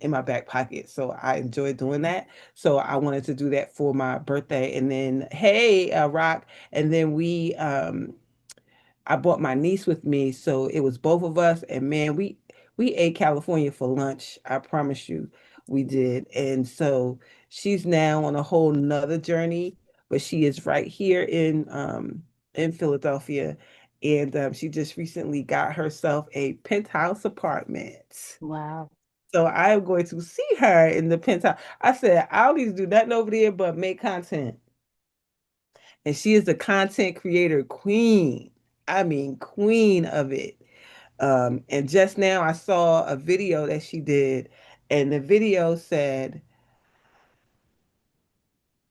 in my back pocket. So I enjoy doing that. So I wanted to do that for my birthday. And then, hey, Rock, and then I brought my niece with me, so it was both of us. And man, we ate California for lunch. I promise you, we did. And so she's now on a whole nother journey, but she is right here in Philadelphia, and she just recently got herself a penthouse apartment. Wow. So I am going to see her in the penthouse. I said, I don't need to do nothing over there but make content. And she is the content creator queen. I mean, queen of it. And just now I saw a video that she did, and the video said,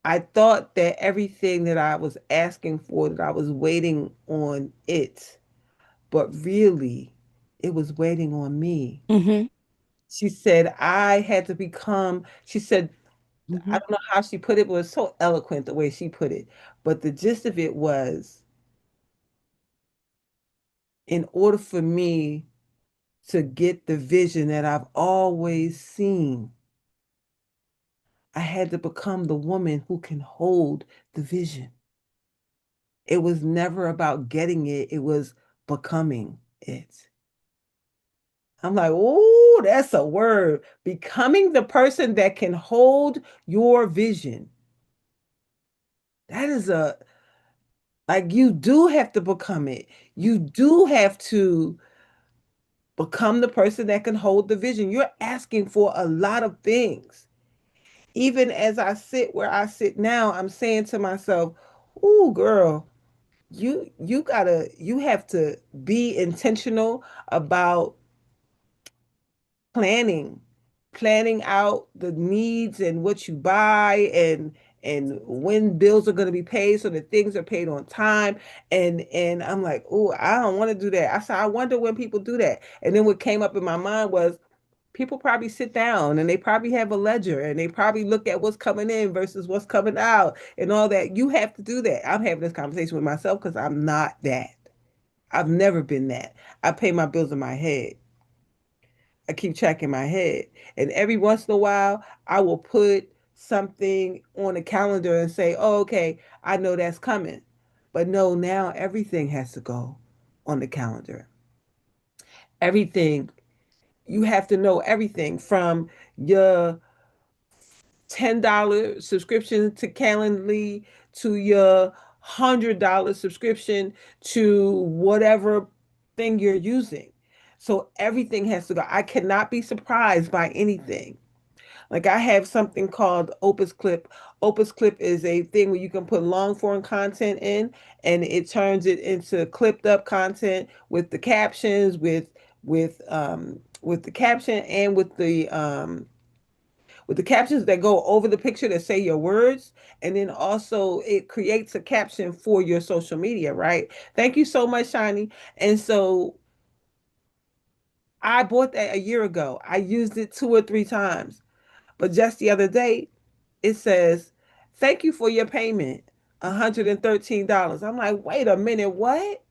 I thought that everything that I was asking for, that I was waiting on it, but really it was waiting on me. Mm-hmm. She said, I had to become, she said, Mm-hmm. I don't know how she put it, but it was so eloquent the way she put it. But the gist of it was, in order for me to get the vision that I've always seen, I had to become the woman who can hold the vision. It was never about getting it, it was becoming it. I'm like, oh, that's a word. Becoming the person that can hold your vision. That is a, like, you do have to become it. You do have to become the person that can hold the vision. You're asking for a lot of things. Even as I sit where I sit now, I'm saying to myself, "Ooh, girl, you have to be intentional about planning, planning out the needs and what you buy and when bills are going to be paid so that things are paid on time." And I'm like, "Oh, I don't want to do that." I said, "I wonder when people do that." And then what came up in my mind was, people probably sit down and they probably have a ledger and they probably look at what's coming in versus what's coming out and all that. You have to do that. I'm having this conversation with myself because I'm not that. I've never been that. I pay my bills in my head. I keep track in my head. And every once in a while, I will put something on a calendar and say, oh, okay, I know that's coming. But no, now everything has to go on the calendar. Everything, you have to know everything from your $10 subscription to Calendly to your $100 subscription to whatever thing you're using. So everything has to go. I cannot be surprised by anything. Like, I have something called Opus Clip. Opus Clip is a thing where you can put long form content in, and it turns it into clipped up content with the captions, with the caption and with the captions that go over the picture that say your words. And then also it creates a caption for your social media, right? Thank you so much, Shiny. And so I bought that a year ago. I used it 2 or 3 times. But just the other day, it says, thank you for your payment, $113. I'm like, wait a minute, what?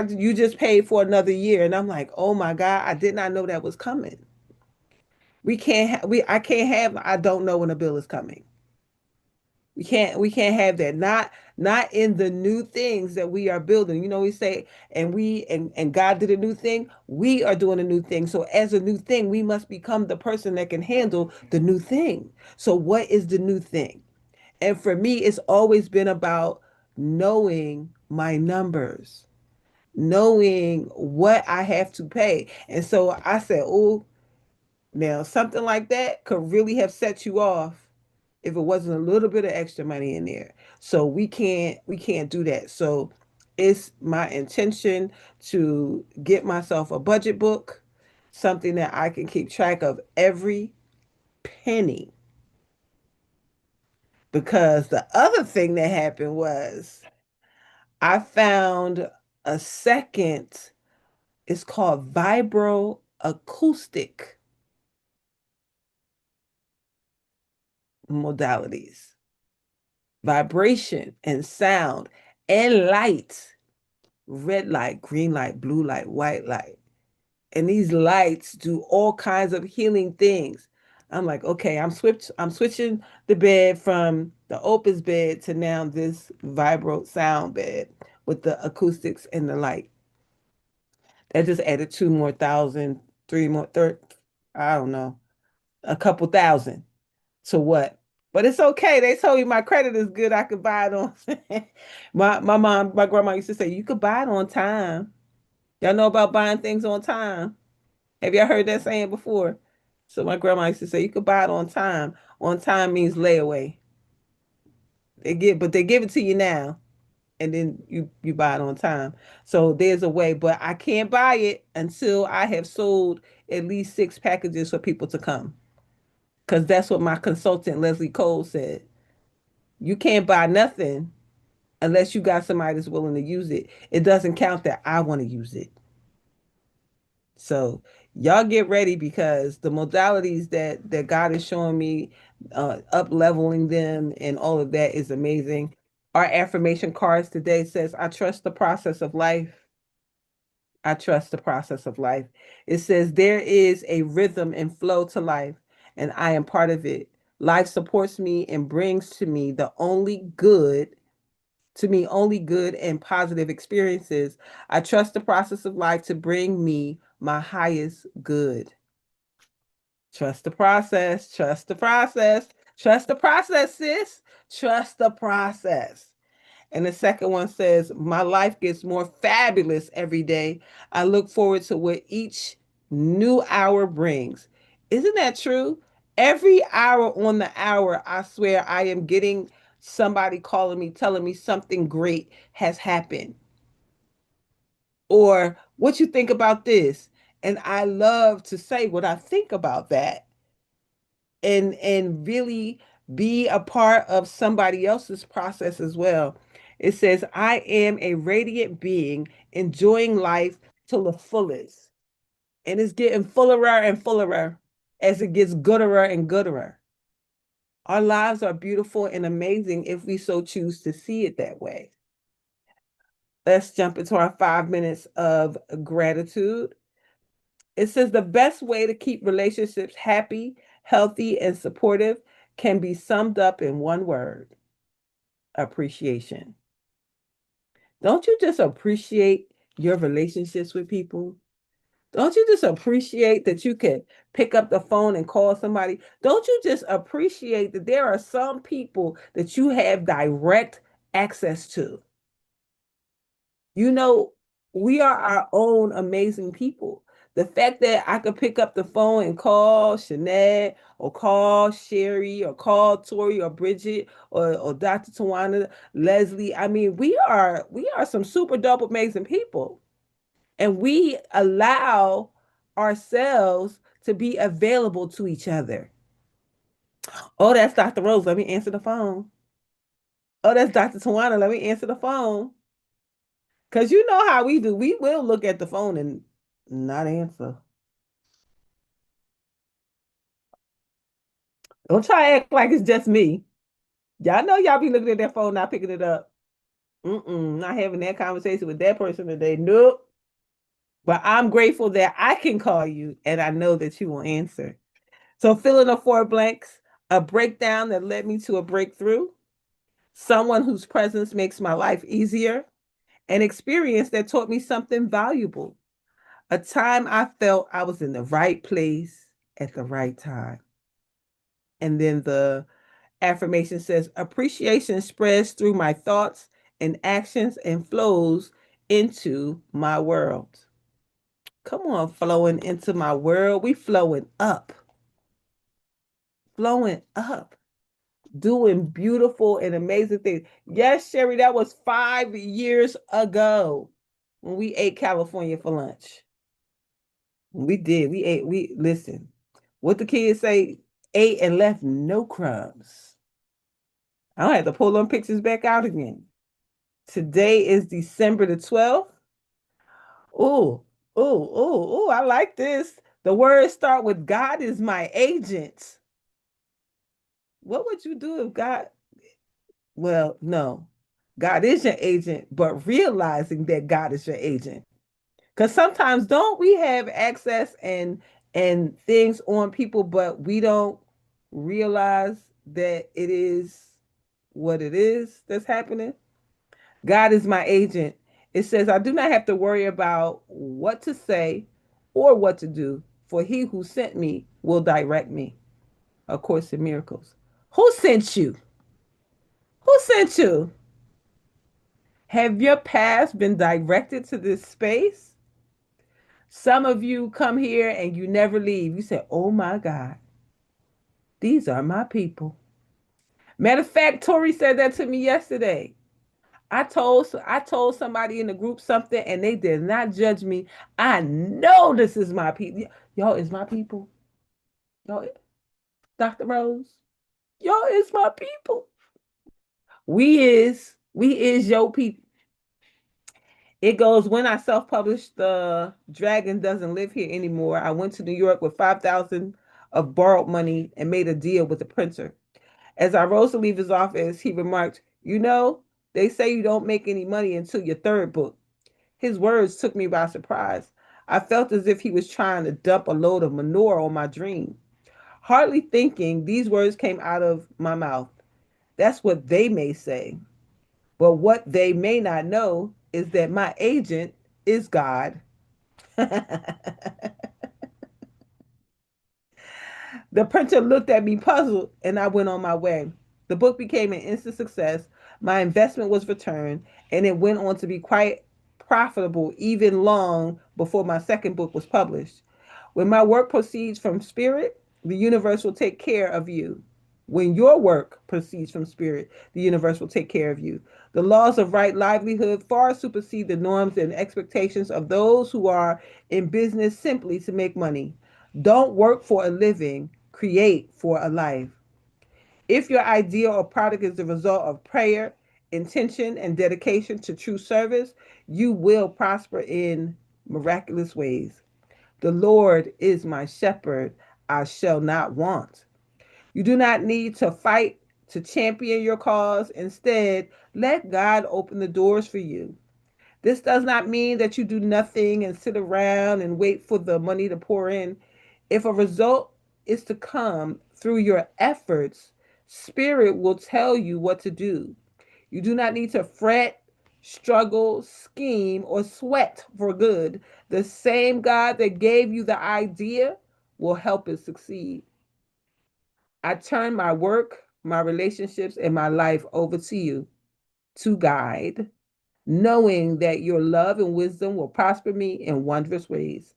You just paid for another year. And I'm like, oh my God, I did not know that was coming. I can't have, I don't know when a bill is coming. We can't have that. Not in the new things that we are building. We say, and God did a new thing. We are doing a new thing. So as a new thing, we must become the person that can handle the new thing. So what is the new thing? And for me, it's always been about knowing my numbers, knowing what I have to pay. And so I said, oh, now something like that could really have set you off if it wasn't a little bit of extra money in there. So we can't do that. So it's my intention to get myself a budget book, something that I can keep track of every penny. Because the other thing that happened was I found a second, it's called vibro acoustic modalities, vibration and sound and light, red light, green light, blue light, white light. and these lights do all kinds of healing things. I'm like, okay, I'm switching the bed from the Opus bed to now this vibro sound bed with the acoustics and the light. That just added two more thousand, three more, third, I don't know, a couple thousand to what? But it's okay. They told me my credit is good. I could buy it on. My grandma used to say you could buy it on time. Y'all know about buying things on time. Have y'all heard that saying before? So my grandma used to say you could buy it on time. On time means layaway. But they give it to you now, and then you buy it on time. So there's a way, but I can't buy it until I have sold at least 6 packages for people to come. Because that's what my consultant Leslie Cole said. You can't buy nothing unless you got somebody that's willing to use it. It doesn't count that I want to use it. So y'all get ready because the modalities that God is showing me, up leveling them and all of that is amazing. Our affirmation cards today says, "I trust the process of life. I trust the process of life." It says there is a rhythm and flow to life, and I am part of it. Life supports me and brings to me only good and positive experiences. I trust the process of life to bring me my highest good. Trust the process, trust the process, trust the process, sis. Trust the process. And the second one says, my life gets more fabulous every day. I look forward to what each new hour brings. Isn't that true? Every hour on the hour, I swear I am getting somebody calling me, telling me something great has happened. Or what you think about this? And I love to say what I think about that and really be a part of somebody else's process as well. It says, I am a radiant being enjoying life to the fullest. And it's getting fuller and fuller as it gets gooder and gooder. Our lives are beautiful and amazing if we so choose to see it that way. Let's jump into our 5 minutes of gratitude. It says the best way to keep relationships happy, healthy, and supportive can be summed up in one word: appreciation. Don't you just appreciate your relationships with people? Don't you just appreciate that you can pick up the phone and call somebody? Don't you just appreciate that there are some people that you have direct access to? You know, we are our own amazing people. The fact that I could pick up the phone and call Shanette or call Sherry or call Tori or Bridget or Dr. Tawana, Leslie. I mean, we are some super dope amazing people. And we allow ourselves to be available to each other. Oh, that's Dr. Rose. Let me answer the phone. Oh, that's Dr. Tawana. Let me answer the phone. Because you know how we do. We will look at the phone and not answer. Don't try to act like it's just me. Y'all know y'all be looking at that phone, not picking it up. Not having that conversation with that person today. Nope. But I'm grateful that I can call you and I know that you will answer. So fill in the 4 blanks: a breakdown that led me to a breakthrough, someone whose presence makes my life easier, an experience that taught me something valuable, a time I felt I was in the right place at the right time. And then the affirmation says, appreciation spreads through my thoughts and actions and flows into my world. Come on, flowing into my world. We flowing up, doing beautiful and amazing things. Yes, Sherry, that was 5 years ago when we ate California for lunch. We did. We listen. What the kids say, ate and left no crumbs. I don't have to pull them pictures back out again. Today is December the 12th. Oh, I like this. The words start with God is my agent. What would you do if God, well, no, God is your agent, but realizing that God is your agent. Because sometimes don't we have access and things on people, but we don't realize that it is what it is that's happening. God is my agent. It says, I do not have to worry about what to say or what to do, for he who sent me will direct me. A Course in Miracles. Who sent you? Who sent you? Have your past been directed to this space? Some of you come here and you never leave. You say, oh my God, these are my people. Matter of fact, Tori said that to me yesterday. I told somebody in the group something and they did not judge me. I know this is my people. Y'all is my people. Y'all, Dr. Rose. Y'all is my people. We is your people. It goes, when I self-published The Dragon Doesn't Live Here Anymore, I went to New York with 5,000 of borrowed money and made a deal with the printer. As I rose to leave his office, he remarked, you know, they say you don't make any money until your third book. His words took me by surprise. I felt as if he was trying to dump a load of manure on my dream. Hardly thinking, these words came out of my mouth. That's what they may say. But what they may not know is that my agent is God. The printer looked at me puzzled, and I went on my way. The book became an instant success. My investment was returned, and it went on to be quite profitable even long before my second book was published. When my work proceeds from spirit, the universe will take care of you. When your work proceeds from spirit, the universe will take care of you. The laws of right livelihood far supersede the norms and expectations of those who are in business simply to make money. Don't work for a living, create for a life. If your idea or product is the result of prayer, intention, and dedication to true service, you will prosper in miraculous ways. The Lord is my shepherd, I shall not want. You do not need to fight to champion your cause. Instead, let God open the doors for you. This does not mean that you do nothing and sit around and wait for the money to pour in. If a result is to come through your efforts, Spirit will tell you what to do. You do not need to fret, struggle, scheme, or sweat for good. The same God that gave you the idea will help it succeed. I turn my work, my relationships, and my life over to you to guide, knowing that your love and wisdom will prosper me in wondrous ways.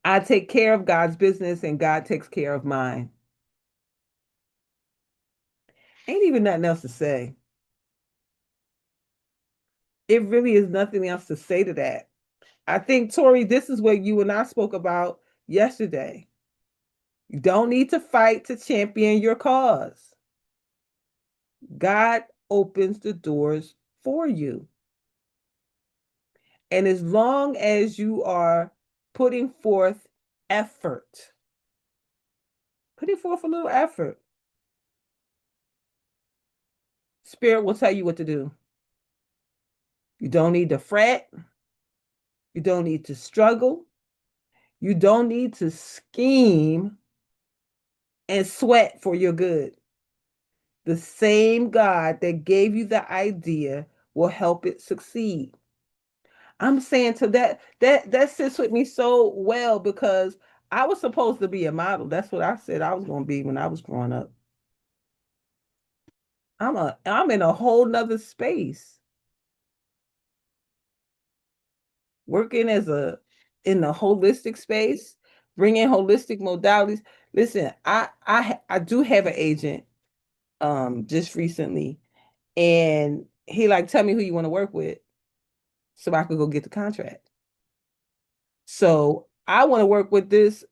I take care of God's business and God takes care of mine. Ain't even nothing else to say. It really is nothing else to say to that. I think, Tori, this is what you and I spoke about yesterday. You don't need to fight to champion your cause. God opens the doors for you. And as long as you are putting forth effort, putting forth a little effort, Spirit will tell you what to do. You don't need to fret. You don't need to struggle. You don't need to scheme and sweat for your good. The same God that gave you the idea will help it succeed. I'm saying to that sits with me so well because I was supposed to be a model. That's what I said I was going to be when I was growing up. I'm in a whole nother space, working as a in the holistic space, bringing holistic modalities. Listen, I do have an agent just recently, and he like, tell me who you want to work with so I could go get the contract. So I want to work with this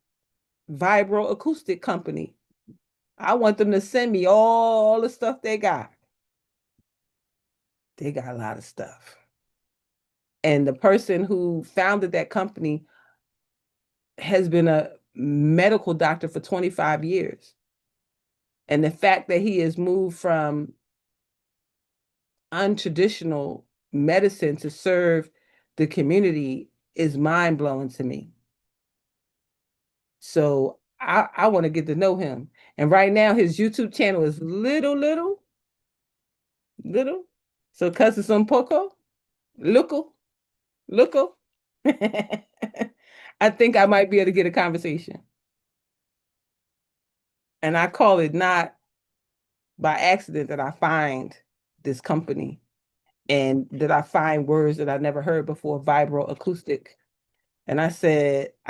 vibro acoustic company. I want them to send me all the stuff they got. They got a lot of stuff. And the person who founded that company has been a medical doctor for 25 years. And the fact that he has moved from untraditional medicine to serve the community is mind blowing to me. So I want to get to know him. And right now his YouTube channel is little. So cuz it's un poco, loco, loco. I think I might be able to get a conversation. And I call it not by accident that I find this company and that I find words that I never heard before, vibro acoustic. And I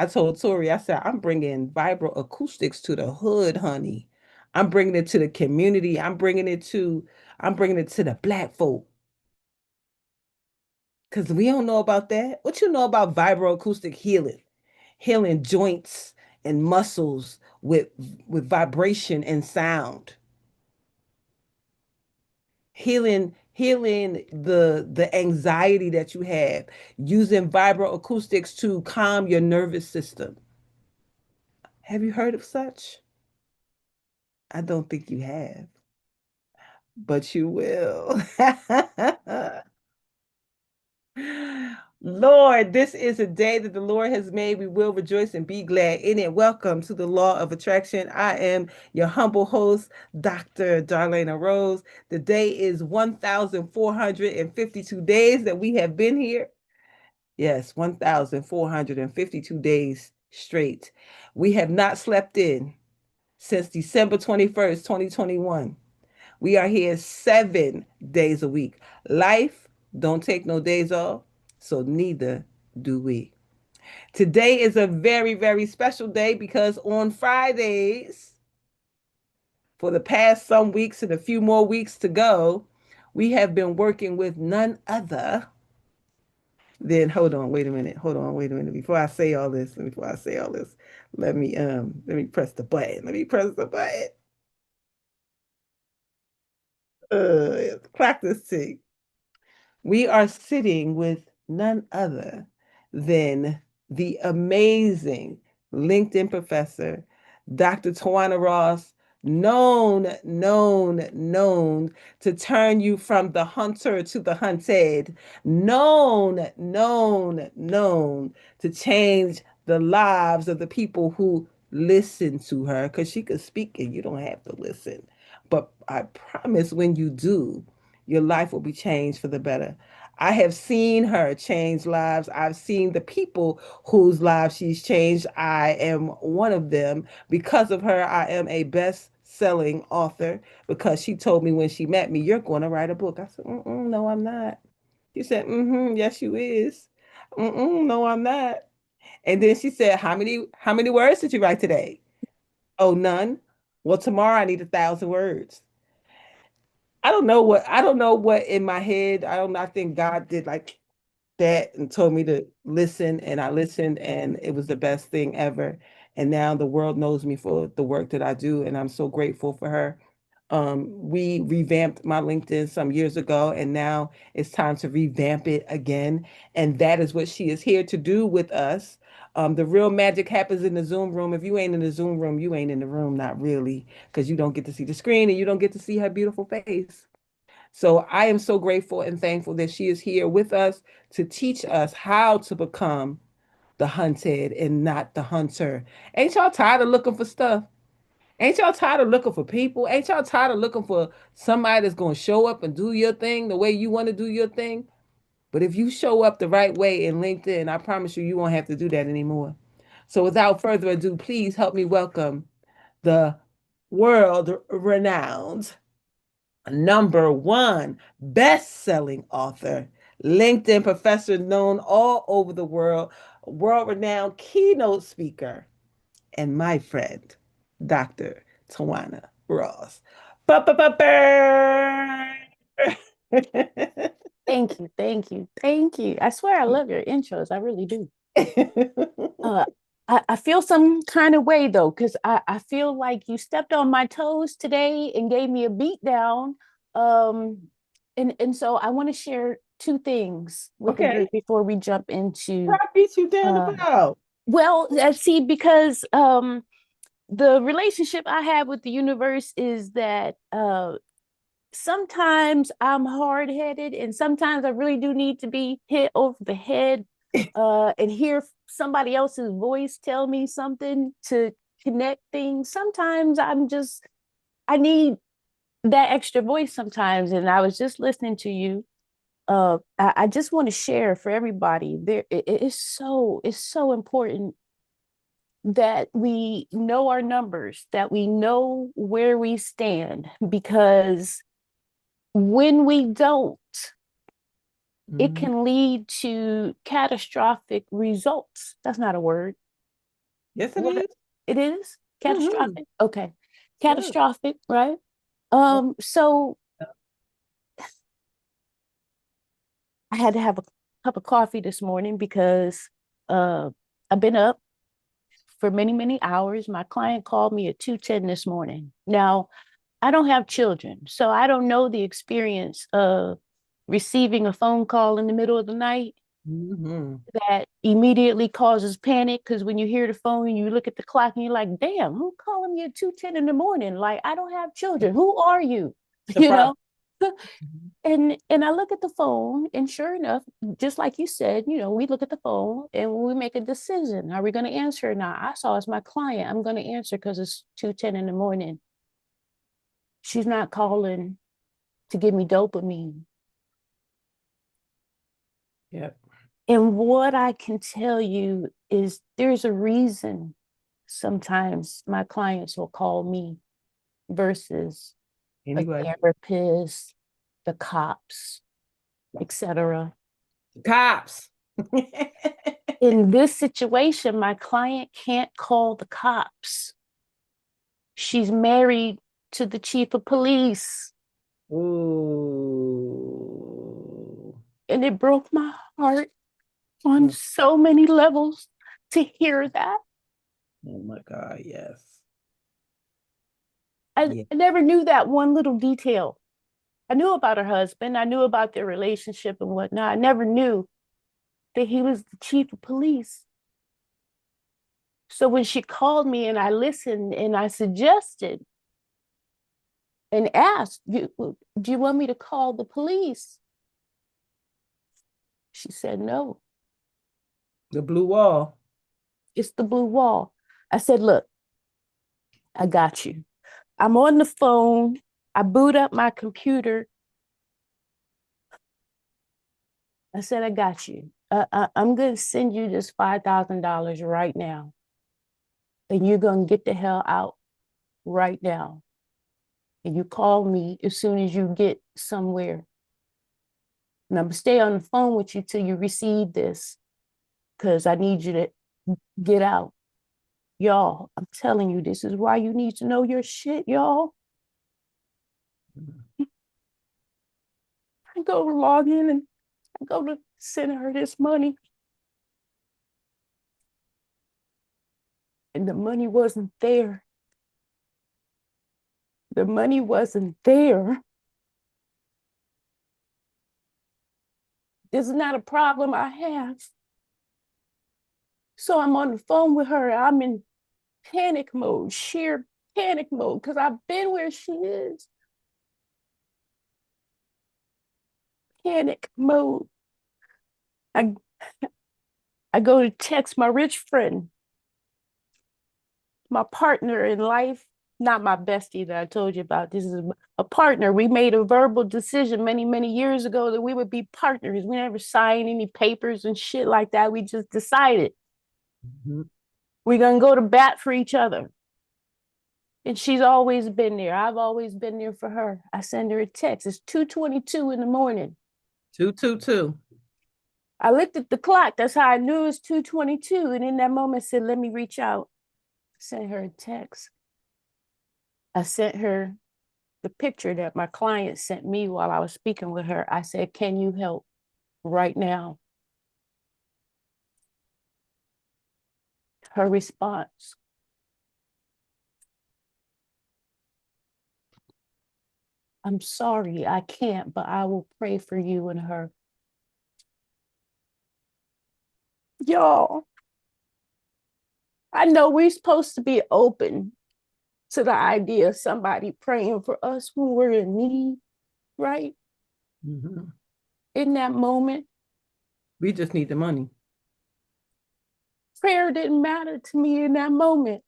told Tori, I said, I'm bringing vibro acoustics to the hood, honey. I'm bringing it to the community. I'm bringing it to the black folk. Because we don't know about that. What you know about vibroacoustic healing? Healing joints and muscles with vibration and sound. Healing the anxiety that you have, using vibroacoustics to calm your nervous system. Have you heard of such? I don't think you have, but you will. Lord, this is a day that the Lord has made. We will rejoice and be glad in it. Welcome to the Law of Attraction. I am your humble host, Dr. Darlaina Rose. The day is 1,452 days that we have been here. Yes, 1,452 days straight. We have not slept in since December 21st, 2021. We are here 7 days a week. Life don't take no days off, so neither do we. Today is a very, very special day because on Fridays, for the past some weeks and a few more weeks to go, we have been working with none other than, hold on, wait a minute, hold on, wait a minute. Before I say all this, let me press the button. Let me press the button. Clock this thing. We are sitting with none other than the amazing LinkedIn professor, Dr. Tawana Ross, known to turn you from the hunter to the hunted, known to change the lives of the people who listen to her because she could speak and you don't have to listen. But I promise when you do, your life will be changed for the better. I have seen her change lives. I've seen the people whose lives she's changed. I am one of them. Because of her, I am a best-selling author because she told me when she met me, "You're going to write a book." I said, "No, I'm not." She said, "Yes, you is." No, I'm not. And then she said, "How many words did you write today?" "Oh, none." "Well, tomorrow I need 1,000 words." I don't know what in my head. I think God did like that and told me to listen and I listened and it was the best thing ever. And now the world knows me for the work that I do and I'm so grateful for her. We revamped my LinkedIn some years ago and now it's time to revamp it again. And that is what she is here to do with us. The real magic happens in the Zoom room. If you ain't in the Zoom room, you ain't in the room, not really, because you don't get to see the screen and you don't get to see her beautiful face. So I am so grateful and thankful that she is here with us to teach us how to become the hunted and not the hunter. Ain't y'all tired of looking for stuff? Ain't y'all tired of looking for people? Ain't y'all tired of looking for somebody that's going to show up and do your thing the way you want to do your thing? But if you show up the right way in LinkedIn, I promise you, you won't have to do that anymore. So without further ado, please help me welcome the world renowned #1 best-selling author, LinkedIn professor known all over the world, world-renowned keynote speaker, and my friend, Dr. Tawana Ross. Ba-ba-ba-ba! Thank you, thank you, thank you. I swear I love your intros. I really do. Uh, I feel some kind of way though, because I feel like you stepped on my toes today and gave me a beat down. Um, and so I want to share two things with the Okay. group before we jump I into beat you down uh about. see, because the relationship I have with the universe is that sometimes I'm hard headed and sometimes I really do need to be hit over the head and hear somebody else's voice tell me something to connect things. Sometimes I need that extra voice sometimes. And I was just listening to you. I just want to share for everybody. It's so important that we know our numbers, that we know where we stand, because when we don't, it Mhm. can lead to catastrophic results. That's not a word. Yes, it What is. it is? Mm-hmm. Catastrophic. Okay. Sure. Catastrophic, right? Yep. So I had to have a cup of coffee this morning because uh I've been up for many, many hours. My client called me at 2:10 this morning. Now, I don't have children, so I don't know the experience of receiving a phone call in the middle of the night Mm-hmm. that immediately causes panic, because when you hear the phone and you look at the clock and you're like, damn, who calling me at 2:10 in the morning? Like, I don't have children. Who are you? The You process. know? And I look at the phone, and sure enough, just like you said, we look at the phone and we make a decision. Are we going to answer or not? I saw it's my client. I'm going to answer because it's 2:10 in the morning. She's not calling to give me dopamine. Yep. And what I can tell you is there's a reason sometimes my clients will call me versus a Anyway, therapist, the cops, etc. cops. In this situation, my client can't call the cops. She's married to the chief of police. Ooh. And it broke my heart on Mm. so many levels to hear that. Oh my God, yes. I Yeah. never knew that one little detail. I knew about her husband. I knew about their relationship and whatnot. I never knew that he was the chief of police. So when she called me and I listened and I suggested and asked, do you want me to call the police? She said, no, The blue wall. it's the blue wall. I said, look, I got you. I'm on the phone. I boot up my computer. I said, I got you. I'm going to send you this $5,000 right now. And you're going to get the hell out right now. And you call me as soon as you get somewhere. And I'm going to stay on the phone with you till you receive this, because I need you to get out. Y'all, I'm telling you, this is why you need to know your shit, y'all. I go to log in and I go to send her this money. And the money wasn't there. The money wasn't there. This is not a problem I have. So I'm on the phone with her. I'm in panic mode, sheer panic mode, because I've been where she is. Panic mode. I I go to text my rich friend, my partner in life, not my bestie that I told you about. This is a partner. We made a verbal decision many, many years ago that we would be partners. We never signed any papers and shit like that. We just decided Mhm. we're going to go to bat for each other. And she's always been there. I've always been there for her. I send her a text. It's 2:22 in the morning. 222. I looked at the clock. That's how I knew it was 2:22. And in that moment, I said, let me reach out. Send her a text. I sent her the picture that my client sent me while I was speaking with her. I said, can you help right now? Her response, I'm sorry, I can't, but I will pray for you and her. Y'all, I know we're supposed to be open to the idea of somebody praying for us when we're in need, right? Mhm. In that moment, We just need the money. Prayer didn't matter to me in that moment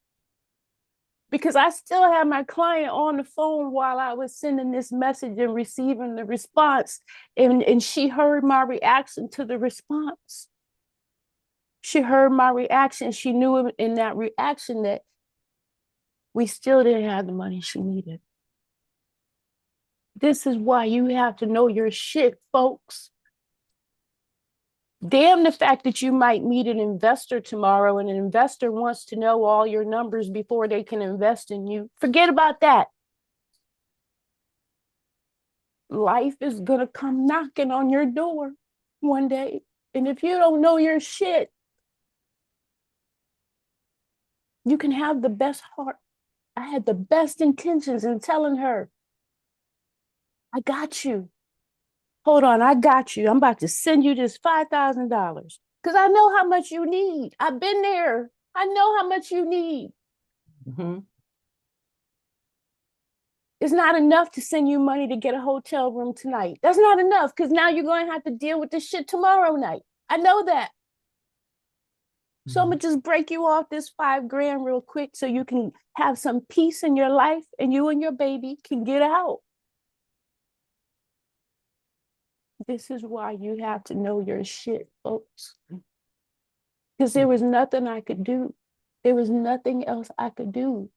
because I still had my client on the phone while I was sending this message and receiving the response. And she heard my reaction to the response. She heard my reaction. She knew in that reaction that we still didn't have the money she needed. This is why you have to know your shit, folks. Damn the fact that you might meet an investor tomorrow and an investor wants to know all your numbers before they can invest in you. Forget about that. Life is going to come knocking on your door one day. And if you don't know your shit, you can have the best heart. I had the best intentions in telling her, I got you. Hold on, I got you. I'm about to send you this $5,000 because I know how much you need. I've been there. I know how much you need. Mm-hmm. It's not enough to send you money to get a hotel room tonight. That's not enough because now you're going to have to deal with this shit tomorrow night. I know that. So I'm Mm-hmm. gonna just break you off this $5,000 real quick so you can have some peace in your life and you and your baby can get out. This is why you have to know your shit, folks. Because there was nothing I could do. There was nothing else I could do.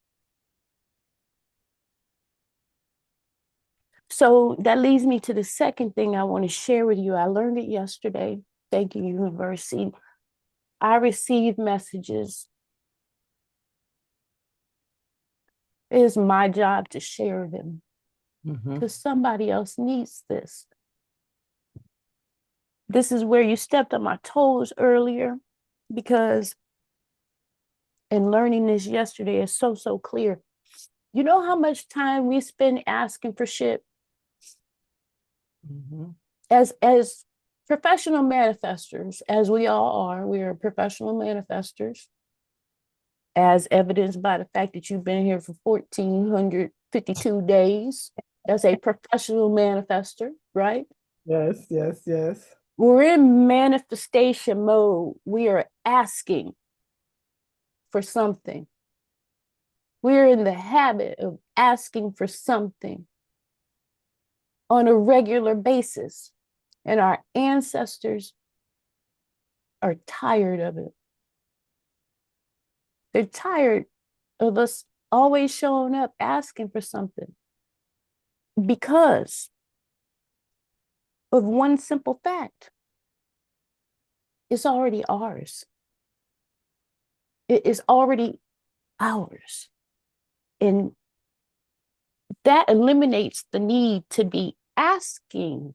So that leads me to the second thing I want to share with you. I learned it yesterday. Thank you, University. I received messages. It is my job to share them Mm-hmm. because somebody else needs this. This is where you stepped on my toes earlier because in learning this yesterday is so clear. You know how much time we spend asking for shit Mm-hmm. as professional manifestors, as we all are. We are professional manifestors, as evidenced by the fact that you've been here for 1,452 days as a professional manifester, right? Yes, yes, yes. We're in manifestation mode. We are asking for something. We're in the habit of asking for something on a regular basis. And our ancestors are tired of it. They're tired of us always showing up asking for something because of one simple fact: it's already ours. It is already ours. And that eliminates the need to be asking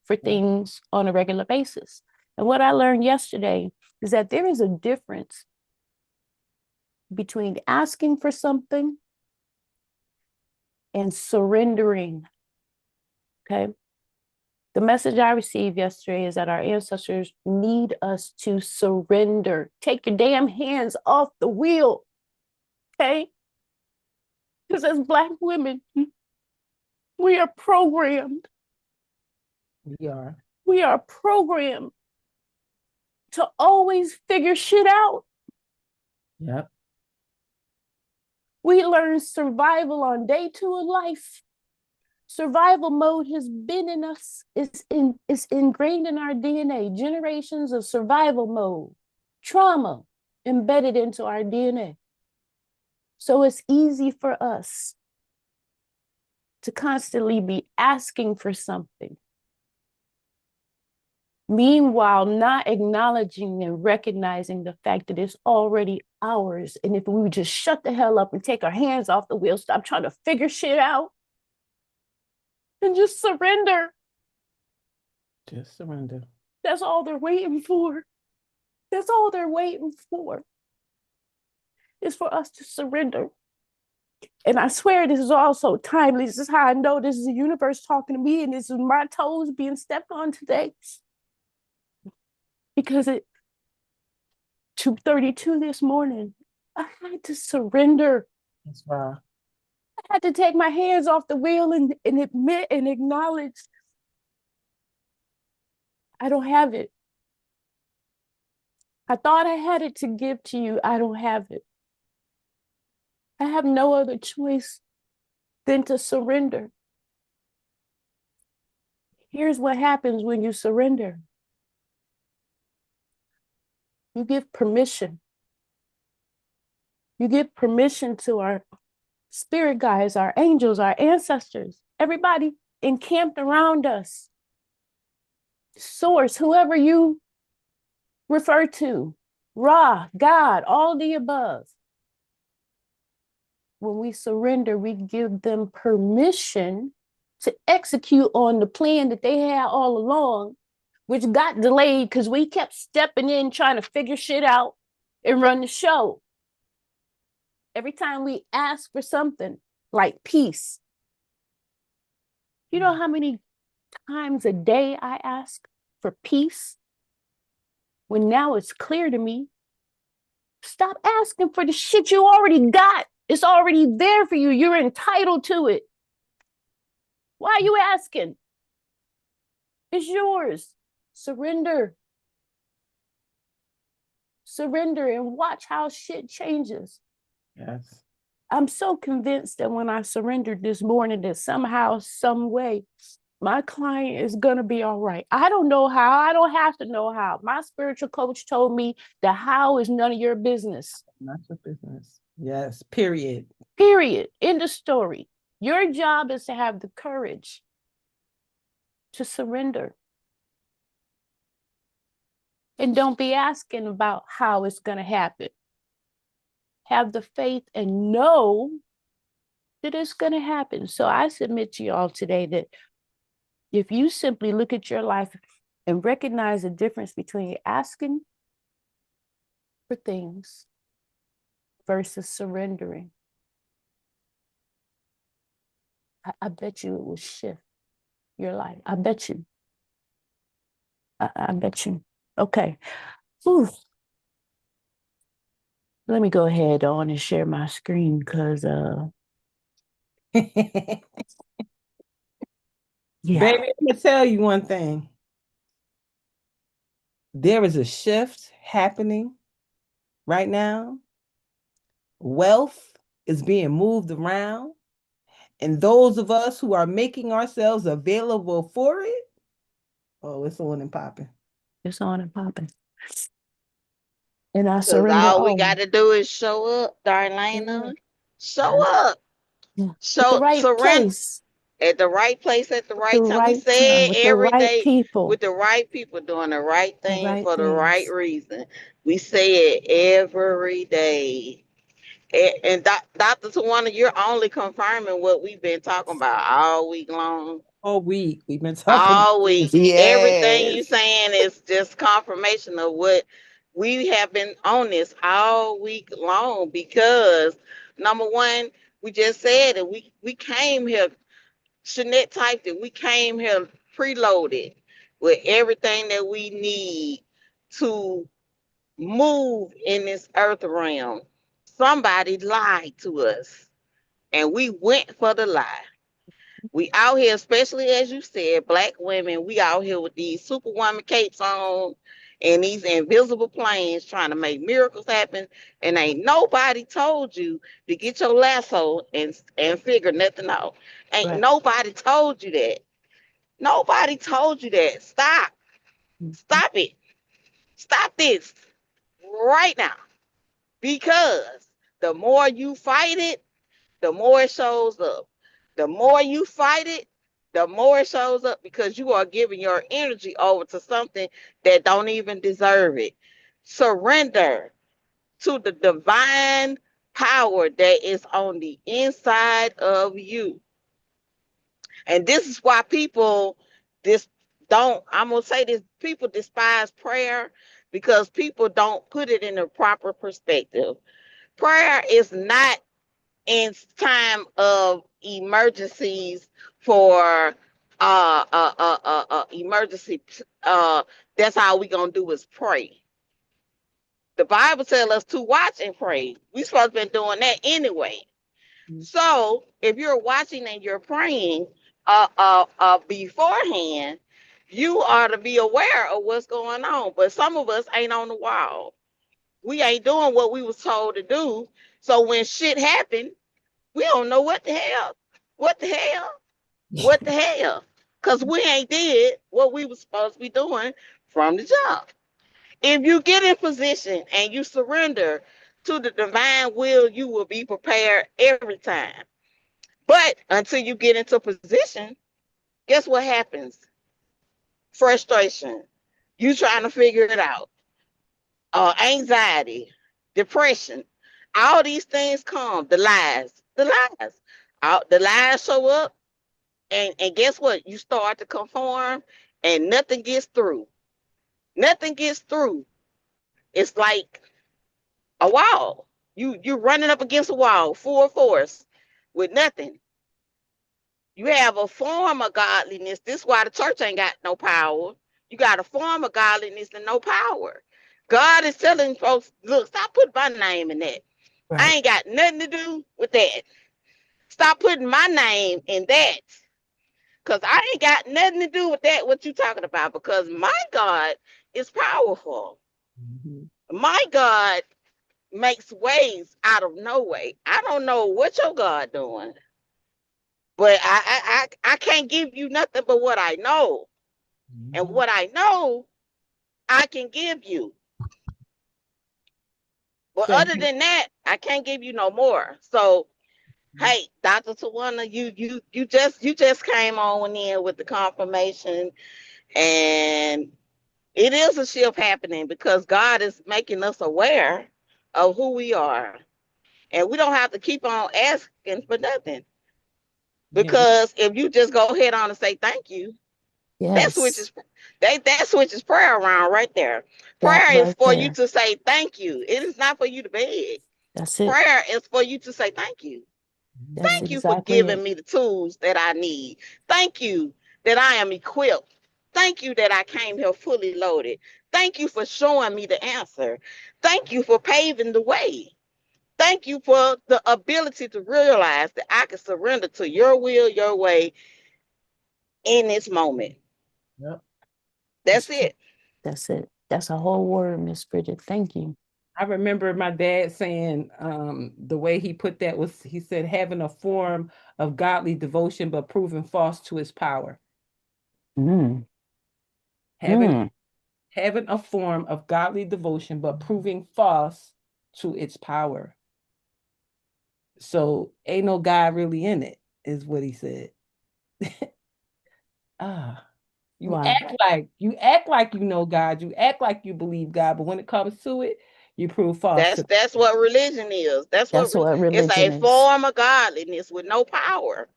for things on a regular basis. And what I learned yesterday is that there is a difference between asking for something and surrendering. Okay. The message I received yesterday is that our ancestors need us to surrender. Take your damn hands off the wheel. Okay. Because as Black women, we are programmed. We are. We are programmed to always figure shit out. Yep. We learn survival on day 2 of life. Survival mode has been in us, it's ingrained in our DNA. Generations of survival mode, trauma embedded into our DNA. So it's easy for us to constantly be asking for something. Meanwhile, not acknowledging and recognizing the fact that it's already ours. And if we would just shut the hell up and take our hands off the wheel, stop trying to figure shit out, and just surrender. Just surrender. That's all they're waiting for. That's all they're waiting for, is for us to surrender. And I swear this is also timely. This is how I know this is the universe talking to me, and this is my toes being stepped on today. Because at 2:32 this morning, I had to surrender. That's right. I had to take my hands off the wheel and admit and acknowledge I don't have it. I thought I had it to give to you. I don't have it. I have no other choice than to surrender. Here's what happens when you surrender: you give permission. You give permission to our spirit guides, our angels, our ancestors, everybody encamped around us, source, whoever you refer to, Ra, God, all the above. When we surrender, we give them permission to execute on the plan that they had all along, which got delayed because we kept stepping in trying to figure shit out and run the show. Every time we ask for something like peace, you know how many times a day I ask for peace? When now it's clear to me, stop asking for the shit you already got. It's already there for you. You're entitled to it. Why are you asking? It's yours. Surrender. Surrender and watch how shit changes. Yes. I'm so convinced that when I surrendered this morning, that somehow, some way, my client is going to be all right. I don't know how. I don't have to know how. My spiritual coach told me the how is none of your business. Not your business. Yes. Period. Period. End of story. Your job is to have the courage to surrender. And don't be asking about how it's going to happen. Have the faith and know that it's going to happen. So I submit to y'all today that if you simply look at your life and recognize the difference between asking for things versus surrendering, I bet you it will shift your life. I bet you. I bet you. Okay. Ooh. Let me go ahead on and share my screen because yeah, Baby, I'm gonna tell you one thing. There is a shift happening right now. Wealth is being moved around. And those of us who are making ourselves available for it, oh, it's on and popping. it's on and popping. And I Cause surrender all we all. got to do is show up, Yeah. Darlena. Show Yeah. up. Yeah. At the Show right surrender place, at the right place at the at the right time. We right say time, it with the every right day people, with the right people doing the right the thing right for the right things. reason. We say it every day. And Dr. Tawana, you're only confirming what we've been talking about all week long. All week we've been talking about All this. week. Everything you Yes. saying is just confirmation of what we have been on this all week long because number one, we just said it. We came here, Shanette typed it, we came here preloaded with everything that we need to move in this earth realm. Somebody lied to us and we went for the lie. We out here, especially as you said, black women, we out here with these superwoman capes on and these invisible planes trying to make miracles happen. And ain't nobody told you to get your lasso and figure nothing out. Ain't Right. nobody told you that. Nobody told you that. Stop. Mhm. Stop it. Stop this right now. Because the more you fight it, the more it shows up. The more you fight it, the more it shows up because you are giving your energy over to something that don't even deserve it. Surrender to the divine power that is on the inside of you. And this is why people this don't I'm gonna say this people despise prayer because people don't put it in a proper perspective. Prayer is not in time of emergencies for emergency that's how we gonna do is pray. The Bible tells us to watch and pray. We supposed to be doing that anyway. So if you're watching and you're praying beforehand, you ought to be aware of what's going on. But some of us ain't on the wall. We ain't doing what we was told to do. So when shit happened, we don't know what the hell, what the hell, what the hell, because we ain't did what we was supposed to be doing from the jump. If you get in position and you surrender to the divine will, you will be prepared every time. But until you get into position, guess what happens? Frustration. You trying to figure it out. Anxiety, depression. All these things come. The lies. The lies. The lies show up, and guess what? You start to conform, and nothing gets through. Nothing gets through. It's like a wall. You're running up against a wall, full force, with nothing. You have a form of godliness. This is why the church ain't got no power. You got a form of godliness and no power. God is telling folks, look, stop putting my name in that. I Right. ain't got nothing to do with that. Stop putting my name in that. Because I ain't got nothing to do with that, what you talking about. Because my God is powerful. Mm-hmm. My God makes ways out of no way. I don't know what your God doing, but I can't give you nothing but what I know. And Mm-hmm. what I know, I can give you. But Say, other than that, I can't give you no more. So hey, Dr. Tawana, you just came on in with the confirmation, and it is a shift happening because God is making us aware of who we are. And we don't have to keep on asking for nothing. Yeah, Because if you just go ahead on and say thank you, that yes, switches that switches prayer around right there. that Prayer is right for you there. to say thank you. It is not for you to beg. That's it. Prayer is for you to say thank you. That's Thank you for exactly giving it. me the tools that I need. Thank you that I am equipped. Thank you that I came here fully loaded. Thank you for showing me the answer. Thank you for paving the way. Thank you for the ability to realize that I can surrender to your will, your way in this moment. yep. That's That's true. it. That's it. That's a whole word, Miss Bridget. Thank you. I remember my dad saying the way he put that was he said having a form of godly devotion but proving false to its power. Mm, Having mm. having a form of godly devotion but proving false to its power. So ain't no God really in it, is what he said. Ah, Wow. you act like you know God, you act like you believe God, but when it comes to it, you prove false That's to. that's what religion is. That's what It's religion a is. form of godliness with no power.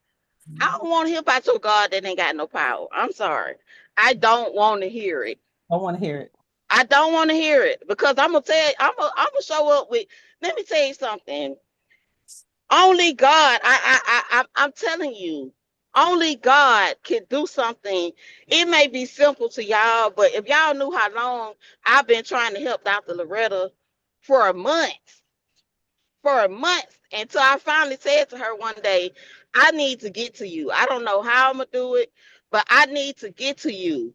I don't want to hear about your God that ain't got no power. I'm sorry. I don't want to hear it. I want to hear it. I don't want to hear it because I'm gonna tell you, I'm gonna show up with. Let me tell you something. Only God. I'm telling you, only God can do something. It may be simple to y'all, but if y'all knew how long I've been trying to help Dr. Loretta for a month, until I finally said to her one day, I need to get to you. I don't know how I'm gonna do it, but I need to get to you.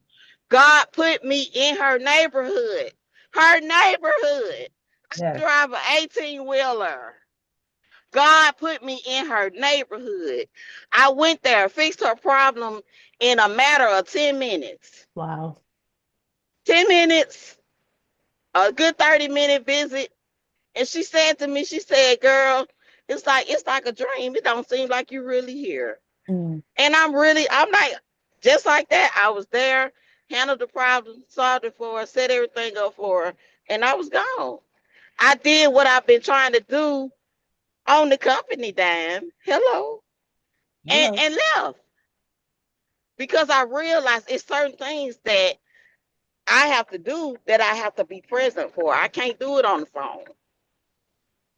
God put me in her neighborhood. Her neighborhood. I Yes. drive an 18 wheeler. God put me in her neighborhood. I went there, fixed her problem in a matter of 10 minutes. Wow. 10 minutes, a good 30-minute visit. And she said to me, she said, girl, it's like a dream. It don't seem like you're really here. Mm, And I'm like, just like that. I was there, handled the problem, solved it for her, set everything up for her, and I was gone. I did what I've been trying to do on the company dime. Hello. and, Hello. and left because I realized it's certain things that I have to do that I have to be present for. I can't do it on the phone.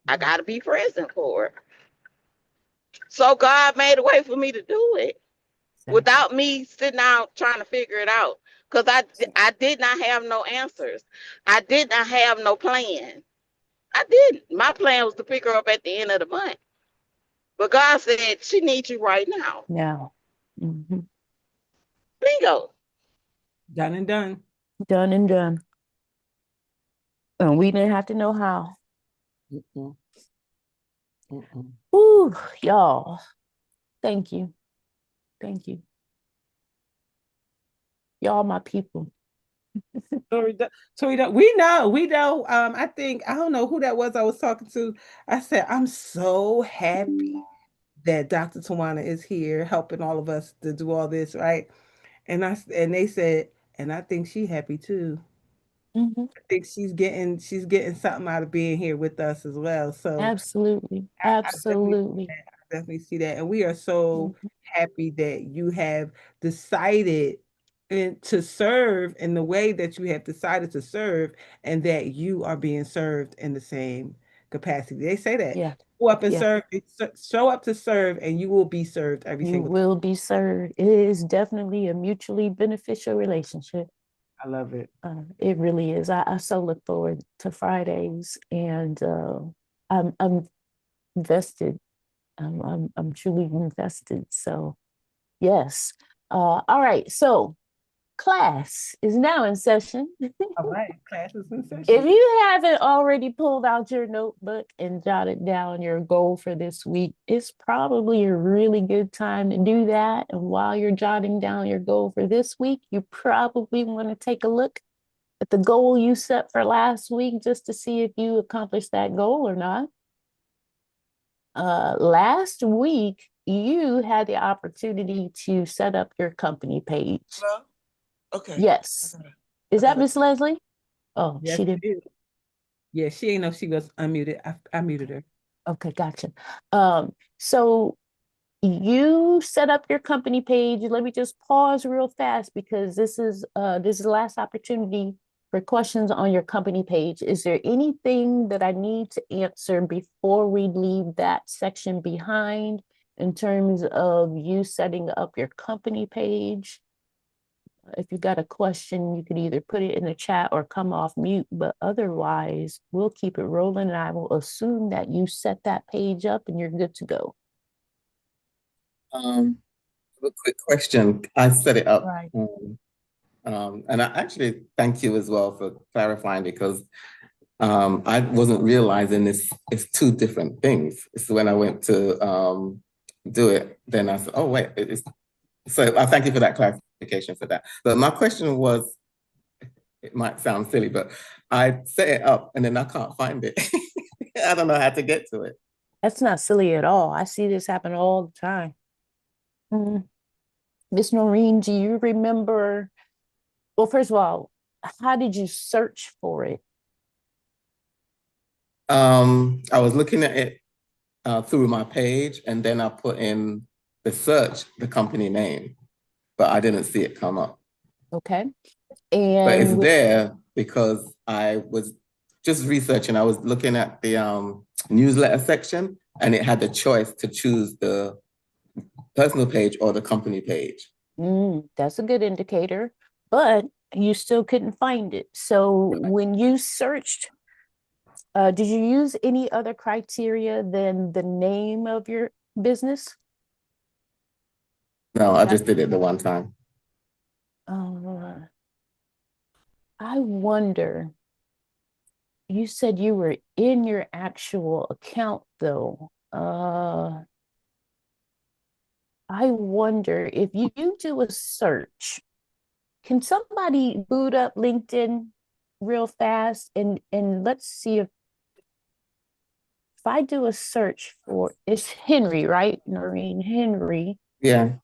I Yeah. got to be present for it. So God made a way for me to do it exactly. without me sitting out trying to figure it out. Because I did not have no answers. I did not have no plan. I didn't. My plan was to pick her up at the end of the month. But God said, she needs you right now. Now, hmm, Bingo. Done and done. done and done. And we didn't have to know how. Mm-mm. Mm-mm. Ooh, y'all. Thank you. Thank you. Y'all my people. So we know. I think I don't know who that was I was talking to. I said, I'm so happy that Dr. Tawana is here helping all of us to do all this, right? And they said, and I think she happy too. Mhm. I think she's getting something out of being here with us as well. So Absolutely. I definitely see Absolutely. that. I definitely see that. And we are so Mhm. happy that you have decided to serve in the way that you have decided to serve and that you are being served in the same capacity. They say that. Yeah. Show up and Yeah. serve, show up to serve, and you will be served every You single time. will be served. It is definitely a mutually beneficial relationship. I love it. It really is. I so look forward to Fridays, and I'm invested. I'm truly invested. So yes. All right. So class is now in session. All right. Class is in If session. you haven't already pulled out your notebook and jotted down your goal for this week, it's probably a really good time to do that. And while you're jotting down your goal for this week, you probably want to take a look at the goal you set for last week just to see if you accomplished that goal or not. Last week, you had the opportunity to set up your company page. Hello? Okay. I Yes. got it. Is I that got it. Miss Leslie? Oh, Yes, she it did. is. Yeah, she ain't know she was unmuted. I muted her. Okay, gotcha. So you set up your company page. Let me just pause real fast because this is the last opportunity for questions on your company page. Is there anything that I need to answer before we leave that section behind in terms of you setting up your company page? If you got a question, you could either put it in the chat or come off mute, but otherwise, we'll keep it rolling and I will assume that you set that page up and you're good to go. A quick question. I set it up, Right. and I actually thank you as well for clarifying because I wasn't realizing it's two different things. So when I went to do it, then I said, "Oh wait, it's." So I thank you for that clarification for that. But my question was, it might sound silly, but I set it up and then I can't find it. I don't know how to get to it. That's not silly at all. I see this happen all the time. Mm. Miss Noreen, do you remember? Well, first of all, how did you search for it? I was looking at it through my page, and then I put in the search, the company name, but I didn't see it come up. Okay. But it's And there because I was just researching. I was looking at the newsletter section, and it had the choice to choose the personal page or the company page. that's a good indicator, but you still couldn't find it. So when you searched, did you use any other criteria than the name of your business? No, I That, just did it the one time. uh, I wonder, you said you were in your actual account though. I wonder if you do a search, can somebody boot up LinkedIn real fast and let's see if I do a search for it's Henry, right? Noreen Henry. Yeah.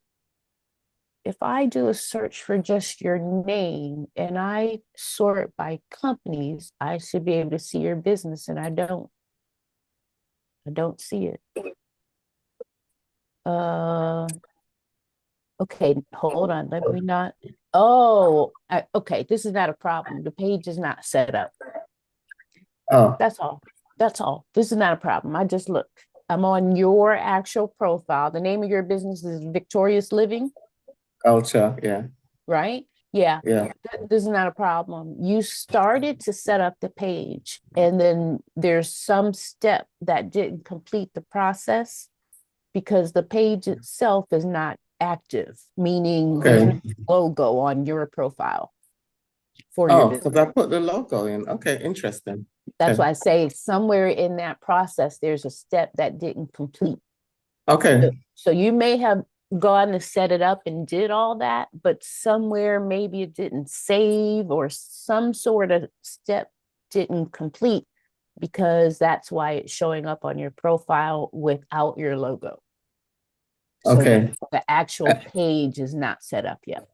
If I do a search for just your name and I sort by companies, I should be able to see your business and I don't. I don't see it. Uh okay, hold on. Let me not. Okay. This is not a problem. The page is not set up. Oh, That's all. That's all. This is not a problem. I just looked. I'm on your actual profile. The name of your business is Victorious Living, culture. Yeah. right? Yeah. Yeah. This is not a problem. You started to set up the page, and then there's some step that didn't complete the process because the page itself is not active, meaning there's no Okay. logo on your profile. for your Oh, business. because I put the logo in. Okay, interesting. That's Okay. why I say somewhere in that process, there's a step that didn't complete. Okay. So you may have gone to set it up and did all that, but somewhere maybe it didn't save or some sort of step didn't complete, because that's why it's showing up on your profile without your logo. So Okay. the actual page is not set up yet.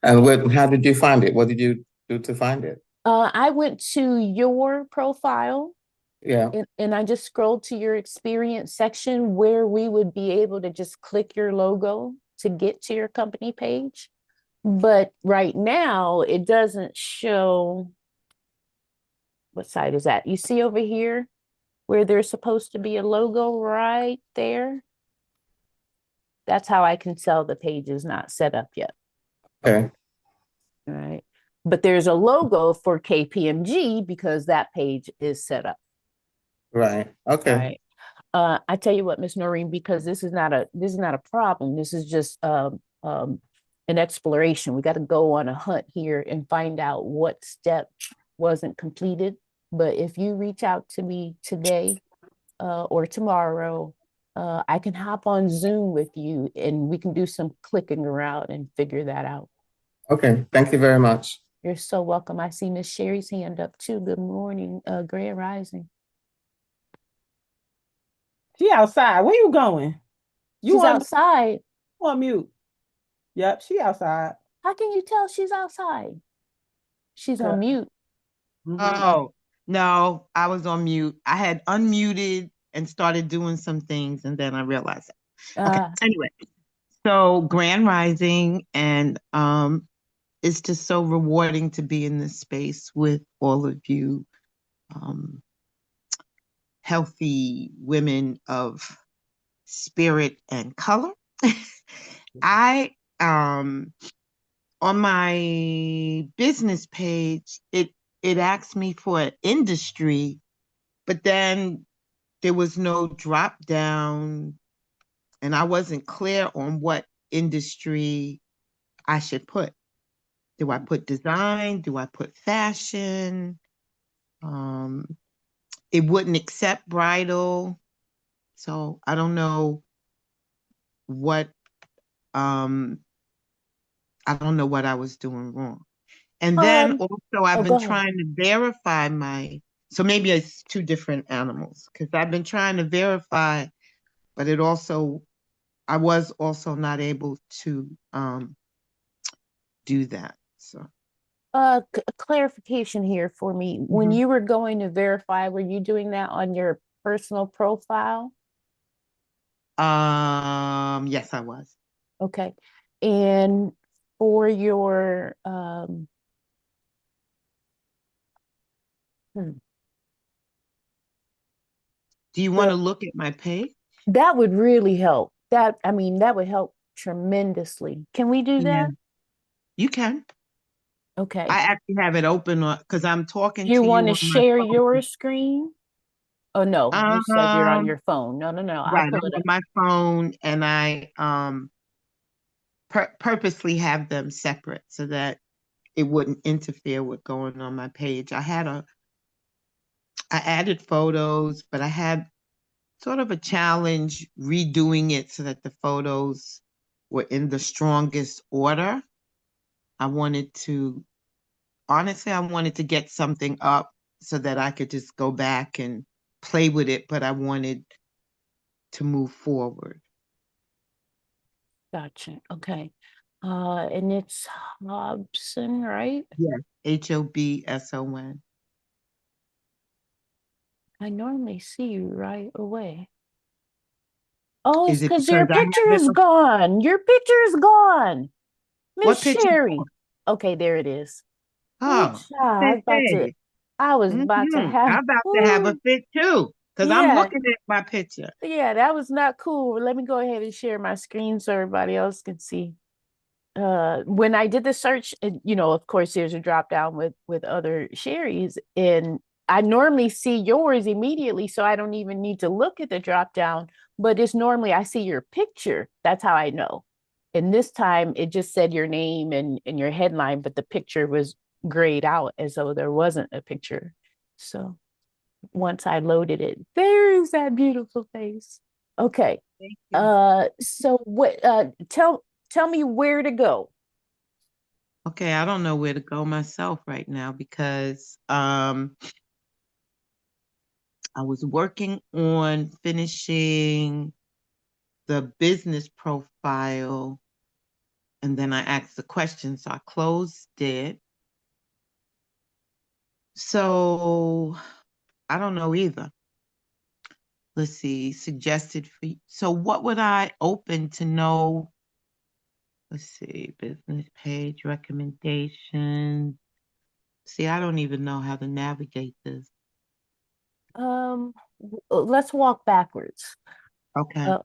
And how did you find it? What did you do to find it? I went to your profile Yeah. and I just scrolled to your experience section where we would be able to just click your logo to get to your company page. But right now, it doesn't show. What side is that? You see over here where there's supposed to be a logo right there? That's how I can tell the page is not set up yet. Okay. All right. But there's a logo for KPMG because that page is set up. Right. All Okay. right. I tell you what, Miss Noreen, because this is not a problem. This is just an exploration. We got to go on a hunt here and find out what step wasn't completed. But if you reach out to me today or tomorrow, I can hop on Zoom with you and we can do some clicking around and figure that out. Okay. Thank you very much. You're so welcome. I see Miss Sherry's hand up too. Good morning, Grand Rising. She outside. Where you going? You She's on outside. on mute. Yep, she outside. How can you tell she's outside? She's on mute. Mhm. Oh, no, I was on mute. I had unmuted and started doing some things, and then I realized it. Okay. Anyway, so Grand Rising, and it's just so rewarding to be in this space with all of you, healthy women of spirit and color. I on my business page, it asked me for an industry, but then there was no drop down, and I wasn't clear on what industry I should put. Do I put design? Do I put fashion? It wouldn't accept bridal, so I don't know what I don't know what I was doing wrong. And then also I've been Go ahead. trying to verify so maybe it's two different animals because I've been trying to verify, but I was also not able to do that. So Clarification here for me. When you were going to verify, were you doing that on your personal profile? Yes, I was. Okay. And for your Do you want to look at my page? that would really help. That would help tremendously. Can we do Yeah, that? you can. Okay. I actually have it open because I'm talking You to you want to on my share phone. your screen? Oh no, you said you're on your phone. No, I'll Right, pull I'm it on up. my phone, and I purposely have them separate so that it wouldn't interfere with going on my page. I added photos, but I had sort of a challenge redoing it so that the photos were in the strongest order. I wanted to, honestly, I wanted to get something up so that I could just go back and play with it, but I wanted to move forward. Gotcha. Okay. And it's Hobson, right? Yes, Hobson. I normally see you right away. Oh, it's Is it because your because I picture have is it? gone. Your picture is gone. Miss What picture? Sherry. Okay, there it is. Ooh, Oh, child, hey. I was about to have, I'm about to have a ooh, fit too, because I'm yeah, looking at my picture. yeah, that was not cool. Let me go ahead and share my screen so everybody else can see. When I did the search, and of course, there's a drop down with other Sherry's, and I normally see yours immediately, so I don't even need to look at the drop down. But it's normally I see your picture. That's how I know. And this time, it just said your name and your headline, but the picture was grayed out as though there wasn't a picture. So once I loaded it, there's that beautiful face. Okay. Thank you. So what tell me where to go. Okay, I don't know where to go myself right now because I was working on finishing the business profile and then I asked the question, so I closed it. So I don't know either. Let's see, suggested for you. So what would I open to know? Let's see, business page, recommendations. See, I don't even know how to navigate this. Let's walk backwards. Okay, Uh,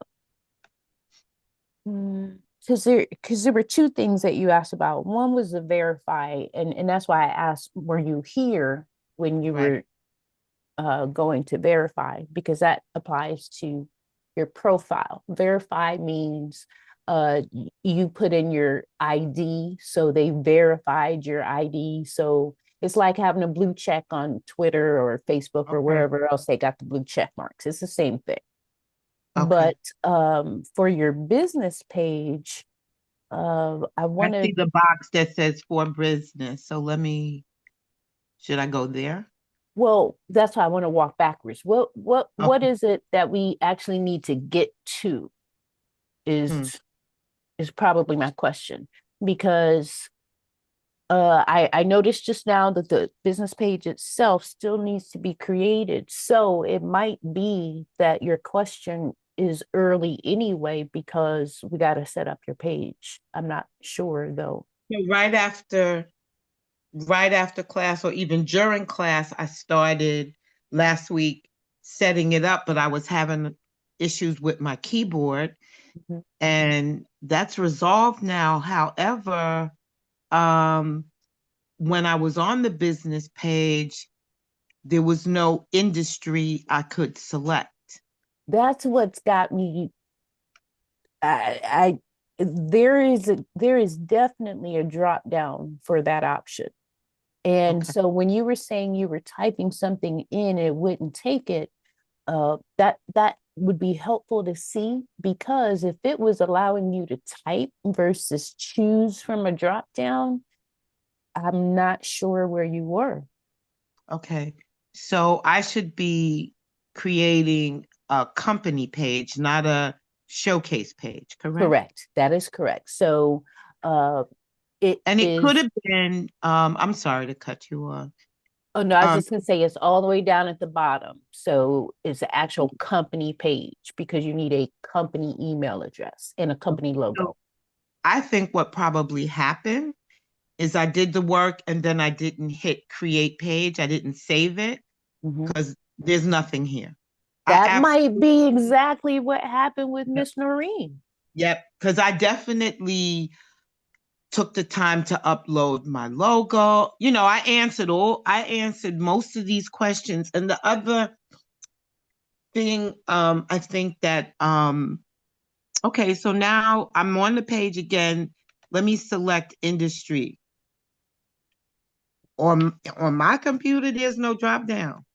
because there were two things that you asked about. One was the verify, and that's why I asked, were you here when you right. were going to verify? Because that applies to your profile. Verify means you put in your ID, so they verified your ID. So it's like having a blue check on Twitter or Facebook or Okay, wherever else they got the blue check marks. It's the same thing. okay. But for your business page, I I want see to, the box that says for business. So should I go there? well, that's why I want to walk backwards. What Okay. is it that we actually need to get to Hmm. is probably my question. Because I noticed just now that the business page itself still needs to be created. So it might be that your question is early anyway, because we got to set up your page. I'm not sure though. So right after class or even during class, I started last week setting it up, but I was having issues with my keyboard Mhm. and that's resolved now. However, um, when I was on the business page, there was no industry I could select. That's what's got me. I there is definitely a drop down for that option. And Okay. so when you were saying you were typing something in, it wouldn't take it. That would be helpful to see, because if it was allowing you to type versus choose from a drop down, I'm not sure where you were. Okay. So I should be creating a company page, not a showcase page, correct? Correct. That is correct. So it And it could is. have been, I'm sorry to cut you off. Oh no, I was Um, just gonna say it's all the way down at the bottom. So it's an actual company page, because you need a company email address and a company so logo. I think what probably happened is I did the work and then I didn't hit create page. I didn't save it Mhm. because there's nothing here. I That might be absolutely, exactly what happened with Miss Noreen. yep, because I definitely took the time to upload my logo. I answered most of these questions. And the other thing, I think that, okay, so now I'm on the page again. Let me select industry. On my computer, there's no drop down.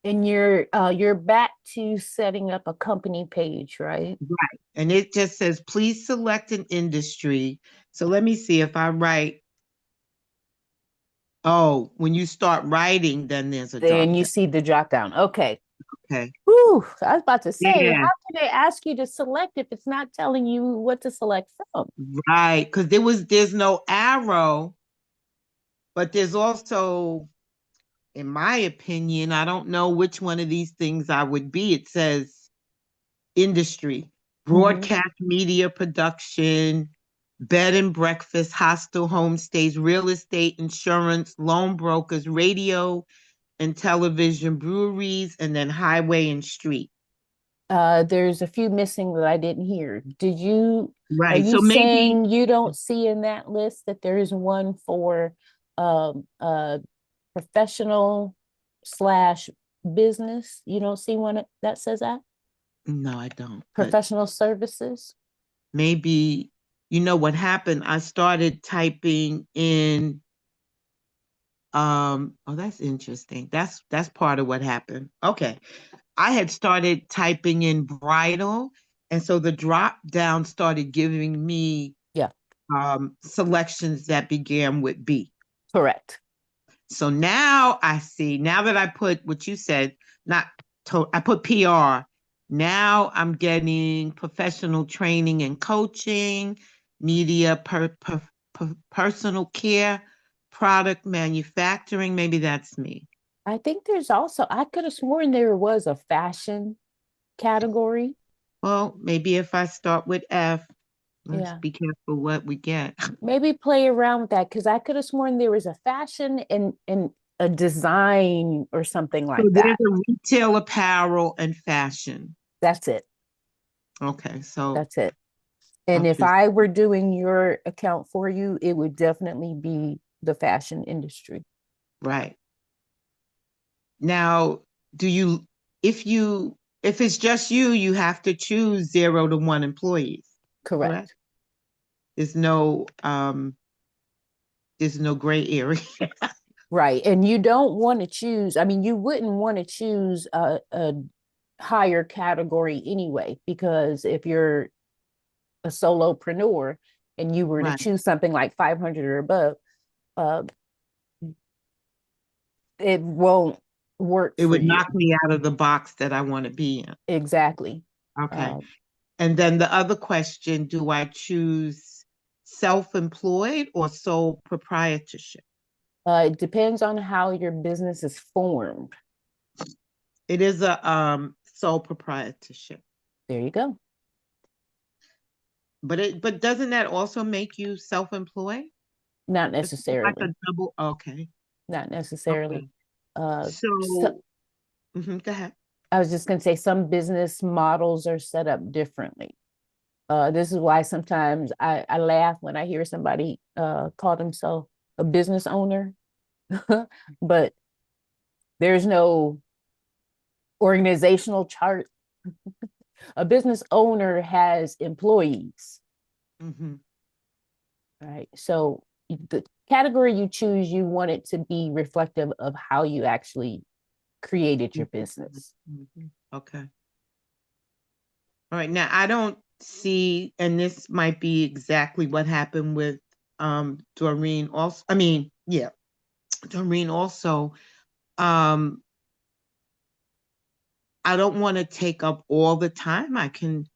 And you're back to setting up a company page, right? Right. And it just says, please select an industry. So let me see if I write, oh, when you start writing, then there's a Then drop you down. see the drop down. Okay. Okay. Whew, I was about to say, how Yeah, can they ask you to select if it's not telling you what to select from? right. Because there's no arrow, but there's also, in my opinion, I don't know which one of these things I would be. It says industry, Mhm. broadcast media production, bed and breakfast, hostel homestays, real estate, insurance, loan brokers, radio and television, breweries, and then highway and street. There's a few missing that I didn't hear. Are Right. you So maybe, saying you don't see in that list that there is one for professional slash business? You don't see one that says that? no, I don't. But Professional services? maybe, what happened? I started typing in Oh, that's interesting. That's part of what happened. Okay. I had started typing in bridal, and so the drop down started giving me Yeah, selections that began with B. correct. So now I see, now that I put what you said, not I put PR. Now I'm getting professional training and coaching, media, personal care, product manufacturing. Maybe that's me. I think there's also, I could have sworn there was a fashion category. Well, maybe if I start with F, let's Yeah. be careful what we get. Maybe play around with that because I could have sworn there was a fashion and a design or something So like there's that. a retail apparel and fashion. That's it. Okay, so That's it. I'll And if choose. I were doing your account for you, it would definitely be the fashion industry. Right. Now, do you, if it's just you, you have to choose 0 to 1 employees, correct? Correct. There's no, there's no gray area. Right. And you don't want to choose, I mean, you wouldn't want to choose a higher category anyway, because if you're a solopreneur and you were to Right. choose something like 500 or above, uh, it won't work It for would you. knock me out of the box that I want to be in. Exactly. Okay. And then the other question, do I choose self-employed or sole proprietorship? It depends on how your business is formed. It is a sole proprietorship. There you go. But doesn't that also make you self-employed? Not It's like a necessarily. double, okay. Not Okay. necessarily. So So, go ahead. I was just going to say some business models are set up differently. This is why sometimes I laugh when I hear somebody call themselves a business owner, but there's no organizational chart. A business owner has employees, Mm-hmm. right? So the category you choose, you want it to be reflective of how you actually created your business. Mm-hmm. Okay. All right. Now I don't see, and this might be exactly what happened with Doreen also. I mean, yeah, Doreen also. Um, I don't want to take up all the time. I can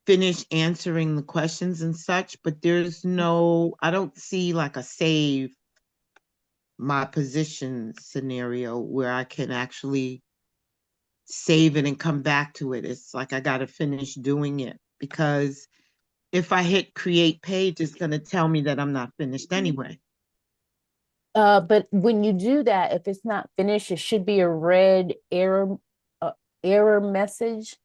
finish answering the questions and such, but there's no, I don't see like a save my position scenario where I can actually save it and come back to it. It's like I got to finish doing it because if I hit create page, it's going to tell me that I'm not finished anyway. But when you do that, if it's not finished, it should be a red error message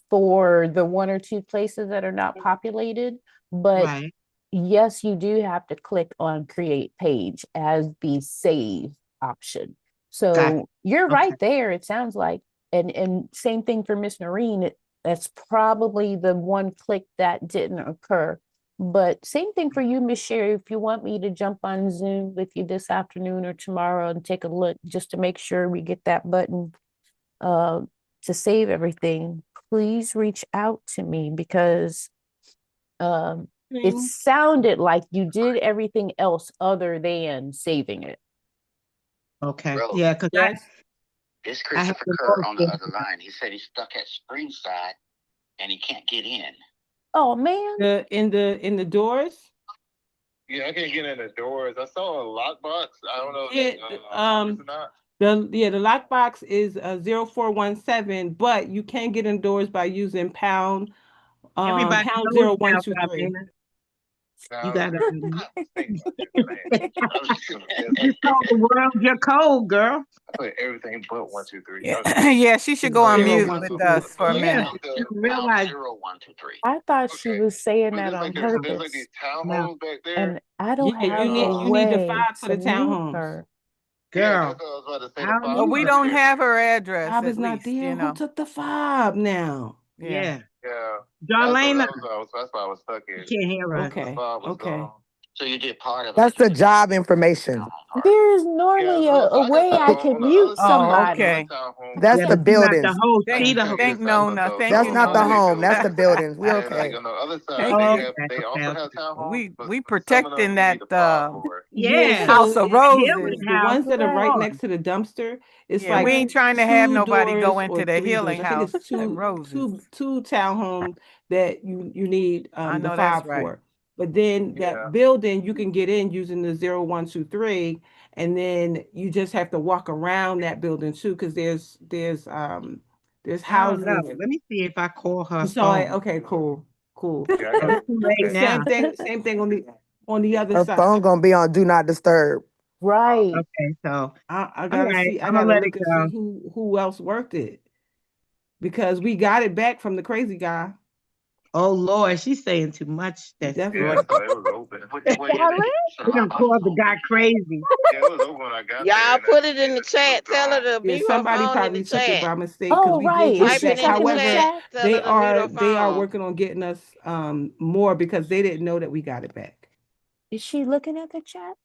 for the one or two places that are not populated. But Right. yes, you do have to click on create page as the save option. Got So you're it. Okay. right there, it sounds like. And same thing for Miss Noreen. That's probably the one click that didn't occur. But same thing for you, Miss Sherry. If you want me to jump on Zoom with you this afternoon or tomorrow and take a look just to make sure we get that button uh, to save everything, please reach out to me because it sounded like you did everything else other than saving it. Okay. Bro, Yeah, because Yes. this I have Christopher to Kerr know. on the other line. He said he's stuck at Springside and he can't get in. Oh man. In the doors. Yeah, I can't get in the doors. I saw a lockbox. I don't know Yeah, if it's or not. the lockbox is 0417, but you can get indoors by using Everybody pound knows zero one now, two three. Darlaina. You No, got to. I think I'm just playing. I was just gonna You told the world your code, girl. I put everything but 123. Yeah, Okay. yeah, she should go on mute with 0123. us for a Yeah, minute. but you realize. 0123. I thought she Okay. was saying But that there's on like there's like purpose. these No, townhomes back there. And I don't Yeah, have a you need the way 5 for to the mute townhomes. her. Yeah, girl. that's what I was about to say. I The don't five But need we her. not don't there. have her address 5 at is not least, there. you Who know. took the 5 now? Yeah. Yeah. Yeah. Darlaina, That's why I was stuck you in. can't hear us. The Okay. five was Okay. gone. So you did part of it. That's the job information. There's normally a way I can mute somebody. That's Yeah, the but you're not the buildings. host. She Thank, the host. thank Nona. Thank That's you, not the Nona. home. That's the buildings. We And okay. on the other side, Oh, they okay, also okay. have townhomes. We But we some of them protecting you need that to file for. yeah, Yeah. so House of Roses. the ones that are right House. next to the dumpster, it's Yeah, we like ain't trying to have two nobody doors go or into the three doors. healing I think house it's at Roses. two townhomes that you need I the know that's fob right. for. But then Yeah. that building you can get in using the 0123, and then you just have to walk around that building too, because there's I don't know. houses. Let me see if I call her You saw it? phone. Okay, cool. Yeah, I Oh, got it's it. too late And Okay. now. same thing on the other Her side. phone gonna be on do not disturb. Right. Okay, so I all gotta right, see. I I'm gonna gotta let it look and see go. who else worked it, because we got it back from the crazy guy. Oh Lord, she's saying too much. We That's definitely Yeah, got. so it was open. Well, yeah, they, so we my done boss called the told guy me. crazy. Yeah, it was open when I got there. Y'all And put it in and the the shit was chat. Tell her gone. to Yeah, mute her somebody phone in the probably took it chat. by mistake because Oh, we did right. get Is it she Type back. it in the checking the However, chat. chat? Tell her to mute her they are phone. working on getting us more because they didn't know that we got it back. Is she looking at the chat?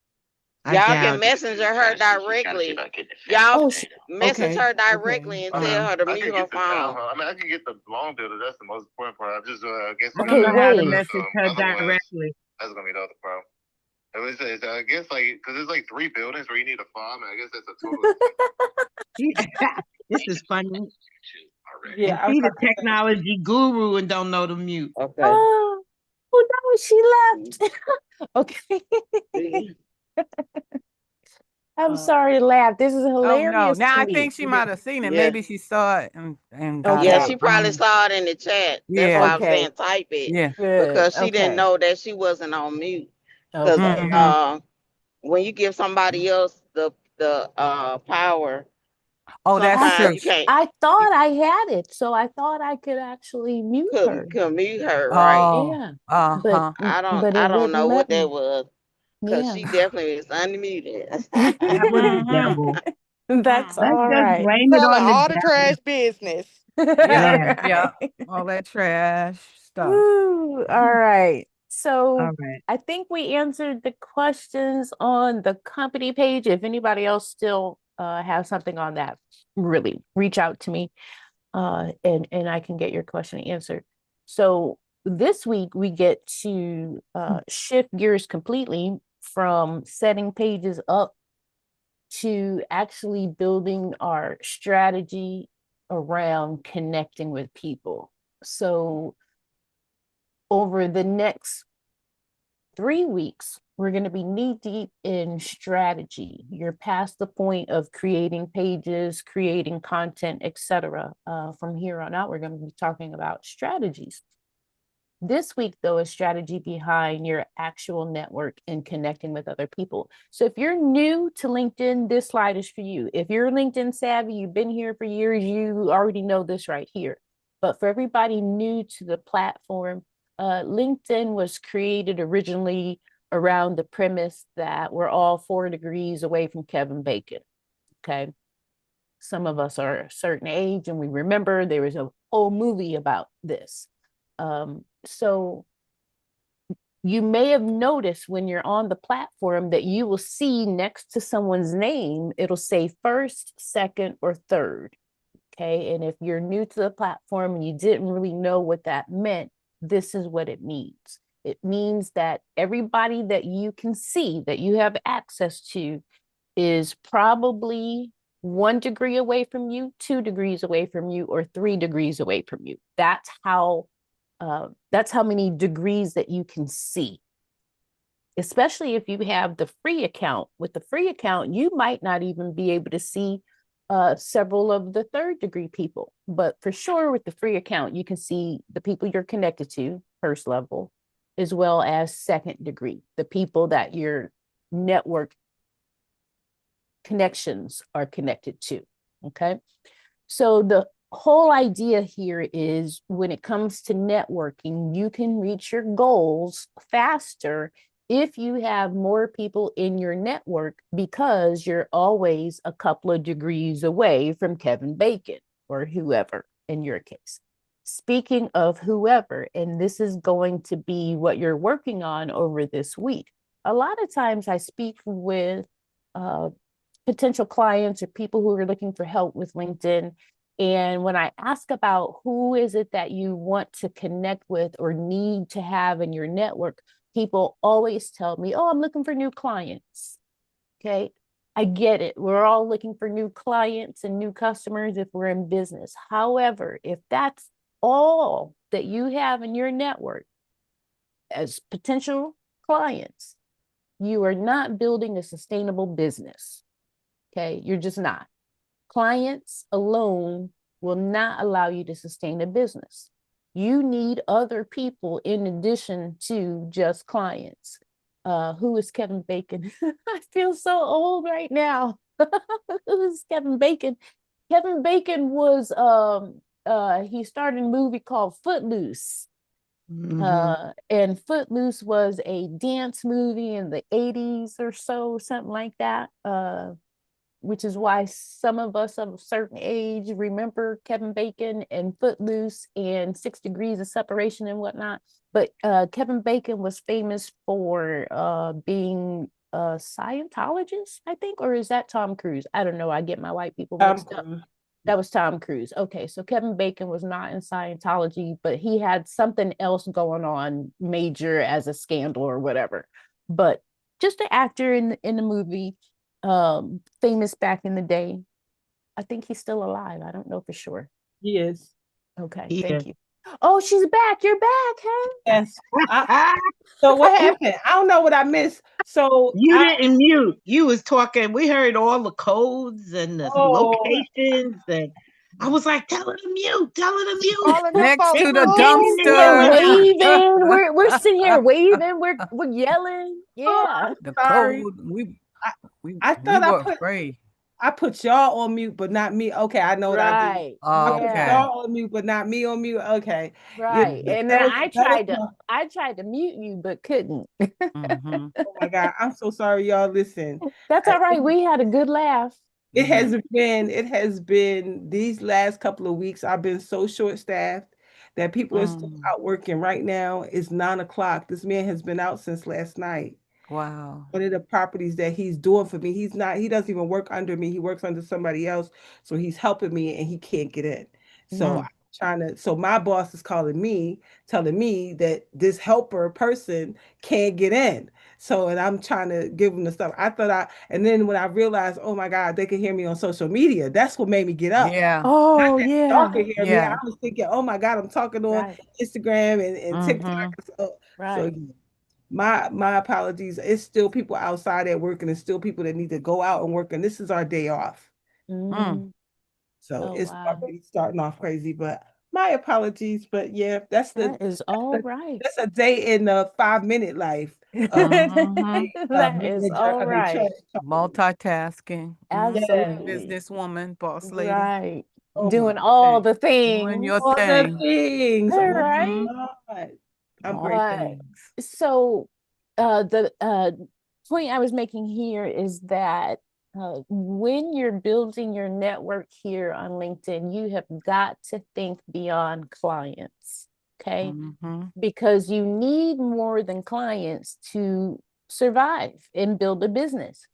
I Y'all doubt can it. messenger her Trying to see directly. about getting it fixed Y'all Oh, today, though. message Okay, her okay. directly and tell her to I mute could her get the phone. townhome. I mean, I could get the long builder. That's the most important part. I just, I guess I the don't okay, know other how to wait. message her other ones, directly. that's gonna be the other problem. I guess like, cause there's like 3 buildings where you need a farm, and I guess that's a total of 10. This is funny. Already. And Yeah, I was she the about to say. technology guru and don't know the mute. Okay. Oh, oh no, she left. Okay. I'm Uh, sorry to laugh. This is Oh no! hilarious Now to I think me. she might have seen it. Yeah. Maybe she saw it and got Yeah, Okay. she out. probably saw it in the chat. That's why Yeah, I'm Okay. saying type it, yeah. Good. because she didn't Okay. know that she wasn't on mute. Because Okay. when you give somebody else the power, Oh, that's I sometimes true. you can't I you thought I had it, so I thought I could actually mute her. couldn't mute her, right? Oh, Yeah. uh-huh. But it I don't wouldn't know what let that me. was, because Yeah. she definitely is unmuted. That was the Mm-hmm. devil. That's Let's all just right. blame it Telling on the all the devil. trash business. Yeah, Yeah. yeah. Right. All that trash stuff. Woo. All right. All So right. I think we answered the questions on the company page. If anybody else still has something on that, really reach out to me, and I can get your question answered. So this week we get to shift gears completely from setting pages up to actually building our strategy around connecting with people. So over the next 3 weeks, we're going to be knee deep in strategy. You're past the point of creating pages, creating content, etc. From here on out, we're going to be talking about strategies. This week, though, is strategy behind your actual network and connecting with other people. So if you're new to LinkedIn, this slide is for you. If you're LinkedIn savvy, you've been here for years, you already know this right here. But for everybody new to the platform, LinkedIn was created originally around the premise that we're all 4 degrees away from Kevin Bacon. Okay. Some of us are a certain age and we remember there was a whole movie about this. So you may have noticed when you're on the platform that you will see next to someone's name, it'll say first, second, or third. Okay. And if you're new to the platform and you didn't really know what that meant, this is what it means. It means that everybody that you can see, that you have access to, is probably 1 degree away from you, 2 degrees away from you, or 3 degrees away from you. That's how many degrees that you can see, especially if you have the free account. With the free account, you might not even be able to see several of the 3rd degree people. But for sure, with the free account, you can see the people you're connected to, first level, as well as 2nd degree, the people that your network connections are connected to. Okay. So the whole idea here is when it comes to networking, you can reach your goals faster if you have more people in your network, because you're always a couple of degrees away from Kevin Bacon or whoever in your case. Speaking of whoever, and this is going to be what you're working on over this week, a lot of times I speak with uh, potential clients or people who are looking for help with LinkedIn. And when I ask about who is it that you want to connect with or need to have in your network, people always tell me, oh, I'm looking for new clients. Okay. I get it. We're all looking for new clients and new customers if we're in business. However, if that's all that you have in your network as potential clients, you are not building a sustainable business. Okay. You're just not. Clients alone will not allow you to sustain a business. You need other people in addition to just clients. Who is Kevin Bacon? I feel so old right now. Who is Kevin Bacon? Kevin Bacon was he started a movie called Footloose. And Footloose was a dance movie in the 80s or so, something like that. Which is why some of us of a certain age remember Kevin Bacon and Footloose and 6 Degrees of Separation and whatnot. But Kevin Bacon was famous for being a Scientologist, I think, or is that Tom Cruise? I don't know. I get my white people mixed up. That was Tom Cruise. Okay, so Kevin Bacon was not in Scientology, but he had something else going on major as a scandal or whatever. But just an actor in the movie, famous back in the day. I think he's still alive. I don't know for sure. He is. Okay, Yeah. thank you. Oh, she's back. You're back, huh? Yes. So what happened? I don't know what I missed. So You didn't mute. You was talking. We heard all the codes and the locations, and I was like, "Tell her to mute. Tell her to mute." Calling them Next folks to the rude. Sitting here dumpster. waving. We're sitting here waving. We're yelling. oh, Yeah. The sorry. code. I, We I we thought were afraid. I put y'all on mute, but not me. Okay, I know what I did. Right. I put Yeah. Okay. y'all on mute, but not me on mute. Okay. Yeah, Right. Mhm. And that then was I tried to mute you, but couldn't. Mhm. oh my God. I'm so sorry, y'all. Listen. That's all right. We had a good laugh. Mhm. It has been these last couple of weeks. I've been so short staffed that people are still Mm. out working right now. It's 9 o'clock. This man has been out since last night. Wow. One of the properties that he's doing for me, he doesn't even work under me. He works under somebody else. So he's helping me and he can't get in. So Mm. I'm so my boss is calling me, telling me that this helper person can't get in. So, and I'm trying to give them the stuff. And then when I realized, oh my God, they can hear me on social media, that's what made me get up. Yeah. Oh, Y'all yeah. can hear me. I Yeah. was thinking, oh my God, I'm talking on Right. Instagram and TikTok. Mhm. So Right. yeah. My apologies. It's still people outside at work and it's still people that need to go out and work. And this is our day off. Mm. Mm. So Oh, it's wow. already starting off crazy. But my apologies. But yeah, that's That is all right. that's a day in the 5 minute life of Mhm. That is all of a right. trash company. Multitasking. Mhm. Absolutely. Businesswoman, boss lady. Right. Oh my Doing all Hey, the doing your things. all the thing. things. All Oh right. Mhm. my God. I'm All the grateful. Uh, things. so the point I was making here is that when you're building your network here on LinkedIn, you have got to think beyond clients. Okay. Mhm. Because you need more than clients to survive and build a business.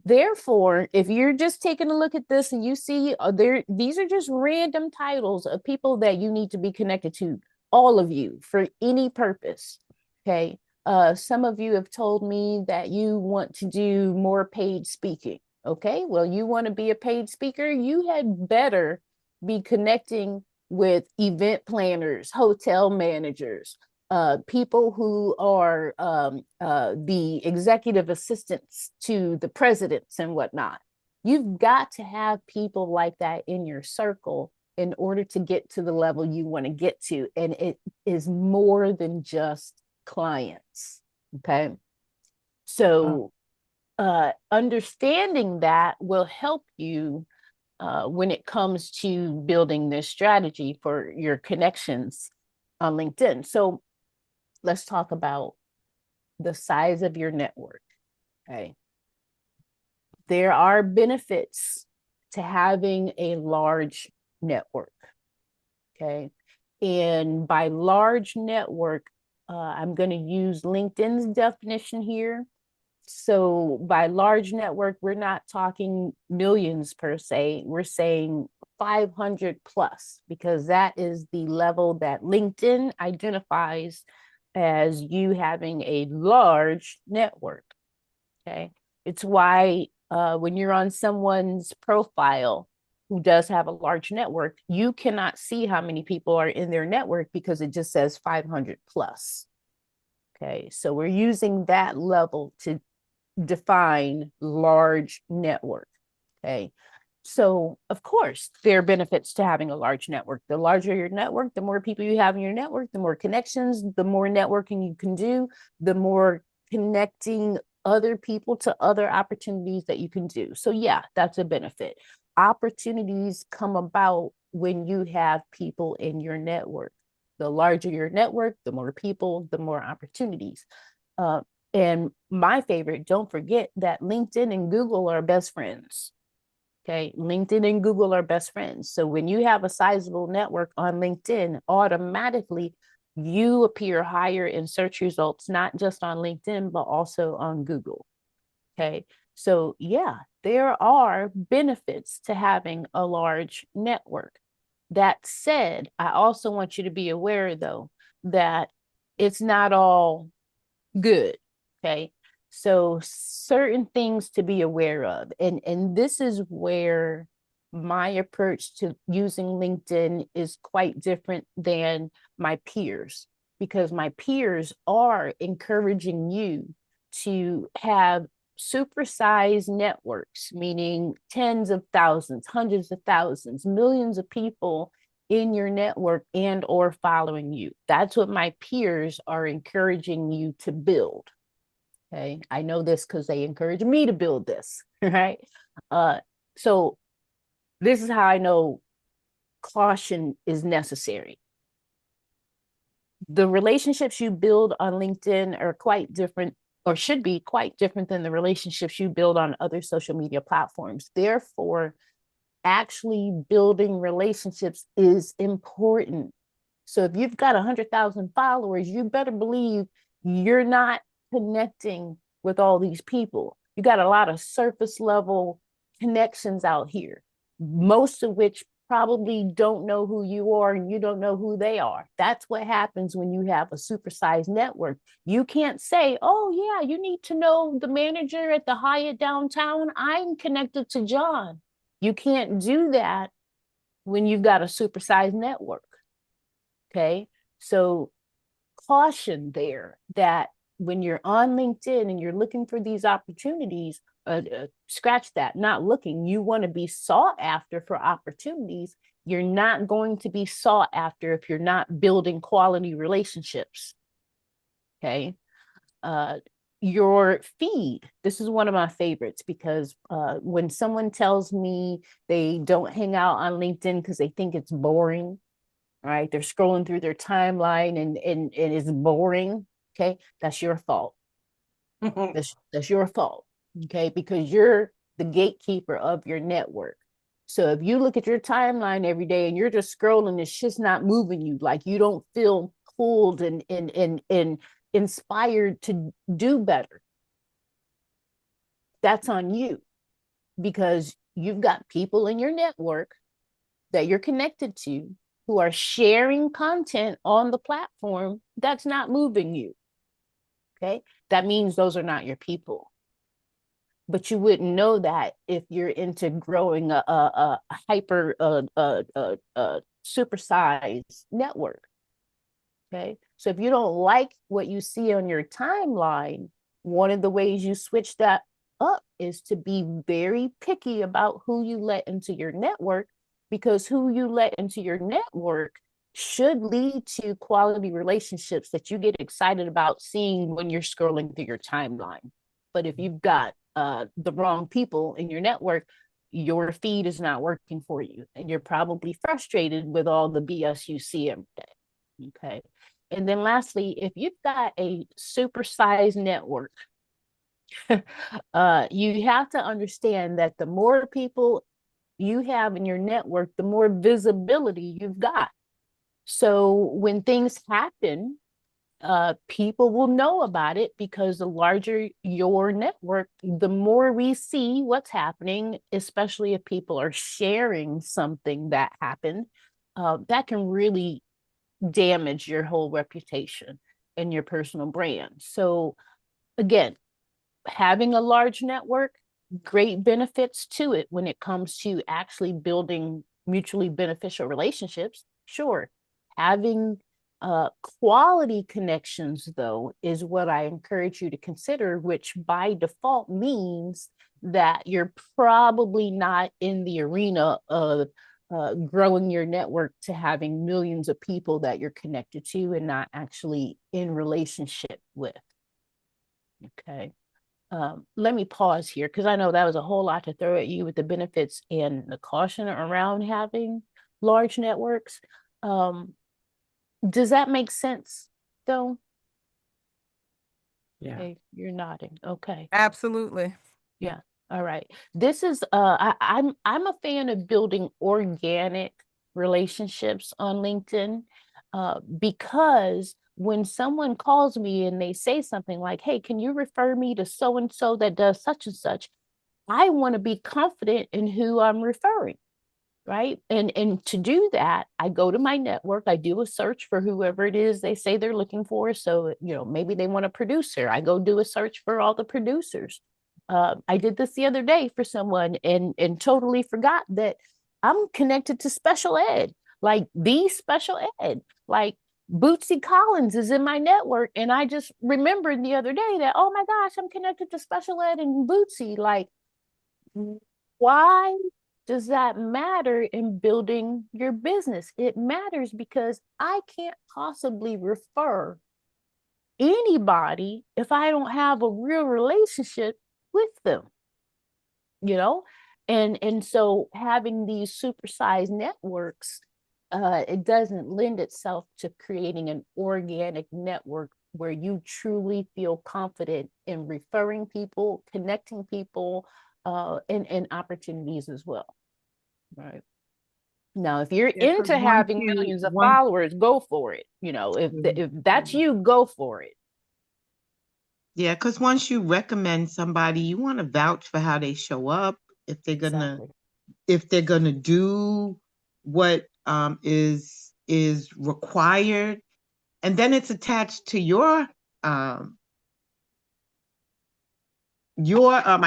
Therefore, if you're just taking a look at this and you see these are just random titles of people that you need to be connected to, all of you, for any purpose. Okay. Some of you have told me that you want to do more paid speaking. Okay. Well, you want to be a paid speaker, you had better be connecting with event planners, hotel managers, people who are the executive assistants to the presidents and whatnot. You've got to have people like that in your circle in order to get to the level you want to get to. And it is more than just clients. Okay. So, understanding that will help you when it comes to building this strategy for your connections on LinkedIn. So, let's talk about the size of your network. Okay. There are benefits to having a large network. Okay. And by large network, I'm going to use LinkedIn's definition here. So by large network, we're not talking millions per se. We're saying 500 plus, because that is the level that LinkedIn identifies as you having a large network. Okay. It's why when you're on someone's profile who does have a large network, you cannot see how many people are in their network because it just says 500 plus. Okay. So we're using that level to define large network. Okay. So, of course, there are benefits to having a large network. The larger your network, the more people you have in your network, the more connections, the more networking you can do, the more connecting other people to other opportunities that you can do. So, yeah, that's a benefit. Opportunities come about when you have people in your network. The larger your network, the more people, the more opportunities. And my favorite, don't forget that LinkedIn and Google are best friends. Okay, LinkedIn and Google are best friends. So when you have a sizable network on LinkedIn, automatically you appear higher in search results, not just on LinkedIn, but also on Google. Okay, so yeah, there are benefits to having a large network. That said, I also want you to be aware, though, that it's not all good. Okay. So certain things to be aware of. And this is where my approach to using LinkedIn is quite different than my peers, because my peers are encouraging you to have supersized networks, meaning tens of thousands, hundreds of thousands, millions of people in your network and or following you. That's what my peers are encouraging you to build. Okay, I know this because they encourage me to build this. Right. So this is how I know caution is necessary. The relationships you build on LinkedIn are quite different, or should be quite different, than the relationships you build on other social media platforms. Therefore, actually building relationships is important. So if you've got 100,000 followers, you better believe you're not connecting with all these people. You got a lot of surface level connections out here, most of which probably don't know who you are and you don't know who they are. That's what happens when you have a supersized network. You can't say, oh, yeah, you need to know the manager at the Hyatt downtown. I'm connected to John. You can't do that when you've got a supersized network. Okay. So caution there that when you're on LinkedIn and you're looking for these opportunities, scratch that, not looking, you want to be sought after for opportunities. You're not going to be sought after if you're not building quality relationships. Okay. Your feed, this is one of my favorites, because when someone tells me they don't hang out on LinkedIn because they think it's boring, right? They're scrolling through their timeline and it's boring. Okay, that's your fault. That's your fault. Okay, because you're the gatekeeper of your network. So if you look at your timeline every day and you're just scrolling, it's just not moving you. Like you don't feel pulled and inspired to do better. That's on you, because you've got people in your network that you're connected to who are sharing content on the platform that's not moving you. Okay. That means those are not your people. But you wouldn't know that if you're into growing a hyper, supersized network. Okay. So if you don't like what you see on your timeline, one of the ways you switch that up is to be very picky about who you let into your network, because who you let into your network should lead to quality relationships that you get excited about seeing when you're scrolling through your timeline. But if you've got the wrong people in your network, your feed is not working for you, and you're probably frustrated with all the BS you see every day. Okay. And then lastly, if you've got a supersized network, you have to understand that the more people you have in your network, the more visibility you've got. So when things happen, people will know about it because the larger your network, the more we see what's happening, especially if people are sharing something that happened, that can really damage your whole reputation and your personal brand. So again, having a large network, great benefits to it when it comes to actually building mutually beneficial relationships. Sure. Having quality connections, though, is what I encourage you to consider, which by default means that you're probably not in the arena of growing your network to having millions of people that you're connected to and not actually in relationship with. Okay. Let me pause here because I know that was a whole lot to throw at you with the benefits and the caution around having large networks. Does that make sense though? Yeah. Okay, you're nodding. Okay. Absolutely. Yeah. All right. This is I'm a fan of building organic relationships on LinkedIn because when someone calls me and they say something like, "Hey, can you refer me to so and so that does such and such?" I want to be confident in who I'm referring, right? And to do that, I go to my network, I do a search for whoever it is they say they're looking for. So, maybe they want a producer. I go do a search for all the producers. I did this the other day for someone and totally forgot that I'm connected to special ed, like the special ed, like Bootsy Collins is in my network. And I just remembered the other day that, oh my gosh, I'm connected to special ed and Bootsy. Like, why does that matter in building your business? It matters because I can't possibly refer anybody if I don't have a real relationship with them, you know? And so having these supersized networks, it doesn't lend itself to creating an organic network where you truly feel confident in referring people, connecting people, and opportunities as well. Right. Now, if you're Yeah, because into having millions of followers, go for it. If that's you, go for it. Yeah, because once you recommend somebody, you want to vouch for how they show up, if they're gonna Exactly. if they're gonna do what is required, and then it's attached to your I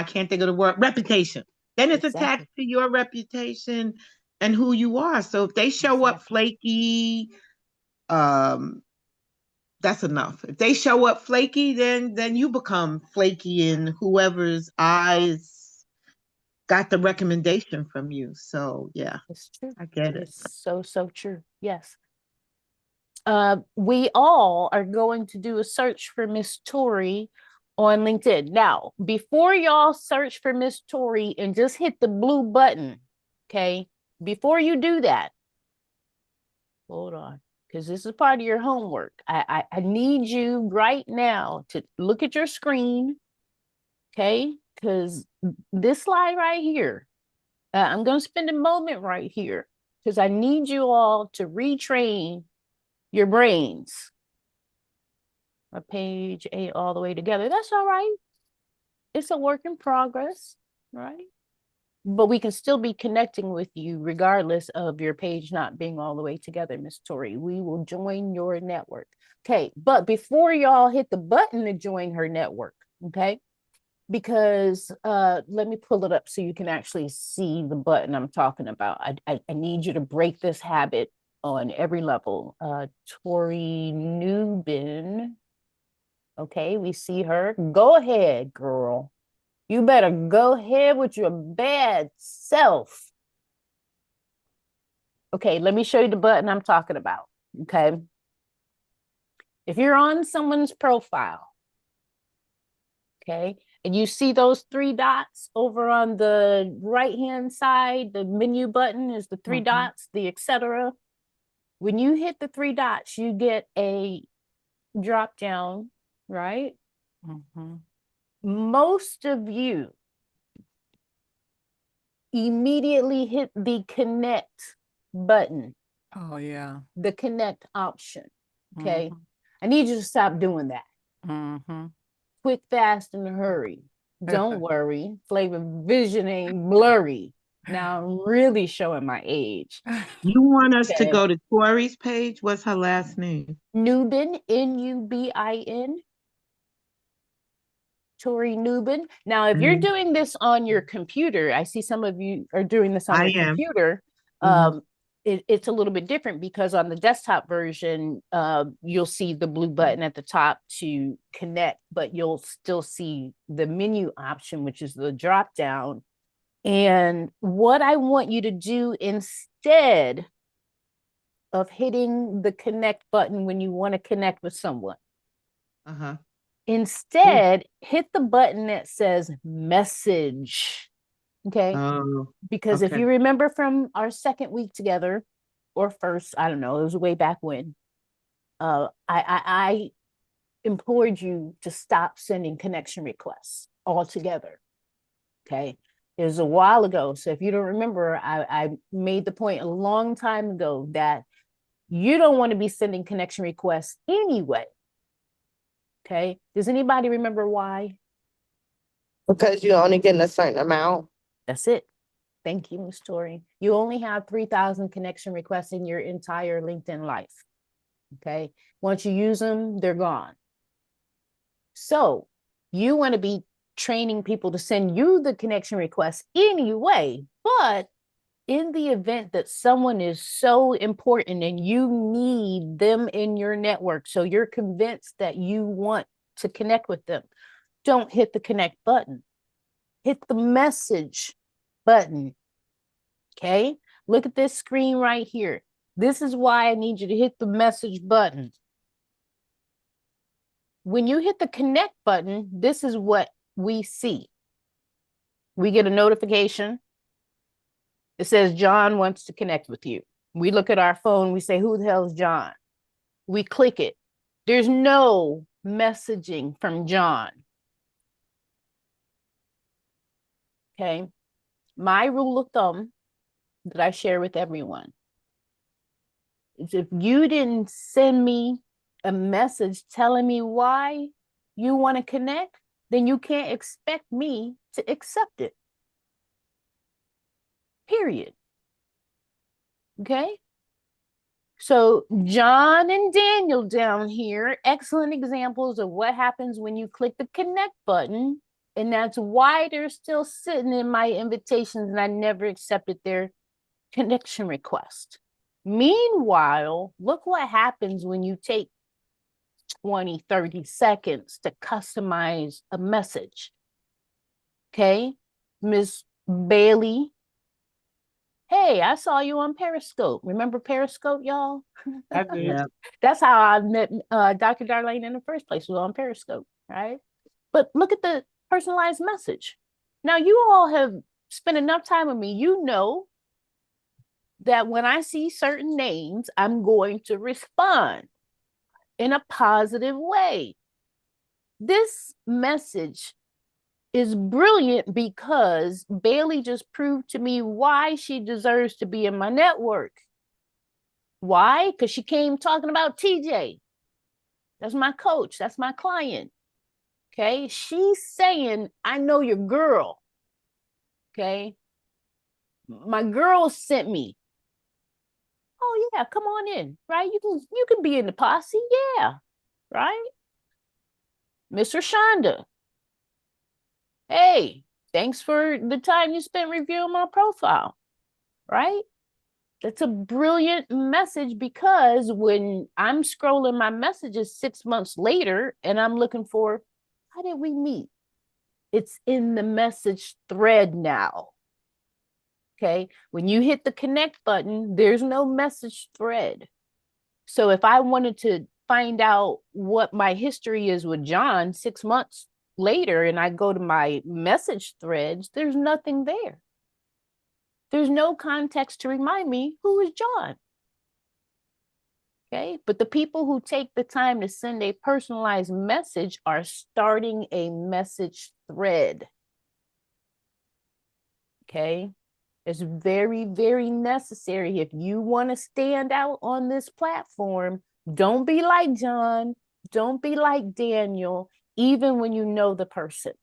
can't think of the word, reputation. Then it's Exactly. attached to your reputation and who you are. So if they show up flaky, um, that's enough. If they show up flaky, then you become flaky in whoever's eyes got the recommendation from you. So yeah, It's true. I get it. It's so true. Yes. We all are going to do a search for Miss Tori on LinkedIn. Now, before y'all search for Miss Tori and just hit the blue button, okay? Before you do that, hold on, because this is part of your homework. I need you right now to look at your screen, okay? Because this slide right here, I'm going to spend a moment right here because I need you all to retrain your brains. Page 8 all the way together. That's all right. It's a work in progress, right? But we can still be connecting with you regardless of your page not being all the way together, Miss Tori. We will join your network. Okay, but before y'all hit the button to join her network, okay? Because let me pull it up so you can actually see the button I'm talking about. I need you to break this habit on every level. Tori Newbin. Okay, we see her. Go ahead, girl. You better go ahead with your bad self. Okay, let me show you the button I'm talking about. Okay. If you're on someone's profile, okay, and you see those three dots over on the right-hand side, the menu button is the 3 dots, the etc. When you hit the 3 dots, you get a drop down, right? Most of you immediately hit the connect button. Oh, yeah. The connect option. Okay. I need you to stop doing that. Mm-hmm. Quick, fast, in a hurry. Don't worry. Flavor vision ain't blurry. Now I'm really showing my age. You want us to Okay. go to Tori's page? What's her last name? Nubin, Nubin. Tori Nubin. Now, if you're doing this on your computer, I see some of you are doing this on I your am. computer. It's a little bit different because on the desktop version, you'll see the blue button at the top to connect, but you'll still see the menu option, which is the drop down. And what I want you to do instead of hitting the connect button when you want to connect with someone, instead, hit the button that says message. Okay. Because if you remember from our second week together, or first, I don't know, it was way back when, I implored you to stop sending connection requests altogether. Okay. It was a while ago. So if you don't remember, I made the point a long time ago that you don't want to be sending connection requests anyway. Okay. Does anybody remember why? Because you're only getting a certain amount. That's it. Thank you, Ms. Tori. You only have 3,000 connection requests in your entire LinkedIn life. Okay. Once you use them, they're gone. So you want to be training people to send you the connection requests anyway, but in the event that someone is so important and you need them in your network, so you're convinced that you want to connect with them, don't hit the connect button. Hit the message button. Okay? Look at this screen right here. This is why I need you to hit the message button. When you hit the connect button, this is what we see. We get a notification. It says John wants to connect with you. We look at our phone. We say, who the hell is John? We click it. There's no messaging from John. Okay. My rule of thumb that I share with everyone is if you didn't send me a message telling me why you want to connect, then you can't expect me to accept it. Period. Okay. So John and Daniel down here, excellent examples of what happens when you click the connect button. And that's why they're still sitting in my invitations and I never accepted their connection request. Meanwhile, look what happens when you take 20, 30 seconds to customize a message. Okay, Ms. Bailey. Hey, I saw you on Periscope. Remember Periscope, y'all? Yeah. That's how I met Dr. Darlaina in the first place, was on Periscope, right? But look at the personalized message. Now, you all have spent enough time with me. You know that when I see certain names, I'm going to respond in a positive way. This message is brilliant because Bailey just proved to me why she deserves to be in my network. Why? Because she came talking about TJ. That's my coach. That's my client. Okay. She's saying, I know your girl. Okay. My girl sent me. Oh yeah, come on in. Right? You can be in the posse. Yeah. Right? Miss Rashonda. Hey, thanks for the time you spent reviewing my profile. Right? That's a brilliant message because when I'm scrolling my messages 6 months later and I'm looking for, how did we meet? It's in the message thread now. Okay. When you hit the connect button, there's no message thread. So if I wanted to find out what my history is with John 6 months later and I go to my message threads, there's nothing there. There's no context to remind me who is John. Okay, but the people who take the time to send a personalized message are starting a message thread. Okay, it's very, very necessary. If you want to stand out on this platform, don't be like John. don't be like Daniel, even when you know the person.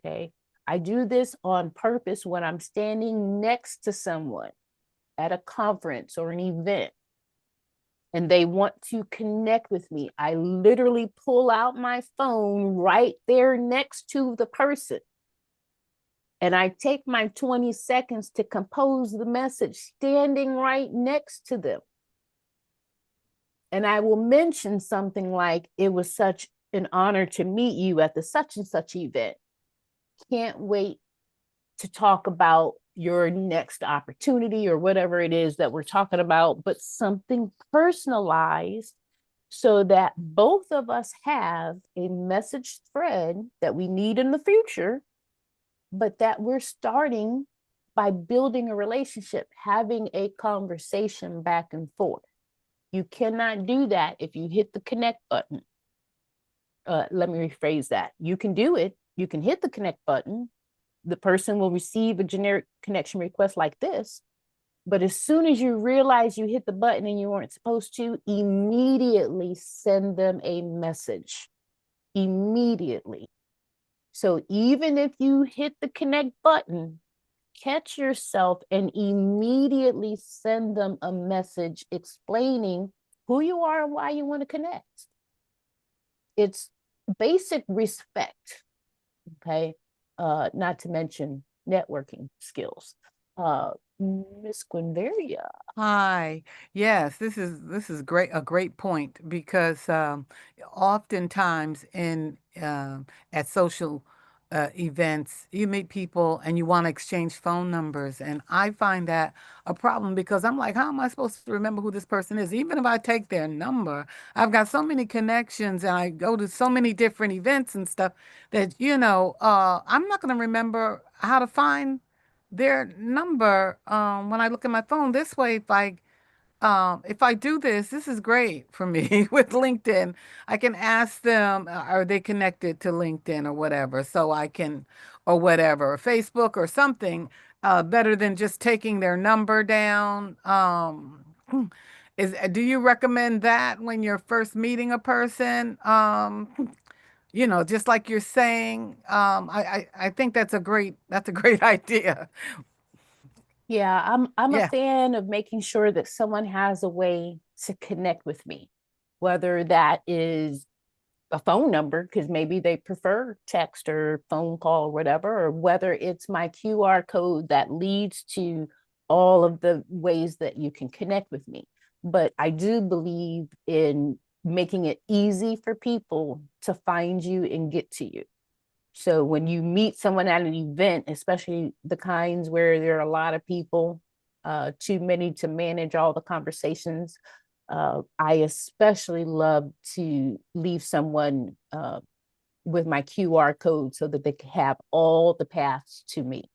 Okay. I do this on purpose when I'm standing next to someone at a conference or an event and they want to connect with me. I literally pull out my phone right there next to the person. And I take my 20 seconds to compose the message standing right next to them. And I will mention something like, it was such an honor to meet you at the such and such event. Can't wait to talk about your next opportunity or whatever it is that we're talking about, but something personalized so that both of us have a message thread that we need in the future, but that we're starting by building a relationship, having a conversation back and forth. You cannot do that if you hit the connect button. Let me rephrase that. You can do it. You can hit the connect button. The person will receive a generic connection request like this. But as soon as you realize you hit the button and you weren't supposed to, immediately send them a message. Immediately. So even if you hit the connect button, catch yourself and immediately send them a message explaining who you are and why you want to connect. It's basic respect, okay? Not to mention networking skills. Miss Quinveria. Hi. Yes, this is great, a great point, because oftentimes in at social events, you meet people and you want to exchange phone numbers, and I find that a problem because I'm like, how am I supposed to remember who this person is? Even if I take their number, I've got so many connections and I go to so many different events and stuff that, I'm not going to remember how to find their number when I look at my phone. This way, if I do this, this is great for me with LinkedIn. I can ask them, are they connected to LinkedIn or whatever, so I can, or whatever, or Facebook or something, better than just taking their number down. Do you recommend that when you're first meeting a person? Just like you're saying, I think that's a great idea. Yeah, I'm a Yeah. fan of making sure that someone has a way to connect with me, whether that is a phone number, because maybe they prefer text or phone call or whatever, or whether it's my QR code that leads to all of the ways that you can connect with me. But I do believe in making it easy for people to find you and get to you. So when you meet someone at an event, especially the kinds where there are a lot of people, too many to manage all the conversations, I especially love to leave someone with my QR code so that they can have all the paths to me.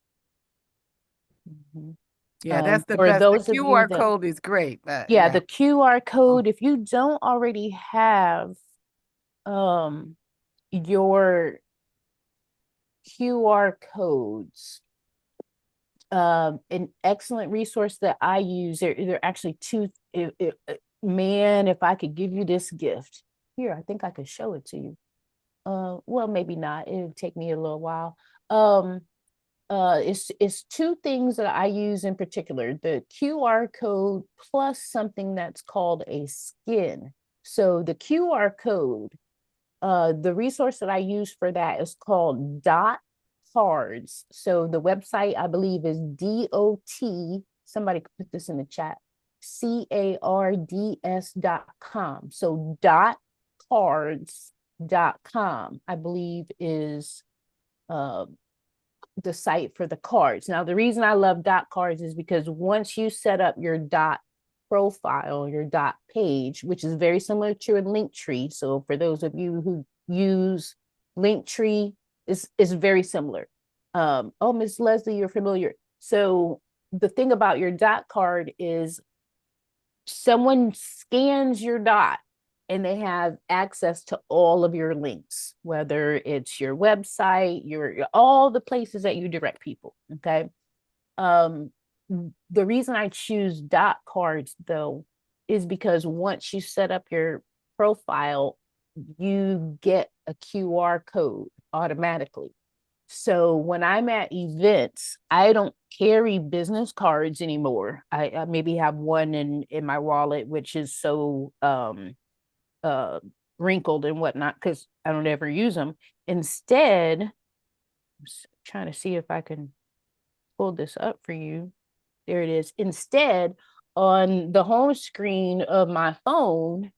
Yeah, that's the For best. The those of you QR that, code is great. yeah, Yeah. the QR code, if you don't already have your QR codes, an excellent resource that I use. There are actually two. Man, if I could give you this gift here, I think I could show it to you. Well, maybe not. It would take me a little while. It's two things that I use in particular: the QR code plus something that's called a skin. So the QR code, the resource that I use for that is called Dot Cards. So the website, I believe, is DOT. Somebody could put this in the chat. CARDS.com. So dotcards.com, I believe, is the site for the cards. Now, the reason I love dot cards is because once you set up your dot profile, your dot page, which is very similar to a Linktree. So for those of you who use Linktree, is very similar. Oh, Miss Leslie, you're familiar. So the thing about your dot card is someone scans your dot and they have access to all of your links, whether it's your website, your all the places that you direct people. Okay. The reason I choose dot cards though is because once you set up your profile, you get a QR code automatically. So when I'm at events, I don't carry business cards anymore. I maybe have one in my wallet, which is so uh wrinkled and whatnot because I don't ever use them. Instead, I'm trying to see if I can pull this up for you. There it is. Instead, on the home screen of my phone,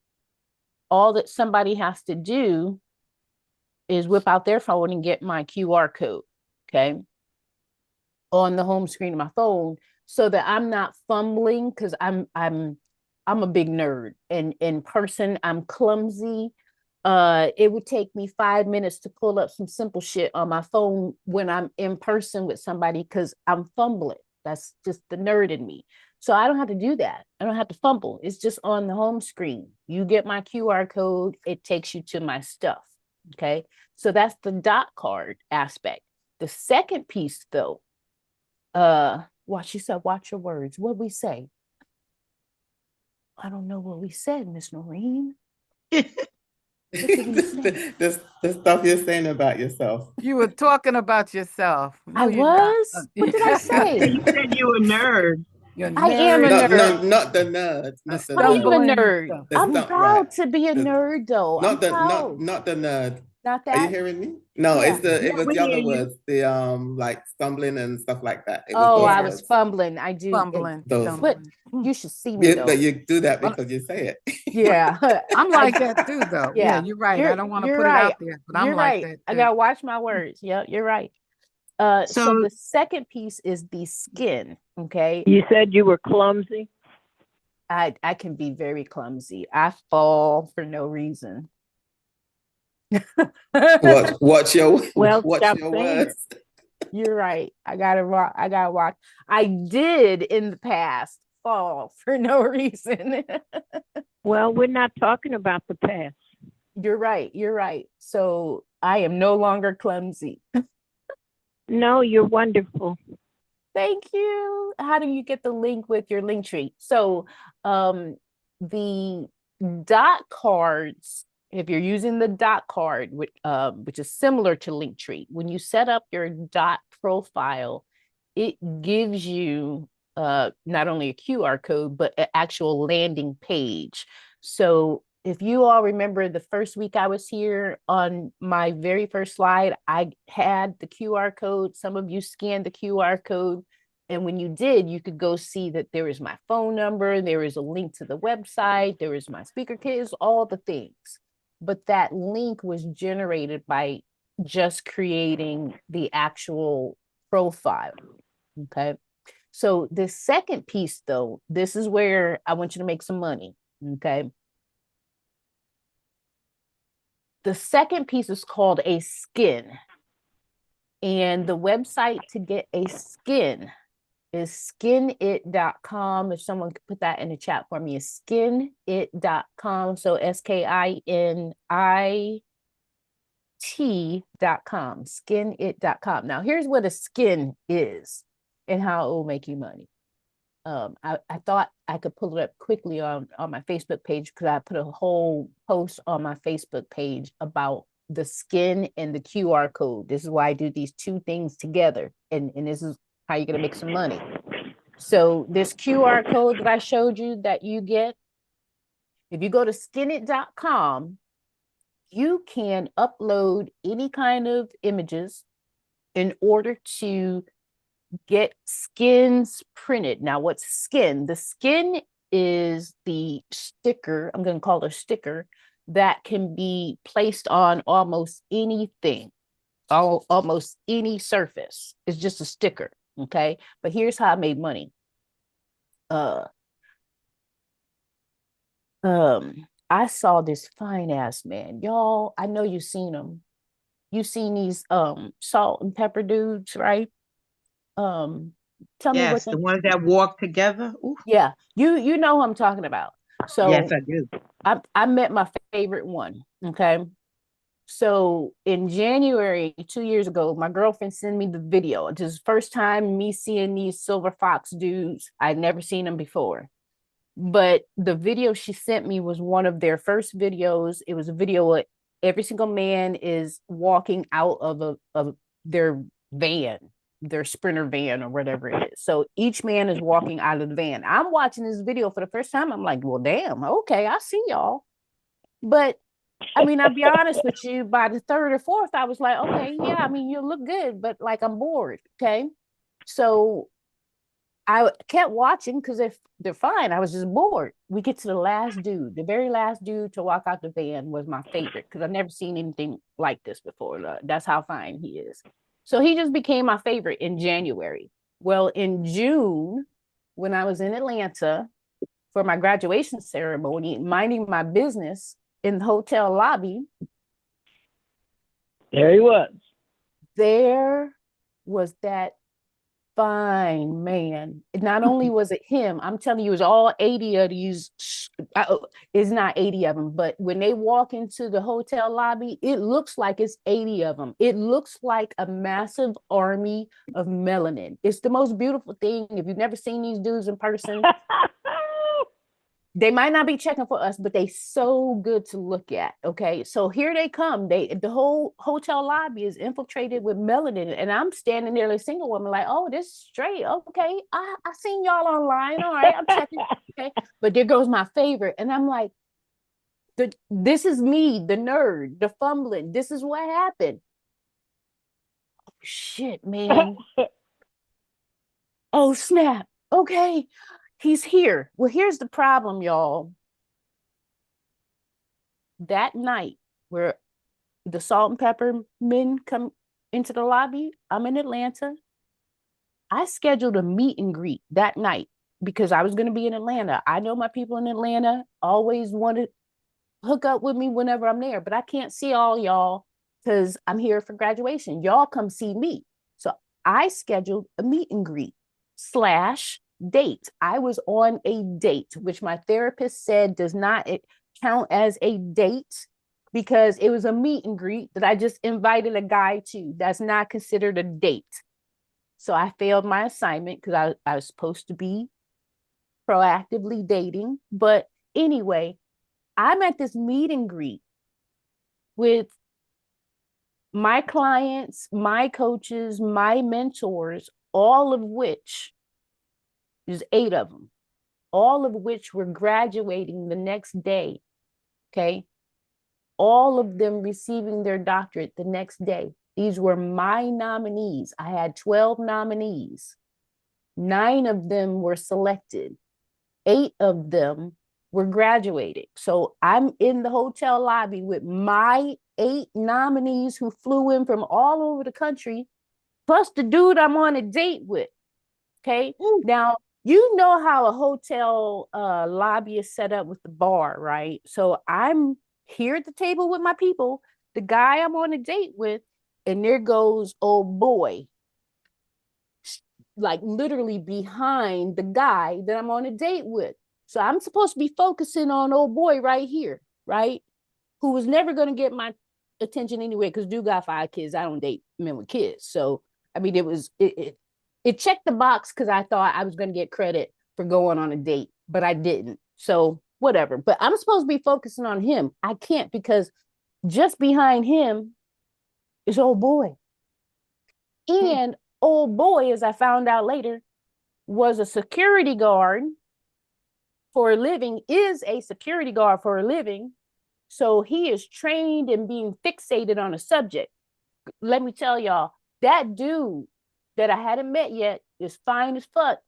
all that somebody has to do is whip out their phone and get my QR code. Okay. On the home screen of my phone so that I'm not fumbling because I'm a big nerd and in person I'm clumsy. It would take me 5 minutes to pull up some simple shit on my phone when I'm in person with somebody because I'm fumbling. That's just the nerd in me. So I don't have to do that. I don't have to fumble. It's just on the home screen. You get my QR code, it takes you to my stuff. Okay. So that's the dot card aspect. The second piece, though, what she said, watch your words. What we say? I don't know what we said, Miss Noreen. The stuff you're saying about yourself. You were talking about yourself. No, I you're not. was? What did I say? You said you were a nerd. You're a I am a nerd. nerd. Not the nerd. Not the I am a nerd. Stumbling nerd. stuff. The I'm stuff, right. proud to be a The, nerd, though. I'm proud. not the nerd. Not Are you that? hearing me? No, Yeah. it Yeah, was we the hear other you. words. The like stumbling and stuff like that. It was Oh, those I was words. fumbling. I do. Fumbling, Those. But stumbling. you should see me, But though. you do that Well, because you say it. Yeah. I'm I like that too, though. Yeah, yeah. you're right. I don't want to You're put it right. out there, but I'm You're like right. that I too. gotta watch my words. Yeah, you're right. So So the second piece is the skin. Okay. You said you were clumsy. I can be very clumsy. I fall for no reason. Watch your Well, watch stop your saying it. words. You're right. I gotta watch. I gotta watch. I did in the past fall for no reason. Well, we're not talking about the past. You're right. You're right. So I am no longer clumsy. No, you're wonderful. Thank you. How do you get the link with your link tree? So the dot cards, if you're using the dot card, which is similar to Linktree, when you set up your dot profile, it gives you not only a QR code, but an actual landing page. So if you all remember the first week I was here, on my very first slide, I had the QR code. Some of you scanned the QR code. And when you did, you could go see that there is my phone number, there is a link to the website, there is my speaker kit, all the things. But that link was generated by just creating the actual profile. Okay. So the second piece, though, this is where I want you to make some money. Okay. The second piece is called a skin. And the website to get a skin is skinit.com. If someone could put that in the chat for me, is skinit.com. So SKINIT.com, skinit.com. Now, here's what a skin is and how it will make you money. I thought I could pull it up quickly on my Facebook page because I put a whole post on my Facebook page about the skin and the QR code. This is why I do these two things together. And this is how you're going to make some money. So this QR code that I showed you that you get, if you go to skinit.com, you can upload any kind of images in order to get skins printed. Now, what's skin? The skin is the sticker, I'm going to call it a sticker, that can be placed on almost anything, almost any surface. It's just a sticker. Okay. But here's how I made money. I saw this fine ass man. Y'all, I know you've seen him. You've seen these salt and pepper dudes, right? Tell me what yes, the ones that walk together. Ooh, yeah, you know who I'm talking about. So yes, I do. I met my favorite one. Okay. So in January 2 years ago, my girlfriend sent me the video. It was the first time me seeing these silver fox dudes. I'd never seen them before. But the video she sent me was one of their first videos. It was a video of every single man is walking out of their van, their sprinter van or whatever it is. So each man is walking out of the van. I'm watching this video for the first time. I'm like, well, damn, okay, I see y'all. But I mean, I'll be honest with you, by the third or fourth, I was like, okay, yeah, I mean, you look good, but like I'm bored. Okay. So I kept watching because if they're fine, I was just bored. We get to the last dude, the very last dude to walk out the van was my favorite because I've never seen anything like this before. That's how fine he is. So he just became my favorite in January. Well, in June, when I was in Atlanta for my graduation ceremony, minding my business in the hotel lobby, There he was. there was that fine man. Not only was it him, I'm telling you, it was all 80 of these. It's not 80 of them, but when they walk into the hotel lobby, it looks like it's 80 of them. It looks like a massive army of melanin. It's the most beautiful thing. If you've never seen these dudes in person, they might not be checking for us, but they so good to look at. Okay, so here they come. The whole hotel lobby is infiltrated with melanin, and I'm standing there like a single woman, like, oh, this is straight. Okay, I seen y'all online. All right, I'm checking. Okay, but there goes my favorite, and I'm like, this is me, the nerd, the fumbling. This is what happened. Oh, shit, man. Oh snap. Okay, he's here. Well, here's the problem, y'all. That night where the salt and pepper men come into the lobby, I'm in Atlanta. I scheduled a meet and greet that night because I was going to be in Atlanta. I know my people in Atlanta always want to hook up with me whenever I'm there, but I can't see all y'all because I'm here for graduation. Y'all come see me. So I scheduled a meet and greet / date. I was on a date, which my therapist said does not count as a date because it was a meet and greet that I just invited a guy to. That's not considered a date. So I failed my assignment because I was supposed to be proactively dating. But anyway, I'm at this meet and greet with my clients, my coaches, my mentors, all of which, there's 8 of them, all of which were graduating the next day. Okay. All of them receiving their doctorate the next day. These were my nominees. I had 12 nominees. 9 of them were selected. 8 of them were graduated. So I'm in the hotel lobby with my 8 nominees who flew in from all over the country, plus the dude I'm on a date with. Okay. Now, you know how a hotel lobby is set up with the bar, right? So I'm here at the table with my people, the guy I'm on a date with, and there goes old boy, like literally behind the guy that I'm on a date with. So I'm supposed to be focusing on old boy right here, right? Who was never going to get my attention anyway, because dude got 5 kids. I don't date men with kids. So, I mean, it checked the box because I thought I was going to get credit for going on a date, but I didn't. So, whatever. But I'm supposed to be focusing on him. I can't because just behind him is old boy. And old boy, as I found out later, was a security guard for a living, is a security guard for a living. So he is trained in being fixated on a subject. Let me tell y'all, that dude that I hadn't met yet is fine as fuck,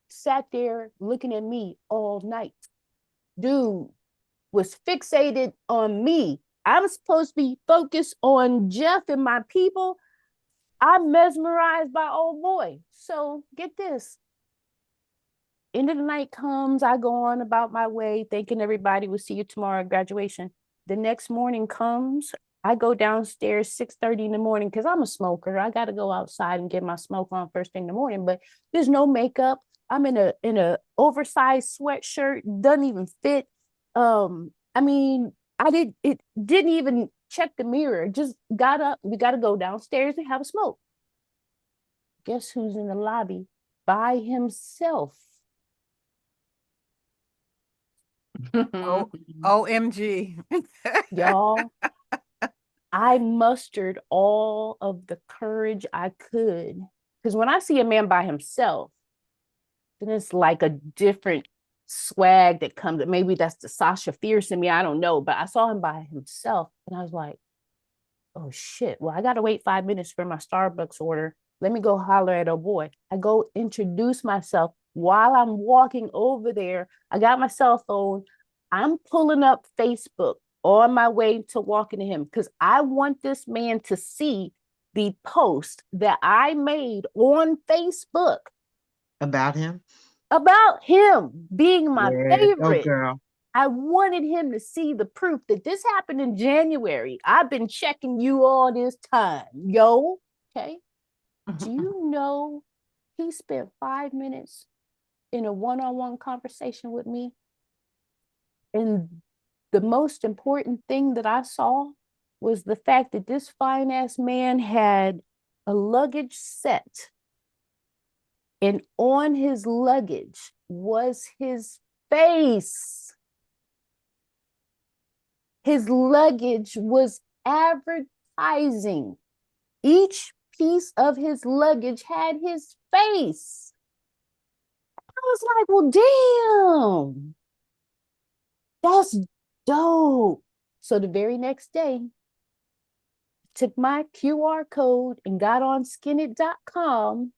sat there looking at me all night. Dude was fixated on me. I'm supposed to be focused on Jeff and my people. I'm mesmerized by old boy. So get this. End of the night comes, I go on about my way, thinking everybody will see you tomorrow at graduation. The next morning comes, I go downstairs 6:30 in the morning because I'm a smoker. I got to go outside and get my smoke on first thing in the morning, but there's no makeup. I'm in a oversized sweatshirt, doesn't even fit. I mean, it didn't even check the mirror. Just got up. We got to go downstairs and have a smoke. Guess who's in the lobby by himself? Oh, OMG. Y'all, I mustered all of the courage I could. Because when I see a man by himself, then it's like a different swag that comes. Maybe that's the Sasha Fierce in me. I don't know. But I saw him by himself and I was like, oh shit. Well, I got to wait 5 minutes for my Starbucks order. Let me go holler at a boy. I go introduce myself while I'm walking over there. I got my cell phone. I'm pulling up Facebook on my way to walking to him because I want this man to see the post that I made on Facebook About him? about him being my Yeah, go favorite. girl. I wanted him to see the proof that this happened in January. I've been checking you all this time, yo. Okay. Do you know he spent 5 minutes in a one-on-one conversation with me? And the most important thing that I saw was the fact that this fine ass man had a luggage set, and on his luggage was his face. His luggage was advertising. Each piece of his luggage had his face. I was like, well, damn, that's dope. So the very next day, took my QR code and got on skinit.com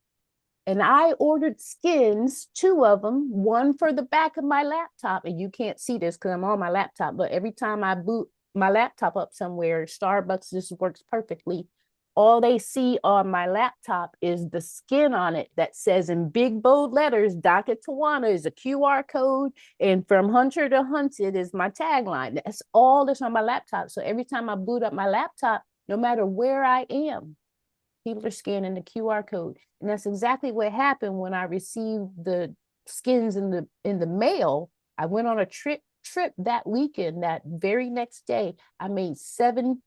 and I ordered skins, two of them, one for the back of my laptop. And you can't see this because I'm on my laptop, but every time I boot my laptop up somewhere, Starbucks just works perfectly. All they see on my laptop is the skin on it that says in big bold letters, Dr. Tawana is a QR code, and from hunter to hunted is my tagline. That's all that's on my laptop. So every time I boot up my laptop, no matter where I am, people are scanning the QR code. And that's exactly what happened when I received the skins in the mail. I went on a trip that weekend. That very next day, I made $700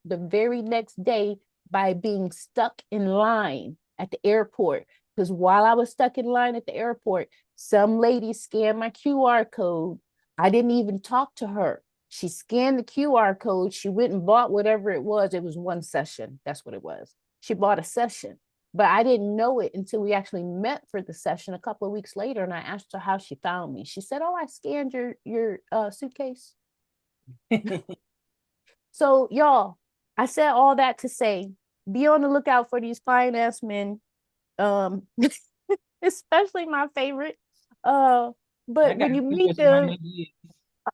the very next day by being stuck in line at the airport. Because while I was stuck in line at the airport, some lady scanned my QR code. I didn't even talk to her. She scanned the QR code. She went and bought whatever it was. It was one session. That's what it was. She bought a session, but I didn't know it until we actually met for the session a couple of weeks later. And I asked her how she found me. She said, "Oh, I scanned your suitcase." So y'all, I said all that to say, be on the lookout for these fine ass men, um, especially my favorite. But when you meet them,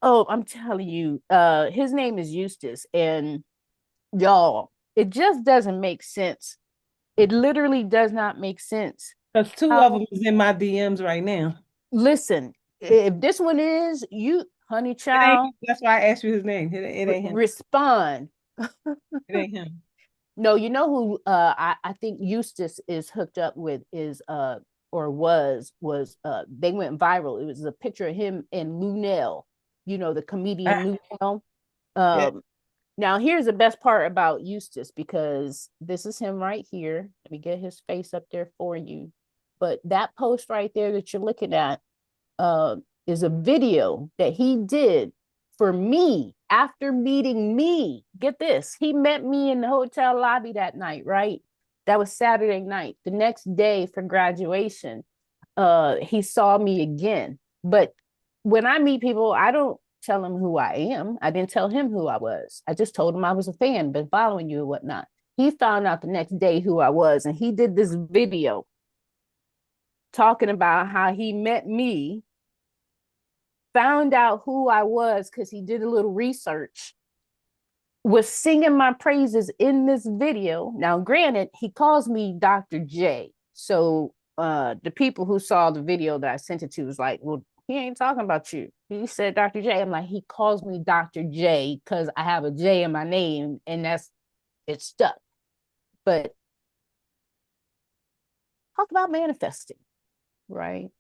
oh, I'm telling you, his name is Eustace, and y'all, it just doesn't make sense. It literally does not make sense. Because two of How, them is in my DMs right now. listen, if this one is you, honey It ain't. child, That's why I asked you his name. It ain't him. respond. It ain't him. No, you know who I think Eustace is hooked up with is or was they went viral. It was a picture of him and Lunel, you know, the comedian Ah, Lunel. yeah. Now here's the best part about Eustace, because this is him right here. Let me get his face up there for you. But that post right there that you're looking at uh, is a video that he did for me after meeting me. Get this, he met me in the hotel lobby that night, right? That was Saturday night. The next day for graduation, he saw me again. But when I meet people, I don't tell him who I am. I didn't tell him who I was. I just told him I was a fan, been following you and whatnot. He found out the next day who I was, and he did this video talking about how he met me, found out who I was because he did a little research, was singing my praises in this video. Now, granted, he calls me Dr. J. So the people who saw the video that I sent it to was like, well, he ain't talking about you. He said Dr. J. I'm like, he calls me Dr. J because I have a J in my name, and it stuck. But talk about manifesting, right?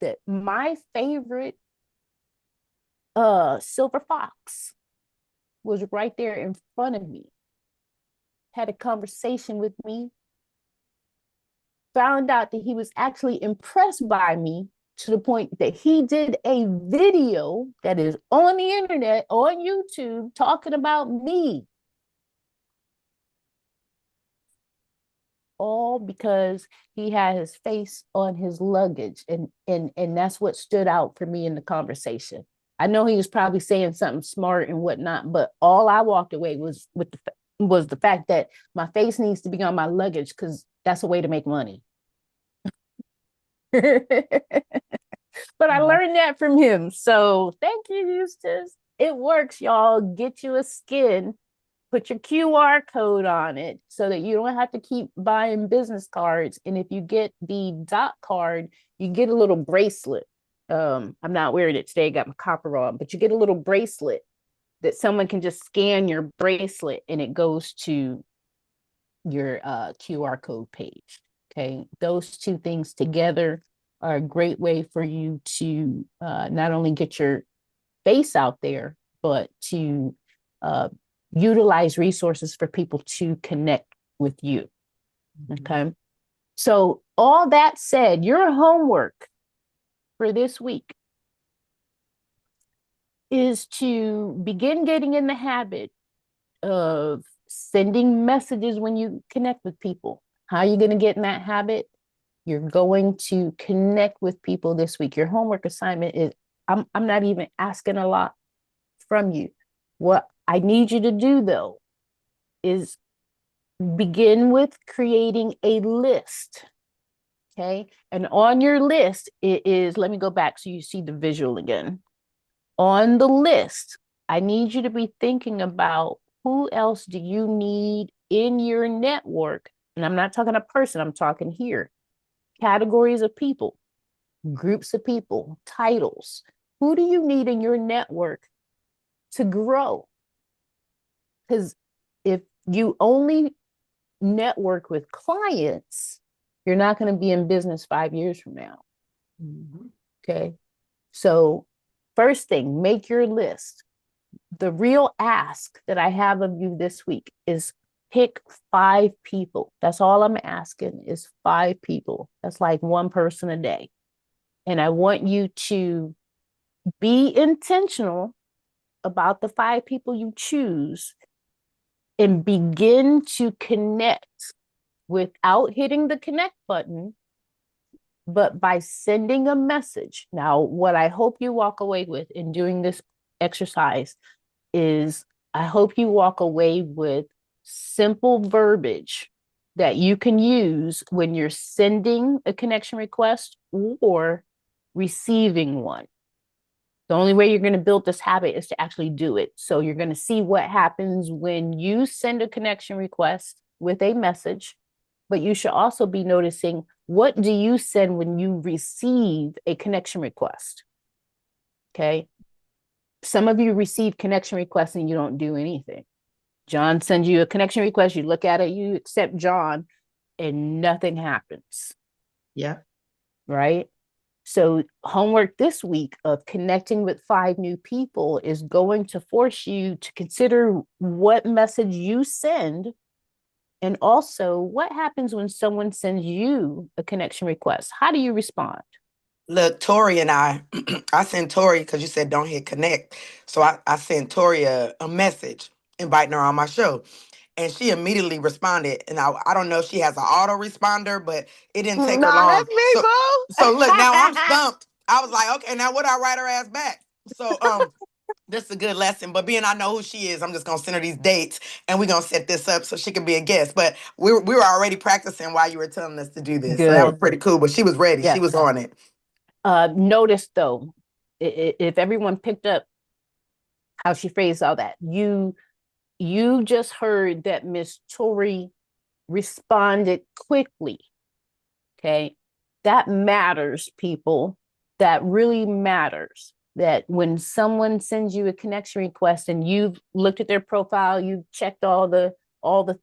That my favorite silver fox was right there in front of me, had a conversation with me, found out that he was actually impressed by me to the point that he did a video that is on the internet, on YouTube, talking about me. All because he had his face on his luggage. And that's what stood out for me in the conversation. I know he was probably saying something smart and whatnot, but all I walked away was with the fact that my face needs to be on my luggage because that's a way to make money. But I learned that from him. So thank you, Eustace. It works, y'all. Get you a skin, put your QR code on it so that you don't have to keep buying business cards. And if you get the dot card, you get a little bracelet. I'm not wearing it today, I got my copper on, but you get a little bracelet that someone can just scan your bracelet and it goes to your QR code page. Okay, those two things together are a great way for you to not only get your face out there, but to utilize resources for people to connect with you. Okay. So all that said, your homework for this week is to begin getting in the habit of sending messages when you connect with people. How are you going to get in that habit? You're going to connect with people this week. Your homework assignment is, I'm not even asking a lot from you. What I need you to do though is begin with creating a list. Okay. And on your list, it is, let me go back so you see the visual again. On the list, I need you to be thinking about who else do you need in your network. And I'm not talking a person, I'm talking here. Categories of people, groups of people, titles. Who do you need in your network to grow? Because if you only network with clients, you're not going to be in business 5 years from now. Okay. So first thing, make your list. The real ask that I have of you this week is pick 5 people. That's all I'm asking is 5 people. That's like one person a day. And I want you to be intentional about the 5 people you choose and begin to connect without hitting the connect button, but by sending a message. Now, what I hope you walk away with in doing this exercise is I hope you walk away with simple verbiage that you can use when you're sending a connection request or receiving one. The only way you're going to build this habit is to actually do it. So you're going to see what happens when you send a connection request with a message, but you should also be noticing what do you send when you receive a connection request? Okay. Some of you receive connection requests and you don't do anything. John sends you a connection request, you look at it, you accept John, and nothing happens. Yeah. Right? So homework this week of connecting with 5 new people is going to force you to consider what message you send and also what happens when someone sends you a connection request. How do you respond? Look, Tori and I, I sent Tori because you said don't hit connect. So I sent Tori a message inviting her on my show. And she immediately responded. And I don't know if she has an autoresponder, but it didn't take her No, long. that's me, boo. So look, now I'm stumped. I was like, okay, now what do I write her ass back? So this is a good lesson. But being I know who she is, I'm just gonna send her these dates and we're gonna set this up so she can be a guest. But we were already practicing while you were telling us to do this. So that was Good. pretty cool. But she was ready. She Yeah. was on it. Notice though, if everyone picked up how she phrased all that, you just heard that Miss Tori responded quickly. Okay. That matters, people. That really matters. That when someone sends you a connection request and you've looked at their profile, you've checked all the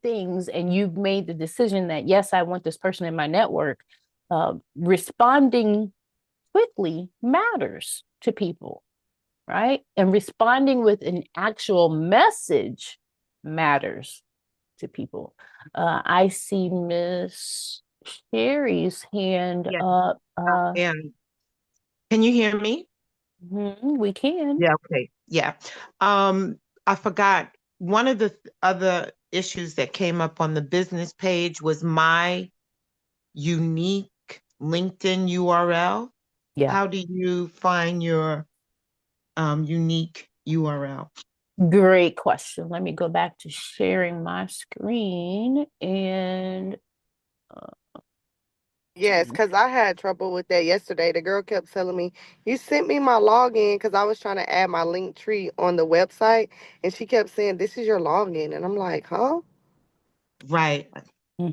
things, and you've made the decision that yes, I want this person in my network, responding quickly matters to people, right? And responding with an actual message matters to people. I see Miss Sherry's hand Yeah. up. And Can you hear me? We can. Yeah, okay. Yeah. I forgot one of the other issues that came up on the business page was my unique LinkedIn URL. Yeah. How do you find your unique URL? Great question. Let me go back to sharing my screen and Yes, because I had trouble with that yesterday. The girl kept telling me, "You sent me my login," because I was trying to add my link tree on the website, and she kept saying, "This is your login," and I'm like, "Huh?" Right. if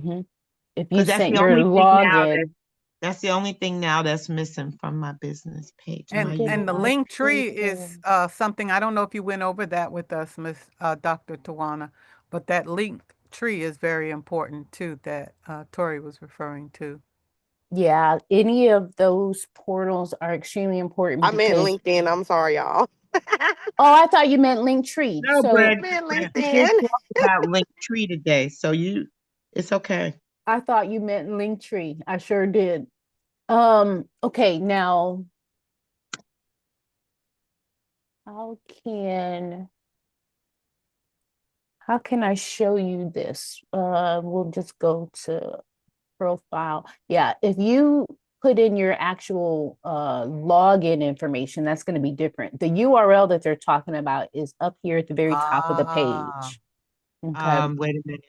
you Because that's sent the your only thing now login, that's the only thing now that's missing from my business page. My And the my link tree is screen. something, I don't know if you went over that with us, Miss Dr. Tawana, but that link tree is very important too, that Tori was referring to. Yeah, any of those portals are extremely important I meant because LinkedIn. I'm sorry, y'all. I thought you meant Linktree. No, So I meant we did LinkedIn. talk about Linktree today, so it's okay. I thought you meant Linktree. I sure did. Okay, now how can how can I show you this? We'll just go to profile. Yeah, if you put in your actual login information, that's going to be different. The URL that they're talking about is up here at the very top of the Ah, page. Okay. Wait a minute.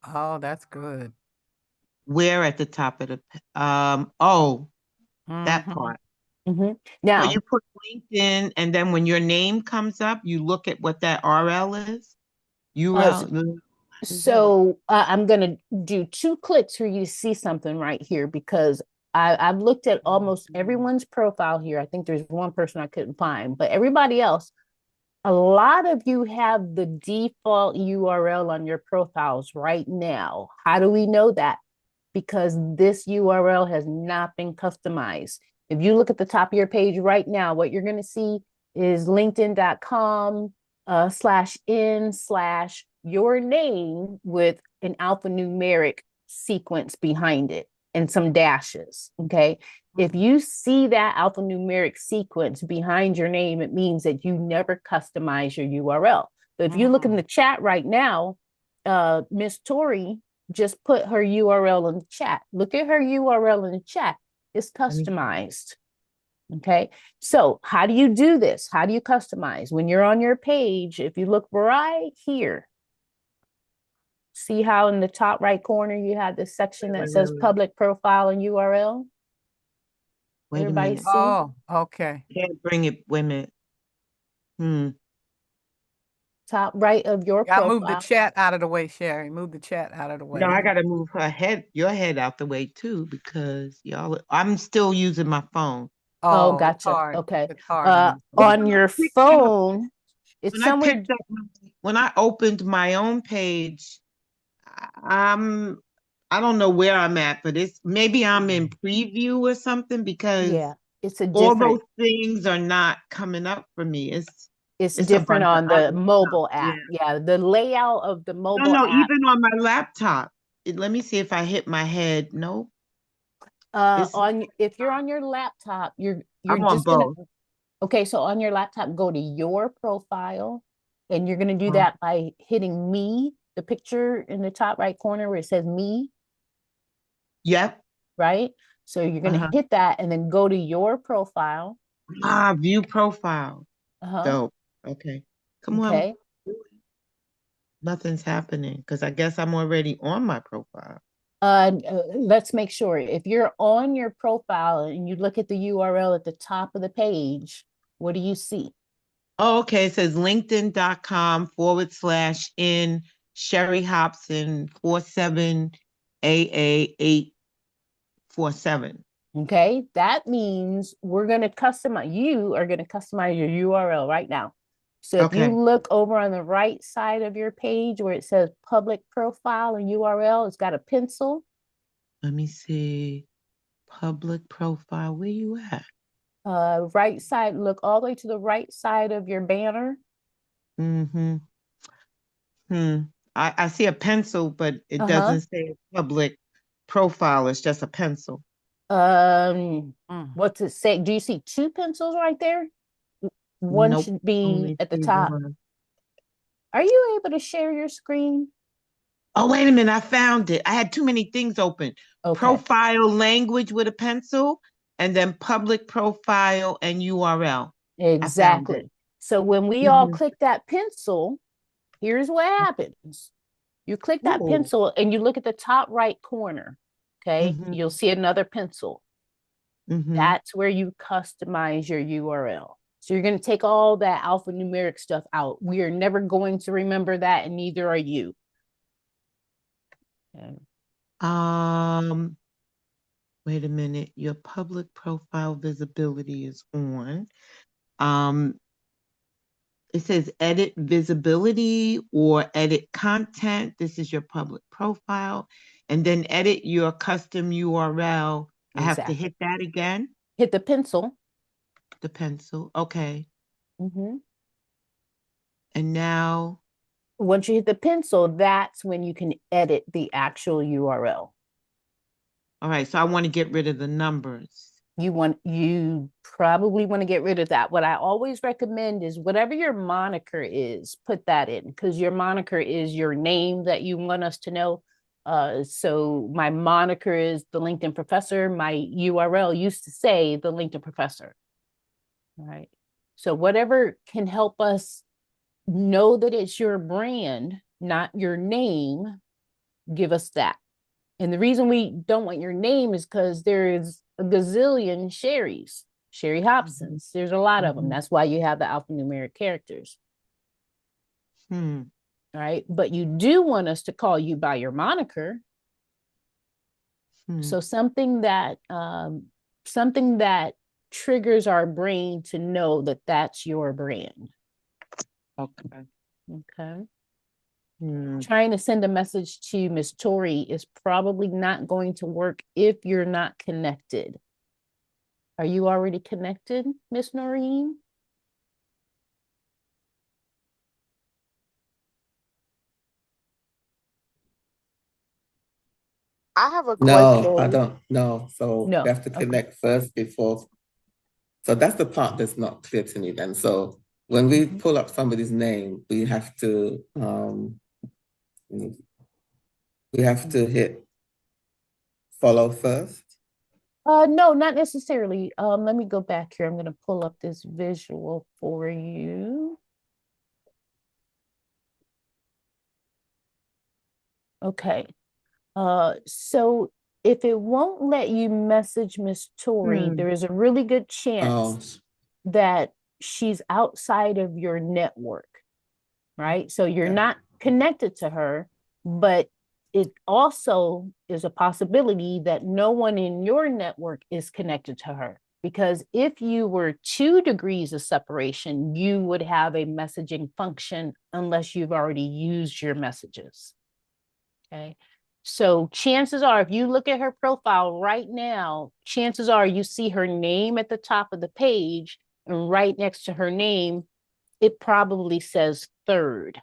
oh, that's good. Where at the top of the that Mm-hmm. part. hmm So you Now, put LinkedIn, and then when your name comes up, you look at what that RL is. uh, URL. so I'm going to do two clicks for you to see something right here because I've looked at almost everyone's profile here. I think there's one person I couldn't find, but everybody else, a lot of you have the default URL on your profiles right now. How do we know that? Because this URL has not been customized. If you look at the top of your page right now, what you're going to see is linkedin.com /in/ your name with an alphanumeric sequence behind it and some dashes. Okay. If you see that alphanumeric sequence behind your name, it means that you never customize your URL. So if you look in the chat right now, Miss Tori just put her URL in the chat. Look at her URL in the chat. It's customized. Okay. So how do you do this? How do you customize? When you're on your page, if you look right here, see how in the top right corner you have this section that says public profile and URL? Wait a Everybody minute. see? Oh, okay. Can't bring it. Wait a minute. Top right of your Gotta move the profile. chat out of the way, Sherry. Move the chat out of the No, way. I gotta move your head out the way too, because I'm still using my phone. Oh, Oh, it's gotcha. hard. Okay. It's hard on the But phone. On your phone, it's when I somewhere. picked up, when I opened my own page, I'm I don't know where I'm at, but maybe I'm in preview or something because Yeah, it's a all those different. things are not coming up for me. It's It's a different bunch of on the other stuff. mobile Yeah. app. Yeah, the layout of the No, mobile no, app. even on my laptop. Let me see if I hit my head. No, it's On if you're on your laptop, you're I'm on just gonna. both. Okay, so on your laptop, go to your profile, and you're gonna do Uh, that by hitting me, the picture in the top right corner where it says me, Yep. right? So you're gonna Uh-huh. hit that and then go to your profile. View profile. Uh-huh. Dope. Okay. Come on. Okay. Nothing's happening because I guess I'm already on my profile. Let's make sure if you're on your profile and you look at the URL at the top of the page, what do you see? Oh, okay. It says linkedin.com/in Sherry Hobson 47AA847. Okay, that means you are going to customize your URL right now. So if you Okay. look over on the right side of your page where it says public profile and URL, it's got a pencil. Let me see. Public profile. Where you at? Right side, look all the way to the right side of your banner. Mm-hmm. I see a pencil, but it Uh-huh. doesn't say public profile. It's just a pencil. Mm. What's it say? Do you see two pencils right there? One Nope. should be Only at the see top. one. Are you able to share your screen? Oh, wait a minute. I found it. I had too many things open. Okay, Profile language with a pencil, and then public profile and URL. I found it. exactly. So when we all Mm-hmm. click that pencil, here's what happens. You click that Ooh. pencil and you look at the top right corner. Okay, Mm-hmm. you'll see another pencil. Mm-hmm. That's where you customize your URL. So you're going to take all that alphanumeric stuff out. We are never going to remember that, and neither are you. Okay. Um, Wait a minute. Your public profile visibility is on. Um, it says edit visibility or edit content. This is your public profile. And then edit your custom URL. I have to Exactly. hit that again. Hit the pencil. The pencil. Okay. Mhm. And now, Once you hit the pencil, that's when you can edit the actual URL. all right. So I want to get rid of the numbers. You probably want to get rid of that. What I always recommend is whatever your moniker is, put that in, because your moniker is your name that you want us to know. So my moniker is the LinkedIn professor. My URL used to say the LinkedIn professor. All right. So whatever can help us know that it's your brand, not your name, give us that. And the reason we don't want your name is because there is a gazillion Sherrys, Sherry Hobsons. There's a lot of them. Mm-hmm. That's why you have the alphanumeric characters. Hmm. All right. But you do want us to call you by your moniker. Hmm. So something that triggers our brain to know that that's your brand. Okay. Okay. Hmm. Trying to send a message to Miss Tori is probably not going to work if you're not connected. Are you already connected, Miss Noreen? I have a No, I question. don't know. So we No. have to Okay. connect first before. So that's the part that's not clear to me then. So when we Mhm. pull up somebody's name, we have to hit follow first. No, not necessarily. Let me go back here. I'm going to pull up this visual for you. Okay. So if it won't let you message Miss Tori, Hmm. there is a really good Oh, chance that she's outside of your network, right? So you're okay. not connected to her, but it also is a possibility that no one in your network is connected to her. Because if you were 2 degrees of separation, you would have a messaging function unless you've already used your messages. Okay. So chances are, if you look at her profile right now, chances are you see her name at the top of the page, and right next to her name, it probably says third.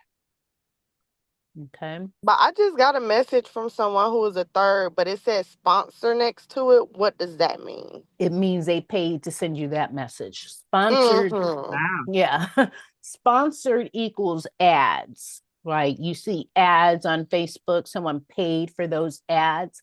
Okay. But I just got a message from someone who was a third, but it says sponsor next to it. What does that mean? It means they paid to send you that message. Sponsored, Mm-hmm. Wow. yeah. Sponsored equals ads. Like you see ads on Facebook, someone paid for those ads.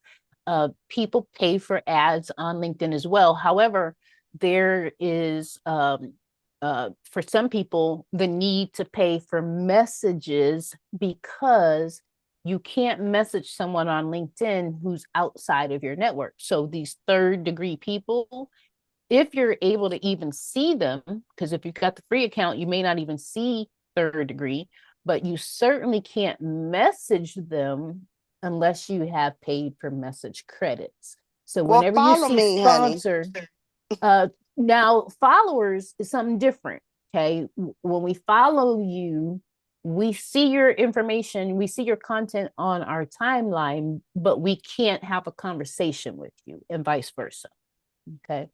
People pay for ads on LinkedIn as well. However, there is for some people the need to pay for messages because you can't message someone on LinkedIn who's outside of your network. So these third degree people, if you're able to even see them, because if you've got the free account, you may not even see third degree, but you certainly can't message them unless you have paid for message credits. So Well, whenever you follow see me, honey. sponsor, uh, now followers is something different. Okay. When we follow you, we see your information, we see your content on our timeline, but we can't have a conversation with you and vice versa. Okay.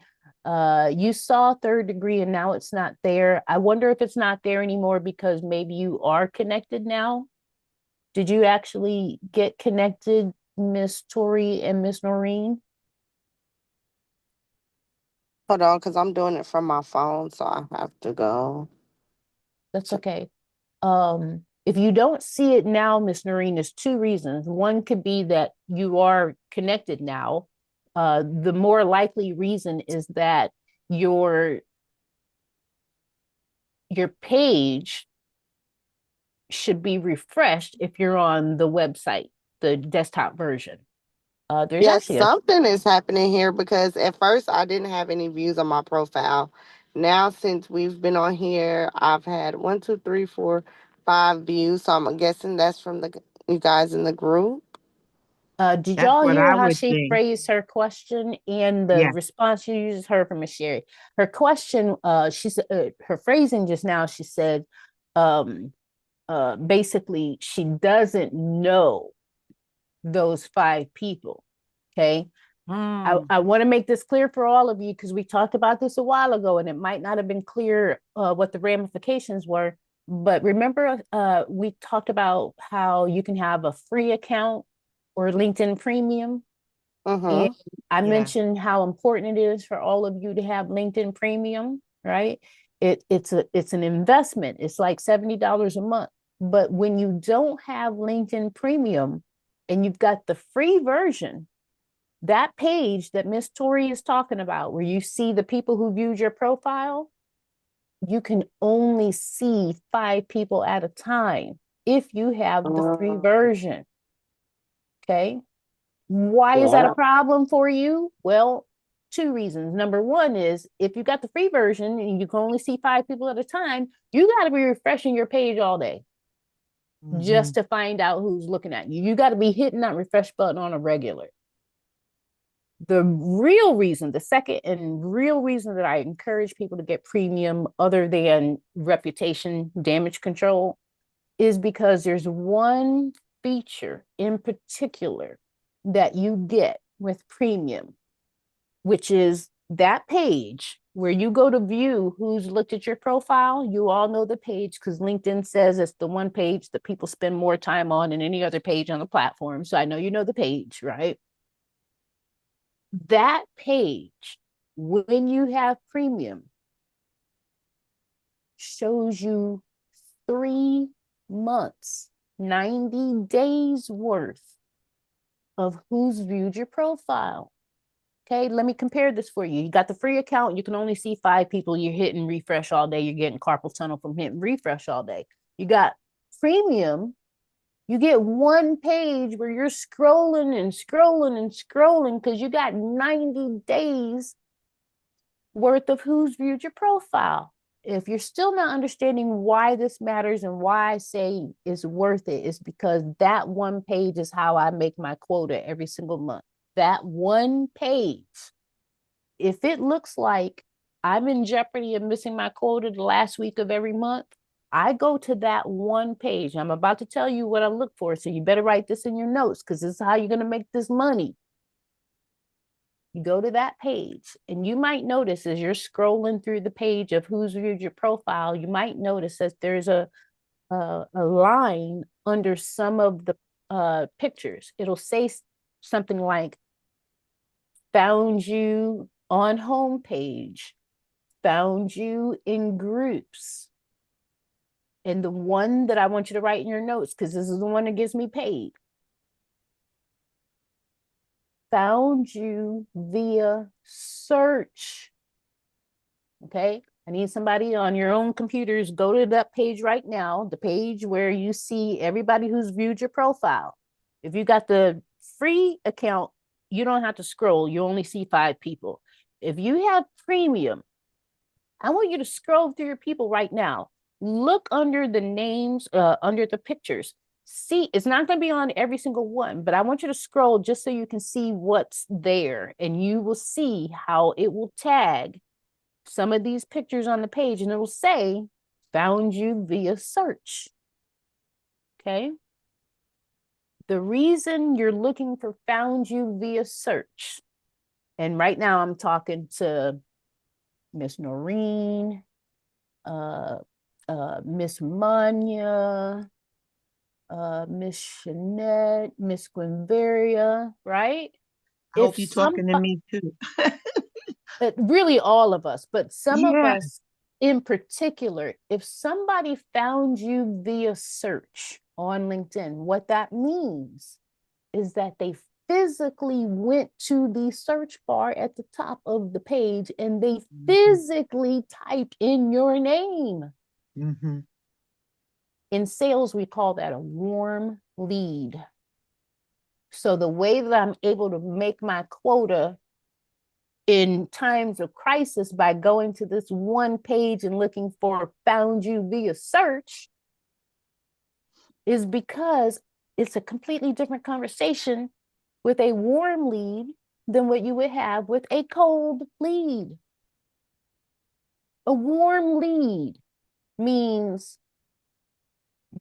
You saw third degree and now it's not there. I wonder if it's not there anymore because maybe you are connected now. Did you actually get connected, Miss Tori and Miss Noreen? Hold on, because I'm doing it from my phone, so I have to go. That's okay. If you don't see it now, Miss Noreen, there's two reasons. One could be that you are connected now. The more likely reason is that your your page should be refreshed if you're on the website, the desktop version. There's Yes, actually a something is happening here because at first I didn't have any views on my profile. Now, since we've been on here, I've had 1, 2, 3, 4, 5 views. So I'm guessing that's from you guys in the group. did That's y'all what hear I how would she think. phrased her question and the Yeah. response you just heard from Miss Sherry? Her question, she said, her phrasing just now, she said, um, basically, she doesn't know those 5 people. Okay. I want to make this clear for all of you because we talked about this a while ago and it might not have been clear what the ramifications were. But remember, we talked about how you can have a free account or LinkedIn Premium. And Mm-hmm. I Yeah. mentioned how important it is for all of you to have LinkedIn Premium, right? It's an investment. It's like $70 a month. But when you don't have LinkedIn Premium and you've got the free version, that page that Miss Tori is talking about, where you see the people who viewed your profile, you can only see 5 people at a time if you have the free version. Okay. Why is that a Yeah. problem for you? Well, two reasons. Number one is if you got the free version and you can only see 5 people at a time, you got to be refreshing your page all day Mm-hmm. just to find out who's looking at you. You got to be hitting that refresh button on a regular. The real reason, the second and real reason that I encourage people to get premium other than reputation damage control is because there's one feature in particular that you get with premium, which is that page where you go to view who's looked at your profile. You all know the page because LinkedIn says it's the one page that people spend more time on than any other page on the platform. So I know you know the page, right? That page, when you have premium, shows you 3 months, 90 days worth of who's viewed your profile. Okay, let me compare this for you. You got the free account, you can only see 5 people. You're hitting refresh all day. You're getting carpal tunnel from hitting refresh all day. You got premium, you get one page where you're scrolling and scrolling and scrolling because you got 90 days worth of who's viewed your profile. If you're still not understanding why this matters and why I say it's worth it, is because that one page is how I make my quota every single month. That one page, if it looks like I'm in jeopardy of missing my quota the last week of every month, I go to that one page. I'm about to tell you what I look for. So you better write this in your notes because this is how you're going to make this money. You go to that page and you might notice as you're scrolling through the page of who's viewed your profile, you might notice that there's a line under some of the pictures. It'll say something like, found you on homepage, found you in groups. And the one that I want you to write in your notes, because this is the one that gets me paid, found you via search. Okay. I need somebody on your own computers. Go to that page right now, the page where you see everybody who's viewed your profile. If you got the free account, you don't have to scroll. You only see 5 people. If you have premium, I want you to scroll through your people right now. Look under the names, under the pictures. See, it's not going to be on every single one, but I want you to scroll just so you can see what's there. And you will see how it will tag some of these pictures on the page and it will say, found you via search. Okay. The reason you're looking for found you via search, and right now I'm talking to Miss Noreen, Miss Manya, Miss Shanette, Miss Quinveria, right? I If hope you're some talking to me too. really all of us, but some of Yeah. us in particular, if somebody found you via search on LinkedIn, what that means is that they physically went to the search bar at the top of the page and they physically typed in your name. Mm-hmm. In sales, we call that a warm lead. So the way that I'm able to make my quota in times of crisis by going to this one page and looking for found you via search is because it's a completely different conversation with a warm lead than what you would have with a cold lead. A warm lead means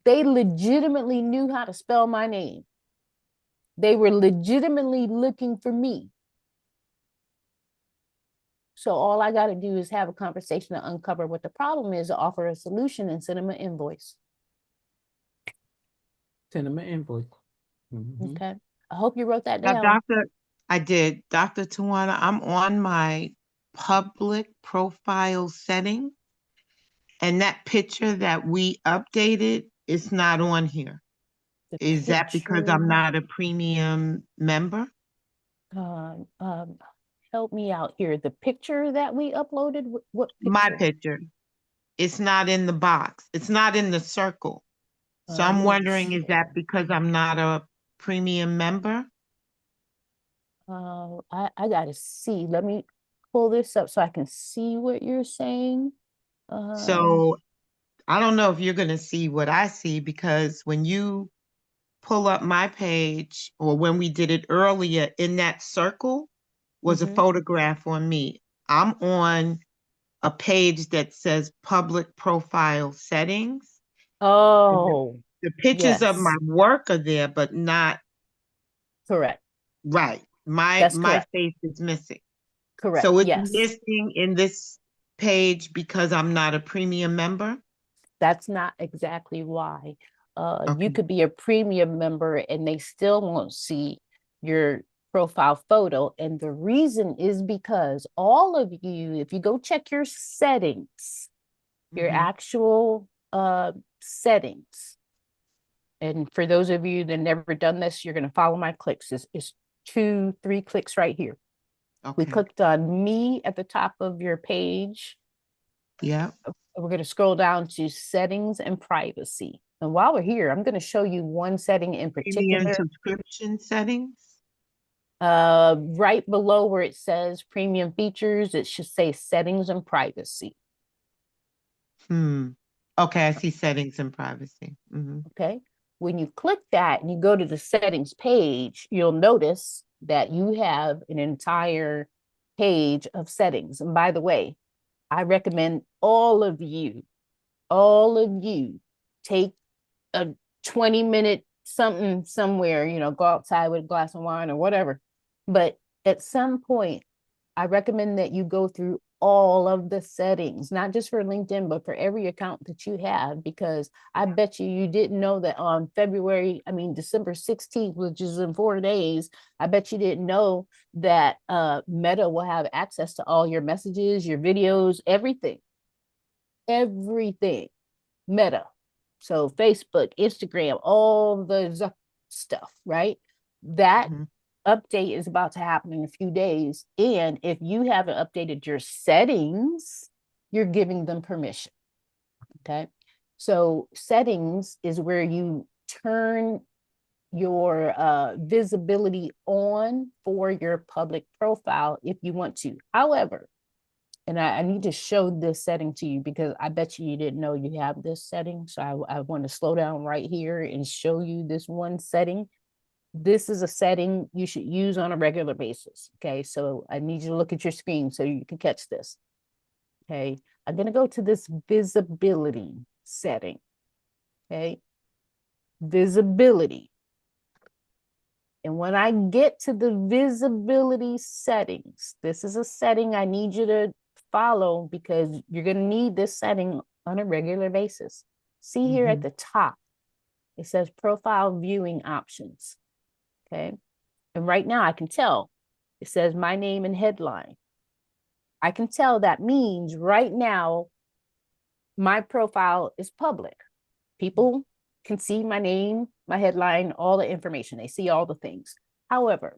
they legitimately knew how to spell my name. They were legitimately looking for me. So all I got to do is have a conversation to uncover what the problem is, offer a solution, and send them an invoice. Send them an invoice. Okay. I hope you wrote that Now, down. I did. Dr. Tawana, I'm on my public profile setting, and that picture that we updated is not on here. The Is that because I'm picture, not a premium member? um, um, help me out here. The picture that we uploaded, what My picture? picture. It's not in the box. It's not in the circle. So I'm Let me wondering, is that share. because I'm not a premium member? I gotta see. Let me pull this up so I can see what you're saying. Um, So I don't know if you're going to see what I see, because when you pull up my page, or when we did it earlier, in that circle was a mhm. photograph on me. I'm on a page that says public profile settings. And Oh, the pictures of my yes, work are there, but not correct. right. My That's my correct. face is missing. Correct. So it's Yes. missing in this page because I'm not a premium member. That's not exactly why. You Okay. could be a premium member and they still won't see your profile photo. And the reason is because all of you, if you go check your settings, your Mm-hmm. actual settings, and for those of you that never done this, you're going to follow my clicks. It's 2, 3 clicks right here. We Okay. clicked on me at the top of your page. Yeah. We're going to scroll down to settings and privacy. And while we're here, I'm going to show you one setting in Premium particular. subscription settings. Right below where it says premium features, it should say settings and privacy. Hmm. Okay, I see settings and privacy. Mm-hmm. Okay. When you click that and you go to the settings page, you'll notice that you have an entire page of settings. And by the way, I recommend all of you take a 20-minute something somewhere, go outside with a glass of wine or whatever. But at some point, I recommend that you go through all of the settings, not just for LinkedIn, but for every account that you have, because I bet you didn't know that on December 16th, which is in 4 days, I bet you didn't know that Meta will have access to all your messages, your videos, everything. Meta. So Facebook, Instagram, all the stuff, right? That Mm-hmm. update is about to happen in a few days. And if you haven't updated your settings, you're giving them permission. Okay. So settings is where you turn your visibility on for your public profile if you want to. However, and I need to show this setting to you because I bet you didn't know you have this setting. So I want to slow down right here and show you this one setting. This is a setting you should use on a regular basis. Okay, so I need you to look at your screen so you can catch this. Okay, I'm going to go to this visibility setting. Okay, visibility. And when I get to the visibility settings, this is a setting I need you to follow because you're going to need this setting on a regular basis. See here Mm-hmm. at the top, it says profile viewing options. Okay. And right now I can tell it says my name and headline. I can tell that means right now my profile is public. People can see my name, my headline, all the information. They see all the things. However,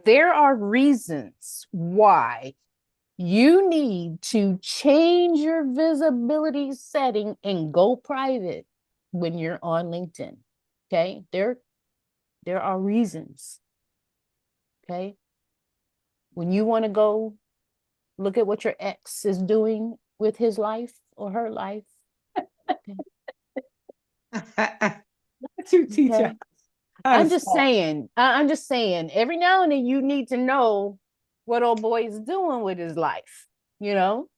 there are reasons why you need to change your visibility setting and go private when you're on LinkedIn. Okay? There are reasons. Okay? When you want to go look at what your ex is doing with his life or her life. Okay. You teach Okay. I'm just saying, every now and then you need to know what old boy is doing with his life, you know?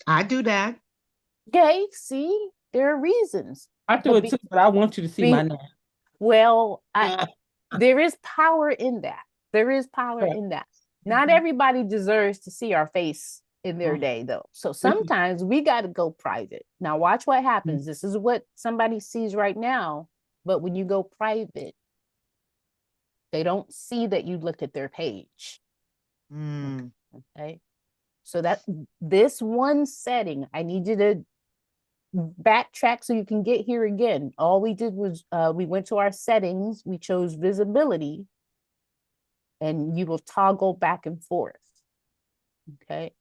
I do that. Okay, see, there are reasons. I do it too, but I want you to see my name. Well, there is power in that. There is power in that. Not everybody deserves to see our face in their day, though. So sometimes we got to go private. Now, watch what happens. This is what somebody sees right now. But when you go private, they don't see that you looked at their page. Okay. So that this one setting, I need you to backtrack so you can get here again. All we did was we went to our settings, we chose visibility, and you will toggle back and forth. Okay.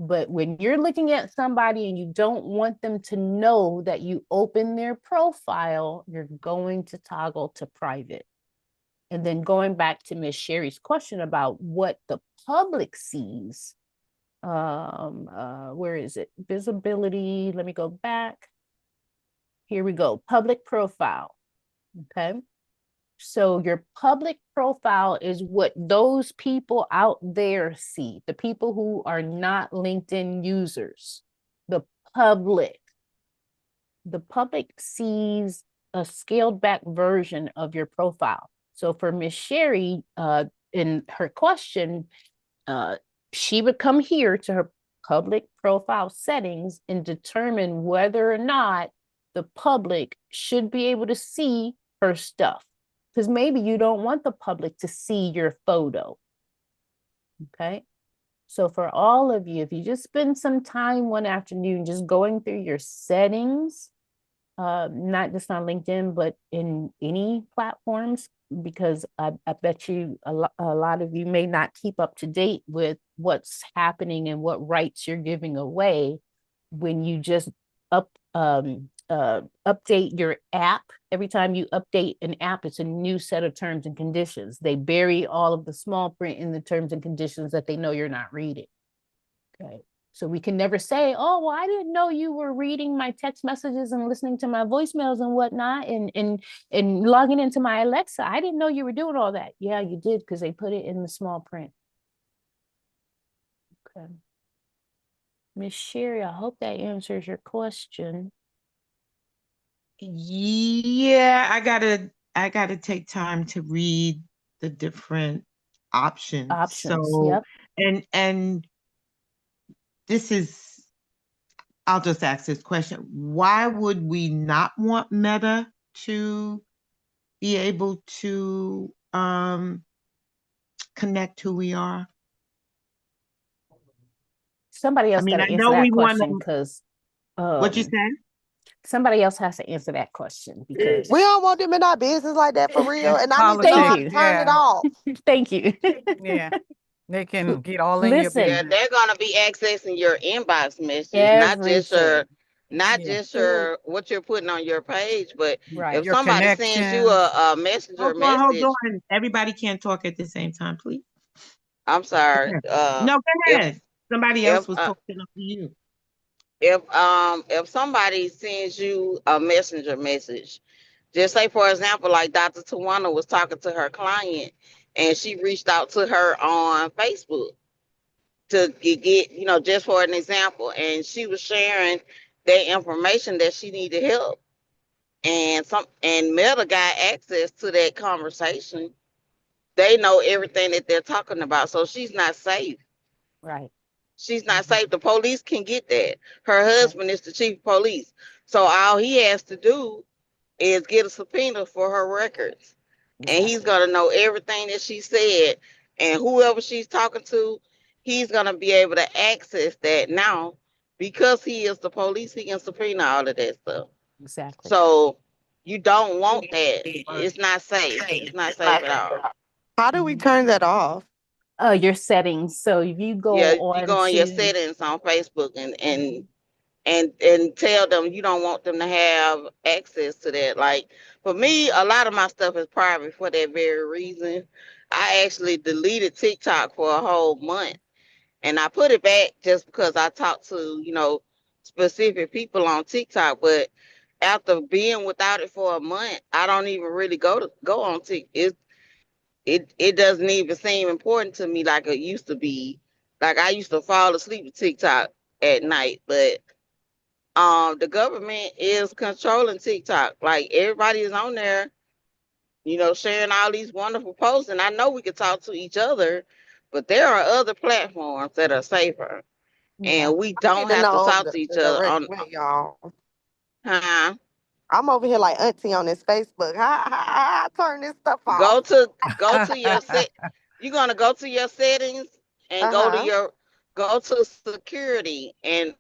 But when you're looking at somebody and you don't want them to know that you open their profile, you're going to toggle to private. And then going back to Miss Sherry's question about what the public sees, where is it? Visibility. Let me go back. Here we go. Public profile. Okay. So your public profile is what those people out there see, the people who are not LinkedIn users. The public sees a scaled back version of your profile. So for Miss Sherry, in her question, she would come here to her public profile settings and determine whether or not the public should be able to see her stuff. Because maybe you don't want the public to see your photo. Okay. So for all of you, if you just spend some time one afternoon just going through your settings, not just on LinkedIn, but in any platforms, because I bet you a lot of you may not keep up to date with what's happening and what rights you're giving away when you just update your app. Every time you update an app, it's a new set of terms and conditions. They bury all of the small print in the terms and conditions that they know you're not reading. Okay. So we can never say, oh, well, I didn't know you were reading my text messages and listening to my voicemails and whatnot and logging into my Alexa. I didn't know you were doing all that. Yeah, you did, because they put it in the small print. Okay. Miss Sherry, I hope that answers your question. Yeah, I gotta take time to read the different options. So, yep. And this is, I'll just ask this question. Why would we not want Meta to be able to connect who we are? Somebody else got to answer that question, because what you say? Somebody else has to answer that question, because we don't want them in our business like that for real. And I need to know how to turn it off. Thank you. Yeah. They can get all in your Yeah, business. they're gonna be accessing your inbox messages, Everything. not just your what you're putting on your page, but if Your somebody sends you a messenger message. Hold on. Everybody can't talk at the same time, please. I'm sorry. No, go ahead. Somebody else was talking to you. If somebody sends you a messenger message, just say for example, like Dr. Tawana was talking to her client and she reached out to her on Facebook to get, just for an example, and she was sharing that information that she needed help, and Meta got access to that conversation. They know everything that they're talking about, so she's not safe. Right. She's not safe. The police can get that. Her husband is the chief of police, so all he has to do is get a subpoena for her records. And he's going to know everything that she said and whoever she's talking to, he's gonna be able to access that now because he is the police. He can subpoena all of that stuff. Exactly. So you don't want that. It's not safe. It's not safe at all. How do we turn that off? Your settings. So if you Yeah, go you on go on your to, settings on Facebook Mhm. and tell them you don't want them to have access to that. Like for me, a lot of my stuff is private for that very reason. I actually deleted TikTok for a whole month and I put it back just because I talked to, specific people on TikTok. But after being without it for a month, I don't even really go on TikTok. It doesn't even seem important to me like it used to be. Like I used to fall asleep with TikTok at night, but the government is controlling TikTok. Like everybody is on there, sharing all these wonderful posts. And I know we could talk to each other, but there are other platforms that are safer, Yeah. and we I need don't to have to know talk to each the other direct on. way, y'all. Huh? I'm over here like auntie on this Facebook. How I turn this stuff Go off? to go to your set. You're gonna go to your settings and Uh-huh. go to security and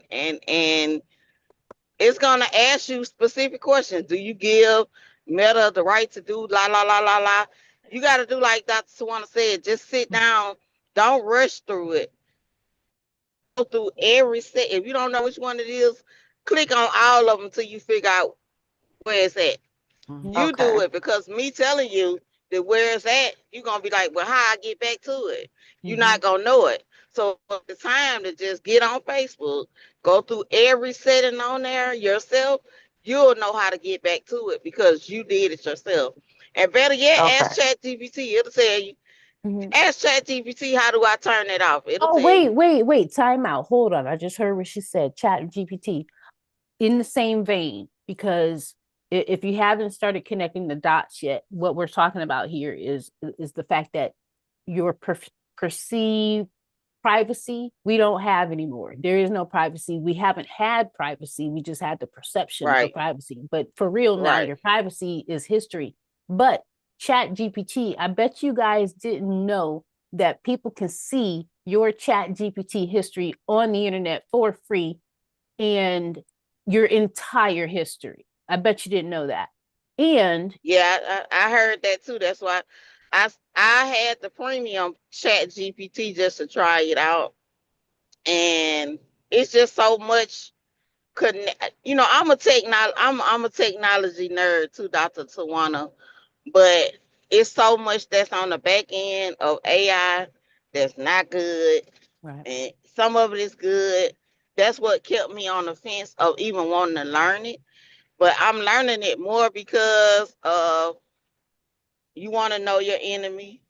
it's gonna ask you specific questions. Do you give Meta the right to do la la la la la? You got to do like Dr. Swana said. Just sit down. Don't rush through it. Go through every set. If you don't know which one it is, click on all of them until you figure out where it's at. Mhm. You Okay. do it because me telling you that where it's at, you're gonna be like, well, how I get back to it? You're not Mhm. gonna know it. So the time to just get on Facebook, go through every setting on there yourself, you'll know how to get back to it because you did it yourself. And better yet, Okay. ask ChatGPT. It'll tell you. Mhm. Ask ChatGPT, how do I turn it off? It'll Oh, tell wait, you. wait, wait. Time out. Hold on. I just heard what she said. Chat GPT. In the same vein, because if you haven't started connecting the dots yet, what we're talking about here is the fact that your perceived privacy we don't have anymore. There is no privacy. We haven't had privacy. We just had the perception of Right, privacy. But for real now, right. your privacy is history. But Chat GPT, I bet you guys didn't know that people can see your Chat GPT history on the internet for free and your entire history. I bet you didn't know that. And Yeah, I heard that too. That's why I had the premium Chat GPT just to try it out, and it's just so much. I'm a technology nerd too, Dr. Tawana, but it's so much that's on the back end of AI that's not good, right. and some of it is good. That's what kept me on the fence of even wanting to learn it. But I'm learning it more because of you want to know your enemy.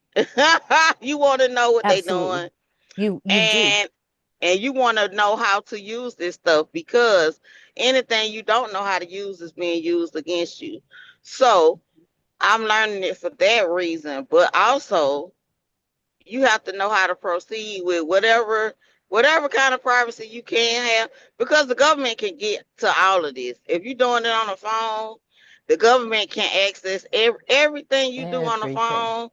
You want to know what they Absolutely. doing, You do. and you want to know how to use this stuff because anything you don't know how to use is being used against you. So I'm learning it for that reason, but also you have to know how to proceed with whatever kind of privacy you can have because the government can get to all of this. If you're doing it on the phone, the government can access everything you do on the Everything. phone.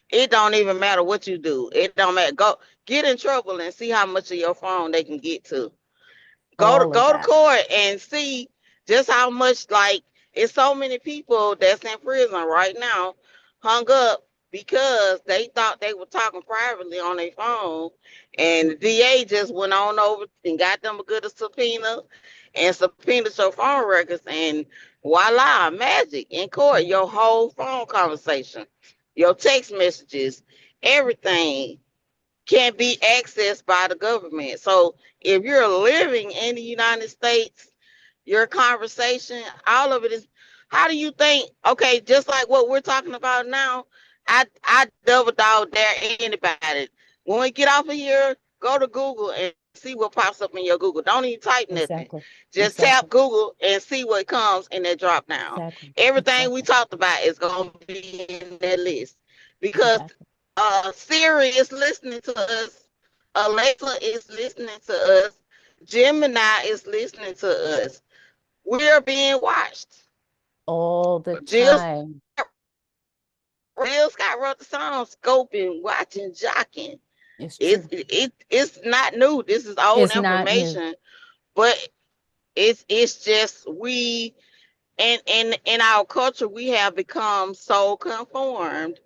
It don't even matter what you do. It don't matter. Go get in trouble and see how much of your phone they can get to. All of Go to that. court and see just how much like it's so many people that's in prison right now hung up because they thought they were talking privately on their phone and the DA just went on over and got them a good subpoena and subpoenaed your phone records and voila magic in court Yeah. your whole phone conversation your text messages everything can be accessed by the government. So if you're living in the United States, your conversation, all of it is how do you think, okay, just like what we're talking about now, I double dog dare anybody. When we get off of here, go to Google and see what pops up in your Google. Don't even type nothing. Exactly. Just Exactly. tap Google and see what comes in that drop down. Exactly. Everything we Exactly. talked about is gonna be in that list because Exactly. Siri is listening to us. Alexa is listening to us. Gemini is listening to us. We're being watched. All the Jill, time. Will Scott wrote the song "Scoping, Watching, Jocking." It's It's true. it's not new. This is old It's not new. information, but it's just we in our culture we have become so conformed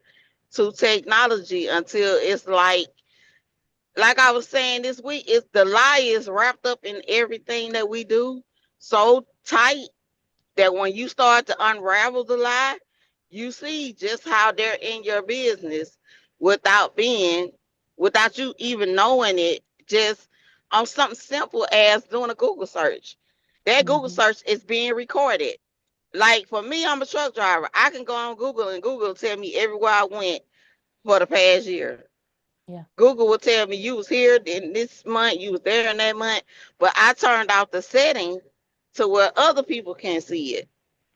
to technology until it's like I was saying this week, it's the lie is wrapped up in everything that we do so tight that when you start to unravel the lie, you see just how they're in your business without being, without you even knowing it, just on something simple as doing a Google search. That Google Mm-hmm. search is being recorded. Like for me, I'm a truck driver. I can go on Google and Google will tell me everywhere I went for the past year. Yeah. Google will tell me you was here in this month, you was there in that month, but I turned off the setting to where other people can see it.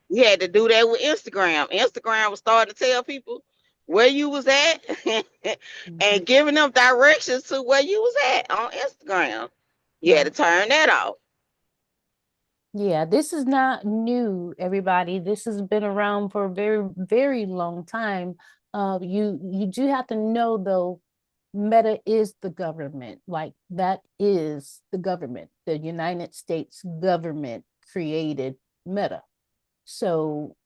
We had to do that with Instagram. Instagram was starting to tell people where you was at Mm-hmm. and giving them directions to where you was at on Instagram. You had to Right. turn that off. Yeah, this is not new, everybody. This has been around for a very, very long time. You do have to know though, Meta is the government. Like that is the government. The United States government created Meta. So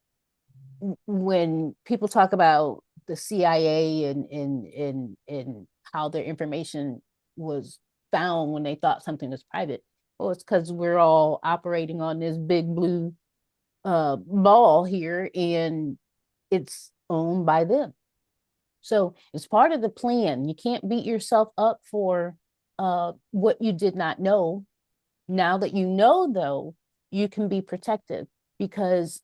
when people talk about the CIA and how their information was found when they thought something was private, well, it's because we're all operating on this big blue ball here, and it's owned by them. So it's part of the plan. You can't beat yourself up for what you did not know. Now that you know, though, you can be protected because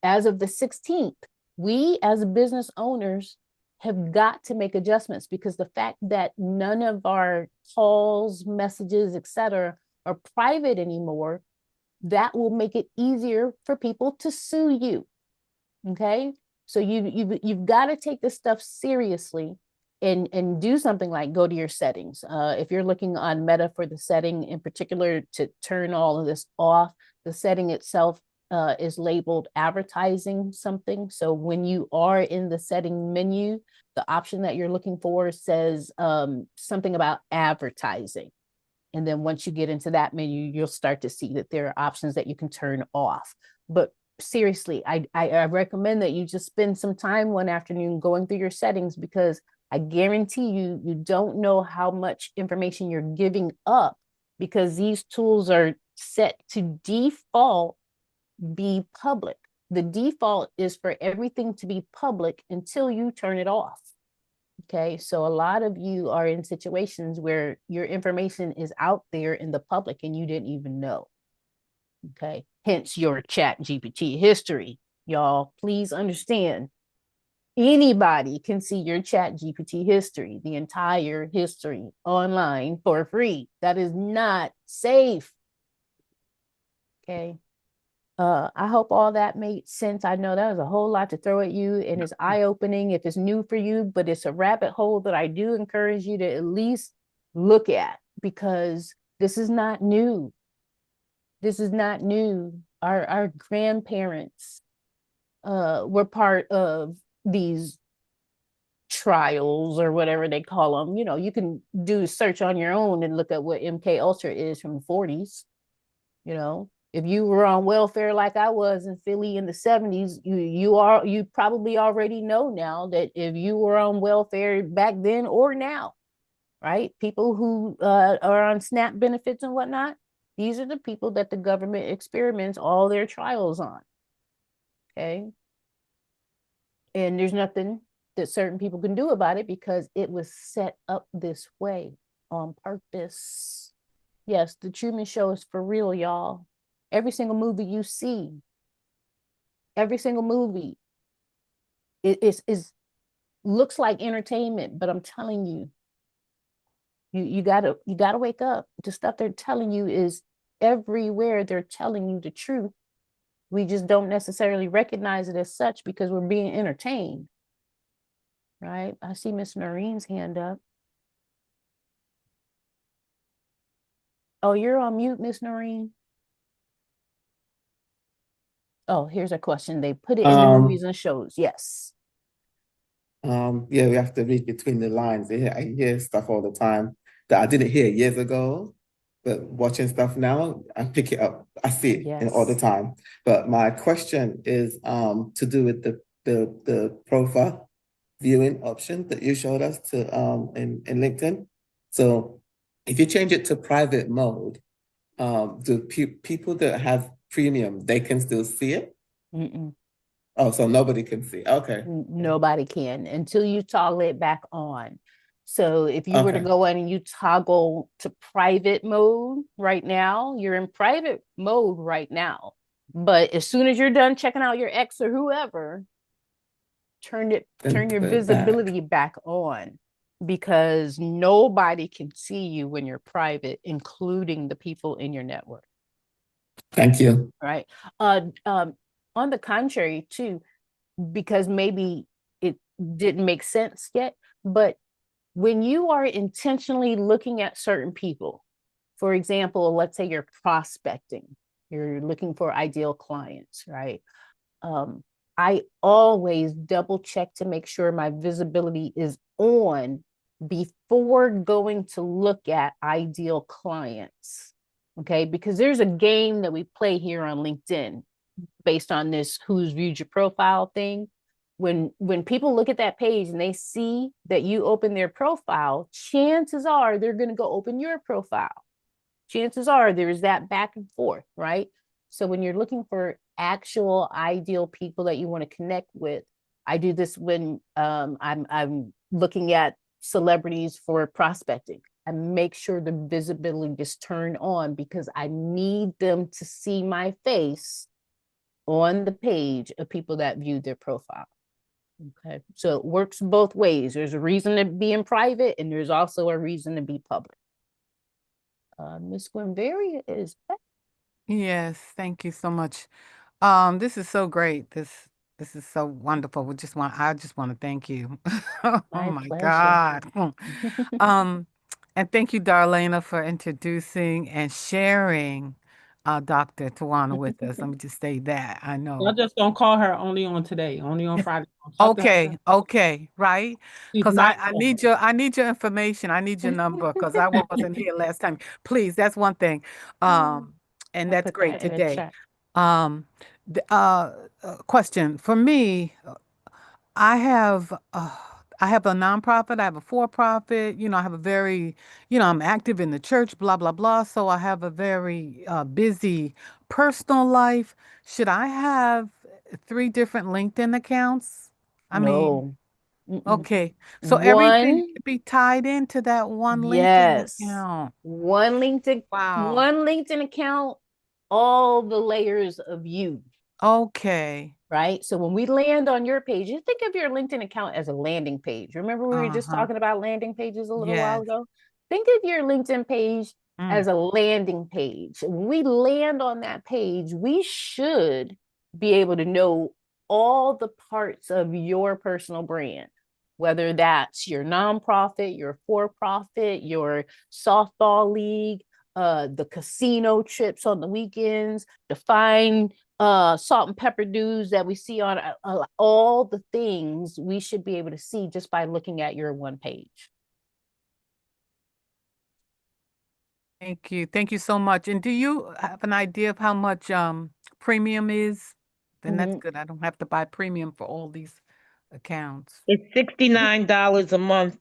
as of the 16th, we as business owners have got to make adjustments because the fact that none of our calls, messages, etc., are private anymore, that will make it easier for people to sue you. Okay, so you've got to take this stuff seriously and do something like go to your settings. If you're looking on Meta for the setting in particular to turn all of this off, the setting itself is labeled advertising something. So when you are in the setting menu, the option that you're looking for says something about advertising. And then once you get into that menu, you'll start to see that there are options that you can turn off. But seriously, I recommend that you just spend some time one afternoon going through your settings because I guarantee you don't know how much information you're giving up because these tools are set to default be public. The default is for everything to be public until you turn it off. Okay, so a lot of you are in situations where your information is out there in the public and you didn't even know. Okay, hence your chat GPT history. Y'all, please understand anybody can see your chat GPT history, the entire history online for free. That is not safe. Okay. I hope all that made sense. I know that was a whole lot to throw at you and it's eye-opening if it's new for you, but it's a rabbit hole that I do encourage you to at least look at because this is not new. This is not new. Our grandparents were part of these trials or whatever they call them. You know, you can do a search on your own and look at what MK Ultra is from the 40s. You know, if you were on welfare like I was in Philly in the 70s, you probably already know now that if you were on welfare back then or now, right? People who are on SNAP benefits and whatnot, these are the people that the government experiments all their trials on. Okay. And there's nothing that certain people can do about it because it was set up this way on purpose. Yes, the Truman Show is for real, y'all. Every single movie you see, every single movie, is looks like entertainment, but I'm telling you, you gotta wake up. The stuff they're telling you is everywhere. They're telling you the truth. We just don't necessarily recognize it as such because we're being entertained, right? I see Miss Noreen's hand up. Oh, you're on mute, Miss Noreen. Oh, here's a question. They put it in the Um, movies and shows. Yes. Yeah, we have to read between the lines. I hear stuff all the time that I didn't hear years ago, but watching stuff now, I pick it up. I see it all the Yes. time. But my question is to do with the profile viewing option that you showed us to in LinkedIn. So if you change it to private mode, do people that have premium, they can still see it? Mm-mm. Oh, so nobody can see. Okay. Nobody can until you toggle it back on. So if you were to Okay. go in and you toggle to private mode right now, you're in private mode right now. But as soon as you're done checking out your ex or whoever, Then turn your put it back. visibility back on, because nobody can see you when you're private, including the people in your network. Thank you. Right. On the contrary, too, because maybe it didn't make sense yet, but when you are intentionally looking at certain people, for example, let's say you're prospecting, you're looking for ideal clients, right? Um, I always double check to make sure my visibility is on before going to look at ideal clients. Okay, because there's a game that we play here on LinkedIn based on this who's viewed your profile thing. When people look at that page and they see that you open their profile, chances are they're going to go open your profile. Chances are there's that back and forth, right? So when you're looking for actual ideal people that you want to connect with, I do this when I'm looking at celebrities for prospecting. I make sure the visibility is turned on because I need them to see my face on the page of people that viewed their profile. Okay, so it works both ways. There's a reason to be in private, and there's also a reason to be public. Miss Gwenveria is back. Yes, thank you so much. This is so great. This is so wonderful. I just want to thank you. Oh My my pleasure. God. Um, and thank you, Darlena, for introducing and sharing Dr. Tawana with us. Let me just say that. I I'm know. just gonna call her only on today, only on Friday. I'll talk to her. Okay, okay, right? She's Because not I need your information. I need your number because I wasn't here last time. Please, that's one thing. Um, and I'll that's put great that in the today. chat. Um, question for me. I have uh, I have a nonprofit, I have a for-profit, I have a very, I'm active in the church, blah, blah, blah. So I have a very busy personal life. Should I have three different LinkedIn accounts? I mean, No. Mm-mm. okay. So everything One, should be tied into that one LinkedIn yes. account. Wow. One LinkedIn account, all the layers of you. Okay. Right? So when we land on your page, you think of your LinkedIn account as a landing page. Remember, we were just Uh-huh. talking about landing pages a little while Yes. ago? Think of your LinkedIn page Mm. as a landing page. When we land on that page, we should be able to know all the parts of your personal brand, whether that's your nonprofit, your for profit, your softball league, the casino trips on the weekends, the fine salt and pepper dudes that we see on all the things we should be able to see just by looking at your one page. Thank you. Thank you so much. And do you have an idea of how much premium is? Then that's Mhm. good. I don't have to buy premium for all these accounts. It's $69 a month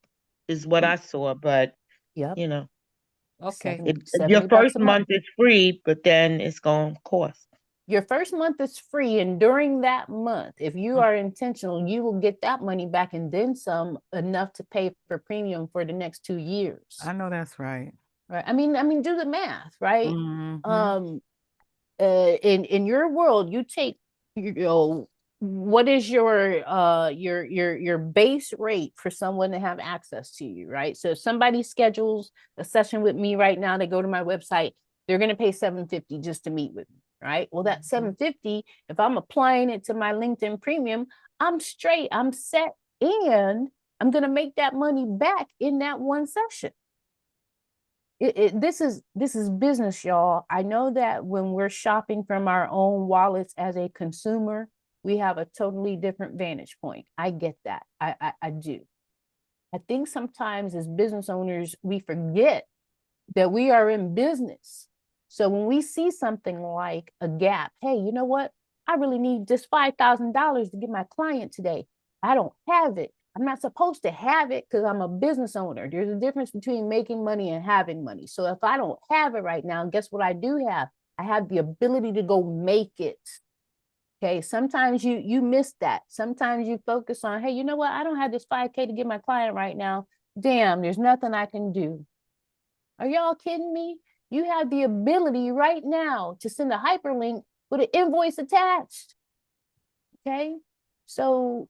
is what I saw, but Yep. you know, Okay. your 70 bucks first a month. month is free, but then it's going to cost. Your first month is free, and during that month, if you Mm, are intentional, you will get that money back and then some, enough to pay for premium for the next 2 years. I know that's right. Right? I mean, do the math, right? Mm-hmm. Um, in your world, you take, what is your base rate for someone to have access to you, right? So if somebody schedules a session with me right now, they go to my website, they're going to pay $750 just to meet with me, right? Well, that $750, if I'm applying it to my LinkedIn premium, I'm straight, I'm set, and I'm going to make that money back in that one session. This is business, y'all. I know that when we're shopping from our own wallets as a consumer, We have a totally different vantage point. I get that. I do. I think sometimes as business owners, we forget that we are in business. So when we see something like a gap, hey, you know what? I really need just $5,000 to get my client today. I don't have it. I'm not supposed to have it because I'm a business owner. There's a difference between making money and having money. So if I don't have it right now, guess what I do have? I have the ability to go make it. Okay. Sometimes you miss that. Sometimes you focus on, hey, you know what? I don't have this 5K to get my client right now. Damn, there's nothing I can do. Are y'all kidding me? You have the ability right now to send a hyperlink with an invoice attached. Okay. So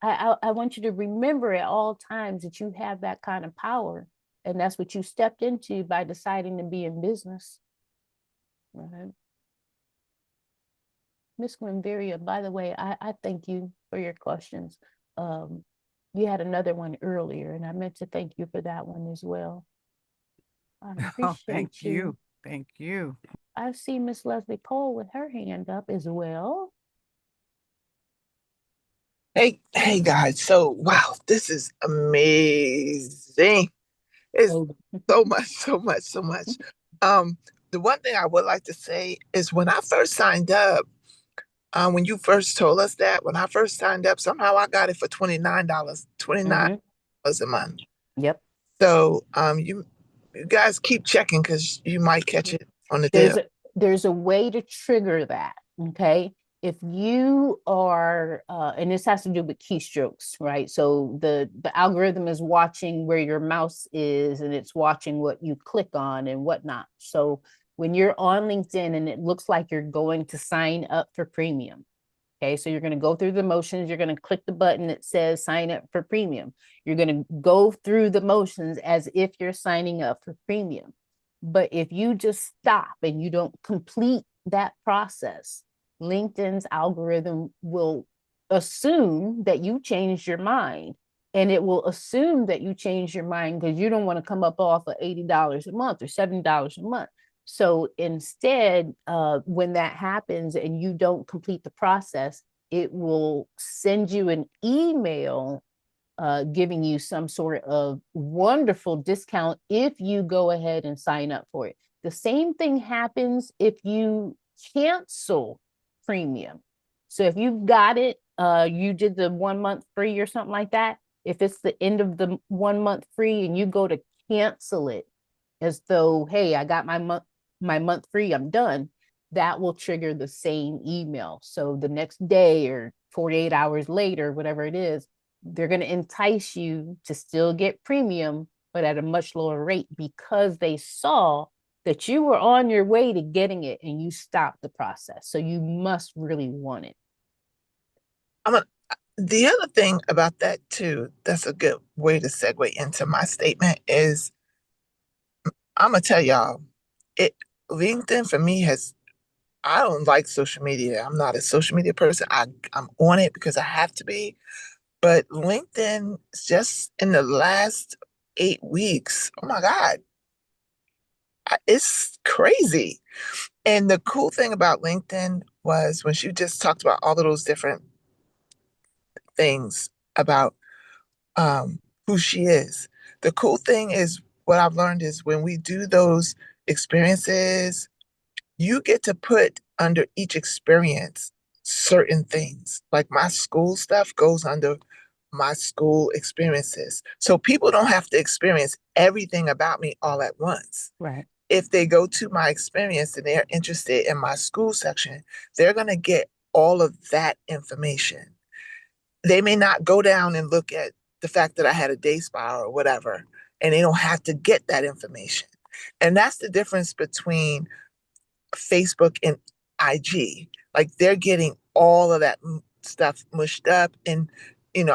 I want you to remember at all times that you have that kind of power. And that's what you stepped into by deciding to be in business. Right. Miss Glenveria, by the way, I thank you for your questions. You had another one earlier, and I meant to thank you for that one as well. I Oh, thank appreciate you. you. Thank you. I see Miss Leslie Cole with her hand up as well. Hey guys. So wow, this is amazing. It's Oh, so much, so much, so much. Um, the one thing I would like to say is when I first signed up, when you first told us that, when I first signed up, somehow I got it for $29, $29 mm-hmm. a month. Yep. So you guys keep checking because you might catch it on the There's deal. a way to trigger that. Okay. If you are, and this has to do with keystrokes, right? So the algorithm is watching where your mouse is, and it's watching what you click on and whatnot. So when you're on LinkedIn and it looks like you're going to sign up for premium, okay, so you're going to go through the motions. You're going to click the button that says sign up for premium. You're going to go through the motions as if you're signing up for premium. But if you just stop and you don't complete that process, LinkedIn's algorithm will assume that you changed your mind. And it will assume that you changed your mind because you don't want to come up off of $80 a month or $70 a month. So instead, when that happens and you don't complete the process, it will send you an email giving you some sort of wonderful discount if you go ahead and sign up for it. The same thing happens if you cancel premium. So if you've got it, you did the 1 month free or something like that. If it's the end of the 1 month free and you go to cancel it as though, hey, I got my month free, I'm done, that will trigger the same email. So the next day or 48 hours later, whatever it is, they're going to entice you to still get premium, but at a much lower rate because they saw that you were on your way to getting it and you stopped the process. So you must really want it. I'm a, the other thing about that too, that's a good way to segue into my statement is I'm gonna tell y'all, it LinkedIn for me has I don't like social media. I'm not a social media person. I'm on it because I have to be. But LinkedIn, just in the last 8 weeks, oh my God, it's crazy. And the cool thing about LinkedIn was when she just talked about all of those different things about who she is. The cool thing is what I've learned is when we do those experiences, you get to put under each experience certain things. Like my school stuff goes under my school experiences. So people don't have to experience everything about me all at once. Right. If they go to my experience and they're interested in my school section, they're going to get all of that information. They may not go down and look at the fact that I had a day spa or whatever, and they don't have to get that information. And that's the difference between Facebook and IG. Like they're getting all of that stuff mushed up. And,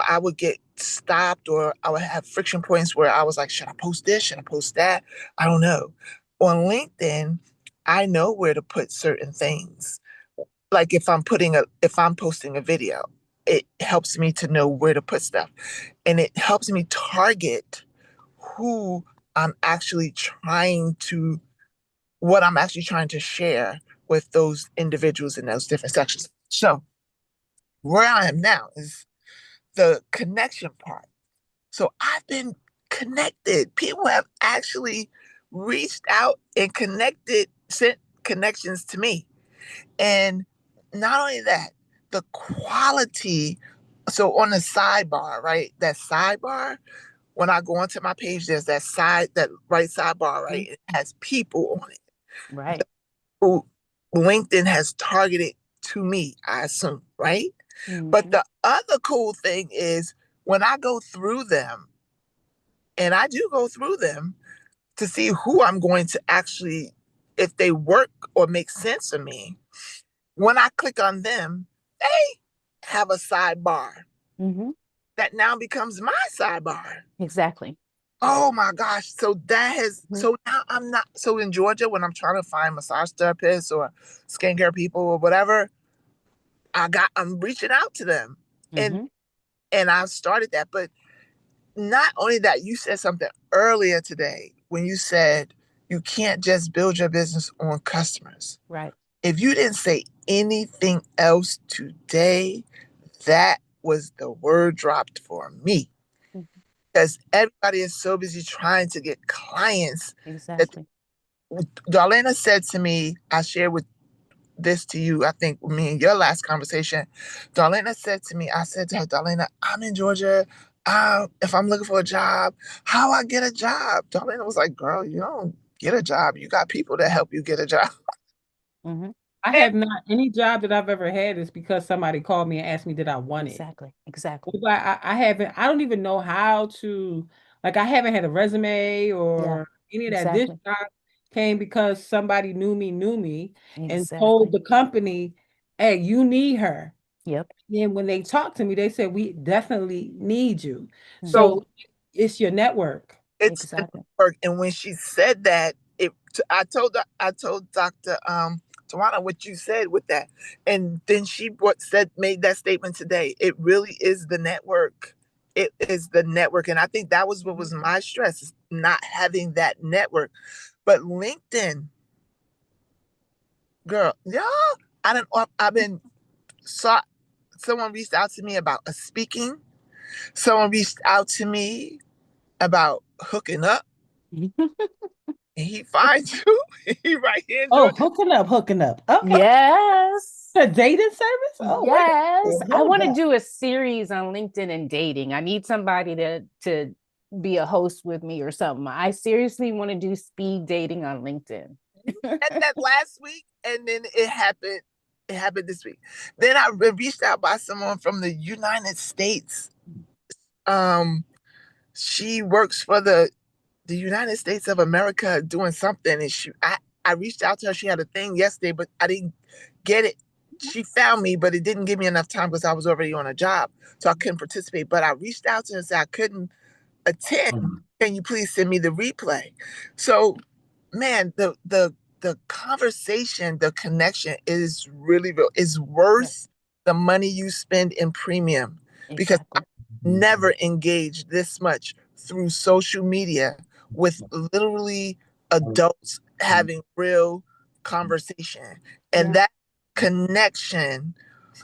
I would get stopped or I would have friction points where I was like, should I post this? Should I post that? I don't know. On LinkedIn, I know where to put certain things. Like if I'm posting a video, it helps me to know where to put stuff. And it helps me target who I'm actually trying to what I'm actually trying to share with those individuals in those different sections. So where I am now is the connection part. So I've been connected. People have actually reached out and connected, sent connections to me. And not only that, the quality. So on the sidebar, right? That sidebar, when I go onto my page, there's that right sidebar, right? It has people on it Right. who LinkedIn has targeted to me, I assume, right? But Mm-hmm. the other cool thing is when I go through them, and I do go through them to see who I'm going to actually, if they work or make sense for me, when I click on them, they have a sidebar Mm-hmm. that now becomes my sidebar. Exactly. Oh my gosh. So that has, Mm-hmm. so now I'm not, so in Georgia, when I'm trying to find massage therapists or skincare people or whatever, I'm reaching out to them. And, Mm-hmm. and I've started that. But not only that, you said something earlier today when you said you can't just build your business on customers. Right. If you didn't say anything else today, that was the word dropped for me. Mm-hmm. Because everybody is so busy trying to get clients that Exactly. Darlena said to me, I shared with this to you, I think me and your last conversation. Darlena said to me, I said to her, Darlena, I'm in Georgia. If I'm looking for a job, how I get a job? Darlena was like, girl, you don't get a job. You got people that help you get a job. Mm-hmm. I have not any job that I've ever had is because somebody called me and asked me did I want it. Exactly. Exactly. But I haven't, I don't even know how to, like, I haven't had a resume Yeah. or any of that. This Exactly. job came because somebody knew me and told Exactly. the company, hey, you need her. Yep. Then when they talked to me, they said, we definitely need you. Mm-hmm. So So it's your network. it's a Exactly. network. And when she said that, I told Dr. Tawana what you said with that. And then she made that statement today. It really is the network. It is the network. And I think that was what was my stress, is not having that network. But LinkedIn, girl, y'all, I've been saw someone reached out to me about a speaking. Someone reached out to me about hooking up. And he finds you. He right here in Oh, Georgia. hooking up. Okay. Yes. A dating service? Oh, wait a Yes. minute. I Hold want to up. do a series on LinkedIn and dating. I need somebody to be a host with me or something. I seriously want to do speed dating on LinkedIn. At that last week, and then it happened. It happened this week. Then I reached out by someone from the United States. Um, she works for the United States of America doing something, and I reached out to her. She had a thing yesterday, but I didn't get it. She found me, but it didn't give me enough time because I was already on a job, so I couldn't participate. But I reached out to her and said I couldn't attend. Can you please send me the replay? So, man, the conversation, the connection is really real. It's Yeah, worth the money you spend in premium because I exactly. never engaged this much through social media with literally adults having real conversation and Yeah. that connection.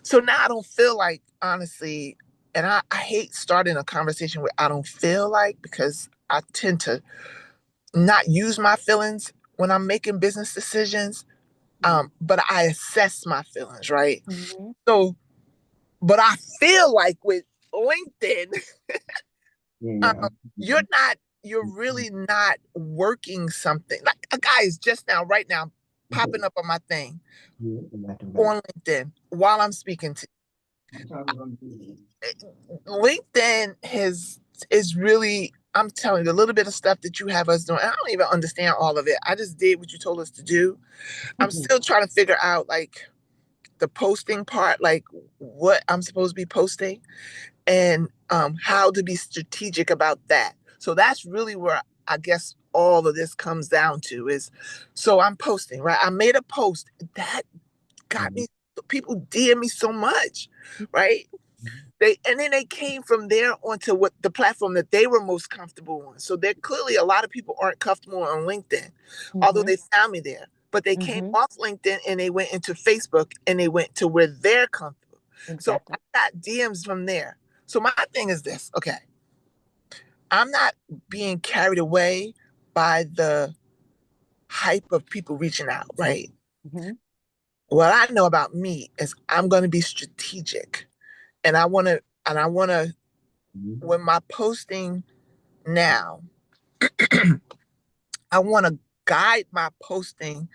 So now I don't feel like, honestly, and I hate starting a conversation where I don't feel like, because I tend to not use my feelings when I'm making business decisions. But I assess my feelings, right? Mm-hmm. So, but I feel like with LinkedIn, you're really not working something. Like a guy is just now, right now, popping up on my thing on LinkedIn while I'm speaking to LinkedIn is really, I'm telling you, a little bit of stuff that you have us doing. I don't even understand all of it. I just did what you told us to do. I'm still trying to figure out like the posting part, like what I'm supposed to be posting and how to be strategic about that. So that's really where I guess all of this comes down to is, so I'm posting, right? I made a post that got me, people DM me so much, right? And then they came from there onto what the platform that they were most comfortable on. So there clearly a lot of people aren't comfortable on LinkedIn, although Mm-hmm. they found me there. But they came Mm-hmm. off LinkedIn and they went into Facebook and they went to where they're comfortable. So Exactly. got DMs from there. So my thing is this, okay. I'm not being carried away by the hype of people reaching out, right? Mm-hmm. What I know about me is I'm going to be strategic, and I want to, when my posting now, I want to guide my posting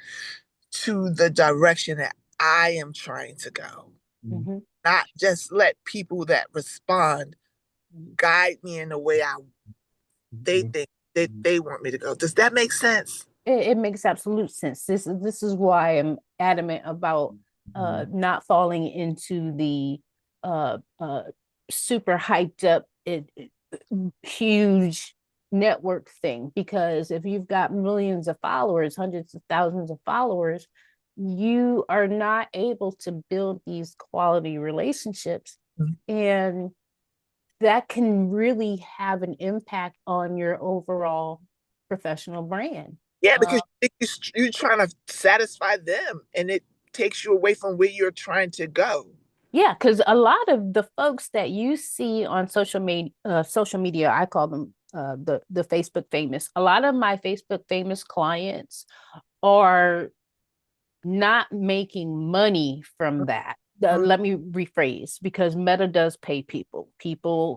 to the direction that I am trying to go, Mm-hmm. not just let people that respond guide me in the way they think that they want me to go. Does that make sense? It makes absolute sense. This is why I'm adamant about not falling into the uh, uh, super hyped up huge network thing, because if you've got millions of followers, hundreds of thousands of followers, you are not able to build these quality relationships, and that can really have an impact on your overall professional brand. Yeah, because Uh, you're trying to satisfy them, and it takes you away from where you're trying to go. yeah, because a lot of the folks that you see on social media, I call them the Facebook famous. A lot of my Facebook famous clients are not making money from that. Let me rephrase, because Meta does pay people.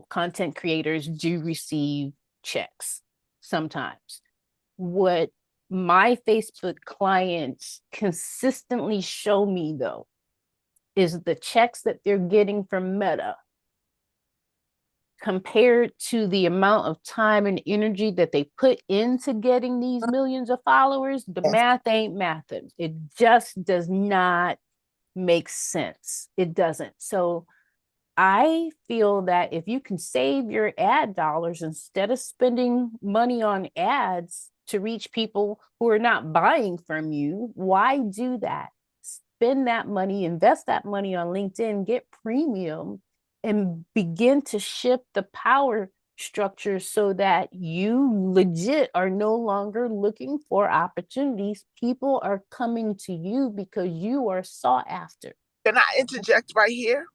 Content creators do receive checks sometimes. What my Facebook clients consistently show me, though, is the checks that they're getting from Meta compared to the amount of time and energy that they put into getting these millions of followers. The Yes. math ain't mathing. It just does not make sense. It doesn't. So I feel that if you can save your ad dollars instead of spending money on ads to reach people who are not buying from you, why do that? Spend that money, invest that money on LinkedIn, get premium, and begin to shift the power structure so that you legit are no longer looking for opportunities. People are coming to you because you are sought after. Can I interject right here?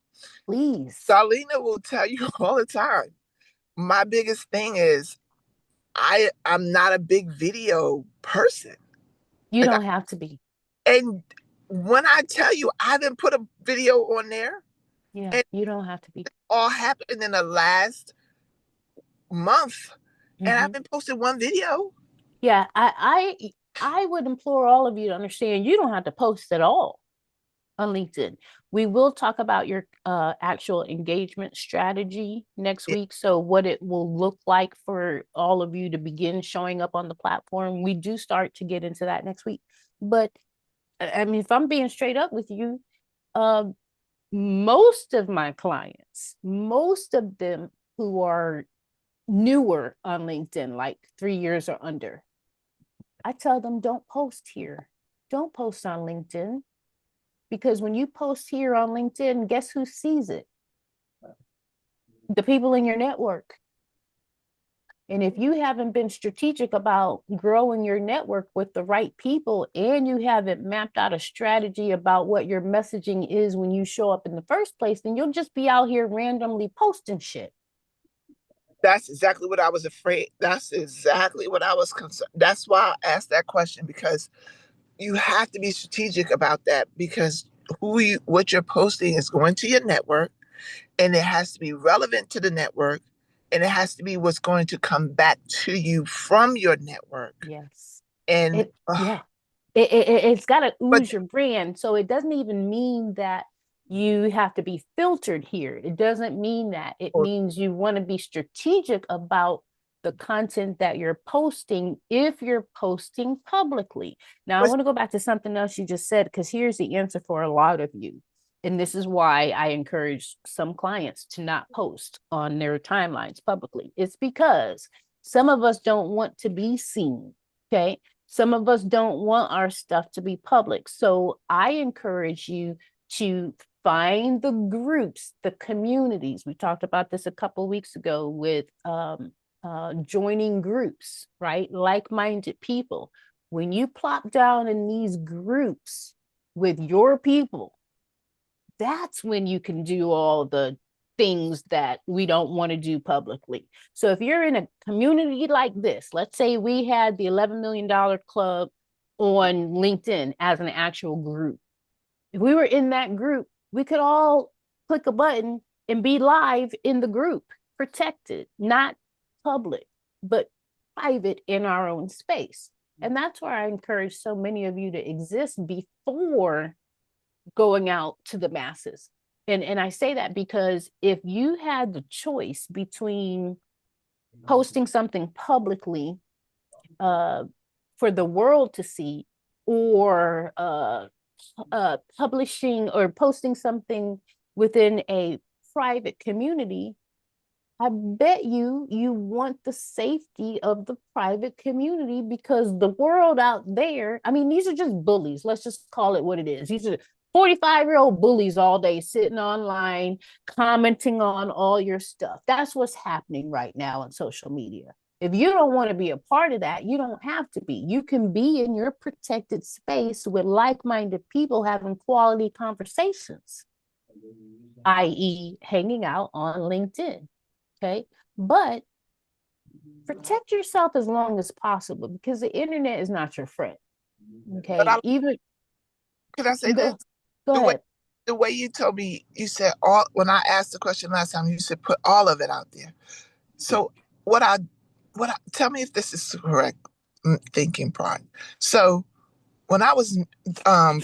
Please. Darlena will tell you all the time. My biggest thing is I'm not a big video person. You Like, don't have to be. and when I tell you I haven't put a video on there, Yeah, and you don't have to be. all happened in the last month, and I Mm-hmm. haven't posted one video. Yeah, I would implore all of you to understand you don't have to post at all on LinkedIn. We will talk about your actual engagement strategy next Yeah, week. So what it will look like for all of you to begin showing up on the platform. We do start to get into that next week. But I mean, if I'm being straight up with you, uh, most of my clients, most of them who are newer on LinkedIn, like 3 years or under, I tell them don't post here. Don't post on LinkedIn, because when you post here on LinkedIn, guess who sees it? The people in your network. And if you haven't been strategic about growing your network with the right people, and you haven't mapped out a strategy about what your messaging is when you show up in the first place, then you'll just be out here randomly posting shit. that's exactly what I was afraid. That's exactly what I was concerned. That's why I asked that question, because you have to be strategic about that, because what you're posting is going to your network, and it has to be relevant to the network, and it has to be what's going to come back to you from your network. Yes. And Yeah. It's got to but ooze your brand. So it doesn't even mean that you have to be filtered here. It doesn't mean that. It means you want to be strategic about the content that you're posting if you're posting publicly. Now, I want to go back to something else you just said, because here's the answer for a lot of you. And this is why I encourage some clients to not post on their timelines publicly. It's because some of us don't want to be seen. Okay. Some of us don't want our stuff to be public. So I encourage you to find the groups, the communities. We talked about this a couple of weeks ago with joining groups, right? Like-minded people. When you plop down in these groups with your people, that's when you can do all the things that we don't want to do publicly. So if you're in a community like this, let's say we had the $11 million club on LinkedIn as an actual group. If we were in that group, we could all click a button and be live in the group, protected, not public, but private in our own space. And that's why I encourage so many of you to exist before going out to the masses. And I say that because if you had the choice between posting something publicly for the world to see, or publishing or posting something within a private community, I bet you want the safety of the private community, because the world out there, I mean, these are just bullies. Let's just call it what it is. These are 45-year-old bullies all day sitting online, commenting on all your stuff. That's what's happening right now on social media. If you don't want to be a part of that, you don't have to be. You can be in your protected space with like-minded people having quality conversations, i.e., hanging out on LinkedIn. Okay. But protect yourself as long as possible, because the internet is not your friend. But Okay. Even can I say this? go The way ahead. the way you told me, you said all when I asked the question last time, you said put all of it out there. So tell me if this is correct thinking part. So when I was um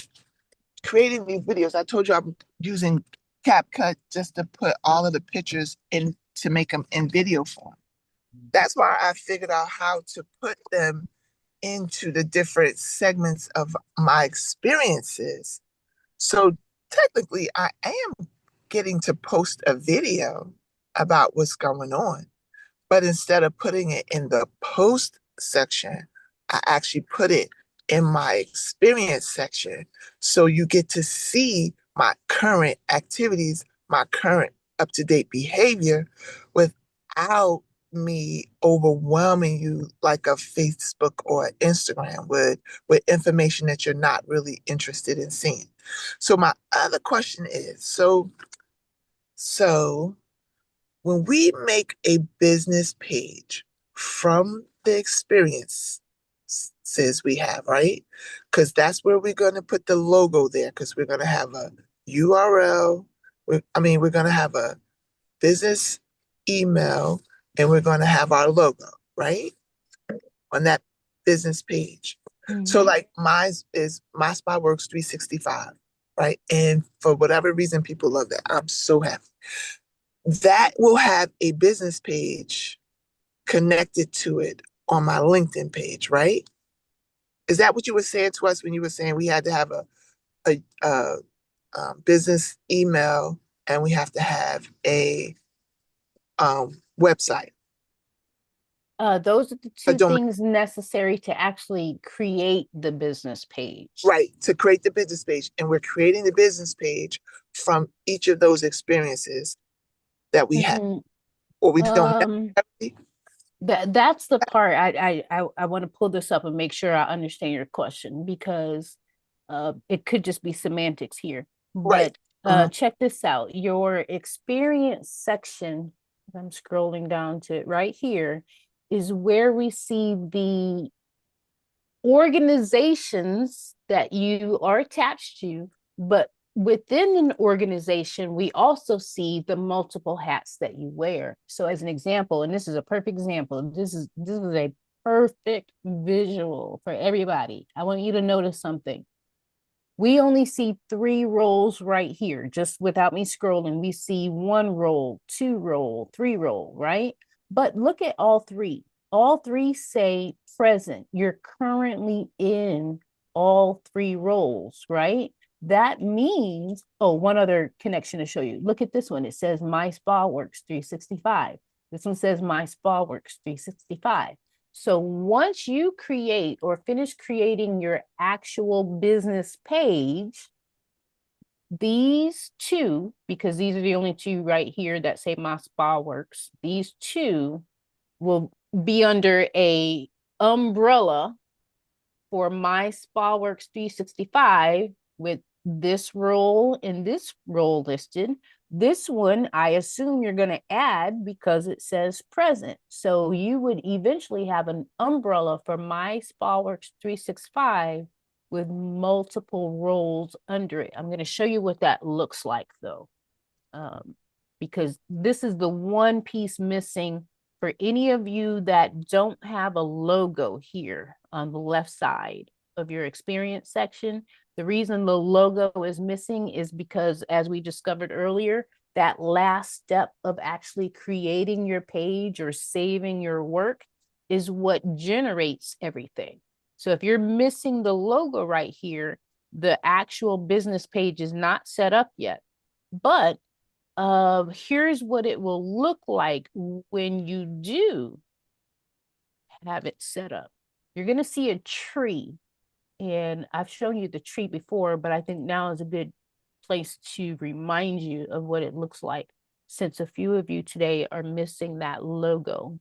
creating these videos, I told you I'm using CapCut just to put all of the pictures in to make them in video form. That's why I figured out how to put them into the different segments of my experiences. So technically, I am getting to post a video about what's going on. But instead of putting it in the post section, I actually put it in my experience section. So you get to see my current activities, my current up to date behavior without me overwhelming you like a Facebook or Instagram would with information that you're not really interested in seeing. So my other question is, so when we make a business page from the experiences we have, right? Because that's where we're going to put the logo there, because we're going to have a URL. We're going to have a business email, and we're going to have our logo, right? On that business page. So like mine is My Spa Works 365, right? And for whatever reason, people love that. I'm so happy. That will have a business page connected to it on my LinkedIn page, right? Is that what you were saying to us when you were saying we had to have a business email and we have to have a website? Those are the two things necessary to actually create the business page. Right, to create the business page. And we're creating the business page from each of those experiences that we have. Or we don't have. That's the part I want to pull this up and make sure I understand your question, because it could just be semantics here. But check this out. Your experience section, I'm scrolling down to it right here, is where we see the organizations that you are attached to, but within an organization, we also see the multiple hats that you wear. So as an example, and this is a perfect example, this is a perfect visual for everybody. I want you to notice something. We only see 3 roles right here, just without me scrolling. We see 1 role, 2 role, 3 role, right? But look at all 3. All 3 say present. You're currently in all 3 roles, right? That means, oh, one other connection to show you. Look at this one. It says My Spa Works 365. This one says My Spa Works 365. So once you create or finish creating your actual business page, these 2, because these are the only 2 right here that say My Spa Works, these 2 will be under a umbrella for My Spa Works 365 with this role and this role listed. This one, I assume you're going to add because it says present. So you would eventually have an umbrella for My SpaWorks 365 with multiple roles under it. I'm going to show you what that looks like though, because this is the one piece missing for any of you that don't have a logo here on the left side of your experience section. The reason the logo is missing is because, as we discovered earlier, that last step of actually creating your page or saving your work is what generates everything. So if you're missing the logo right here, the actual business page is not set up yet. But here's what it will look like when you do have it set up. You're going to see a tree. And I've shown you the tree before, but I think now is a good place to remind you of what it looks like, since a few of you today are missing that logo.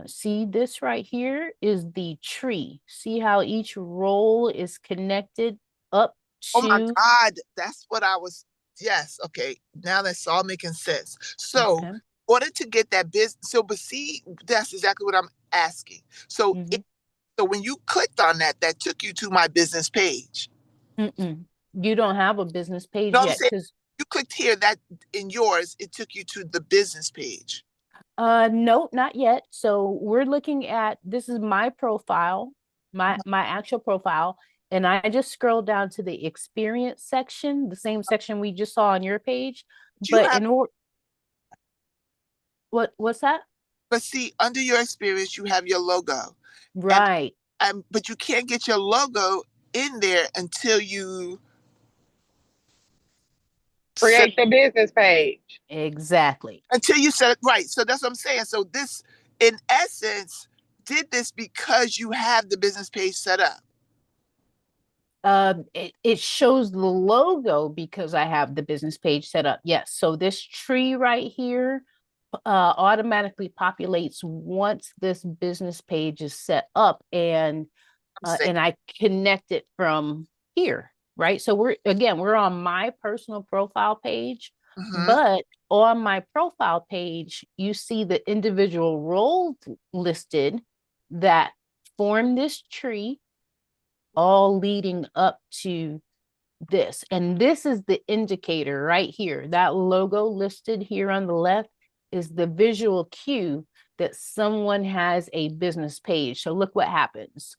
See, this right here is the tree. See how each role is connected up Oh my to. God, that's what I was. Yes, okay. Now that's all making sense. So, Okay. in order to get that business, so but see, that's exactly what I'm asking. So, so when you clicked on that, that took you to my business page. You don't have a business page No, I'm yet saying because you clicked here. That in yours, it took you to the business page. no, not yet. So we're looking at, this is my profile, my actual profile, and I just scrolled down to the experience section, the same section we just saw on your page. You But have, in order, what's that? but see, under your experience, you have your logo, Right. but you can't get your logo in there until you set Create the business page. Exactly. until you set it right. So that's what I'm saying. So this, in essence, did this because you have the business page set up. It shows the logo because I have the business page set up. Yes. So this tree right here automatically populates once this business page is set up, and I connect it from here, right? So we're on my personal profile page, but on my profile page, you see the individual roles listed that form this tree, all leading up to this. And this is the indicator right here. That logo listed here on the left is the visual cue that someone has a business page. So look what happens.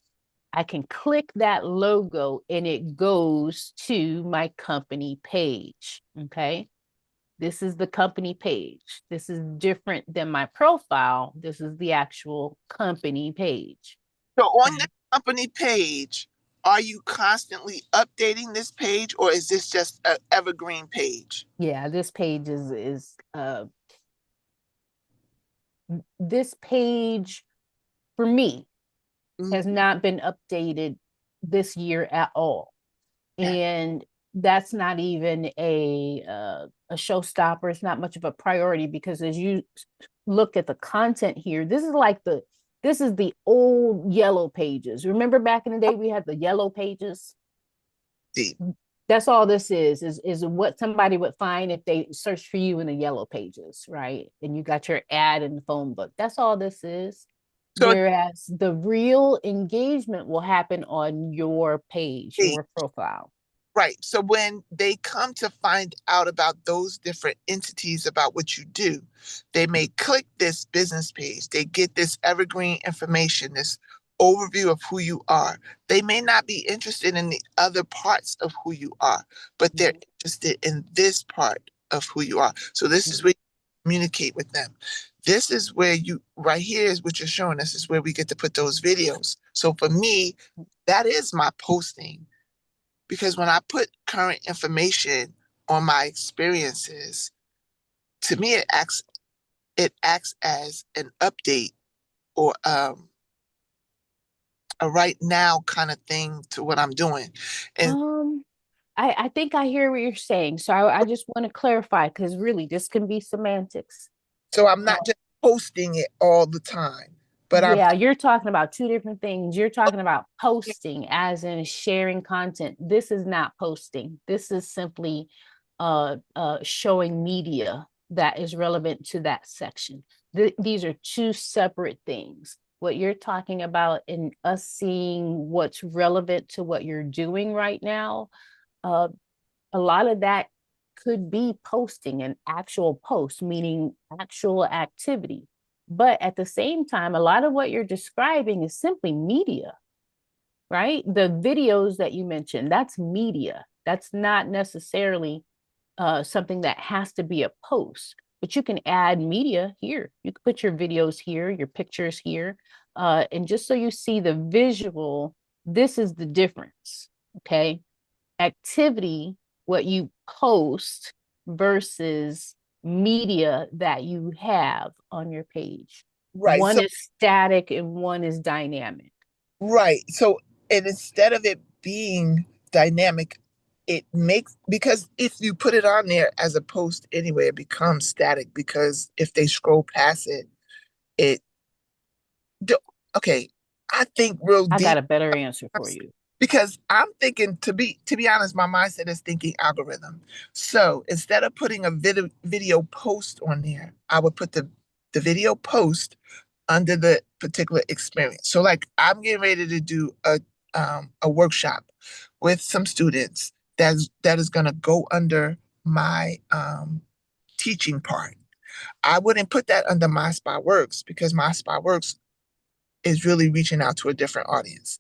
I can click that logo and it goes to my company page. Okay. This is the company page. This is different than my profile. This is the actual company page. So on the company page, are you constantly updating this page, or is this just an evergreen page? Yeah, this page this page for me has not been updated this year at all. And that's not even a showstopper. It's not much of a priority because as you look at the content here, this is the old yellow pages. Remember back in the day we had the yellow pages? Deep. That's all this is what somebody would find if they search for you in the yellow pages, right? And you got your ad in the phone book. That's all this is. So whereas the real engagement will happen on your page, your profile. right. So when they come to find out about those different entities about what you do, they may click this business page. They get this evergreen information, this overview of who you are. They may not be interested in the other parts of who you are, but they're interested in this part of who you are. So this is where you communicate with them. This is where you, right here is what you're showing us, is where we get to put those videos. So for me, that is my posting. Because when I put current information on my experiences, to me it acts as an update or a right now kind of thing to what I'm doing. And I think I hear what you're saying. So I just want to clarify because really this can be semantics. so I'm not just posting it all the time. But yeah, you're talking about two different things. You're talking about posting as in sharing content. This is not posting. This is simply showing media that is relevant to that section. These are two separate things. What you're talking about in us seeing what's relevant to what you're doing right now, uh, a lot of that could be posting, an actual post, meaning actual activity. But at the same time, a lot of what you're describing is simply media, right? The videos that you mentioned, that's media. That's not necessarily something that has to be a post, but you can add media here. You can put your videos here, your pictures here. And just so you see the visual, this is the difference. Okay. Activity, what you post versus media that you have on your page. right. One So is static and one is dynamic. right. So and instead of it being dynamic, it makes because if you put it on there as a post anyway, it becomes static because if they scroll past it, it okay. I think real I got deep a better answer for you. because I'm thinking to be honest, my mindset is thinking algorithm. So instead of putting a video post on there, I would put the video post under the particular experience. So like I'm getting ready to do a workshop with some students that is gonna go under my teaching part. I wouldn't put that under My Spot Works because My Spot Works is really reaching out to a different audience.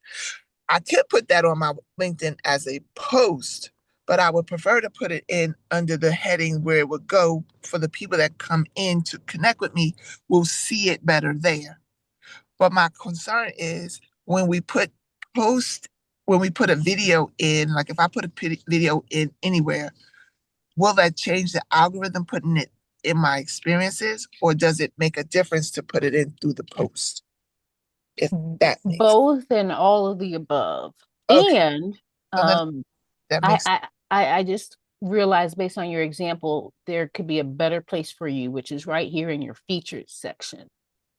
I could put that on my LinkedIn as a post, but I would prefer to put it in under the heading where it would go for the people that come in to connect with me will see it better there. But my concern is post, when we put a video in, like if I put a video in anywhere, will that change the algorithm putting it in my experiences, or does it make a difference to put it in through the post? If that makes Both and all of the above. okay, And so then um, that I, makes I I just realized based on your example, there could be a better place for you, which is right here in your featured section.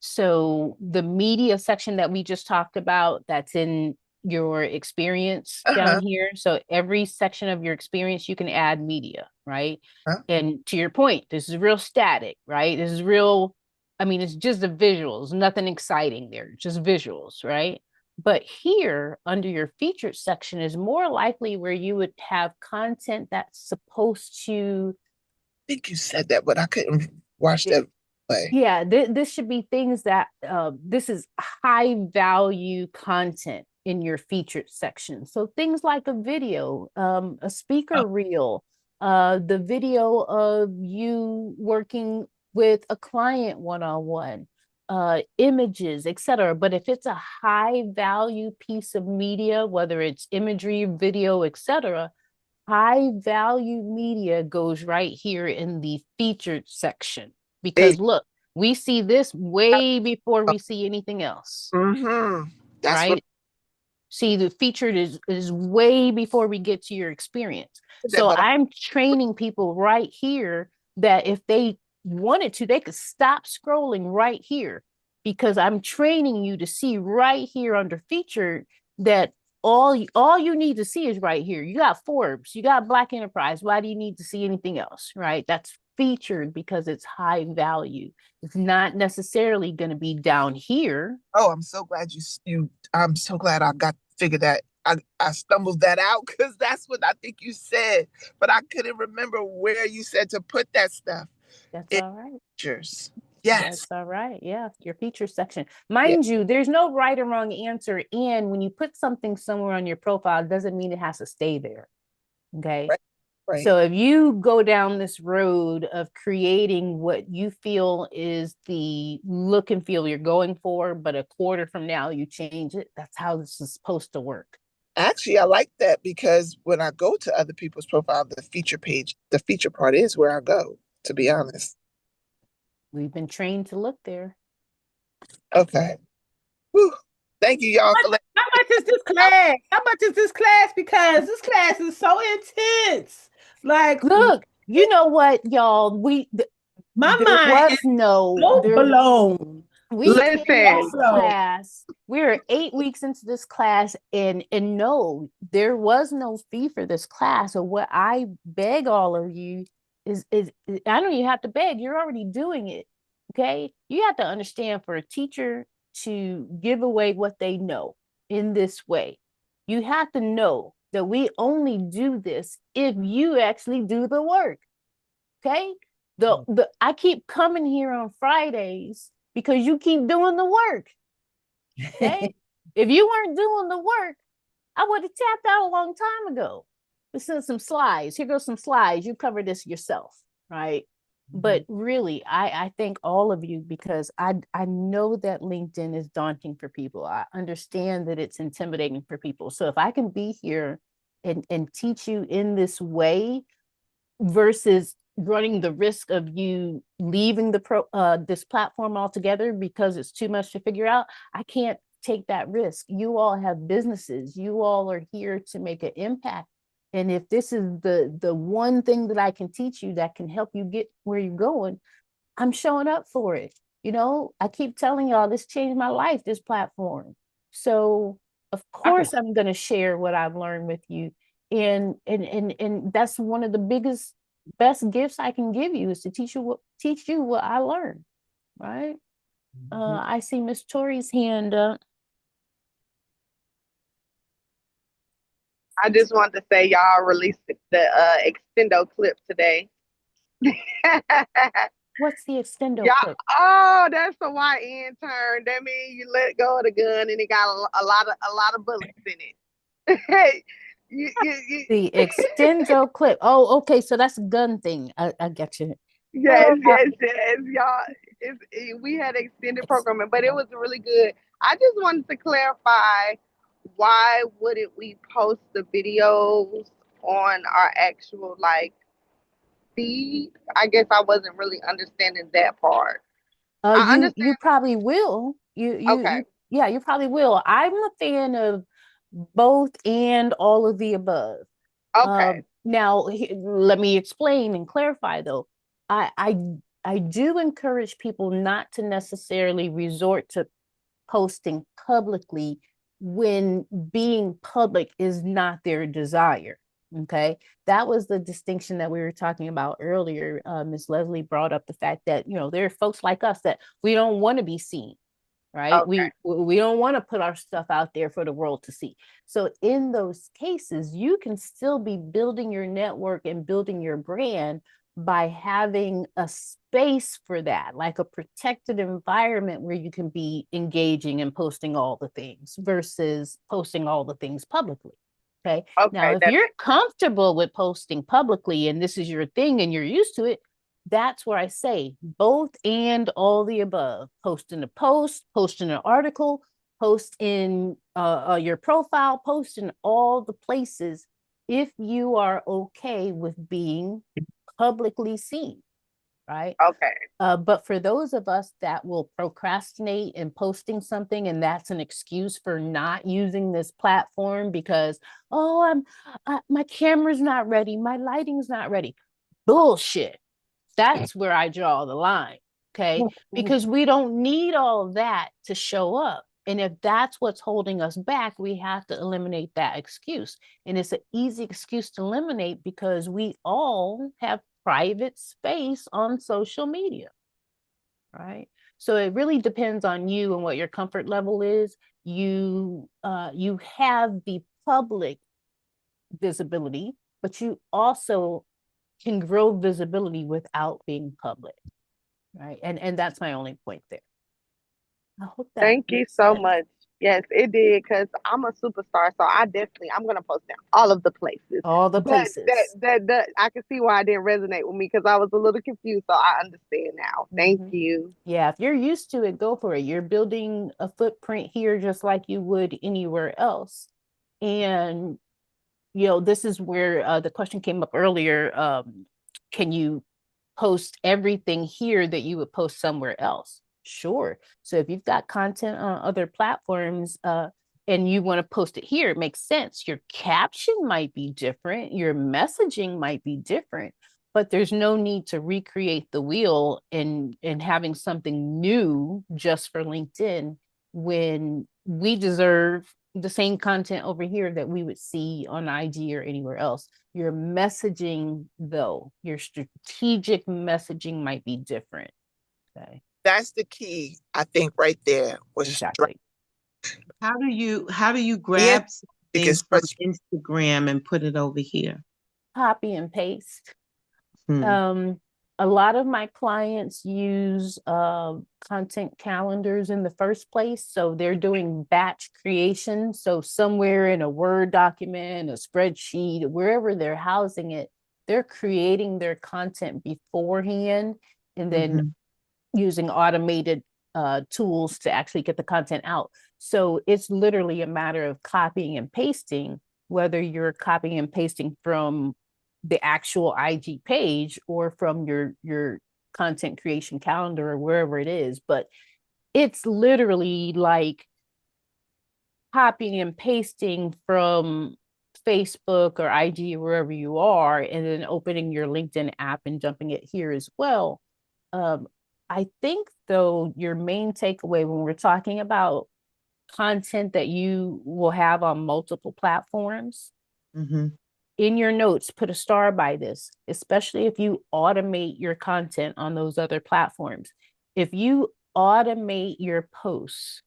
So the media section that we just talked about, that's in your experience down uh-huh, here. So every section of your experience, you can add media, right? uh-huh. And to your point, this is real static, right? This is real, I mean, it's just the visuals, nothing exciting there, just visuals, right? But here under your featured section is more likely where you would have content that's supposed to, I think you said that, but I couldn't watch that play. yeah, this should be things that this is high value content in your featured section. So things like a video, a Oh, speaker reel, the video of you working with a client one-on-one, images, etc. But if it's a high value piece of media, whether it's imagery, video, etc., high value media goes right here in the featured section. there Because look, we see this way before we see anything else, mm-hmm. That's what right? See, the featured is way before we get to your experience. that, So but I'm training people right here that if they wanted to, they could stop scrolling right here because I'm training you to see right here under featured that all you need to see is right here. You got Forbes, you got Black Enterprise. Why do you need to see anything else? Right? That's featured because it's high value. It's not necessarily going to be down here. oh, I'm so glad I'm so glad I got figured that I stumbled that out because that's what I think you said, but I couldn't remember where you said to put that stuff. That's In all right. pictures. That's Yes. all right. Yeah, your feature section. Yeah. Mind you, there's no right or wrong answer. And when you put something somewhere on your profile, it doesn't mean it has to stay there. Okay. Right. Right. So if you go down this road of creating what you feel is the look and feel you're going for, but a quarter from now you change it, that's how this is supposed to work. Actually, I like that because when I go to other people's profile, the feature page, the feature part is where I go, to be honest. We've been trained to look there. Okay. Whew. Thank you, y'all, for letting How much is this me. class? How much is this class? Because this class is so intense. Like Look, you know what, y'all? my There mind was is no so there blown. We came into Listen, class. We're 8 weeks into this class, and no, there was no fee for this class. So what I beg all of you is I don't even have to beg. You're already doing it. Okay, you have to understand, for a teacher to give away what they know in this way, you have to know that we only do this if you actually do the work. Okay. The I keep coming here on Fridays because you keep doing the work. Okay. If you weren't doing the work, I would have tapped out a long time ago. This is some slides. Here goes some slides. You cover this yourself, right? But really, I thank all of you, because I know that LinkedIn is daunting for people. I understand that it's intimidating for people. So if I can be here and teach you in this way, versus running the risk of you leaving this platform altogether because it's too much to figure out, I can't take that risk. You all have businesses. You all are here to make an impact. And if this is the one thing that I can teach you that can help you get where you're going, I'm showing up for it. I keep telling y'all, this changed my life, this platform. So of course I'm going to share what I've learned with you. And that's one of the biggest, best gifts I can give you, is to teach you what I learned. Right. I see Miss Tori's hand up. I just wanted to say y'all released the extendo clip today. What's the extendo Yeah. clip? Oh, that's the YN turn. That means you let go of the gun and it got a lot of bullets in it. The extendo clip. Oh, okay. So that's a gun thing. I get you. Yes, yes, y'all. We had extended programming, but it was really good. I just wanted to clarify, why wouldn't we post the videos on our actual feed? I guess I wasn't really understanding that part. I You understand. probably will. You Okay. yeah, you probably will. I'm a fan of both and all of the above. Okay. Now, let me explain and clarify though. I I I do encourage people not to necessarily resort to posting publicly when being public is not their desire. Okay. That was the distinction that we were talking about earlier. Ms. Leslie brought up the fact that, there are folks like us that we don't want to be seen, right? Okay. We don't want to put our stuff out there for the world to see. So in those cases, you can still be building your network and building your brand by having a space for that, like a protected environment where you can be engaging and posting all the things versus posting all the things publicly. Okay. Now, Okay. if That you're makes comfortable with posting publicly and this is your thing and you're used to it, that's where I say both and all the above. Post in a post, post in an article, post in your profile, post in all the places if you are okay with being publicly seen, right? okay. But for those of us that will procrastinate in posting something, and that's an excuse for not using this platform because, oh, my camera's not ready, my lighting's not ready. Bullshit. That's where I draw the line. Okay. Because we don't need all of that to show up. And if that's what's holding us back, we have to eliminate that excuse. And it's an easy excuse to eliminate because we all have private space on social media. Right. So it really depends on you and what your comfort level is. You have the public visibility, but you also can grow visibility without being public, right? And that's my only point there. I hope that Thank you makes so sense. much. Yes, it did, because I'm a superstar, so I'm gonna post in all of the places. All the But places. that I can see why it didn't resonate with me, because I was a little confused. So I understand now. Thank Mhm. you. Yeah, if you're used to it, go for it. You're building a footprint here just like you would anywhere else. And this is where the question came up earlier. Can you post everything here that you would post somewhere else? Sure. So if you've got content on other platforms and you want to post it here, it makes sense. Your caption might be different, your messaging might be different, but there's no need to recreate the wheel and having something new just for LinkedIn when we deserve the same content over here that we would see on IG or anywhere else. Your messaging, though, your strategic messaging might be different. Okay. That's the key, I think, right there. Exactly. How do you Yeah, grab something because from Instagram and put it over here? Copy and paste. Hmm. A lot of my clients use content calendars in the first place. So they're doing batch creation. So somewhere in a Word document, a spreadsheet, wherever they're housing it, they're creating their content beforehand and then using automated tools to actually get the content out. So it's literally a matter of copying and pasting, whether you're copying and pasting from the actual IG page or from your content creation calendar or wherever it is. But it's literally like copying and pasting from Facebook or IG or wherever you are, and then opening your LinkedIn app and jumping it here as well. Um, I think, though, your main takeaway when we're talking about content that you will have on multiple platforms, in your notes, put a star by this, especially if you automate your content on those other platforms. If you automate your posts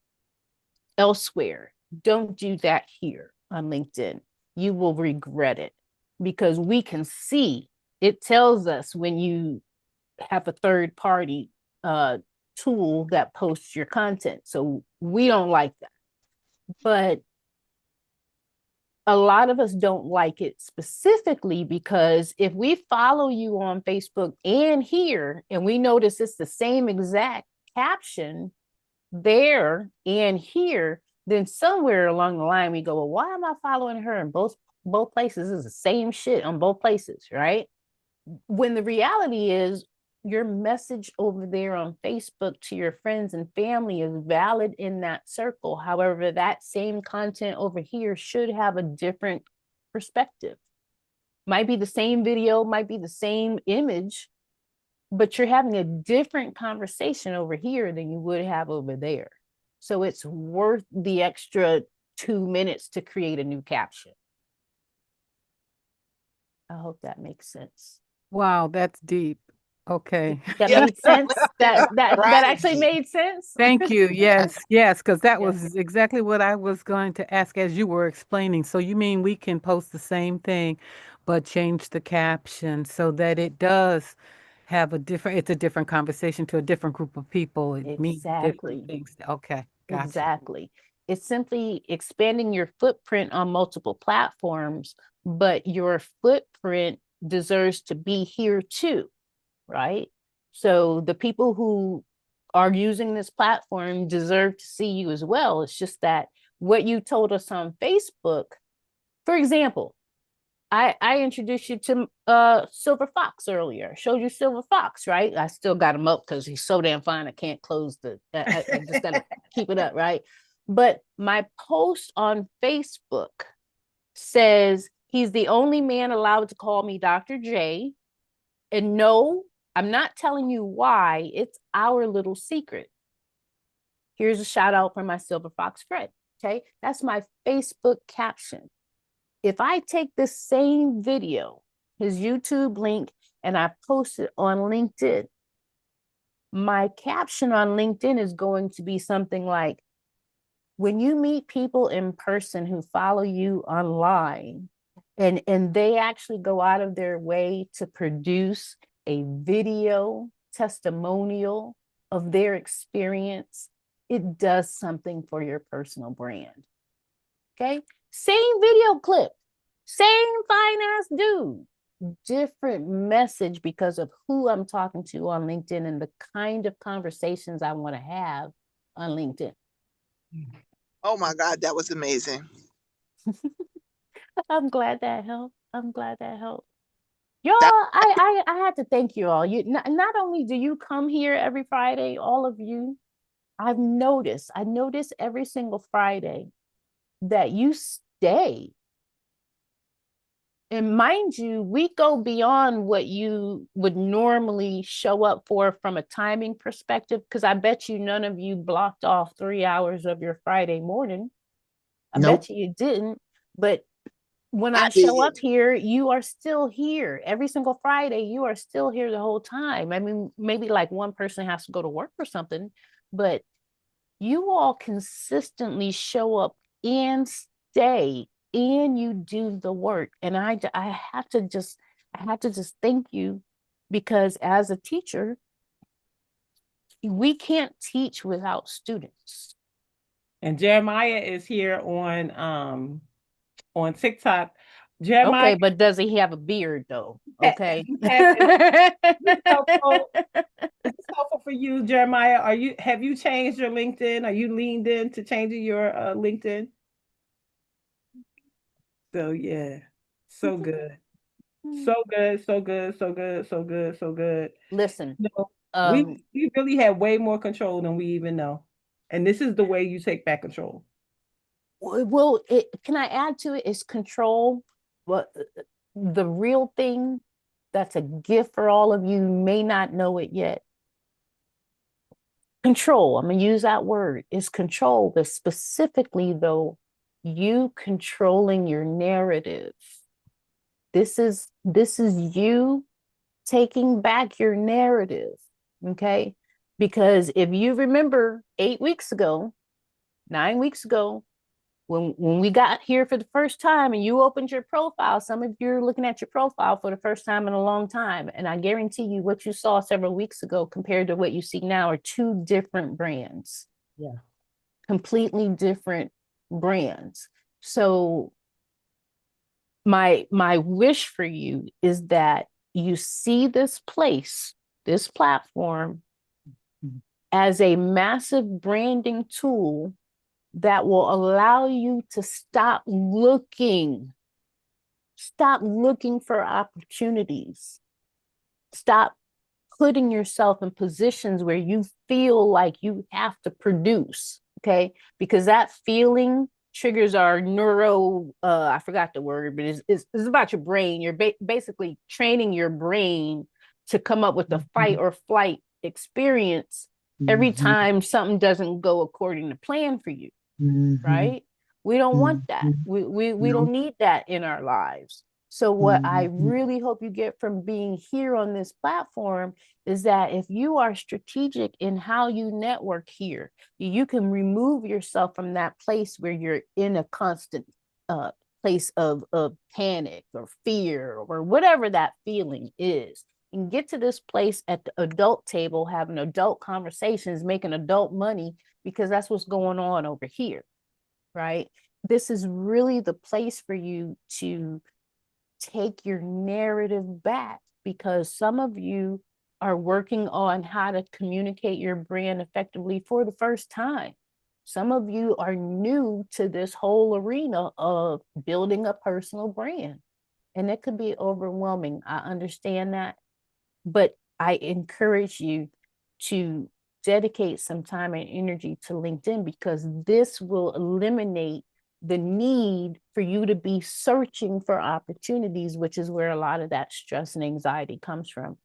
elsewhere, don't do that here on LinkedIn. You will regret it because we can see it tells us when you have a third party tool that posts your content. So we don't like that. But a lot of us don't like it specifically because if we follow you on Facebook and here, and we notice it's the same exact caption there and here, then somewhere along the line we go, well, why am I following her in both places? It's the same shit on both places, right? When the reality is your message over there on Facebook to your friends and family is valid in that circle. However, that same content over here should have a different perspective. Might be the same video, might be the same image, but you're having a different conversation over here than you would have over there. So it's worth the extra 2 minutes to create a new caption. I hope that makes sense. Wow, that's deep. Okay. That yeah, made sense. That actually strategy. made sense. Thank you. Yes, yes, because that Yeah. was exactly what I was going to ask as you were explaining. So you mean we can post the same thing, but change the caption so that it does have it's a different conversation to a different group of people. It means different Exactly. things. Okay, gotcha. Exactly. It's simply expanding your footprint on multiple platforms, but your footprint deserves to be here too, right? So the people who are using this platform deserve to see you as well. It's just that what you told us on Facebook, for example, I introduced you to Silver Fox earlier. I showed you Silver Fox, right? I still got him up because he's so damn fine. I can't close I just gotta keep it up, right? But my post on Facebook says he's the only man allowed to call me Dr. J. And no, I'm not telling you why. It's our little secret. Here's a shout out from my Silver Fox friend. Okay, that's my Facebook caption. If I take this same video, his YouTube link, and I post it on LinkedIn, my caption on LinkedIn is going to be something like, when you meet people in person who follow you online and they actually go out of their way to produce a video testimonial of their experience, it does something for your personal brand. Okay, same video clip, same fine ass dude, different message because of who I'm talking to on LinkedIn and the kind of conversations I want to have on LinkedIn. Oh my God, that was amazing. I'm glad that helped. I'm glad that helped. Y'all, That I had to thank you all. You not only do you come here every Friday, all of you, I notice every single Friday that you stay And mind you, we go beyond what you would normally show up for from a timing perspective, because I bet you none of you blocked off 3 hours of your Friday morning. I Nope. bet you didn't. But when I I show did. up here, you are still here. Every single Friday, you are still here the whole time. I mean, maybe like one person has to go to work or something, but you all consistently show up and stay and you do the work. And I have to just thank you, because as a teacher, we can't teach without students. And Jeremiah is here on TikTok. Jeremiah, Okay, but does he have a beard though? Okay. is this helpful? Is this helpful for you, Jeremiah? Have you changed your LinkedIn? Are you leaned in to changing your LinkedIn? So yeah, so good. So good, so good, so good, so good, so good. Listen, You know, um, we really have way more control than we even know. And this is the way you take back control. well, can I add to it? Is control. What the real thing that's a gift for all of you may not know it yet. Control, I'm going to use that word, is control, but specifically though, you controlling your narrative. This is you taking back your narrative, okay? Because if you remember 8 weeks ago, 9 weeks ago, when we got here for the first time and you opened your profile, some of you are looking at your profile for the first time in a long time, and I guarantee you what you saw several weeks ago compared to what you see now are two different brands. Yeah. Completely different brands. So my wish for you is that you see this place, this platform, as a massive branding tool that will allow you to stop looking for opportunities, stop putting yourself in positions where you feel like you have to produce, okay? Because that feeling triggers our I forgot the word, but it's about your brain. You're basically training your brain to come up with a fight or flight experience every time something doesn't go according to plan for you, right? We don't want that. We don't need that in our lives. So what I really hope you get from being here on this platform is that if you are strategic in how you network here, you can remove yourself from that place where you're in a constant place of panic or fear or whatever that feeling is, and get to this place at the adult table, having adult conversations, making adult money, because that's what's going on over here, right? This is really the place for you to take your narrative back, because some of you are working on how to communicate your brand effectively for the first time. Some of you are new to this whole arena of building a personal brand, and it could be overwhelming. I understand that, but I encourage you to dedicate some time and energy to LinkedIn, because this will eliminate the need for you to be searching for opportunities, which is where a lot of that stress and anxiety comes from.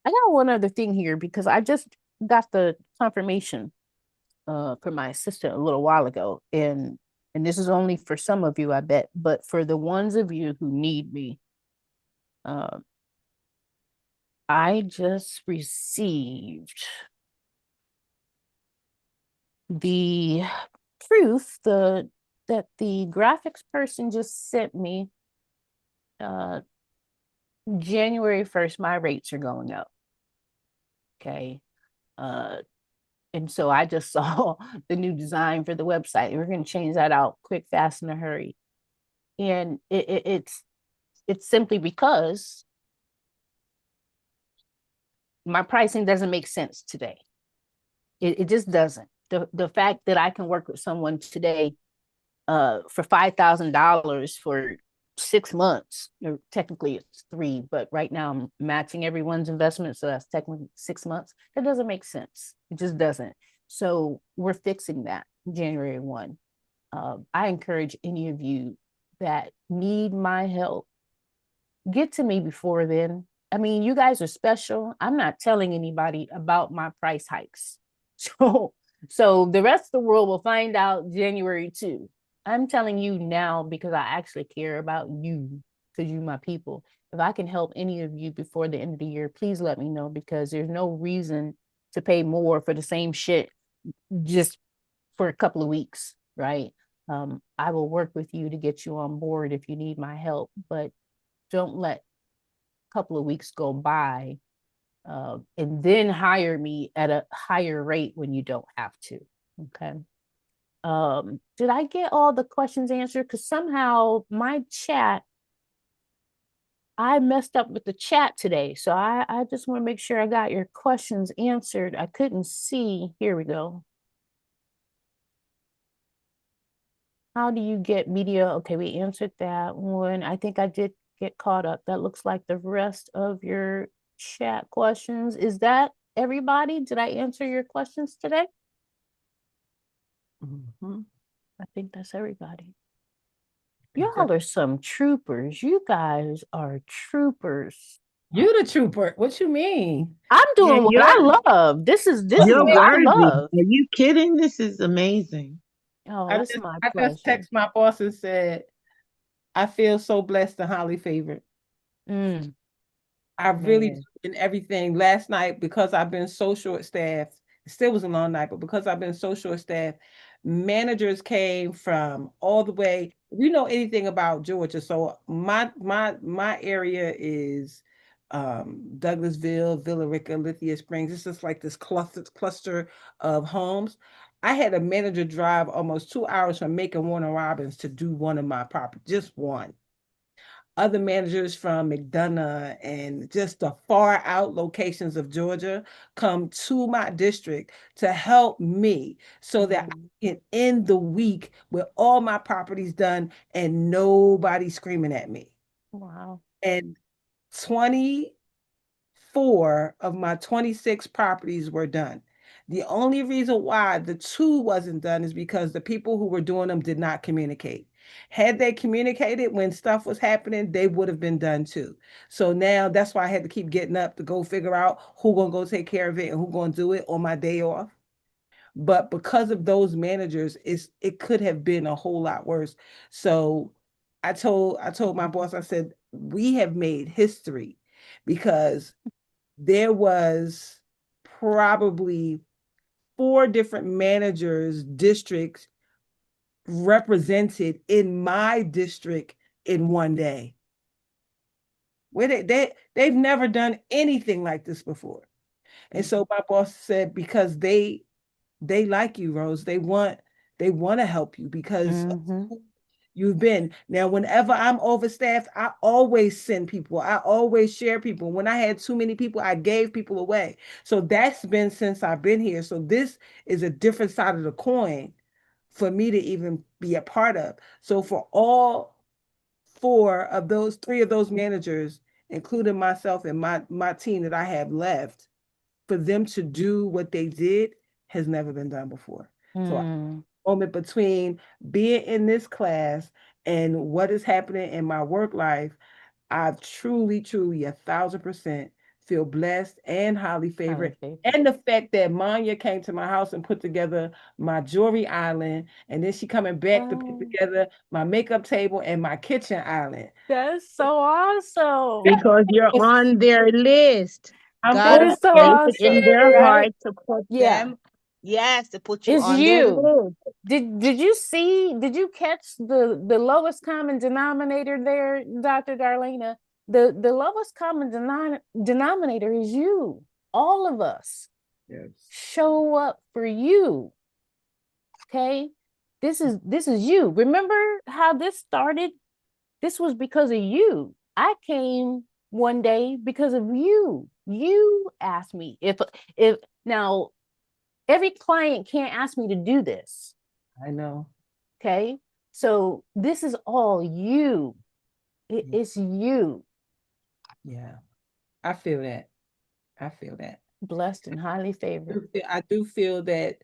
I got one other thing here, because I just got the confirmation from my assistant a little while ago, and this is only for some of you, I bet, but for the ones of you who need me, uh, I just received the proof that the graphics person just sent me. uh January 1st, my rates are going up. Okay. uh and so I just saw the new design for the website. We're going to change that out quick, fast, in a hurry. And it's simply because my pricing doesn't make sense today. It just doesn't. The fact that I can work with someone today for $5,000 for 6 months, or technically it's 3, but right now I'm matching everyone's investment, so that's technically 6 months. That doesn't make sense. It just doesn't. So we're fixing that January 1. I encourage any of you that need my help get to me before then. I mean, you guys are special. I'm not telling anybody about my price hikes. So, so the rest of the world will find out January 2. I'm telling you now because I actually care about you, because you my people. If I can help any of you before the end of the year, please let me know, because there's no reason to pay more for the same shit just for a couple of weeks, right? I will work with you to get you on board if you need my help, but don't let a couple of weeks go by and then hire me at a higher rate when you don't have to. Okay. Did I get all the questions answered? Because somehow my chat, I messed up with the chat today. So I just want to make sure I got your questions answered. I couldn't see. Here we go. How do you get media? Okay, we answered that one. I think I did get caught up. That looks like the rest of your chat questions. Is that everybody? Did I answer your questions today? I think that's everybody. Y'all are some troopers. You guys are troopers. You the trooper. What you mean? I'm Yeah, doing what I love. This is you're what I worthy. love. Are you kidding? This is amazing. Oh, I it's just my I just pleasure. text my boss and said, I feel so blessed and highly favored. Mm, I really man. in everything last night because I've been so short staffed. It still was a long night, but because I've been so short staffed, managers came from all the way. You know anything about Georgia? So my area is Douglasville, Villa Rica, Lithia Springs. It's just like this cluster of homes. I had a manager drive almost 2 hours from Macon Warner Robins to do one of my properties, just one. Other managers from McDonough and just the far out locations of Georgia come to my district to help me so that I can end the week with all my properties done and nobody screaming at me. Wow. And 24 of my 26 properties were done. The only reason why the two wasn't done is because the people who were doing them did not communicate. Had they communicated when stuff was happening, they would have been done too. So now that's why I had to keep getting up to go figure out who gonna go take care of it and who gonna do it on my day off. But because of those managers, it could have been a whole lot worse. So I told my boss, I said, we have made history because there was probably four different managers, districts represented in my district in one day. Where they've never done anything like this before. And so my boss said, because they like you, Rose. They want to help you because of who you've been. Now, whenever I'm overstaffed, I always send people. I always share people. When I had too many people, I gave people away. So that's been since I've been here. So this is a different side of the coin for me to even be a part of. So for all four of those, three of those managers, including myself and my team that I have left, for them to do what they did has never been done before. So moment between being in this class and what is happening in my work life, I truly, truly 1,000% feel blessed and highly favored. And the fact that Manya came to my house and put together my jewelry island, and then she coming back to put together my makeup table and my kitchen island. That's so awesome. Because you're on their list. I'm God going has It's so placed it in awesome, their right? heart to put Yeah. them, yes, to put you It's on their you. list. Did you see, did you catch the lowest common denominator there, Dr. Darlena? The lowest common denominator is you. All of us Yes. show up for you. Okay? This is you. Remember how this started? This was because of you. I came one day because of you. You asked me if now every client can't ask me to do this. I know. Okay. So this is all you. It's you. Yeah. I feel that. I feel that. Blessed and highly favored. I do feel that,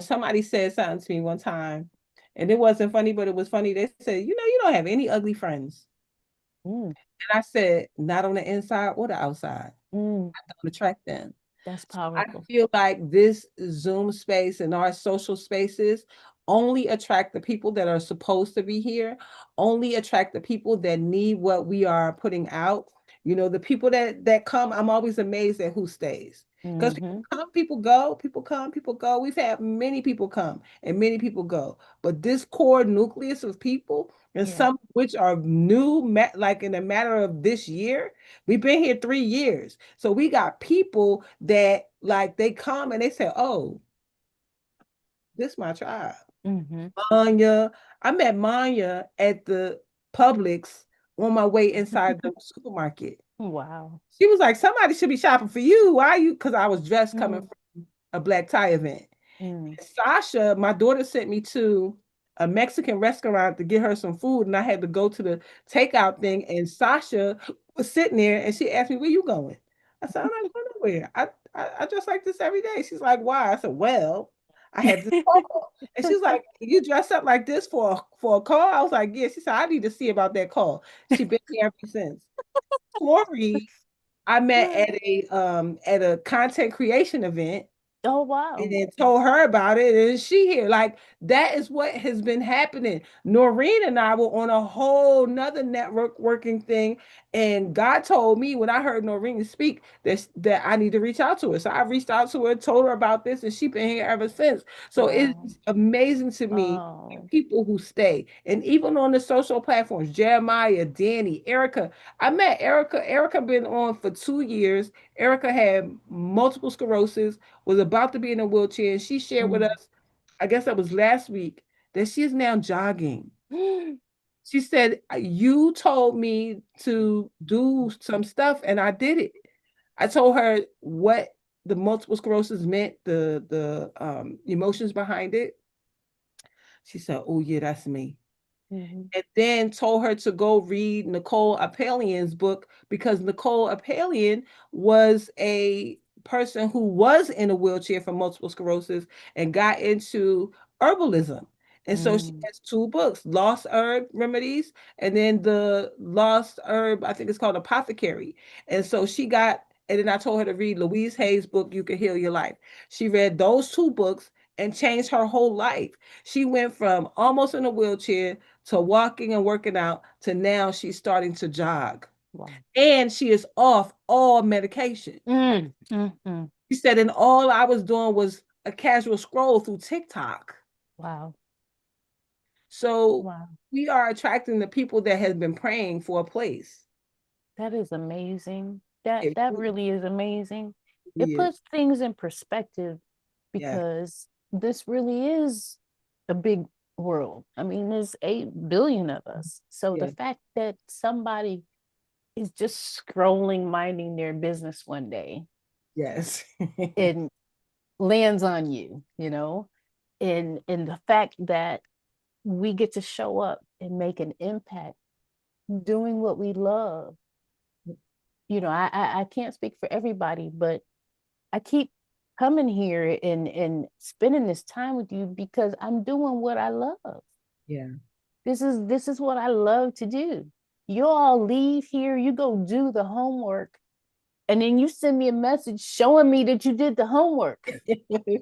somebody said something to me one time, and it wasn't funny, but it was funny. They said, you don't have any ugly friends. Mm, And I said, not on the inside or the outside. mm, I don't attract them. that's I powerful. feel like this Zoom space and our social spaces only attract the people that are supposed to be here, only attract the people that need what we are putting out. You know, the people that come, I'm always amazed at who stays. Because people Mm-hmm. come, people go, people come, people go. We've had many people come and many people go. But this core nucleus of people, and Yeah. some which are new, like in a matter of this year, we've been here 3 years. So we got people that like they come and they say, oh, this is my tribe. Mm-hmm. Manya. I met Manya at the Publix on my way inside the supermarket. Wow. She was like, somebody should be shopping for you. Why are you? Because I was dressed coming Mm, from a black tie event. mm, Sasha, my daughter sent me to a Mexican restaurant to get her some food, and I had to go to the takeout thing. And Sasha was sitting there, and she asked me, "Where you going?" I said, "I'm not going nowhere. I dress like this every day." She's like, "Why?" I said, "Well, I had this call." And she's like, "You dress up like this for a call?" I was like, "Yeah." She said, "I need to see about that call." She been here ever since. Tori, I met at a content creation event Oh, and wow. then told her about it, and she here. Like that is what has been happening. Noreen and I were on a whole nother network working thing, and God told me when I heard Noreen speak that I need to reach out to her. So I reached out to her, told her about this, and she's been here ever since. So Wow. it's amazing to me Oh. people who stay, and even on the social platforms, Jeremiah, Danny, Erica. I met Erica. Erica been on for 2 years. Erica had multiple sclerosis, was about to be in a wheelchair, and she shared with Mm. us, I guess that was last week, that she is now jogging. She said, "You told me to do some stuff, and I did it." I told her what the multiple sclerosis meant, the emotions behind it. She said, "Oh yeah, that's me." Mhm. And then told her to go read Nicole Apelian's book because Nicole Apelian was a person who was in a wheelchair for multiple sclerosis and got into herbalism. And so she Mm. has two books, Lost Herb Remedies, and then the Lost Herb, I think it's called Apothecary. And so she got, and then I told her to read Louise Hay's book, You Can Heal Your Life. She read those two books and changed her whole life. She went from almost in a wheelchair to walking and working out to now she's starting to jog. Wow. And she is off all medication. Mm. Mm, mm. She said, and all I was doing was a casual scroll through TikTok. Wow. So Wow. we are attracting the people that have been praying for a place. That is amazing. That It that really really is amazing. It is. puts things in perspective Yes, because this really is a big world. I mean, there's 8 billion of us. So the yes, fact that somebody is just scrolling, minding their business one day yes. and lands on you, and the fact that we get to show up and make an impact doing what we love. I can't speak for everybody, but I keep coming here and spending this time with you because I'm doing what I love. Yeah. This is what I love to do. You all leave here, you go do the homework, and then you send me a message showing me that you did the homework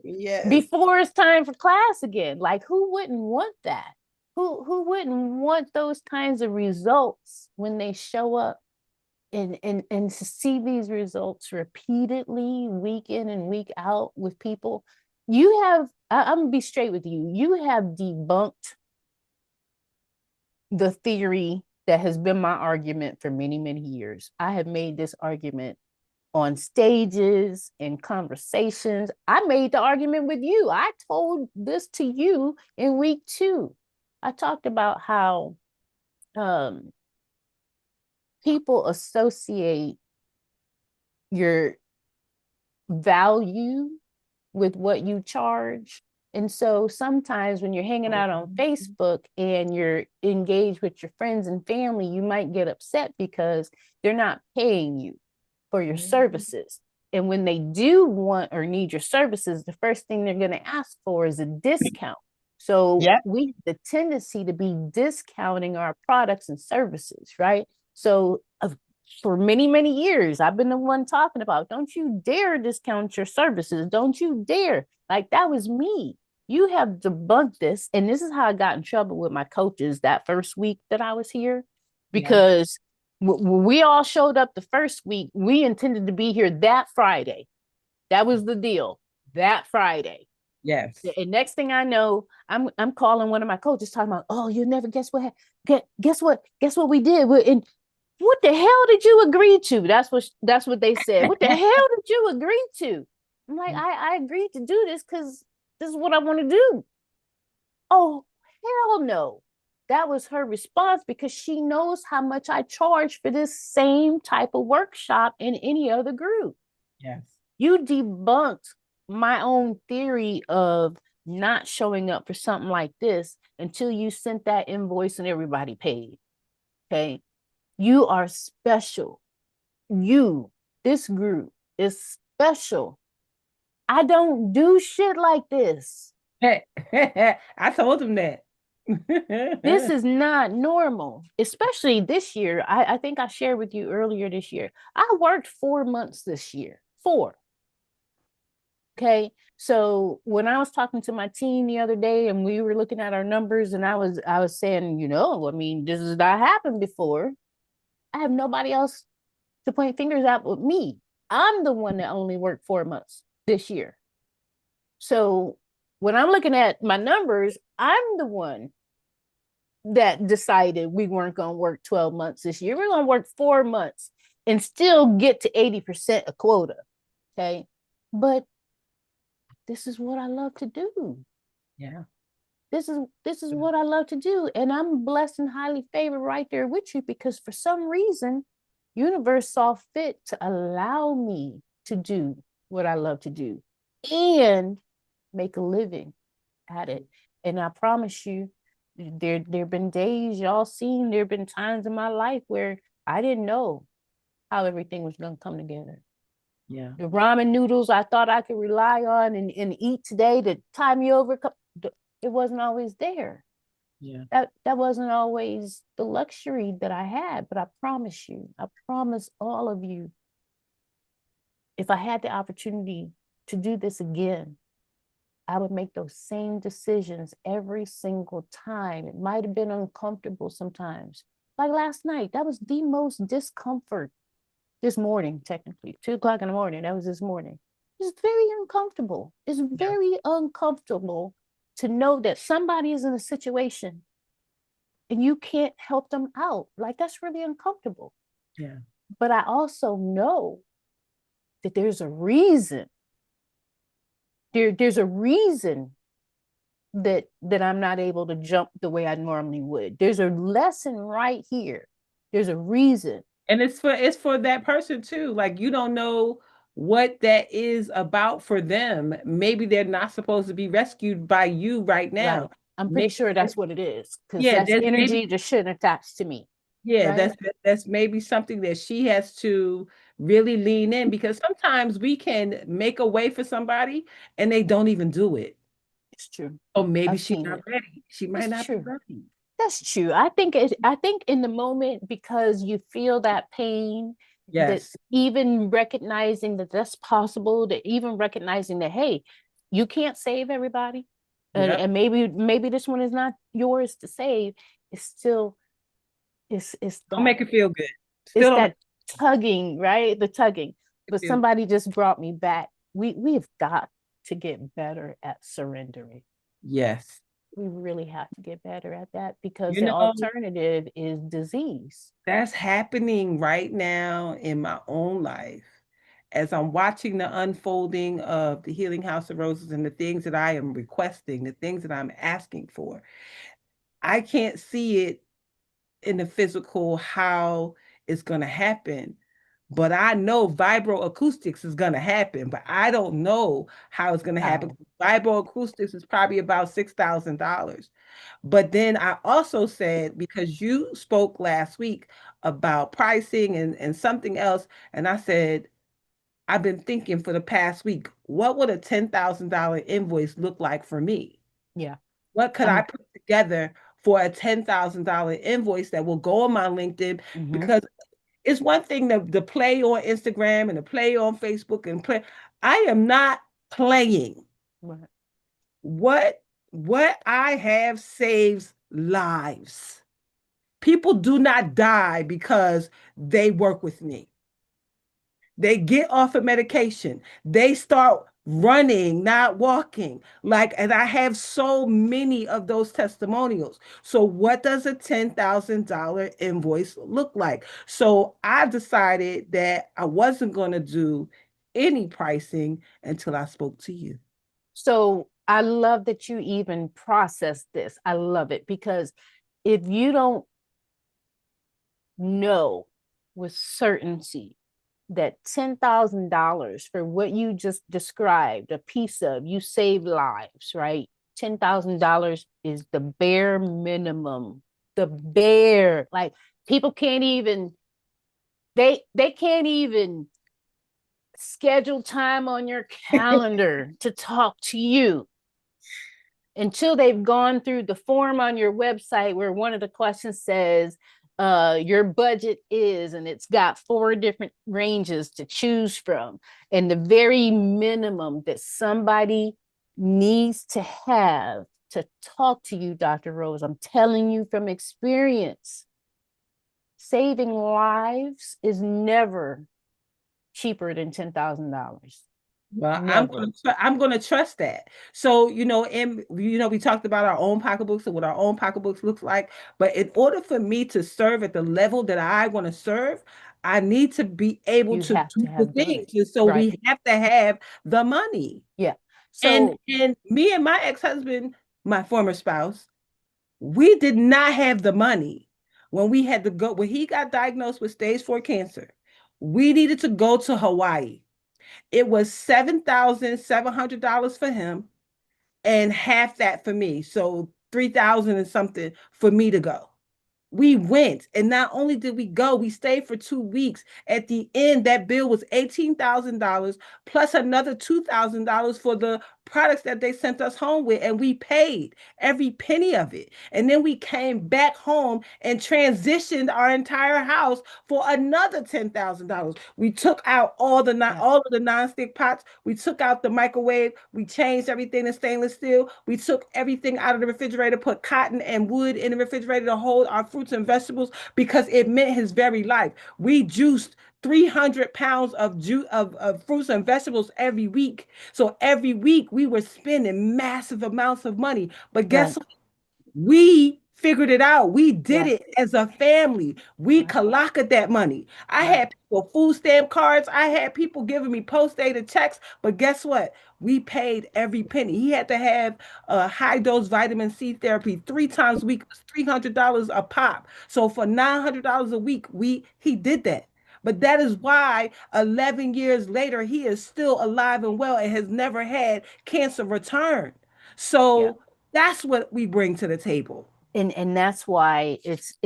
Yes. before it's time for class again. Like, who wouldn't want that? Who wouldn't want those kinds of results when they show up, and to see these results repeatedly week in and week out with people? I'm gonna be straight with you. You have debunked the theory that has been my argument for many, many years. I have made this argument on stages and conversations. I made the argument with you. I told this to you in week 2. I talked about how um, people associate your value with what you charge. And so sometimes when you're hanging out on Facebook and you're engaged with your friends and family, you might get upset because they're not paying you for your services. And when they do want or need your services, the first thing they're going to ask for is a discount. So Yep. we have the tendency to be discounting our products and services, right? So for many, many years, I've been the one talking about, don't you dare discount your services. Don't you dare. Like, that was me. You have debunked this. And this is how I got in trouble with my coaches that first week that I was here, because when we all showed up the first week, we intended to be here that Friday. That was the deal. That Friday. Yes. And next thing I know, I'm calling one of my coaches talking about, oh, you never guess what? Guess what we did? And what the hell did you agree to? That's what they said. What the hell did you agree to? I'm like, I agreed to do this because this is what I want to do. Oh, hell no. That was her response, because she knows how much I charge for this same type of workshop in any other group. Yes. You debunked my own theory of not showing up for something like this until you sent that invoice and everybody paid. Okay. You are special. This group is special. I don't do shit like this. I told him that. This is not normal, especially this year. I think I shared with you earlier this year. I worked 4 months this year. 4. Okay. So when I was talking to my team the other day and we were looking at our numbers, and I was saying, I mean, this has not happened before. I have nobody else to point fingers at with me. I'm the one that only worked 4 months this year. So when I'm looking at my numbers, I'm the one that decided we weren't going to work 12 months this year. We're going to work 4 months and still get to 80% of quota. Okay. But this is what I love to do. Yeah. This is what I love to do. And I'm blessed and highly favored right there with you, because for some reason, universe saw fit to allow me to do what I love to do and make a living at it. And I promise you, there've been days, y'all seen, there've been times in my life where I didn't know how everything was going to come together. Yeah. The ramen noodles I thought I could rely on and eat today to tie me over, it wasn't always there. Yeah. That wasn't always the luxury that I had. But I promise all of you, if I had the opportunity to do this again, I would make those same decisions every single time. It might have been uncomfortable sometimes. Like last night, that was the most discomfort. This morning, technically, 2:00 in the morning, that was this morning. It's very uncomfortable. It's very uncomfortable to know that somebody is in a situation and you can't help them out. Like, that's really uncomfortable. Yeah. But I also know that there's a reason. There's a reason that I'm not able to jump the way I normally would. There's a lesson right here. There's a reason. And it's for that person too. Like, you don't know what that is about for them. Maybe they're not supposed to be rescued by you right now. Right. I'm pretty Maybe, sure that's what it is, because yeah, that's there's maybe energy that shouldn't attach to me. yeah, Right. that's maybe something that she has to really lean in, because sometimes we can make a way for somebody and they don't even do it. It's true. Or maybe I've she's seen not it. ready. She might It's not be true. ready. That's true. I think in the moment, because you feel that pain, that Yes. even recognizing that that's possible, that even recognizing that, hey, you can't save everybody, Yep. and maybe this one is not yours to save. It's still it's Don't that make it feel good. it's Still don't that tugging, right? The tugging. make But it feel good. somebody just brought me back. We've got to get better at surrendering. Yes. We really have to get better at that, because You the know, alternative is disease. that's happening right now in my own life. As I'm watching the unfolding of the Healing House of Roses and the things that I am requesting, the things that I'm asking for, I can't see it in the physical how it's going to happen. But I know vibroacoustics is going to happen, but I don't know how it's going to happen. Wow. Vibroacoustics is probably about $6,000. But then I also said, because you spoke last week about pricing and something else, and I said, I've been thinking for the past week, what would a $10,000 invoice look like for me? Yeah. What could I put together for a $10,000 invoice that will go on my LinkedIn, Mhm. because it's one thing to play on Instagram and to play on Facebook and play. I am not playing. Right. What I have saves lives. People do not die because they work with me. They get off of medication. They start running, not walking. Like, and I have so many of those testimonials. So, what does a $10,000 invoice look like? So, I decided that I wasn't going to do any pricing until I spoke to you. So I love that you even process this. I love it because if you don't know with certainty that $10,000 for what you just described, a piece of, you save lives, right? $10,000 is the bare minimum, the bare, like people can't even, they can't even schedule time on your calendar to talk to you until they've gone through the form on your website where one of the questions says your budget is, and it's got 4 different ranges to choose from. And the very minimum that somebody needs to have to talk to you, Dr. Rose, I'm telling you from experience, saving lives is never cheaper than $10,000. Well, Never. I'm gonna trust that. So, and we talked about our own pocketbooks and what our own pocketbooks looks like. But in order for me to serve at the level that I want to serve, I need to be able You to have to do the have done it. things. And so Right. we have to have the money. Yeah. And So and me and my ex-husband, my former spouse, we did not have the money when we had to go when he got diagnosed with stage 4 cancer. We needed to go to Hawaii. It was $7,700 for him and half that for me. So 3,000 and something for me to go. We went, and not only did we go, we stayed for 2 weeks. At the end, that bill was $18,000 plus another $2,000 for the products that they sent us home with, and we paid every penny of it. And then we came back home and transitioned our entire house for another $10,000. We took out all of the nonstick pots. We took out the microwave. We changed everything to stainless steel. We took everything out of the refrigerator, put cotton and wood in the refrigerator to hold our fruits and vegetables because it meant his very life. We juiced 300 pounds of fruits and vegetables every week. So every week we were spending massive amounts of money. But guess right. what? We figured it out. We did Yeah. it as a family. We Right. collected that money. I Right. had people food stamp cards. I had people giving me post-dated checks. But guess what? We paid every penny. He had to have a high dose vitamin C therapy 3 times a week. It was $300 a pop. So for $900 a week, he did that. But that is why 11 years later, he is still alive and well and has never had cancer return. Yeah. So that's what we bring to the table. And that's why it's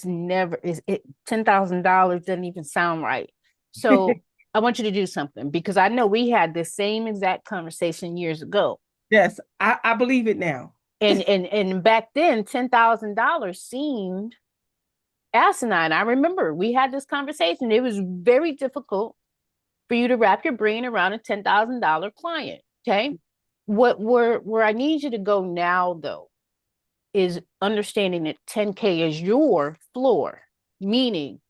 never is it $10,000 doesn't even sound right. So I want you to do something because I know we had this same exact conversation years ago. Yes, I believe it now. And back then $10,000 seemed asinine. I remember we had this conversation. It was very difficult for you to wrap your brain around a $10,000 client. Okay. Where I need you to go now though is understanding that 10K is your floor, meaning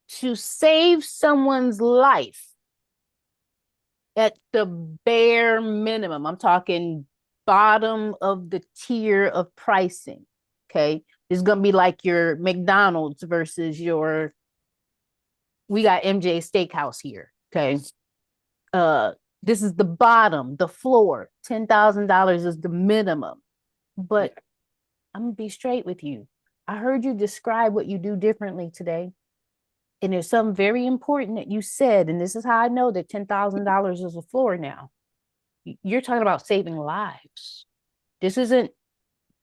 to save someone's life at the bare minimum. I'm talking bottom of the tier of pricing. Okay. It's going to be like your McDonald's versus your, we got MJ Steakhouse here. Okay. This is the bottom, the floor. $10,000 is the minimum. But I'm gonna be straight with you. I heard you describe what you do differently today. And there's something very important that you said, and this is how I know that $10,000 is a floor now. You're talking about saving lives. This isn't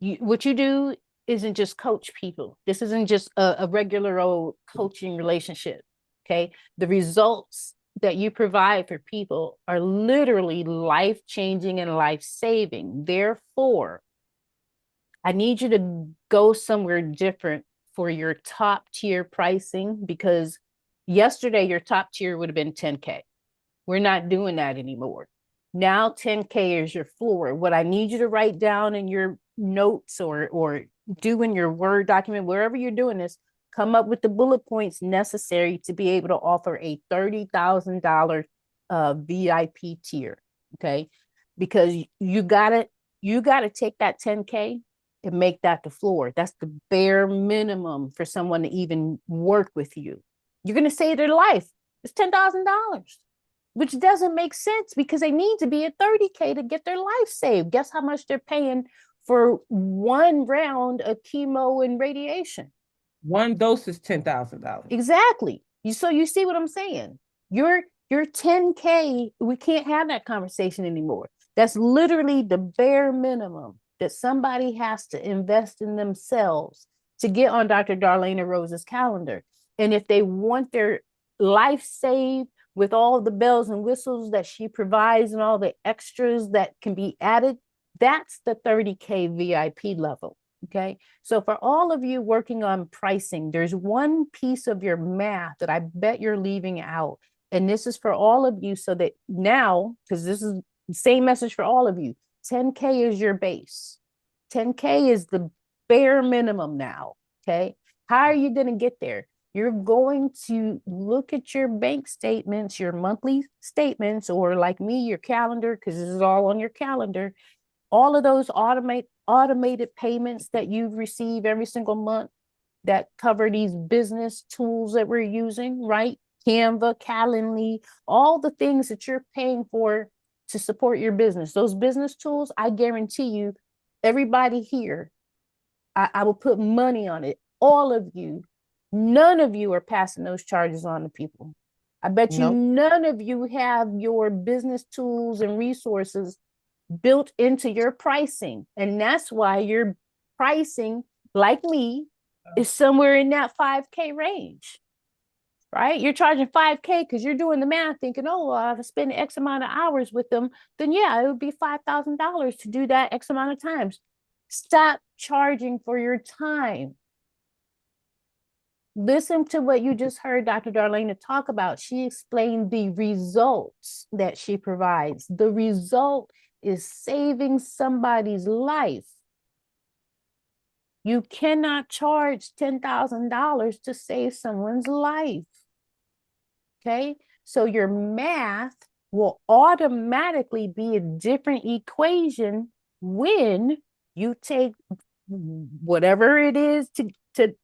what you do isn't just coach people. This isn't just a regular old coaching relationship. Okay. The results that you provide for people are literally life changing and life saving. Therefore, I need you to go somewhere different for your top tier pricing, because yesterday your top tier would have been 10K. We're not doing that anymore. Now 10K is your floor. What I need you to write down in your notes, or do in your Word document, wherever you're doing this, come up with the bullet points necessary to be able to offer a $30,000 VIP tier. Okay. Because you gotta take that 10K and make that the floor. That's the bare minimum for someone to even work with you. You're gonna save their life. It's $10,000, which doesn't make sense because they need to be at 30K to get their life saved. Guess how much they're paying for one round of chemo and radiation? One dose is $10,000. Exactly. So you see what I'm saying? Your 10K, we can't have that conversation anymore. That's literally the bare minimum that somebody has to invest in themselves to get on Dr. Darlaina Rose's calendar. And if they want their life saved with all the bells and whistles that she provides and all the extras that can be added, that's the 30K VIP level. Okay. So for all of you working on pricing, there's one piece of your math that I bet you're leaving out. And this is for all of you, so that now, because this is the same message for all of you, 10K is your base. 10K is the bare minimum now. Okay. How are you going to get there? You're going to look at your bank statements, your monthly statements, or like me, your calendar, because this is all on your calendar. All of those automated payments that you receive every single month that cover these business tools that we're using, right? Canva, Calendly, all the things that you're paying for to support your business. Those business tools, I guarantee you, everybody here, I will put money on it. All of you, none of you are passing those charges on to people. I bet you Nope. none of you have your business tools and resources built into your pricing. And that's why your pricing, like me, is somewhere in that 5K range, right? You're charging 5K because you're doing the math thinking, oh, well, I have to spend X amount of hours with them. Then, yeah, it would be $5,000 to do that X amount of times. Stop charging for your time. Listen to what you just heard Dr. Darlaina talk about. She explained the results that she provides. The result is saving somebody's life. You cannot charge $10,000 to save someone's life. Okay, so your math will automatically be a different equation when you take whatever it is to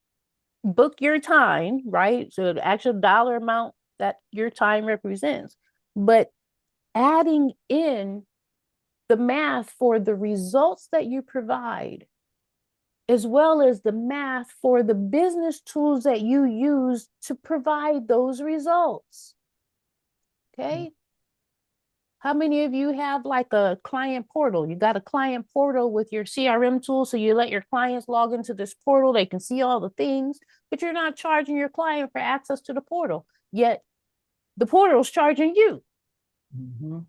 book your time, right? So the actual dollar amount that your time represents, but adding in the math for the results that you provide, as well as the math for the business tools that you use to provide those results. Okay. How many of you have like a client portal? You got a client portal with your CRM tool, so you let your clients log into this portal. They can see all the things, but you're not charging your client for access to the portal. Yet the portal's charging you. Mm-hmm.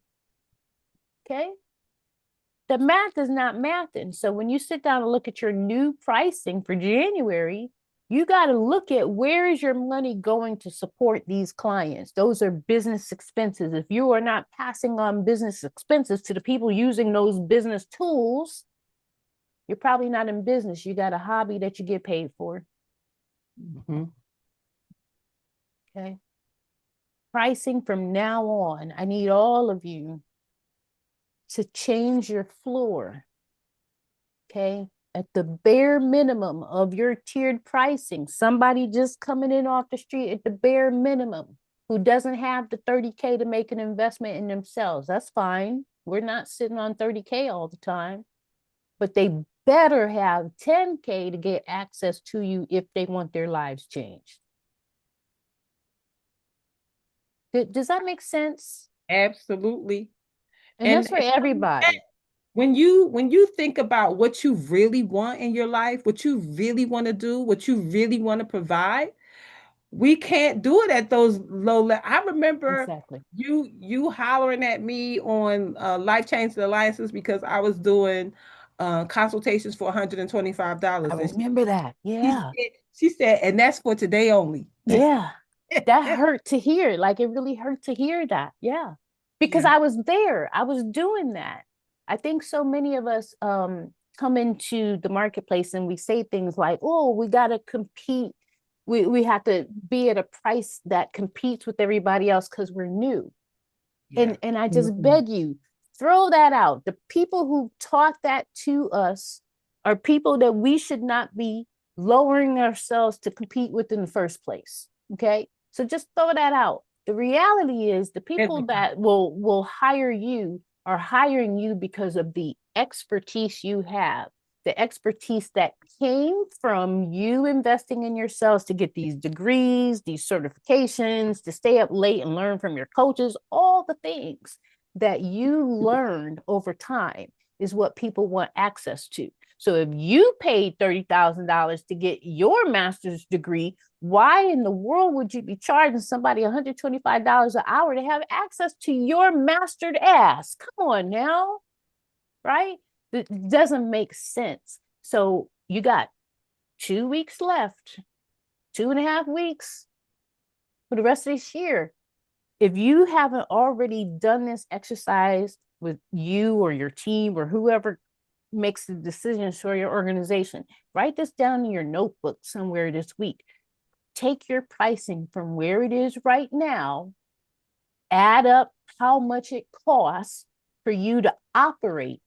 Okay. The math is not mathing. So when you sit down and look at your new pricing for January, you got to look at where is your money going to support these clients. Those are business expenses. If you are not passing on business expenses to the people using those business tools, you're probably not in business. You got a hobby that you get paid for. Mm-hmm. Okay. Pricing from now on, I need all of you to change your floor. Okay. At the bare minimum of your tiered pricing, somebody just coming in off the street at the bare minimum who doesn't have the 30K to make an investment in themselves, that's fine. We're not sitting on 30K all the time, but they better have 10K to get access to you if they want their lives changed. Does that make sense? Absolutely. And that's for And everybody. when you think about what you really want in your life, what you really want to do, what you really want to provide, we can't do it at those low levels. I remember Exactly. you hollering at me on Life Changing Alliances because I was doing consultations for $125. I And remember that. she Yeah. said, she said, and that's for today only. Yeah. That hurt to hear. Like it really hurt to hear that. Yeah. Because Yeah. I was there. I was doing that. I think so many of us come into the marketplace and we say things like, oh, we gotta compete. We have to be at a price that competes with everybody else because we're new. Yeah. And I just Mhm. beg you, throw that out. The people who taught that to us are people that we should not be lowering ourselves to compete with in the first place. Okay. So just throw that out. The reality is the people that will hire you are hiring you because of the expertise you have, the expertise that came from you investing in yourselves to get these degrees, these certifications, to stay up late and learn from your coaches, all the things that you learned over time is what people want access to. So if you paid $30,000 to get your master's degree, why in the world would you be charging somebody $125 an hour to have access to your mastered ass? Come on now, right? It doesn't make sense. So you got 2 weeks left, 2.5 weeks for the rest of this year. If you haven't already done this exercise with you or your team or whoever makes the decisions for your organization, write this down in your notebook somewhere this week. Take your pricing from where it is right now, add up how much it costs for you to operate.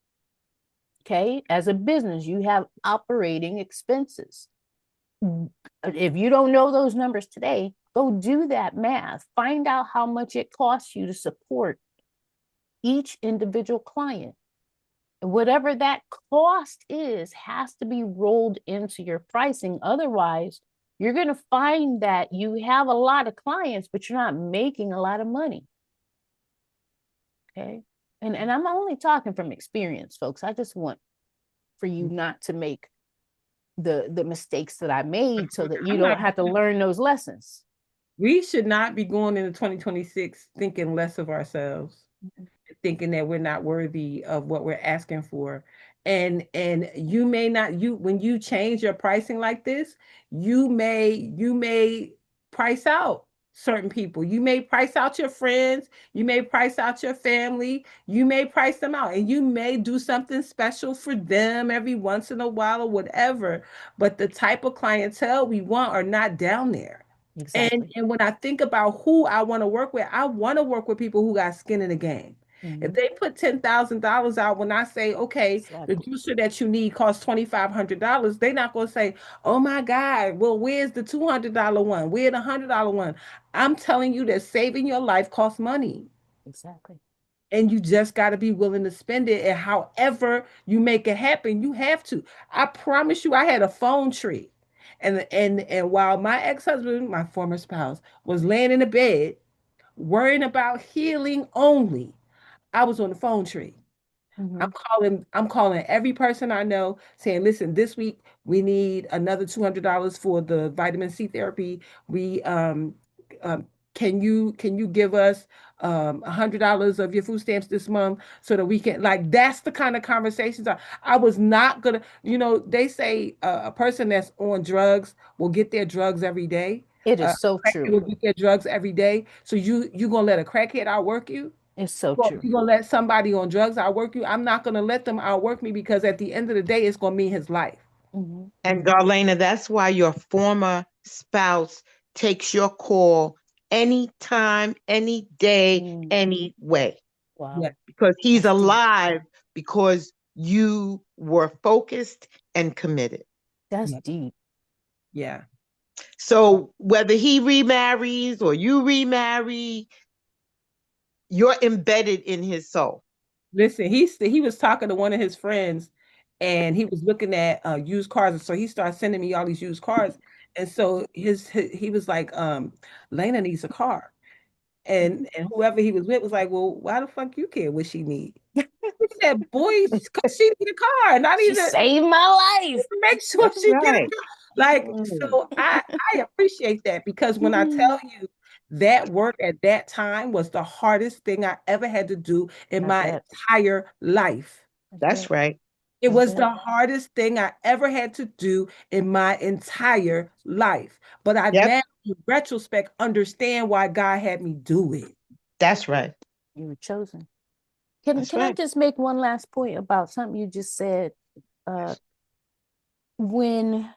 Okay, as a business, you have operating expenses. If you don't know those numbers today, go do that math. Find out how much it costs you to support each individual client. And whatever that cost is, has to be rolled into your pricing. Otherwise, you're going to find that you have a lot of clients, but you're not making a lot of money. Okay. And I'm only talking from experience, folks. I just want for you not to make the mistakes that I made so that you I'm don't not, have to learn those lessons. we should not be going into 2026 thinking less of ourselves, thinking that we're not worthy of what we're asking for. And you may not, you when you change your pricing like this, you may price out certain people. You may price out your friends, you may price out your family, you may price them out, and you may do something special for them every once in a while or whatever. But the type of clientele we want are not down there. Exactly. And when I think about who I want to work with, I want to work with people who got skin in the game. If Mhm. they put $10,000 out, when I say, okay, the Exactly. juicer that you need costs $2,500, they're not going to say, oh my God, well, where's the $200 one? Where's the $100 one? I'm telling you that saving your life costs money. Exactly. And you just got to be willing to spend it. And however you make it happen, you have to. I promise you, I had a phone tree. And while my ex-husband, my former spouse, was laying in the bed, worrying about healing only, I was on the phone tree. Mhm. I'm calling every person I know saying, listen, this week we need another $200 for the vitamin C therapy. We um can you give us $100 of your food stamps this month so that we can, like, that's the kind of conversations I was not gonna, they say a person that's on drugs will get their drugs every day. It Uh, is so Crackhead true. will get their drugs every day. So you gonna let a crackhead outwork you? It's so Well, true. you're gonna let somebody on drugs outwork you. I'm not gonna let them outwork me because at the end of the day, it's gonna mean his life. Mhm. And Darlena, that's why your former spouse takes your call anytime, any day, Mm. any way, Yeah, Wow. because he's That's deep. alive because you were focused and committed. That's yeah, deep. yeah. So whether he remarries or you remarry, you're embedded in his soul. Listen, he was talking to one of his friends, and he was looking at used cars, and so he started sending me all these used cars, and so he was like, Lena needs a car, and whoever he was with was like, well, why the fuck you care what she need? He said, boy, because she need a car, not She even saved my life. make sure That's she get a right. job. Like, Mm. so I appreciate that because when I Mhm. tell you that work at that time was the hardest thing I ever had to do in I my bet. entire life. I That's bet. right. It Was was it? the hardest thing I ever had to do in my entire life. But I Yep, now, in retrospect, understand why God had me do it. that's right. You were chosen. Can That's can I right. just make one last point about something you just said? Uh, when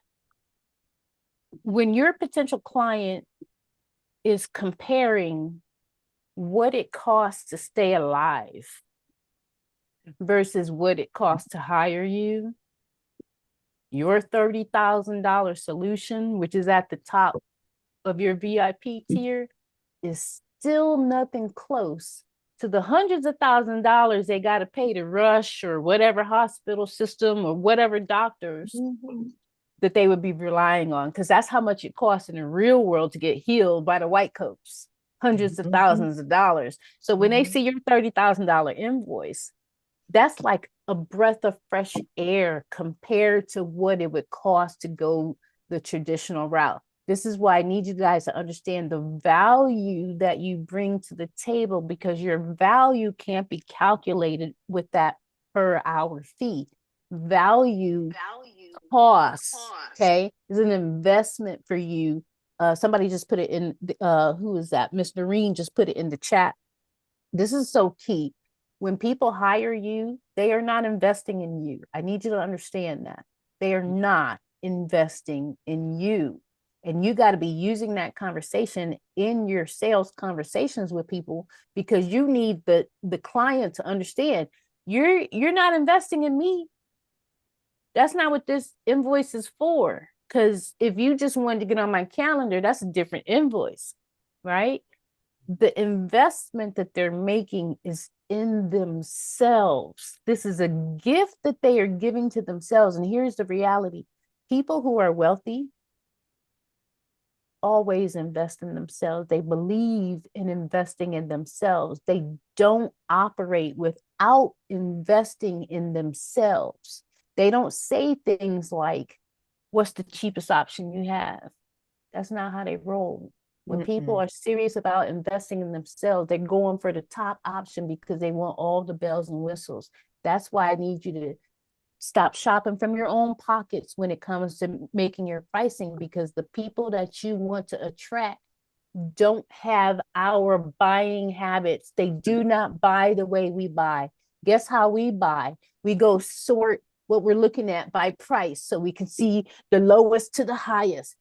when your potential client is comparing what it costs to stay alive versus what it costs to hire you, your $30,000 solution, which is at the top of your VIP tier, is still nothing close to the hundreds of $1,000s they got to pay to Rush or whatever hospital system or whatever doctors that they would be relying on, because that's how much it costs in the real world to get healed by the white coats, hundreds of thousands of dollars. So when they see your $30,000 invoice, that's like a breath of fresh air compared to what it would cost to go the traditional route. This is why I need you guys to understand the value that you bring to the table, because your value can't be calculated with that per hour fee. Value costs, okay, is an investment for you. Somebody just put it in, who is that? Miss Noreen just put it in the chat. This is so key. When people hire you, they are not investing in you. I need you to understand that. They are not investing in you. And you got to be using that conversation in your sales conversations with people, because you need the client to understand you're not investing in me. That's not what this invoice is for. Because if you just wanted to get on my calendar, that's a different invoice, right? The investment that they're making is in themselves. This is a gift that they are giving to themselves. And here's the reality: people who are wealthy always invest in themselves. They believe in investing in themselves. They don't operate without investing in themselves. They don't say things like, what's the cheapest option you have? That's not how they roll. When people are serious about investing in themselves, they're going for the top option because they want all the bells and whistles. That's why I need you to stop shopping from your own pockets when it comes to making your pricing, because the people that you want to attract don't have our buying habits. They do not buy the way we buy. Guess how we buy? We go sort what we're looking at by price so we can see the lowest to the highest.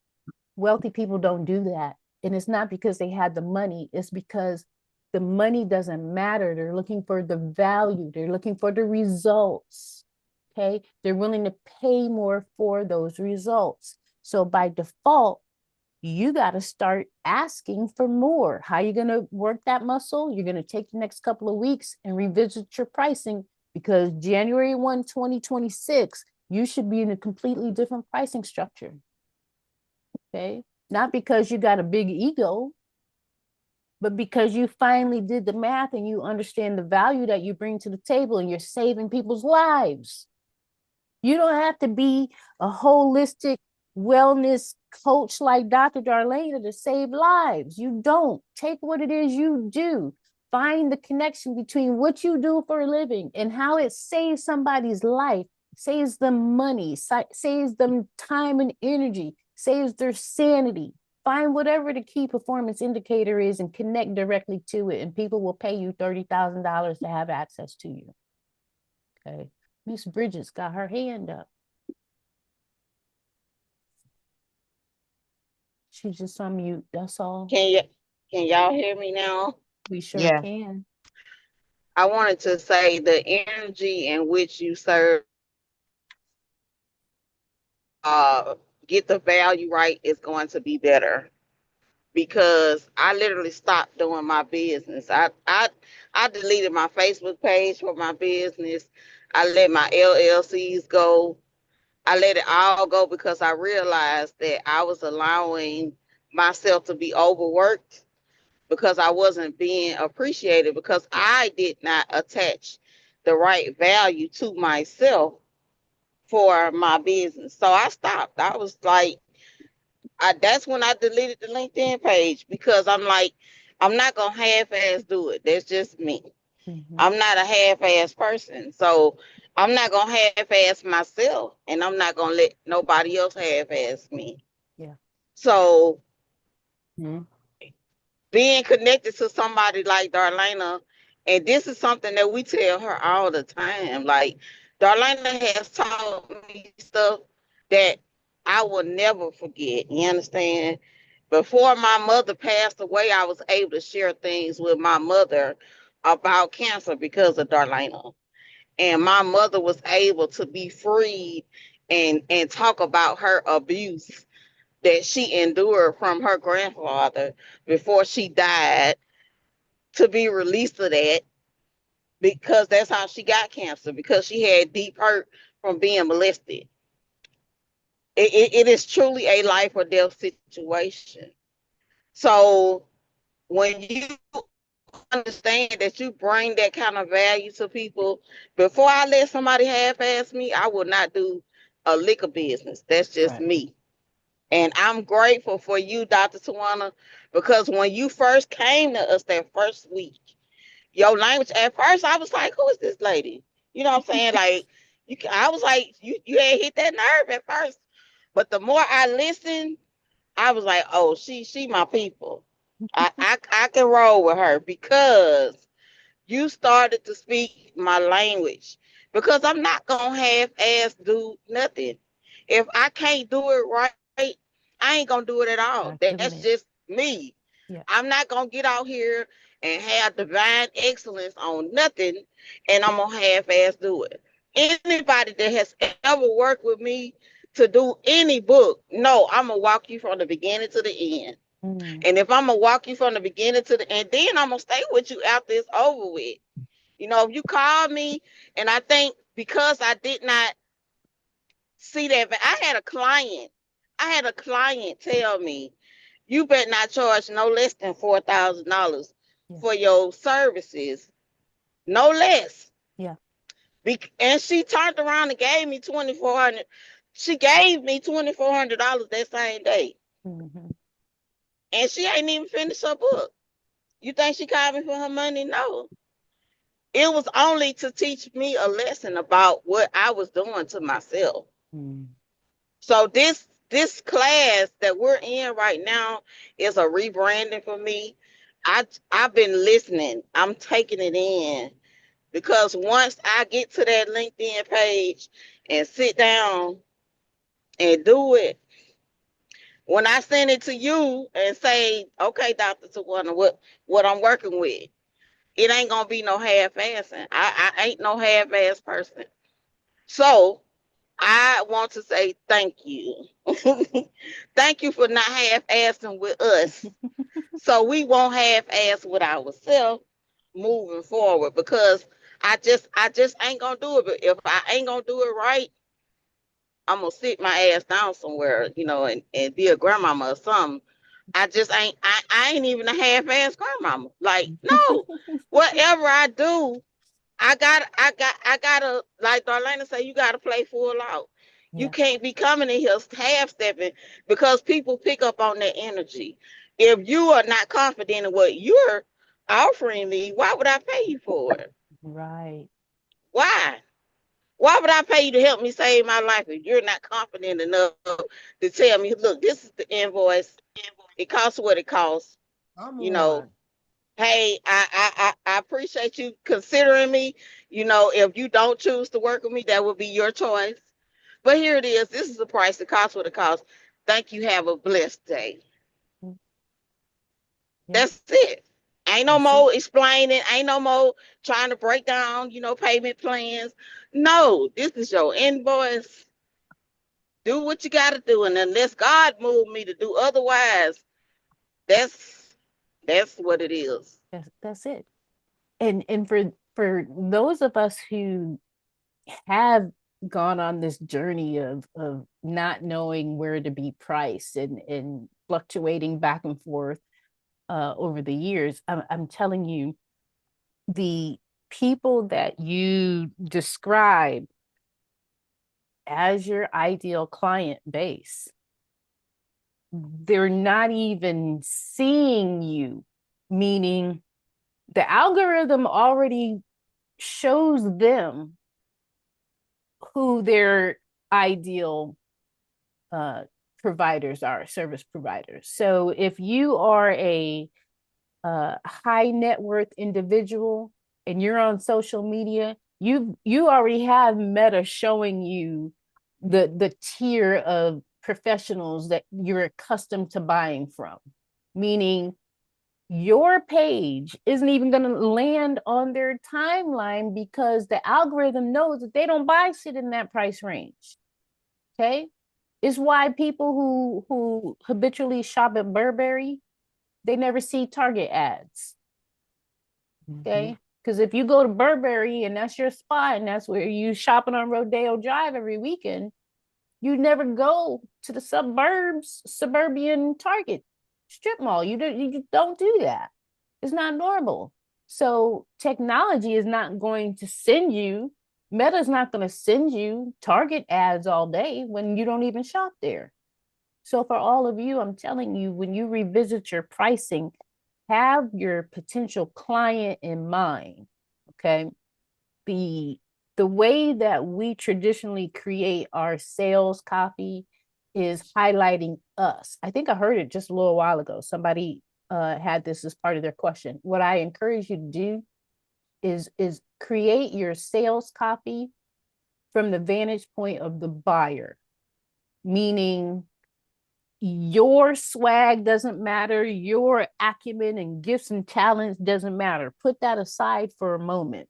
Wealthy people don't do that. And it's not because they had the money, it's because the money doesn't matter. They're looking for the value, they're looking for the results. Okay. They're willing to pay more for those results. So by default, you got to start asking for more. How are you going to work that muscle? You're going to take the next couple of weeks and revisit your pricing, because January 1, 2026, you should be in a completely different pricing structure. Okay. Not because you got a big ego, but because you finally did the math and you understand the value that you bring to the table and you're saving people's lives. You don't have to be a holistic wellness coach like Dr. Darlaina to save lives. You don't. Take what it is you do. Find the connection between what you do for a living and how it saves somebody's life, saves them money, saves them time and energy, saves their sanity. Find whatever the key performance indicator is and connect directly to it, and people will pay you $30,000 to have access to you. Okay. Miss Bridges got her hand up. She's just on mute. That's all. Can y'all hear me now? We sure Yeah. can. I wanted to say the energy in which you serve, get the value right, is going to be better, because I literally stopped doing my business. I deleted my Facebook page for my business. I let my LLCs go. I let it all go because I realized that I was allowing myself to be overworked, because I wasn't being appreciated, because I did not attach the right value to myself for my business. So I stopped. I was like, that's when I deleted the LinkedIn page, because I'm like, I'm not gonna half-ass do it. That's just me. I'm not a half-ass person. So I'm not gonna half-ass myself, and I'm not gonna let nobody else half-ass me. Yeah. So Mhm. being connected to somebody like Darlaina, and this is something that we tell her all the time. Like, Darlaina has taught me stuff that I will never forget. You understand? Before my mother passed away, I was able to share things with my mother about cancer because of Darlaina. And my mother was able to be freed and talk about her abuse that she endured from her grandfather before she died, to be released of that, because that's how she got cancer, because she had deep hurt from being molested. It is truly a life or death situation. So when you understand that you bring that kind of value to people, before I let somebody half-ass me, I will not do a lick of business. That's just Right. me. And I'm grateful for you, Dr. Tawana, because when you first came to us that first week, your language, at first I was like, who is this lady? You know what I'm saying? Like, I was like, you had hit that nerve at first. But the more I listened, I was like, oh, she my people. I can roll with her because you started to speak my language. Because I'm not gonna half-ass do nothing. If I can't do it right, I ain't gonna do it at all. Not That's doing it. just me. Yeah. I'm not gonna get out here and have divine excellence on nothing, and I'm gonna half-ass do it. Anybody that has ever worked with me to do any book, no, I'm gonna walk you from the beginning to the end. Mm. And if I'm gonna walk you from the beginning to the end, then I'm gonna stay with you after it's over with. You know, if you call me, and I think because I did not see that, but I had a client tell me, you better not charge no less than $4,000 Yeah. for your services, no less. Yeah. And she turned around and gave me 2,400. She gave me $2,400 that same day, Mhm. and she ain't even finished her book. You think she called me for her money? No. It was only to teach me a lesson about what I was doing to myself. Mm. So this class that we're in right now is a rebranding for me. I've been listening. I'm taking it in, because once I get to that LinkedIn page and sit down and do it, when I send it to you and say, okay, Dr. Tawana, what I'm working with, it ain't gonna be no half-assing. I ain't no half-ass person. So I want to say thank you. Thank you for not half-assing with us. So we won't half-ass with ourselves moving forward, because I just ain't gonna do it. But if I ain't gonna do it right, I'm gonna sit my ass down somewhere, and be a grandmama or something. I ain't even a half-ass grandmama. Like, no, whatever I do, I gotta, like Darlene say, you gotta play full out. You Yeah. can't be coming in here half stepping, because people pick up on that energy. If you are not confident in what you're offering me, why would I pay you for it? Right. Why? Why would I pay you to help me save my life if you're not confident enough to tell me, look, this is the invoice. It costs what it costs. Come You know, on. hey, I appreciate you considering me. If you don't choose to work with me, that would be your choice. But here it is. This is the price. It costs what it costs. Thank you. Have a blessed day. Mm. Yeah. That's it. Ain't no That's it. more explaining. Ain't no more trying to break down, payment plans. No, this is your invoice. Do what you got to do, and unless God move me to do otherwise, that's that's what it is. That's it. And for those of us who have gone on this journey of not knowing where to be priced and fluctuating back and forth over the years, I'm telling you, the people that you describe as your ideal client base, they're not even seeing you, meaning the algorithm already shows them who their ideal providers are, service providers. So if you are a high net worth individual and you're on social media, you already have Meta showing you the tier of professionals that you're accustomed to buying from, meaning your page isn't even going to land on their timeline because the algorithm knows that they don't buy shit in that price range. Okay, it's why people who habitually shop at Burberry, they never see Target ads. Okay, because if you go to Burberry and that's your spot and that's where you shopping on Rodeo Drive every weekend, you never go to the suburban Target strip mall. You don't do that. It's not normal. So technology is not going to send you, Meta's not going to send you Target ads all day when you don't even shop there. So for all of you, I'm telling you, when you revisit your pricing, have your potential client in mind. Okay. The way that we traditionally create our sales copy is highlighting us. I think I heard it just a little while ago. Somebody had this as part of their question. What I encourage you to do is create your sales copy from the vantage point of the buyer, meaning your swag doesn't matter, your acumen and gifts and talents doesn't matter. Put that aside for a moment.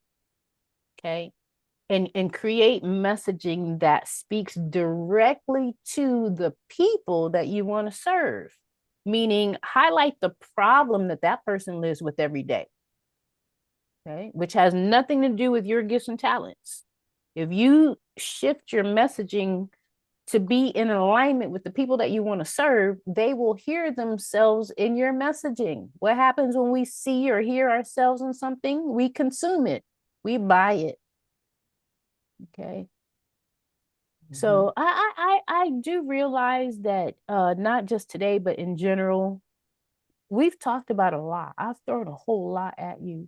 Okay. And create messaging that speaks directly to the people that you want to serve, meaning highlight the problem that that person lives with every day, okay, which has nothing to do with your gifts and talents. If you shift your messaging to be in alignment with the people that you want to serve, they will hear themselves in your messaging. What happens when we see or hear ourselves in something? We consume it, we buy it. Okay. So I do realize that not just today, but in general, we've talked about a lot. I've thrown a whole lot at you.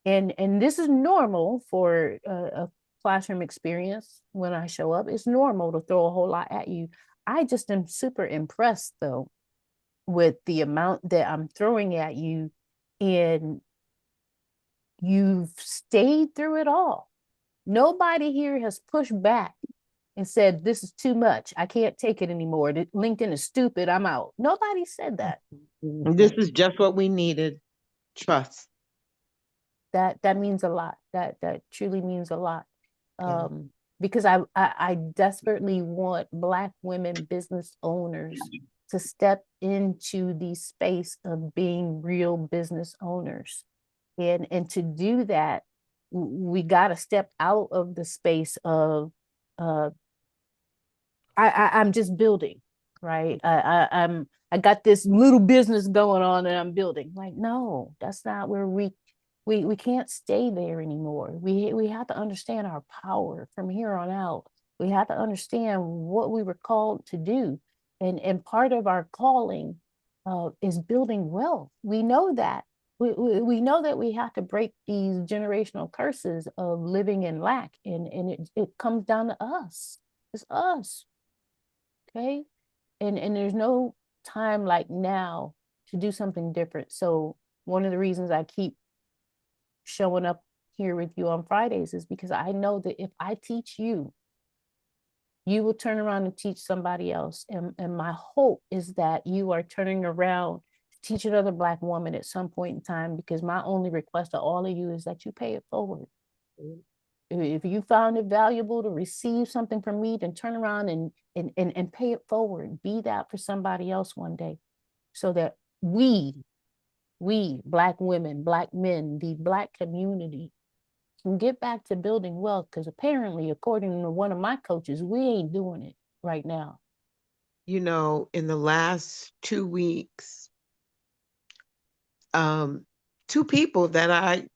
And this is normal for a classroom experience when I show up. It's normal to throw a whole lot at you. I just am super impressed though with the amount that I'm throwing at you, and you've stayed through it all. Nobody here has pushed back and said, this is too much. I can't take it anymore. LinkedIn is stupid. I'm out. Nobody said that. This is just what we needed. Trust. That means a lot. That truly means a lot. Yeah. Because I desperately want Black women business owners to step into the space of being real business owners. And to do that, we got to step out of the space of I'm just building, right? I got this little business going on and I'm building. Like, no, that's not where we can't stay there anymore. We have to understand our power from here on out. We have to understand what we were called to do. And part of our calling is building wealth. We know that. We know that we have to break these generational curses of living in lack. And it comes down to us. It's us. Okay. And there's no time like now to do something different. So one of the reasons I keep showing up here with you on Fridays is because I know that if I teach you, you will turn around and teach somebody else. And my hope is that you are turning around to teach another Black woman at some point in time, because my only request to all of you is that you pay it forward. If you found it valuable to receive something from me, then turn around and pay it forward. Be that for somebody else one day, so that we, Black women, Black men, the Black community can get back to building wealth. Because apparently, according to one of my coaches, we ain't doing it right now. You know, in the last 2 weeks, two people that I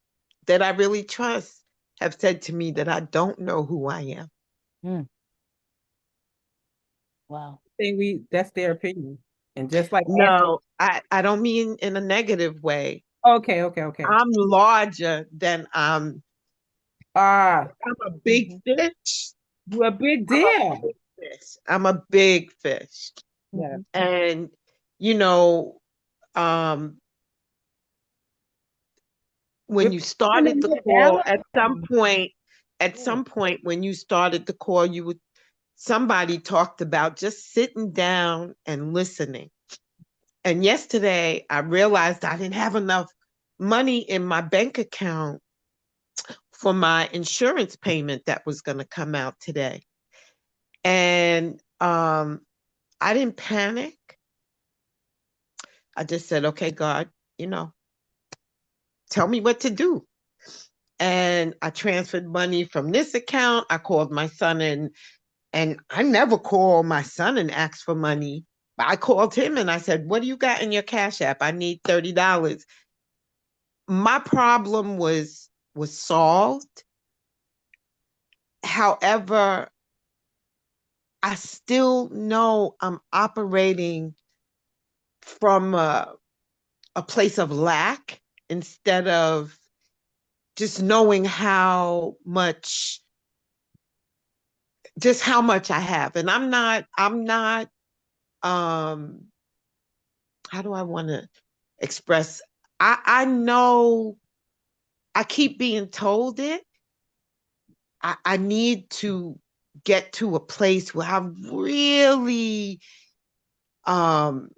really trust have said to me that I don't know who I am. Wow. That's their opinion. And just like No, I don't mean in a negative way. Okay, okay, okay. I'm larger than Ah, I'm a big Mhm. fish. you're a big I'm a deal. big fish. I'm a big fish. Yeah. Mhm. And you know, um, We're when you putting started them the call, together. at some point when you started the call, somebody talked about just sitting down and listening. And yesterday I realized I didn't have enough money in my bank account for my insurance payment that was going to come out today. And I didn't panic. I just said, okay, God, you know, tell me what to do. And I transferred money from this account. I called my son, and I never call my son and ask for money. I called him and I said, what do you got in your Cash App? I need $30. My problem was solved. However, I still know I'm operating from a place of lack instead of just knowing how much I have. And I'm not, um, how do I want to express? I know I keep being told it. I need to get to a place where I really um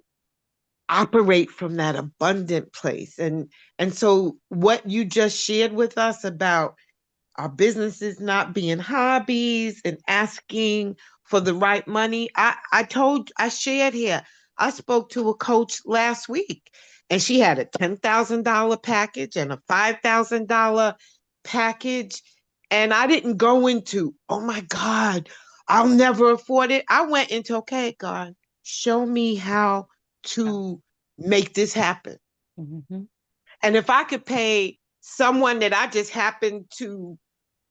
operate from that abundant place. And so what you just shared with us about our businesses not being hobbies and asking for the right money. I shared here, I spoke to a coach last week and she had a $10,000 package and a $5,000 package. And I didn't go into, oh my God, I'll never afford it. I went into, okay, God, show me how to make this happen. Mhm. And if I could pay someone that I just happened to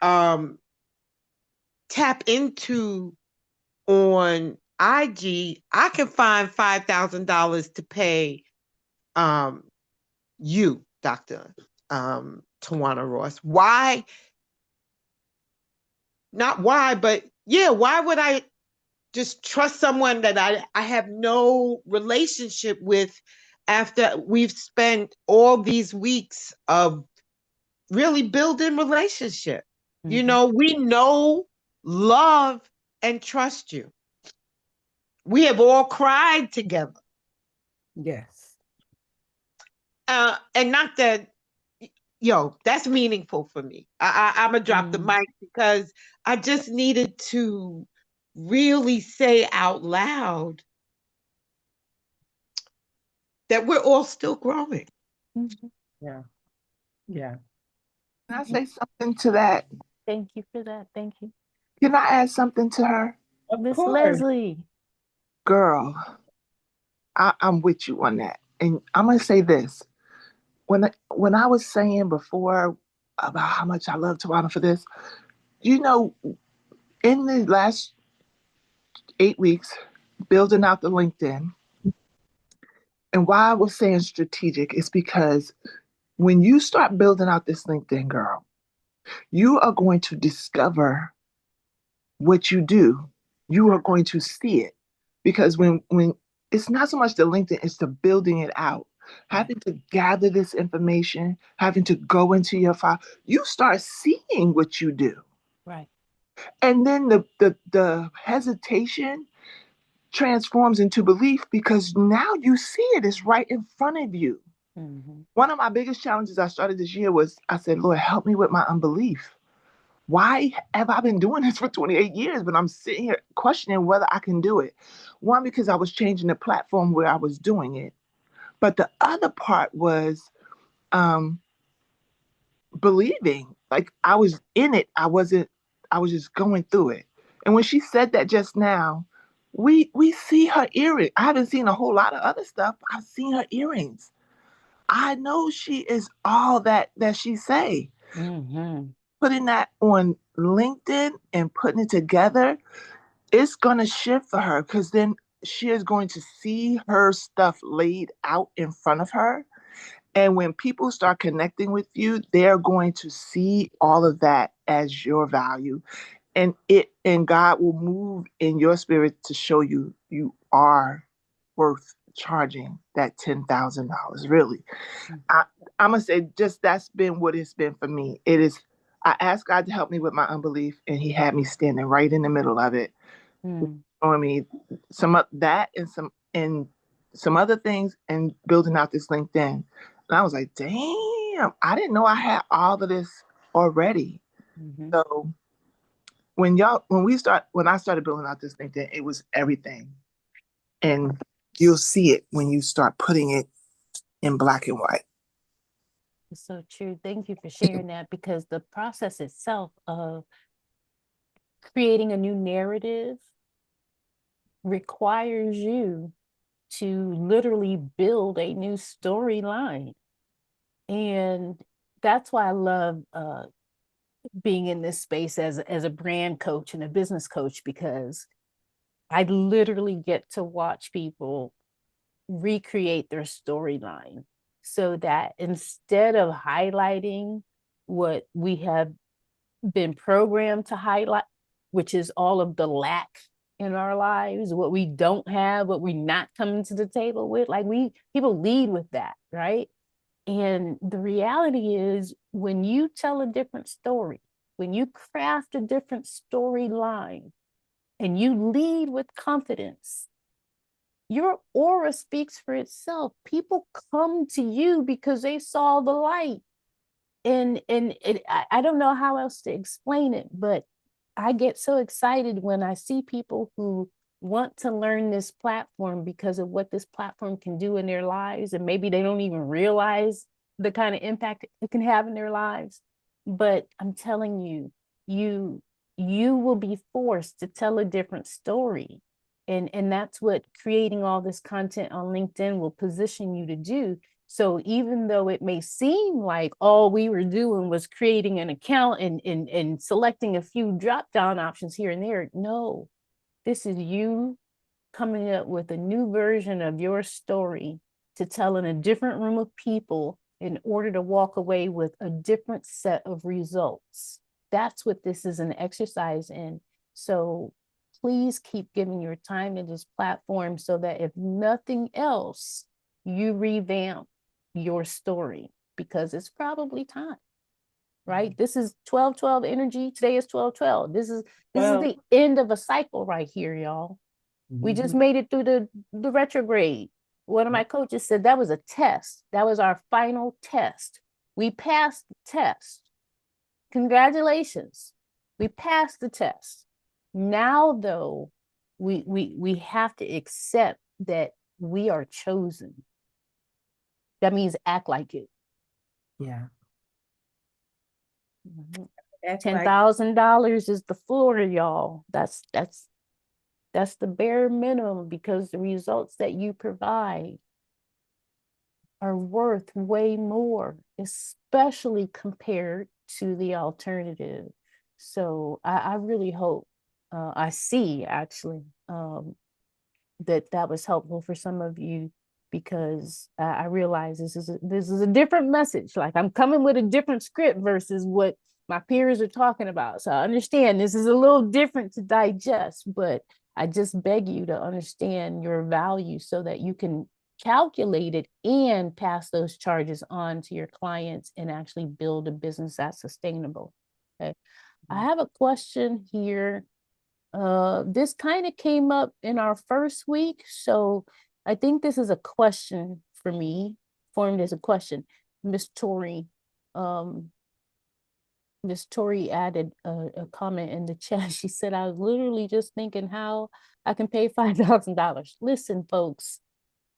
um, tap into on IG, I can find $5,000 to pay um, you, Dr. Tawana Ross. Why? Not why, but yeah, why would I just trust someone that I have no relationship with after we've spent all these weeks of really building relationship? You Mhm. know, we know, love, and trust you. We have all cried together. Yes. And not that, that's meaningful for me. I'm going to drop the Mm. mic because I just needed to really say out loud that we're all still growing. Mhm. Yeah. Yeah. Can I Mhm. say something to that? Thank you for that. Thank you. Can I add something to her? Of Miss course. Leslie. Girl, I'm with you on that. And I'm gonna say this. When I was saying before about how much I love Tawana for this, you know, in the last 8 weeks, building out the LinkedIn, and why I was saying strategic is because when you start building out this LinkedIn, girl, you are going to discover what you do. You are going to see it because when it's not so much the LinkedIn, it's the building it out. Right. Having to gather this information, having to go into your file, you start seeing what you do. Right. And then the hesitation transforms into belief because now you see it. It's right in front of you. Mhm. One of my biggest challenges I started this year was I said, Lord, help me with my unbelief. Why have I been doing this for 28 years, but I'm sitting here questioning whether I can do it? One, because I was changing the platform where I was doing it. But the other part was um, believing. Like I was in it. I was just going through it. And when she said that just now, we see her earring. I haven't seen a whole lot of other stuff. I've seen her earrings. I know she is all that she say. Mhm. Putting that on LinkedIn and putting it together, it's going to shift for her because then she is going to see her stuff laid out in front of her. And when people start connecting with you, they're going to see all of that as your value. And God will move in your spirit to show you you are worth charging that $10,000. Really. I, I'm gonna say just that's been what it's been for me. It is I asked God to help me with my unbelief, and He had me standing right in the middle of it, Mm. showing me some of that and some other things, and building out this LinkedIn. And I was like, damn, I didn't know I had all of this already. Mm-hmm. So when I started building out this LinkedIn, it was everything. And you'll see it when you start putting it in black and white. It's so true. Thank you for sharing that, because the process itself of creating a new narrative requires you to literally build a new storyline. And that's why I love being in this space as a brand coach and a business coach, because I literally get to watch people recreate their storyline, so that instead of highlighting what we have been programmed to highlight, which is all of the lack in our lives, what we don't have, what we're not coming to the table with, like people lead with that, right? And the reality is, when you tell a different story, when you craft a different storyline, and you lead with confidence, your aura speaks for itself. People come to you because they saw the light. I don't know how else to explain it, but I get so excited when I see people who want to learn this platform because of what this platform can do in their lives, and maybe they don't even realize the kind of impact it can have in their lives. But I'm telling you, you you will be forced to tell a different story. And that's what creating all this content on LinkedIn will position you to do. So even though it may seem like all we were doing was creating an account and selecting a few drop down options here and there, no, this is you coming up with a new version of your story to tell in a different room of people in order to walk away with a different set of results. That's what this is an exercise in. So please keep giving your time to this platform, so that if nothing else, you revamp your story, because it's probably time, right? This is 12/12 energy. Today is 12/12. This is the end of a cycle right here, y'all. We just made it through the retrograde. One of my coaches said that was a test. That was our final test. We passed the test. Congratulations. We passed the test. Now, though, we have to accept that we are chosen. That means act like it. Yeah. Act like $10,000 is the floor, y'all. That's the bare minimum, because the results that you provide are worth way more, especially compared to the alternative. So I really hope, I see actually, that was helpful for some of you, because I realize this is a different message. Like, I'm coming with a different script versus what my peers are talking about. So I understand this is a little different to digest, but I just beg you to understand your value so that you can calculate it and pass those charges on to your clients and actually build a business that's sustainable. Okay. I have a question here. This kind of came up in our first week, so I think this is a question for me, formed as a question. Miss Tori, um, Miss Tori added a comment in the chat. She said, "I was literally just thinking how I can pay $5,000." Listen, folks,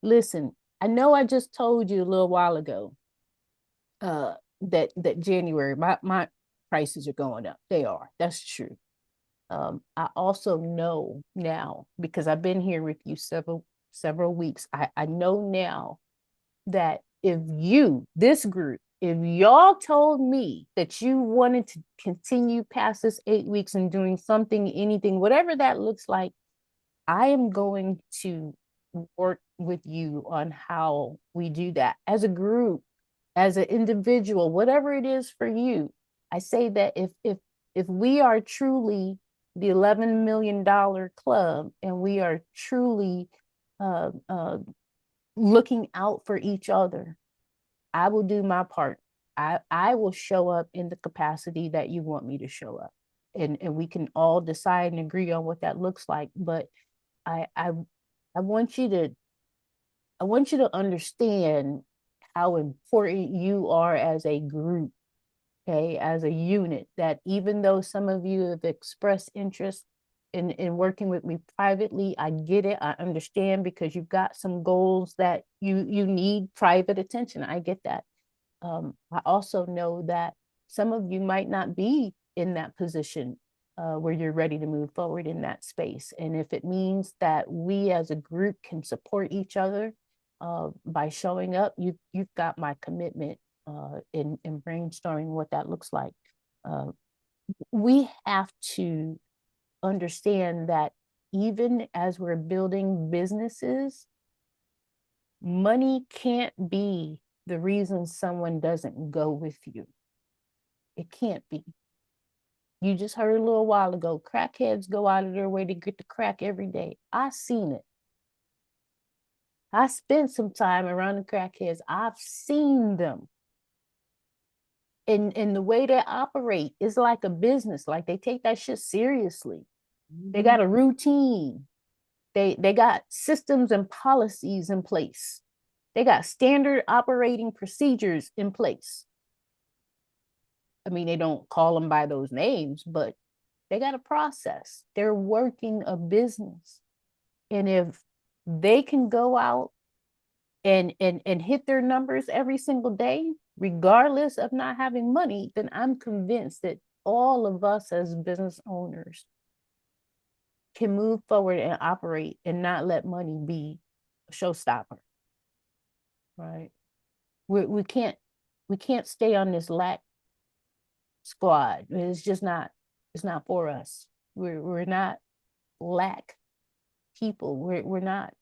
listen. I know I just told you a little while ago that January my prices are going up. They are. That's true. I also know now, because I've been here with you several weeks, I know now that if this group, if y'all told me that you wanted to continue past this 8 weeks and doing something, anything, whatever that looks like, I am going to work with you on how we do that as a group. as an individual, whatever it is for you, I say that if we are truly the $11 million club and we are truly uh, uh, looking out for each other, I will do my part. I will show up in the capacity that you want me to show up. And we can all decide and agree on what that looks like. But I I I want you to understand how important you are as a group, okay, as a unit, that even though some of you have expressed interest in working with me privately, I get it. I understand because you've got some goals that you need private attention. I get that. I also know that some of you might not be in that position where you're ready to move forward in that space. And if it means that we as a group can support each other by showing up, you've got my commitment in brainstorming what that looks like. Uh, we have to understand that even as we're building businesses, money can't be the reason someone doesn't go with you. It can't be. You just heard a little while ago, crackheads go out of their way to get the crack every day. I seen it. I spent some time around the crackheads. I've seen them. And the way they operate is like a business. Like they take that shit seriously. They got a routine. They got systems and policies in place. They got standard operating procedures in place. I mean, they don't call them by those names, but they got a process. They're working a business. And if they can go out and hit their numbers every single day, regardless of not having money, then I'm convinced that all of us as business owners can move forward and operate and not let money be a showstopper. Right? We can't stay on this lack squad. It's not for us. We're not lack people. We're not.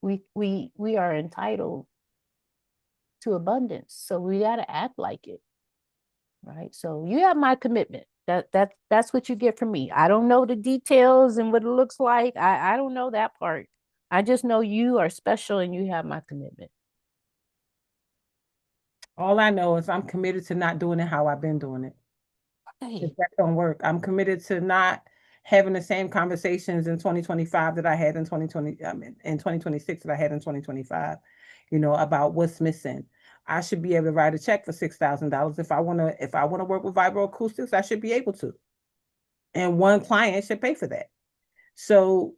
We are entitled to abundance. So we got to act like it. Right? So you have my commitment. That's what you get from me. I don't know the details and what it looks like. I don't know that part. I just know you are special and you have my commitment. All I know is I'm committed to not doing it how I've been doing it. Hey. If that don't work, I'm committed to not having the same conversations in 2025 that I had in 2020, in 2026 that I had in 2025, about what's missing. I should be able to write a check for $6,000 if I want to work with vibroacoustics, I should be able to. And one client should pay for that. So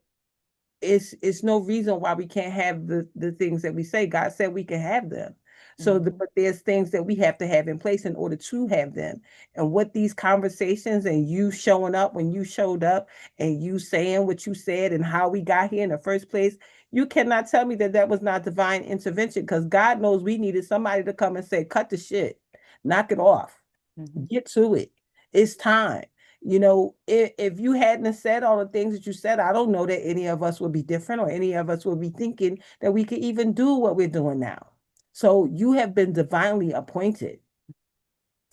it's no reason why we can't have the things that we say. God said we can have them. So, but there's things that we have to have in place in order to have them. And what these conversations and you showing up when you showed up and you saying what you said and how we got here in the first place, you cannot tell me that that was not divine intervention, because God knows we needed somebody to come and say, cut the shit, knock it off, get to it. It's time. If you hadn't said all the things that you said, I don't know that any of us would be different or any of us would be thinking that we could even do what we're doing now. So you have been divinely appointed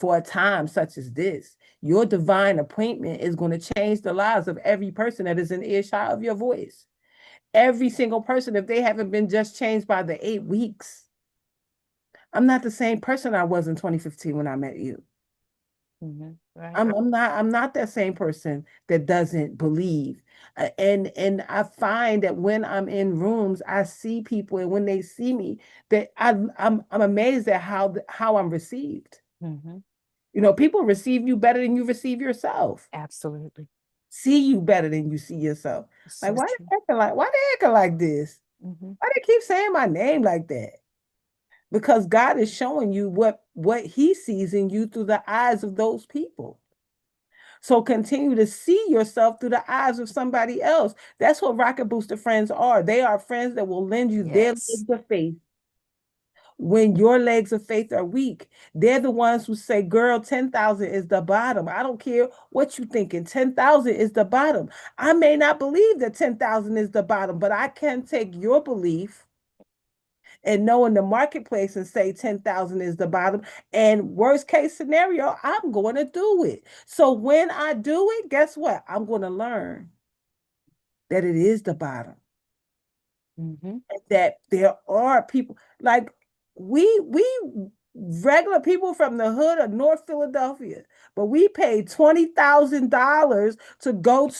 for a time such as this. Your divine appointment is going to change the lives of every person that is in earshot of your voice. Every single person, if they haven't been just changed by the 8 weeks. I'm not the same person I was in 2015 when I met you. Right. I'm not that same person that doesn't believe. And I find that when I'm in rooms, I see people, and when they see me, that I'm amazed at how I'm received. People receive you better than you receive yourself. Absolutely. See you better than you see yourself. So why they acting like this? Why they keep saying my name like that? Because God is showing you what he sees in you through the eyes of those people. So continue to see yourself through the eyes of somebody else. That's what Rocket Booster friends are. They are friends that will lend you their legs of faith when your legs of faith are weak. They're the ones who say, girl, 10,000 is the bottom. I don't care what you're thinking. 10,000 is the bottom. I may not believe that 10,000 is the bottom, but I can take your belief and know in the marketplace and say 10,000 is the bottom. And worst case scenario, I'm going to do it. So when I do it, guess what? I'm going to learn that it is the bottom. Mm-hmm. That there are people like we regular people from the hood of North Philadelphia, but we paid $20,000 to go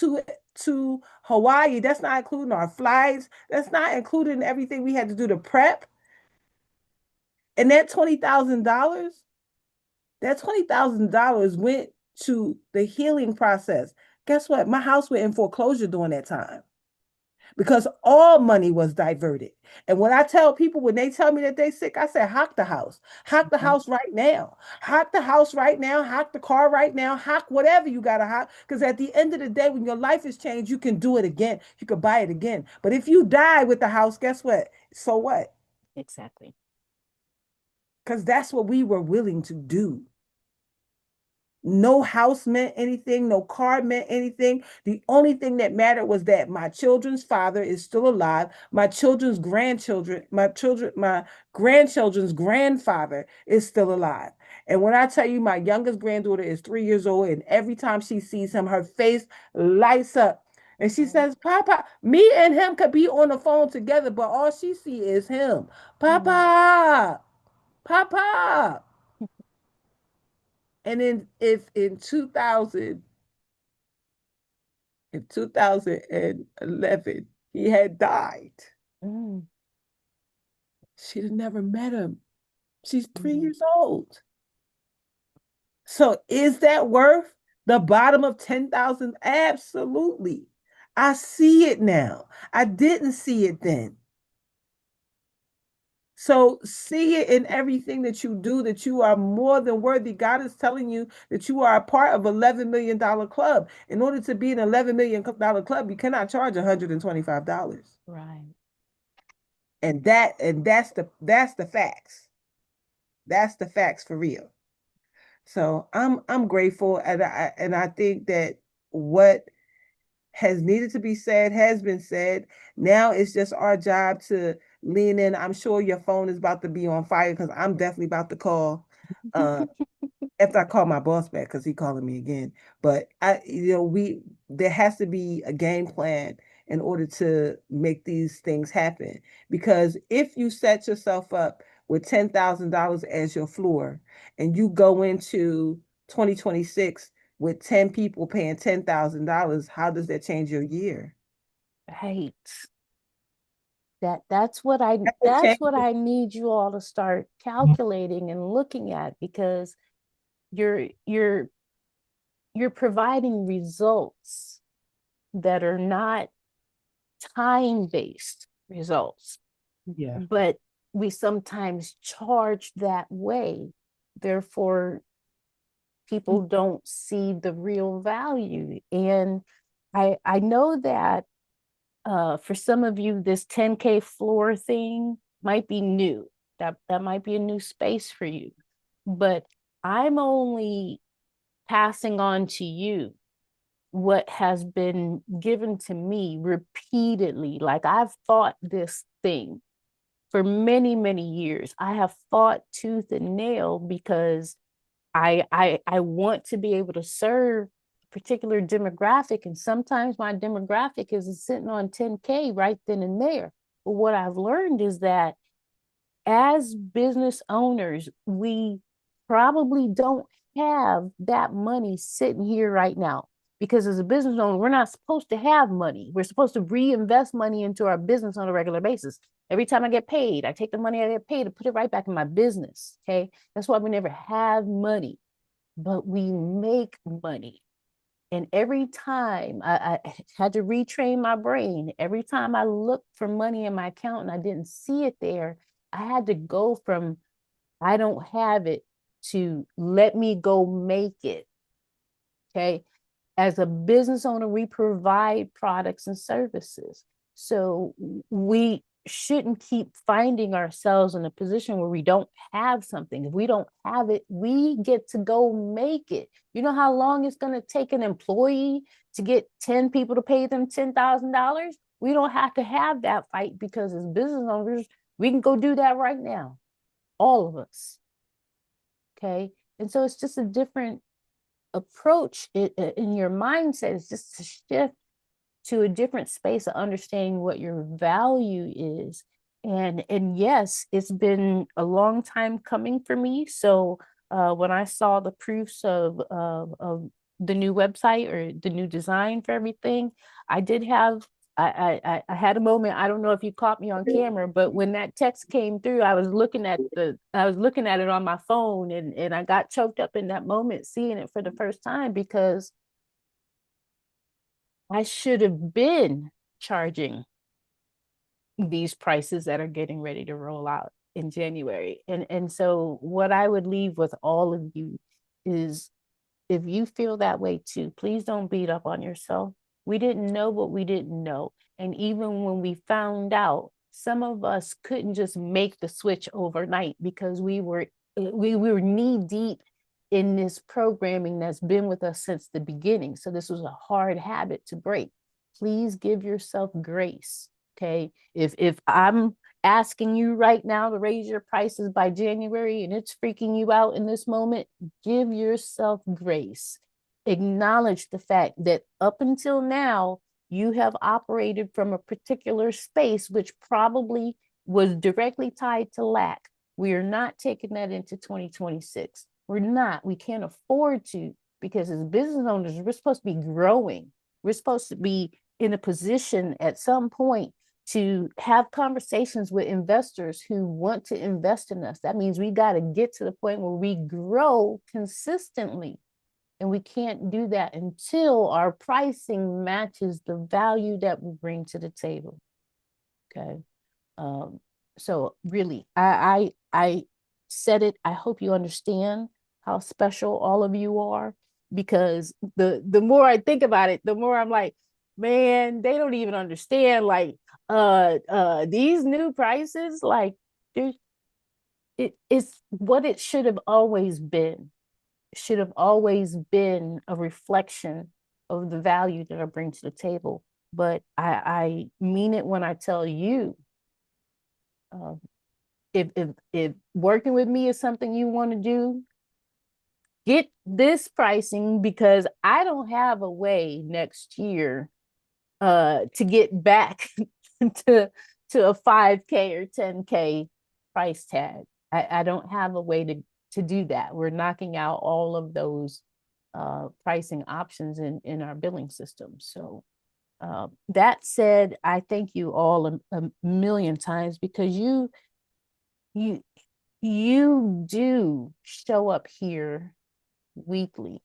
to Hawaii. That's not including our flights. That's not including everything we had to do to prep. And that $20,000 went to the healing process. Guess what? My house went in foreclosure during that time because all money was diverted. And when I tell people, when they tell me that they sick, I say, hock the house right now, hock the house right now, hock the car right now, hock whatever you got to hock. Because at the end of the day, when your life is changed, you can do it again. You could buy it again. But if you die with the house, guess what? So what? Exactly. Because that's what we were willing to do. No house meant anything. No car meant anything. The only thing that mattered was that my children's father is still alive. My grandchildren's grandfather is still alive. And when I tell you, my youngest granddaughter is 3 years old, and every time she sees him, her face lights up. And she says, Papa, me and him could be on the phone together, but all she sees is him. Papa, Papa. And then if in 2011 he had died, she'd have never met him. She's 3 years old. So is that worth the bottom of 10,000? Absolutely. I see it now. I didn't see it then. So see it in everything that you do, that you are more than worthy. God is telling you that you are a part of $11 million club. In order to be an $11 million club, you cannot charge $125. Right. And that's the facts. That's the facts for real. So I'm grateful, and I think that what has needed to be said has been said. Now it's just our job to lean in. I'm sure your phone is about to be on fire because I'm definitely about to call after I call my boss back because he's calling me again. But there has to be a game plan in order to make these things happen. Because if you set yourself up with $10,000 as your floor and you go into 2026 with 10 people paying $10,000, how does that change your year? Right. That's what I need you all to start calculating and looking at, because you're you're you're providing results that are not time-based results. Yeah. But we sometimes charge that way. Therefore, people don't see the real value. And I know that for some of you, this 10K floor thing might be new. That might be a new space for you. But I'm only passing on to you what has been given to me repeatedly. Like, I've fought this thing for many, many years. I have fought tooth and nail because I want to be able to serve a particular demographic, and sometimes my demographic is sitting on 10K right then and there. But what I've learned is that as business owners, we probably don't have that money sitting here right now. Because as a business owner, we're not supposed to have money. We're supposed to reinvest money into our business on a regular basis. Every time I get paid, I take the money I get paid and put it right back in my business. Okay. That's why we never have money, but we make money. And every time I had to retrain my brain, every time I looked for money in my account and I didn't see it there, I had to go from I don't have it to let me go make it. Okay. As a business owner, we provide products and services. So we shouldn't keep finding ourselves in a position where we don't have something. If we don't have it, we get to go make it. You know how long it's going to take an employee to get 10 people to pay them $10,000? We don't have to have that fight, because as business owners, We can go do that right now, all of us. Okay. And so it's just a different approach in your mindset. It's just a shift to a different space of understanding what your value is. And yes, it's been a long time coming for me. So when I saw the proofs of the new website or the new design for everything, I did have I had a moment. I don't know if you caught me on camera, but when that text came through, I was looking at it on my phone, and I got choked up in that moment seeing it for the first time, because I should have been charging these prices that are getting ready to roll out in January. And so what I would leave with all of you is, if you feel that way too, please don't beat up on yourself. We didn't know what we didn't know. And even when we found out, some of us couldn't just make the switch overnight, because we were knee deep in this programming that's been with us since the beginning. So this was a hard habit to break. Please give yourself grace. Okay. If I'm asking you right now to raise your prices by January and it's freaking you out in this moment, give yourself grace. Acknowledge the fact that up until now, you have operated from a particular space which probably was directly tied to lack. We are not taking that into 2026. We're not. We can't afford to, because as business owners, we're supposed to be growing. We're supposed to be in a position at some point to have conversations with investors who want to invest in us. That means we got to get to the point where we grow consistently. And we can't do that until our pricing matches the value that we bring to the table. Okay. So really, I said it. I hope you understand how special all of you are, because the more I think about it, the more I'm like, man, they don't even understand. Like, these new prices, like, it's what it should have always been. It should have always been a reflection of the value that I bring to the table. But I mean it when I tell you, uh, if working with me is something you want to do, get this pricing, because I don't have a way next year to get back to a 5K or 10K price tag. I don't have a way to do that. We're knocking out all of those pricing options in our billing system. So that said, I thank you all a million times, because you you do show up here weekly,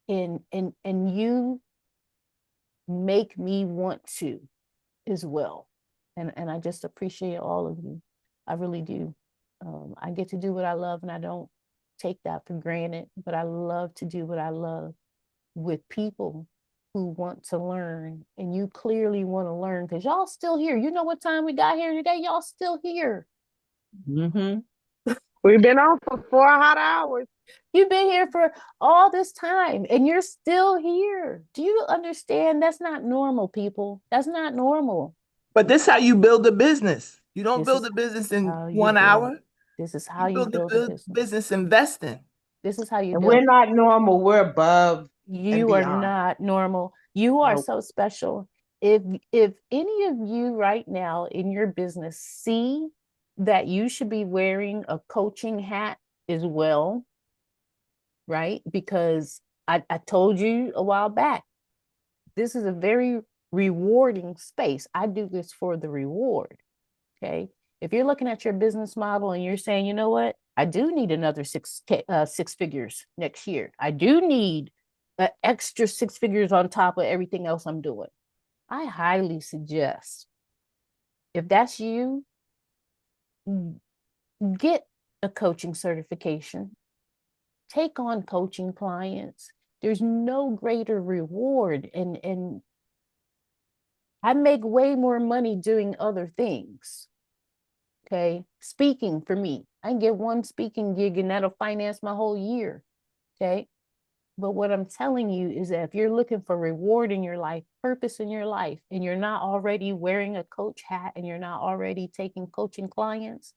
and you make me want to as well. And I just appreciate all of you. I really do. I get to do what I love, and I don't take that for granted, but I love to do what I love with people who want to learn. And you clearly want to learn, because y'all still here. You know what time we got here today? Y'all still here. Mm-hmm. We've been on for 4 hot hours. You've been here for all this time and you're still here. Do you understand? That's not normal, people. That's not normal. But this is how you build a business. You don't This build is a business in how you 1 hour. This is how You you build a build a business. business investing. This is how you And build. we're not normal. We're above and You are beyond. not normal. You are Nope. so special. If any of you right now in your business see that you should be wearing a coaching hat as well, right? Because I told you a while back, this is a very rewarding space. I do this for the reward. Okay. If you're looking at your business model and you're saying, you know what, I do need another six figures next year. I do need an extra 6 figures on top of everything else I'm doing. I highly suggest, if that's you, get a coaching certification, take on coaching clients. There's no greater reward. And I make way more money doing other things. Okay. Speaking for me, I can get one speaking gig and that'll finance my whole year. Okay. But what I'm telling you is that if you're looking for reward in your life, purpose in your life, and you're not already wearing a coach hat and you're not already taking coaching clients,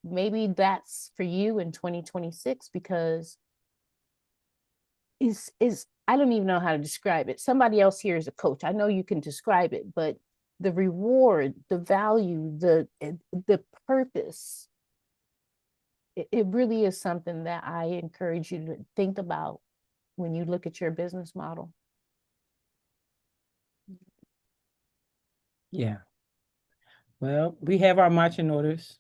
maybe that's for you in 2026, because is I don't even know how to describe it. Somebody else here is a coach. I know you can describe it, but the reward, the value, the purpose, it really is something that I encourage you to think about when you look at your business model. Yeah. Well, we have our marching orders,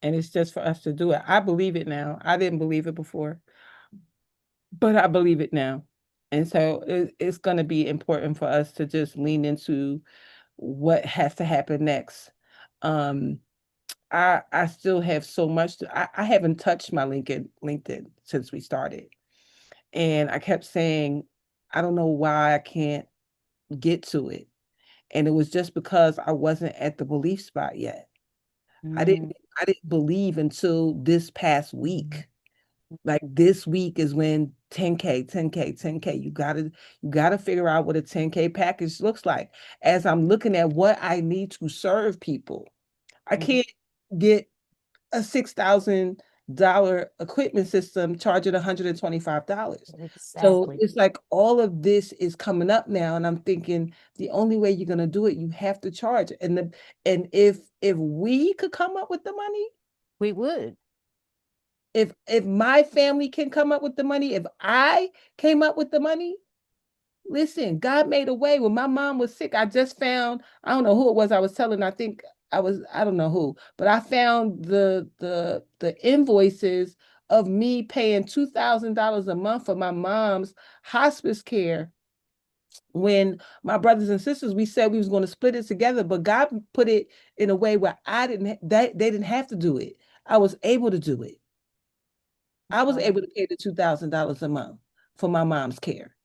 and it's just for us to do it. I believe it now. I didn't believe it before, but I believe it now. And so it's going to be important for us to just lean into what has to happen next. Um, I still have so much I haven't touched my LinkedIn since we started. And I kept saying, I don't know why I can't get to it. And it was just because I wasn't at the belief spot yet. I Mm. didn't I didn't believe until this past week. Like this week is when 10K, 10K, 10K. You gotta figure out what a 10K package looks like. As I'm looking at what I need to serve people, I Mhm. can't get a $6,000 equipment system charging $125. So Exactly. it's like all of this is coming up now, and I'm thinking the only way you're gonna do it, you have to charge. And if we could come up with the money, We would. if my family can come up with the money, if I came up with the money, listen, God made a way. When my mom was sick, I just found, I don't know who it was I was telling, I don't know who, but I found the invoices of me paying $2,000 a month for my mom's hospice care when my brothers and sisters, we said we was going to split it together, but God put it in a way where they didn't have to do it. I was able to do it. I was Wow. able to pay the $2,000 a month for my mom's care.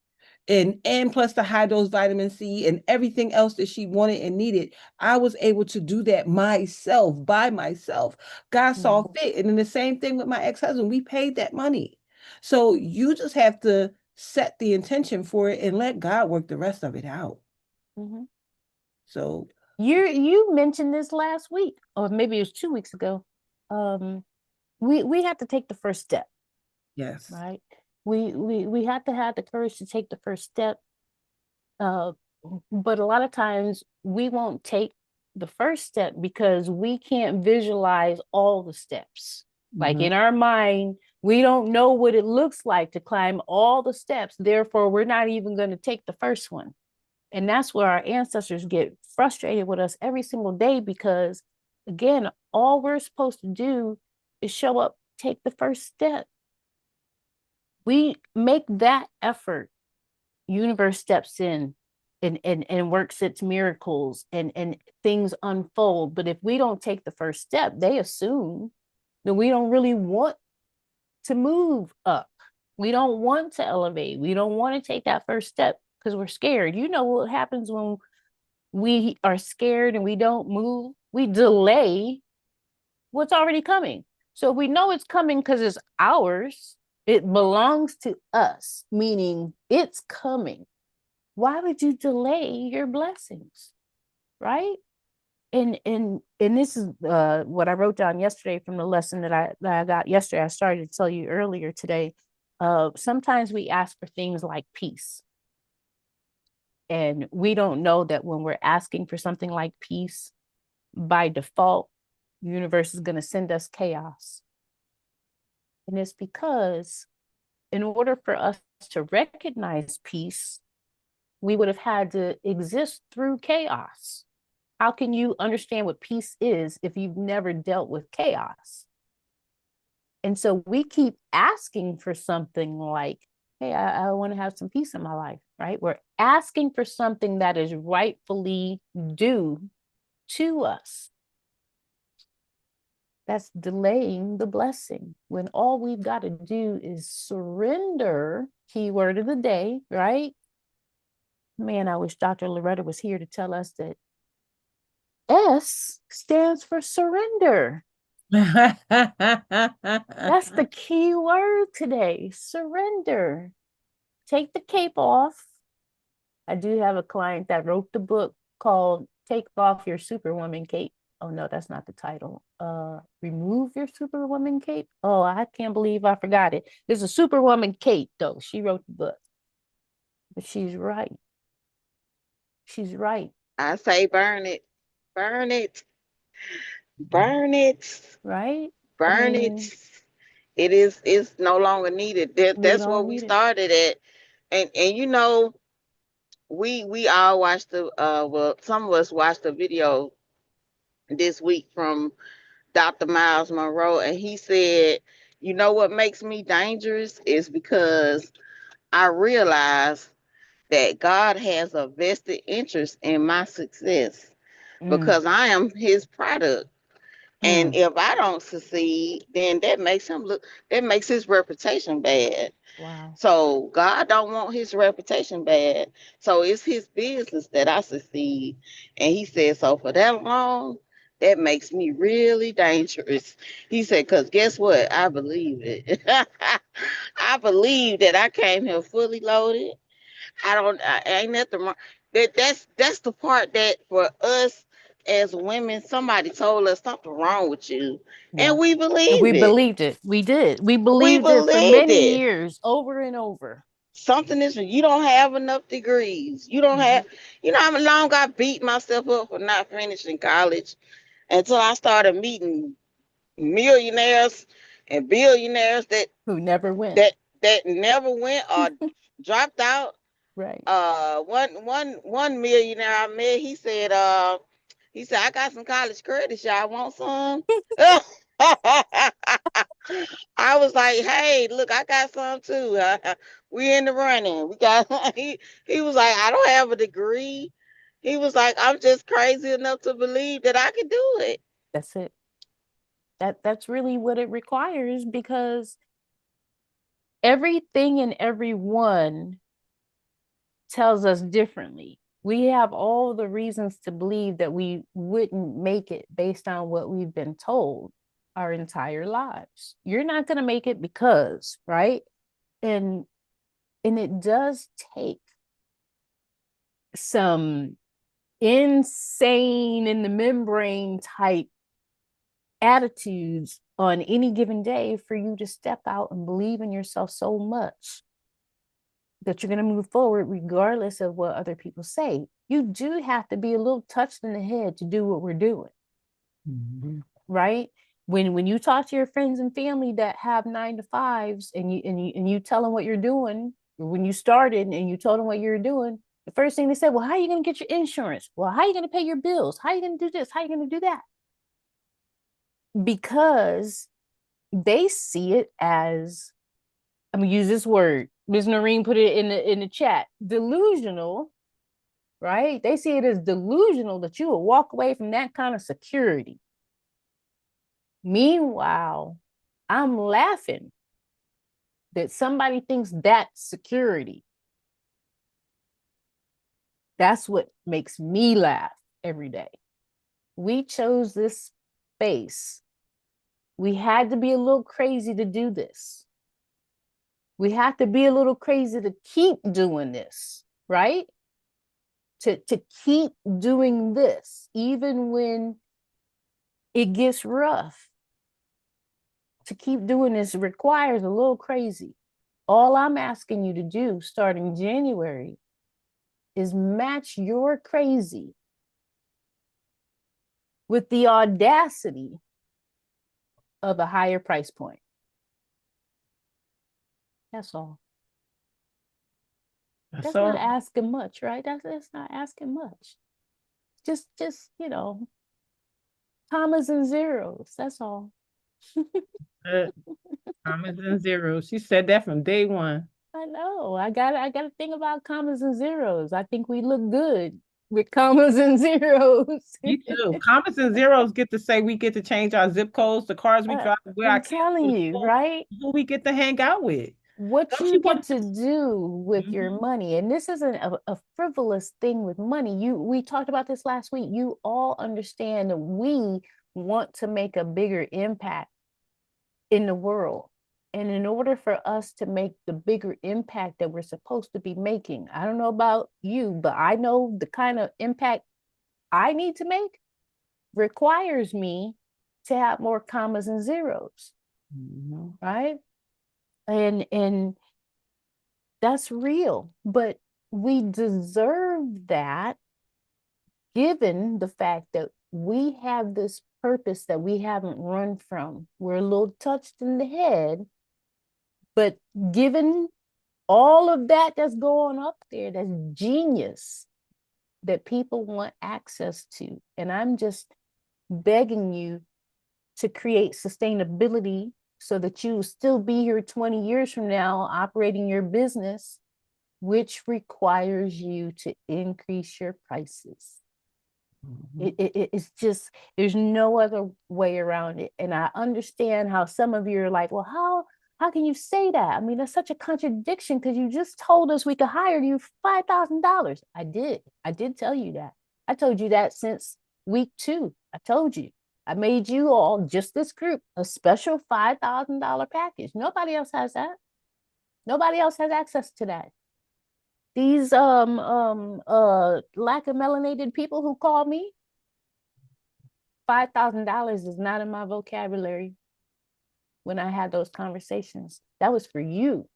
And plus the high dose vitamin C and everything else that she wanted and needed. I was able to do that myself, by myself. God saw Mhm. fit. And then the same thing with my ex-husband. We paid that money. So you just have to set the intention for it and let God work the rest of it out. Mhm. So You mentioned this last week, or maybe it was 2 weeks ago. Um, we had to take the first step, yes. right? We had to have the courage to take the first step. Uh, but a lot of times we won't take the first step because we can't visualize all the steps. Like Mhm. in our mind, we don't know what it looks like to climb all the steps. Therefore, we're not even going to take the first one. And that's where our ancestors get frustrated with us every single day because, again, all we're supposed to do is show up, take the first step. We make that effort, universe steps in and works its miracles and things unfold. But if we don't take the first step, they assume that we don't really want to move up. We don't want to elevate. We don't want to take that first step because we're scared. You know what happens when we are scared and we don't move? We delay what's already coming. So if we know it's coming because it's ours, it belongs to us, meaning it's coming. Why would you delay your blessings? Right? And this is what I wrote down yesterday from the lesson that I got yesterday. I started to tell you earlier today. Sometimes we ask for things like peace, and we don't know that when we're asking for something like peace, by default, the universe is going to send us chaos. And it's because in order for us to recognize peace, we would have had to exist through chaos. How can you understand what peace is if you've never dealt with chaos? And so we keep asking for something like, hey, I want to have some peace in my life, right? We're asking for something that is rightfully due to us. That's delaying the blessing when all we've got to do is surrender, keyword of the day, right? Man, I wish Dr. Loretta was here to tell us that S stands for surrender. That's the key word today. Surrender. Take the cape off. I do have a client that wrote the book called Take Off Your Superwoman Cape. Oh no, that's not the title. Remove Your Superwoman Cape. Oh, I can't believe I forgot it. There's a Superwoman Cape though. She wrote the book. But she's right. She's right. I say burn it. Burn it. Burn it. Right? I Burn it. mean, It's no longer needed. we That's where don't we need it. started at. And you know, we all watched the well, some of us watched the video this week from Dr. Miles Monroe, and he said, you know what makes me dangerous is because I realize that God has a vested interest in my success Mm, because I am his product. And mm, if I don't succeed, then that makes his reputation bad. wow. So God don't want his reputation bad. So it's his business that I succeed. And he said, so for that long, that makes me really dangerous. He said, because guess what? I believe it. I believe that I came here fully loaded. I ain't nothing wrong. That's the part that for us as women, somebody told us something wrong with you. Yeah. And we And we believe it. believed it. We did. We We believed it for believed many it. years, over and over. Something is you don't have enough degrees. You don't Mhm. have you know how long I beat myself up for not finishing college until I started meeting millionaires and billionaires Who never went. that that never went or dropped out. Right. One millionaire I met, he said, I got some college credits, y'all want some? I was like, hey, look, I got some too. We in the running. We got he was like, I don't have a degree. He was like, I'm just crazy enough to believe that I can do it. That's it. That's really what it requires, because everything and everyone tells us differently. We have all the reasons to believe that we wouldn't make it based on what we've been told our entire lives. You're not going to make it because, right? And it does take some insane in the membrane type attitudes on any given day for you to step out and believe in yourself so much that you're going to move forward regardless of what other people say. You do have to be a little touched in the head to do what we're doing. Mm-hmm. Right? When you talk to your friends and family that have 9 to 5s, and you tell them what you're doing, when you started and you told them what you're doing, the first thing they said, well, how are you going to get your insurance? Well, how are you going to pay your bills? How are you going to do this? How are you going to do that? Because they see it as, I'm gonna use this word. Ms. Noreen put it in the chat. Delusional, right? They see it as delusional that you will walk away from that kind of security. Meanwhile, I'm laughing that somebody thinks that's security. That's what makes me laugh every day. We chose this space. We had to be a little crazy to do this. We have to be a little crazy to keep doing this, right? To keep doing this, even when it gets rough. To keep doing this requires a little crazy. All I'm asking you to do starting January is match your crazy with the audacity of a higher price point. That's all. That's not asking much, right? That's not asking much. Just commas and zeros. That's all. Commas and zeros. She said that from day one. I know. I got to think about commas and zeros. I think we look good with commas and zeros. Me too. Commas and zeros get to say we get to change our zip codes, the cars we drive, where our I'm kids go telling to you, school, right? who we get to hang out with. What Don't you you get want to do with your money, and this isn't a frivolous thing with money. We talked about this last week. You all understand that we want to make a bigger impact in the world. And in order for us to make the bigger impact that we're supposed to be making, I don't know about you, but I know the kind of impact I need to make requires me to have more commas and zeros. Right? And that's real, but we deserve that given the fact that we have this purpose that we haven't run from. We're a little touched in the head, but given all of that that's going up there, that's genius that people want access to. And I'm just begging you to create sustainability so that you will still be here 20 years from now operating your business, which requires you to increase your prices. It's just, there's no other way around it. And I understand how some of you are like, well, how can you say that? I mean, that's such a contradiction because you just told us we could hire you for $5,000. I did tell you that. I told you that since week 2. I told you. I made you all, just this group, a special $5,000 package. Nobody else has that. Nobody else has access to that. These lack of melanated people who call me, $5,000 is not in my vocabulary when I had those conversations. That was for you.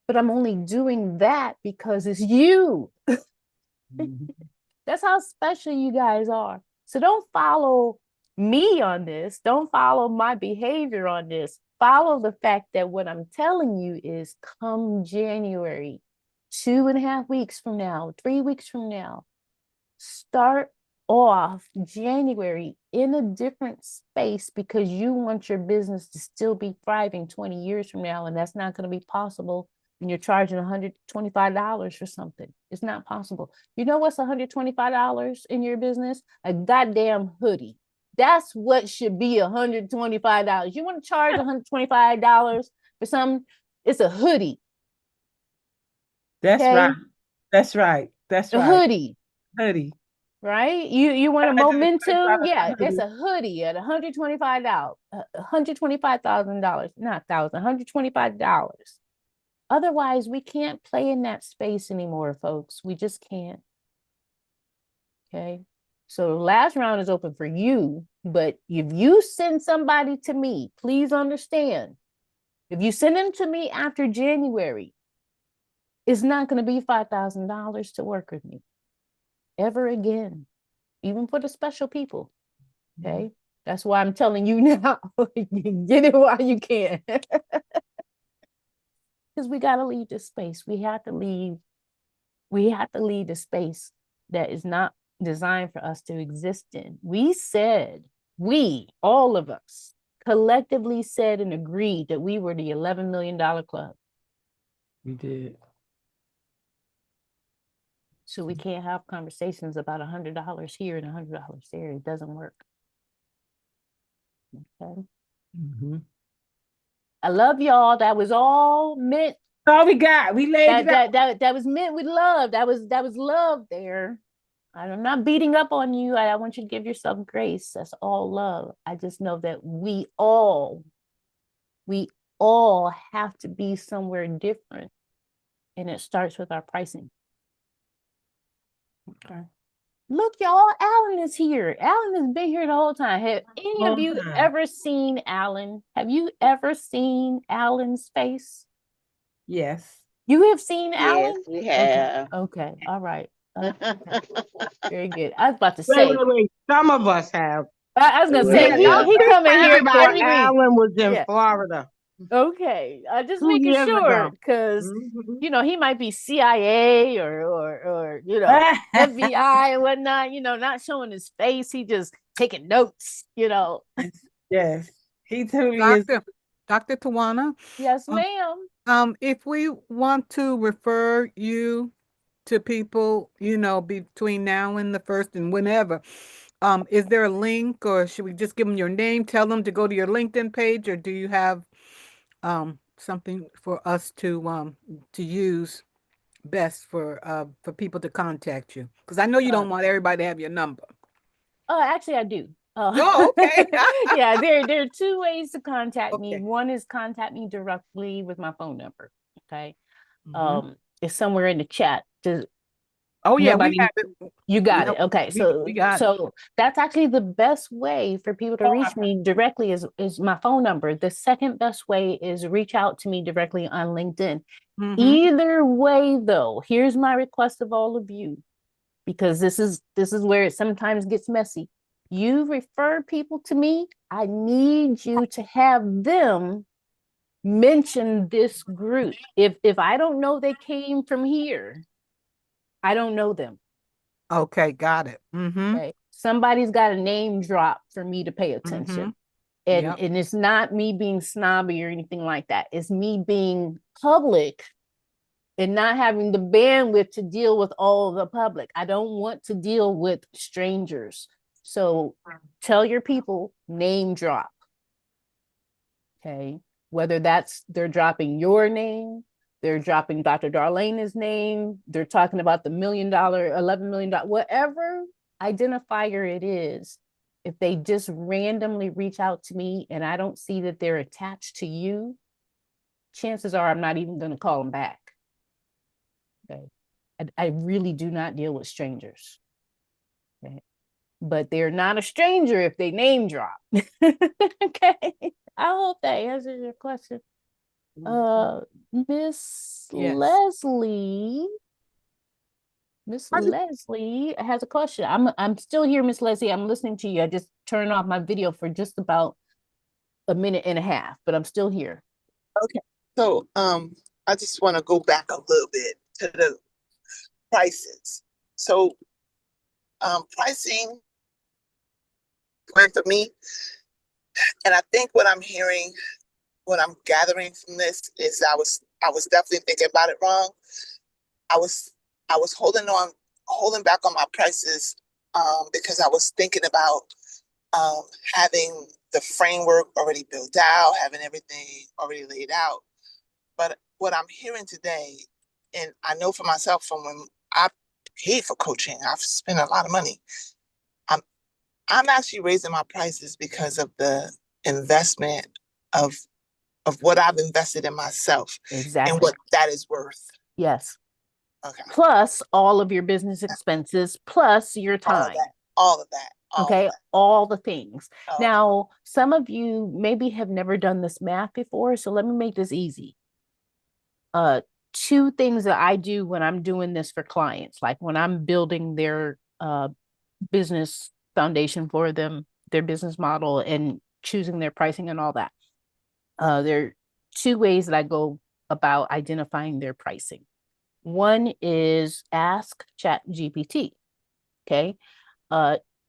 But I'm only doing that because it's you. That's how special you guys are. So don't follow me on this. Don't follow my behavior on this. Follow the fact that what I'm telling you is come January, 2.5 weeks from now, 3 weeks from now, start off January in a different space because you want your business to still be thriving 20 years from now. And that's not going to be possible when you're charging $125 for something. It's not possible. You know what's $125 in your business? A goddamn hoodie. That's what should be $125. You want to charge $125 for something? It's a hoodie. That's Okay? right. That's right. That's A right. Hoodie. Hoodie. Right? You want a momentum? Yeah, it's hoodie. a hoodie at $125, $125,000, not thousand, $125. Otherwise, we can't play in that space anymore, folks. We just can't. Okay. So the last round is open for you, but if you send somebody to me, please understand, if you send them to me after January, it's not going to be $5,000 to work with me ever again, even for the special people. Okay. That's why I'm telling you now, get it while you can. Because we got to leave this space. We have to leave the space that is not designed for us to exist in. All of us, collectively said and agreed that we were the $11 million club. We did. So we can't have conversations about $100 here and $100 there. It doesn't work. Okay. I love y'all. That was all meant. That's all we got. We laid it out. That was meant with love. That was love there. I'm not beating up on you. I want you to give yourself grace. That's all love. I just know that we all have to be somewhere different. And it starts with our pricing. Okay. Look, y'all, Alan is here. Alan has been here the whole time. Have any of you ever seen Alan? Have you ever seen Alan's face? Yes. You have seen Yes, Alan? we have. Okay. All right. Okay. Very good. I was about to say. Wait. Some of us have. I was gonna say Don't he speak for coming here everybody. every week. Alan was in Yeah. Florida. Okay. Just 2 making years sure ago. because he might be CIA or FBI and whatnot, not showing his face. He just taking notes, Yes. He truly is. Dr. Tawana. Yes, ma'am. If we want to refer you to people, between now and the first and whenever, is there a link, or should we just give them your name, tell them to go to your LinkedIn page, or do you have something for us to use best for people to contact you? Because I know you don't want everybody to have your number. Actually, I do. Oh, okay. Yeah, there are two ways to contact me. Okay. One is contact me directly with my phone number. Okay. Mhm. It's somewhere in the chat. Does Oh yeah, we nobody? have it. You got Yeah, it. Okay. we got it. So that's actually the best way for people to Phone reach number. me directly is my phone number. The second best way is reach out to me directly on LinkedIn. Mm-hmm. Either way, though, here's my request of all of you, because this is where it sometimes gets messy. You refer people to me, I need you to have them mention this group. If I don't know they came from here, I don't know them. Okay, got it. Mm-hmm. Okay. Somebody's got a name drop for me to pay Mm-hmm. attention. And Yep. it's not me being snobby or anything like that. It's me being public and not having the bandwidth to deal with all the public. I don't want to deal with strangers. So tell your people, name drop. Okay. Whether that's they're dropping your name, they're dropping Dr. Darlaina's name, they're talking about the $1 million, $11 million, whatever identifier it is. If they just randomly reach out to me and I don't see that they're attached to you, chances are I'm not even going to call them back. Okay. I really do not deal with strangers. Okay. But they're not a stranger if they name drop. Okay. I hope that answers your question. Miss Yes. Leslie. Miss Leslie has a question. I'm still here, Miss Leslie. I'm listening to you. I just turned off my video for just about a minute and a half, but I'm still here. Okay. So I just want to go back a little bit to the prices. So pricing went for me, and I think what I'm hearing, what I'm gathering from this is I was definitely thinking about it wrong. I was I was holding back on my prices because I was thinking about having the framework already built out, having everything already laid out. But what I'm hearing today, and I know for myself from when I paid for coaching, I've spent a lot of money. I'm I'm actually raising my prices because of the investment of what I've invested in myself and Exactly. what that is worth. Yes. Okay. Plus all of your business expenses, plus your All time. that, all of that, all of Okay, that. all the things. Oh, Now, some of you maybe have never done this math before, so let me make this easy. Two things that I do when I'm doing this for clients, like when I'm building their business foundation for them, their business model, and choosing their pricing and all that. There are two ways that I go about identifying their pricing. One is ask ChatGPT. Okay.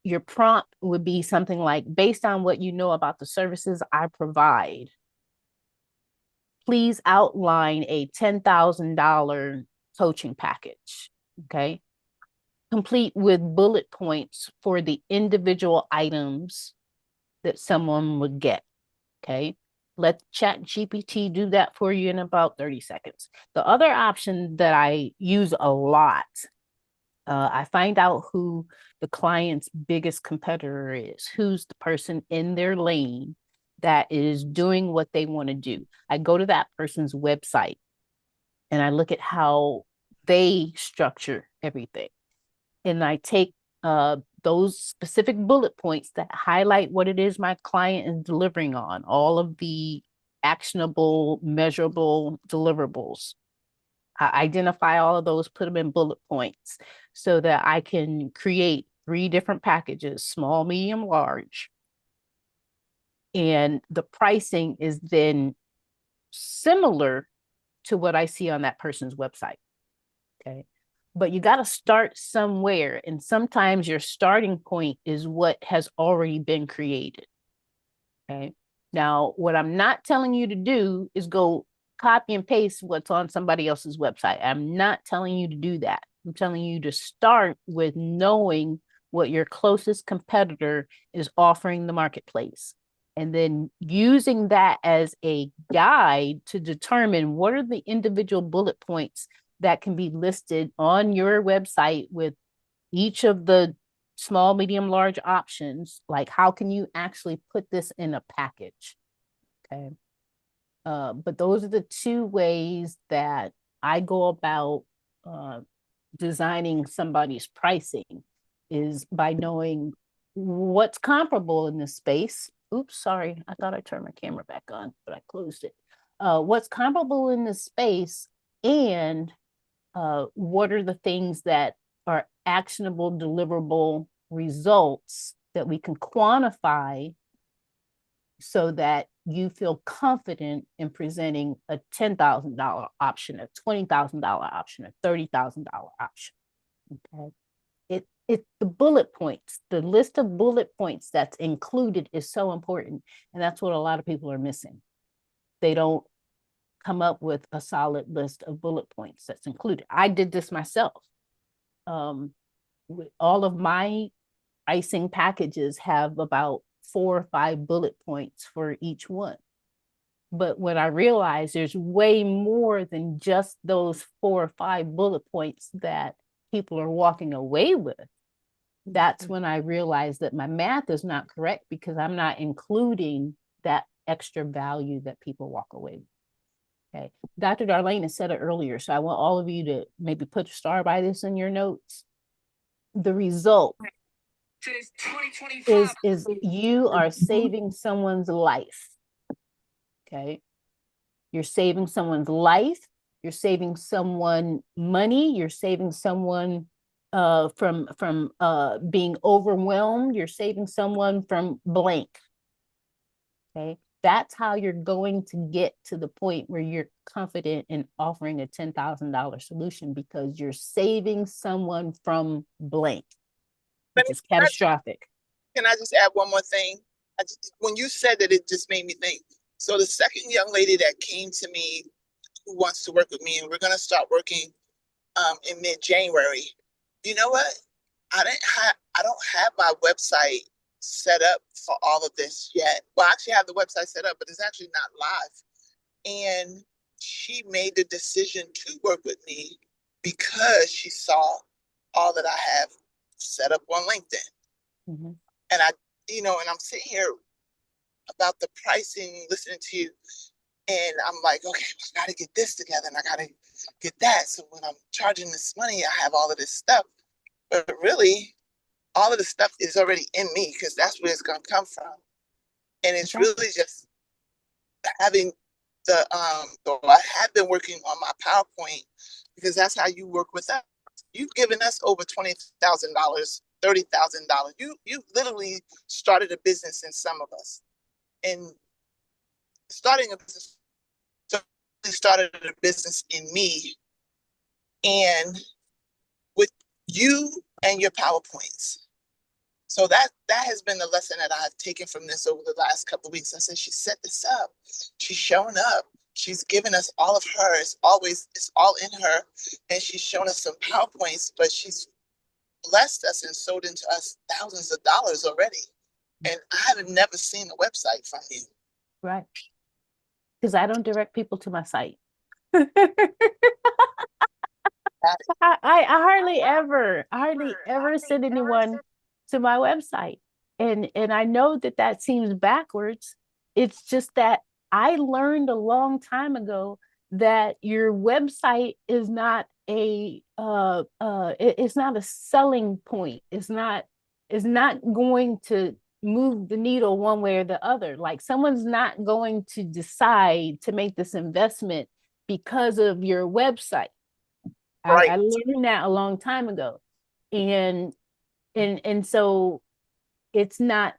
Your prompt would be something like, based on what you know about the services I provide, please outline a $10,000 coaching package. Okay. Complete with bullet points for the individual items that someone would get. Okay. Let ChatGPT do that for you in about 30 seconds. The other option that I use a lot, I find out who the client's biggest competitor is, who's the person in their lane that is doing what they want to do. I go to that person's website and I look at how they structure everything. And I take those specific bullet points that highlight what it is my client is delivering on, all of the actionable, measurable deliverables. I identify all of those, put them in bullet points so that I can create 3 different packages, small, medium, large. And the pricing is then similar to what I see on that person's website. Okay. But you got to start somewhere. And sometimes your starting point is what has already been created. Okay. Now, what I'm not telling you to do is go copy and paste what's on somebody else's website. I'm not telling you to do that. I'm telling you to start with knowing what your closest competitor is offering the marketplace. And then using that as a guide to determine what are the individual bullet points that can be listed on your website with each of the small, medium, large options, like how can you actually put this in a package? Okay. But those are the two ways that I go about designing somebody's pricing, is by knowing what's comparable in this space. Oops, sorry. I thought I turned my camera back on, but I closed it. What's comparable in this space, and what are the things that are actionable, deliverable results that we can quantify so that you feel confident in presenting a $10,000 option, a $20,000 option, a $30,000 option. Okay. It's the bullet points, the list of bullet points that's included is so important. And that's what a lot of people are missing. They don't come up with a solid list of bullet points that's included. I did this myself. All of my icing packages have about 4 or 5 bullet points for each one. But when I realized there's way more than just those 4 or 5 bullet points that people are walking away with, that's when I realized that my math is not correct, because I'm not including that extra value that people walk away with. Okay. Dr. Darlaina said it earlier, so I want all of you to maybe put a star by this in your notes. The result is you are saving someone's life. Okay. You're saving someone's life. You're saving someone money. You're saving someone from being overwhelmed. You're saving someone from blank. Okay. That's how you're going to get to the point where you're confident in offering a $10,000 solution, because you're saving someone from blank, which is catastrophic. Can I just add one more thing? When you said that, it just made me think. So the second young lady that came to me who wants to work with me, and we're going to start working in mid-January. You know what? I don't have my website set up for all of this yet. Well, I actually have the website set up, but it's actually not live. And she made the decision to work with me because she saw all that I have set up on LinkedIn. Mm-hmm. And and I'm sitting here about the pricing, listening to you, and I'm like, okay, I got to get this together, and I got to get that. So when I'm charging this money, I have all of this stuff. But really, all of the stuff is already in me, because that's where it's going to come from. And it's really just having I have been working on my PowerPoint, because that's how you work with us. You've given us over $20,000, $30,000. You literally started a business in some of us. And starting a business started a business in me, and with you and your PowerPoints. So that has been the lesson that I've taken from this over the last couple of weeks. I said, she set this up. She's shown up. She's given us all of her. It's all in her. And she's shown us some PowerPoints, but she's blessed us and sold into us thousands of dollars already. And I have never seen a website from you. Right. Because I don't direct people to my site. I hardly ever send anyone to my website. And I know that seems backwards. It's just that I learned a long time ago that your website is not it's not a selling point. It's not going to move the needle one way or the other. Like, someone's not going to decide to make this investment because of your website. Right. I learned that a long time ago. And so it's not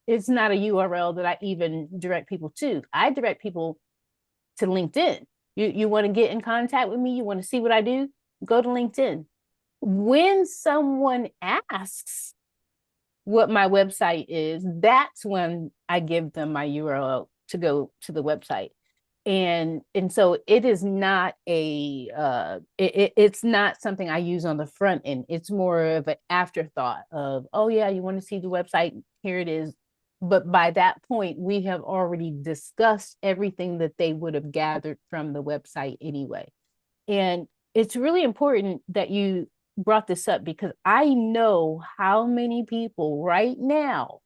a URL that I even direct people to. I direct people to LinkedIn. You want to get in contact with me, you want to see what I do, go to LinkedIn. When someone asks what my website is, that's when I give them my URL to go to the website. And so it is not it's not something I use on the front end. It's more of an afterthought of, oh yeah, you want to see the website, here it is. But by that point, we have already discussed everything that they would have gathered from the website anyway. And it's really important that you brought this up because I know how many people right now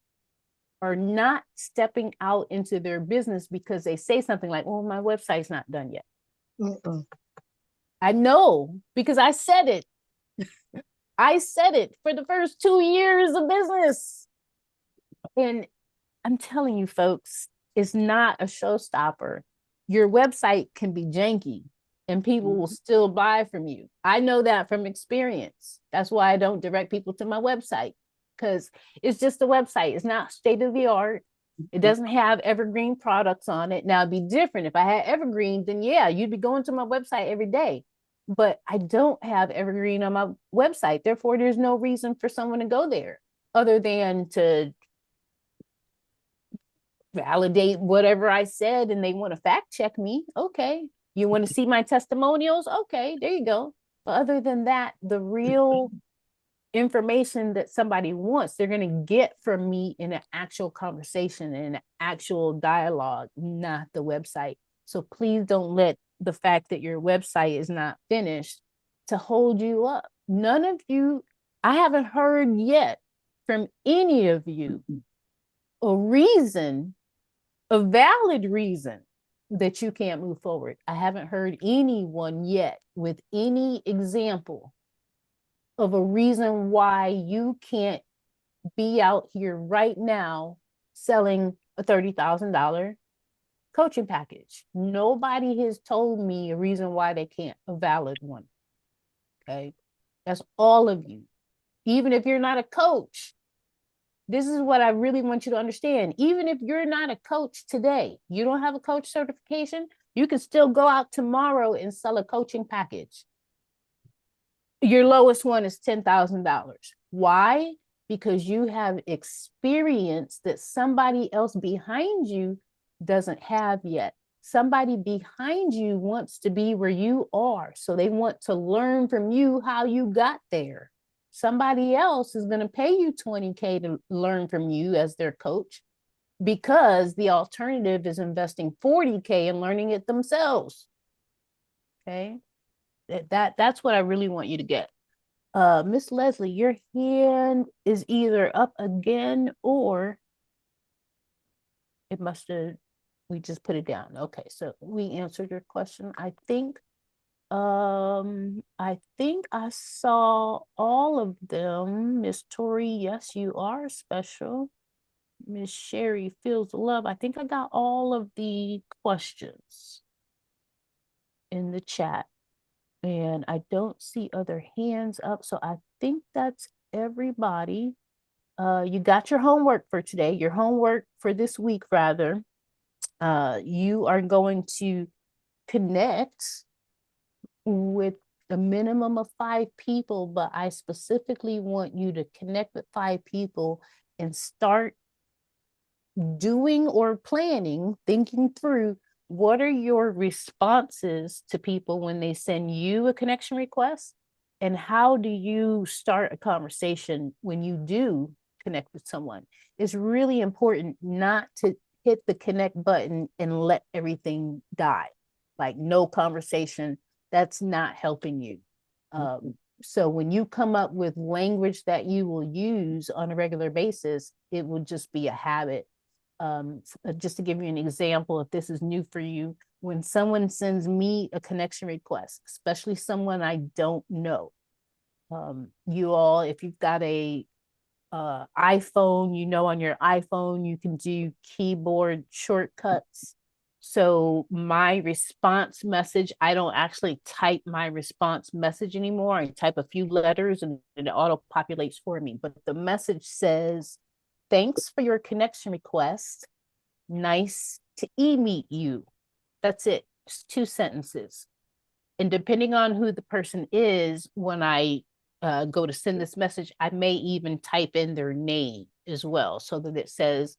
are not stepping out into their business because they say something like, "Oh, my website's not done yet." I know because I said it. I said it for the first 2 years of business. And I'm telling you, folks, it's not a showstopper. Your website can be janky and people will still buy from you. I know that from experience. That's why I don't direct people to my website, because it's just a website. It's not state of the art. It doesn't have evergreen products on it. Now, it'd be different. If I had evergreen, then yeah, you'd be going to my website every day. But I don't have evergreen on my website. Therefore, there's no reason for someone to go there other than to validate whatever I said and they want to fact check me. Okay. You want to see my testimonials? Okay, there you go. But other than that, the real information that somebody wants, they're going to get from me in an actual conversation, in an actual dialogue, not the website. So please don't let the fact that your website is not finished to hold you up. None of you, I haven't heard yet from any of you a reason, a valid reason that you can't move forward. I haven't heard anyone yet with any example of a reason why you can't be out here right now selling a $30,000 coaching package. Nobody has told me a reason why they can't, a valid one. Okay. That's all of you. Even if you're not a coach, this is what I really want you to understand. Even if you're not a coach today, you don't have a coach certification, you can still go out tomorrow and sell a coaching package. Your lowest one is $10,000. Why? Because you have experience that somebody else behind you doesn't have yet. Somebody behind you wants to be where you are. So they want to learn from you how you got there. Somebody else is going to pay you $20K to learn from you as their coach, because the alternative is investing $40K and learning it themselves. Okay. That's what I really want you to get. Miss Leslie, your hand is either up again or it must have, we just put it down. Okay, so we answered your question. I think I saw all of them. Miss Tori, yes, you are special. Miss Sherry feels love. I think I got all of the questions in the chat. And I don't see other hands up. So I think that's everybody. You got your homework for today, your homework for this week, rather. You are going to connect with a minimum of 5 people, but I specifically want you to connect with 5 people and start doing or planning, thinking through what are your responses to people when they send you a connection request, and how do you start a conversation when you do connect with someone. It's really important not to hit the connect button and let everything die, like no conversation. That's not helping you. So when you come up with language that you will use on a regular basis, it will just be a habit. Just to give you an example, if this is new for you, when someone sends me a connection request, especially someone I don't know, you all, if you've got a iPhone, you know, on your iPhone, you can do keyboard shortcuts. So my response message, I don't actually type my response message anymore. I type a few letters and it auto populates for me. But the message says, "Thanks for your connection request. Nice to meet you." That's it. It's 2 sentences. And depending on who the person is, when I go to send this message, I may even type in their name as well, so that it says,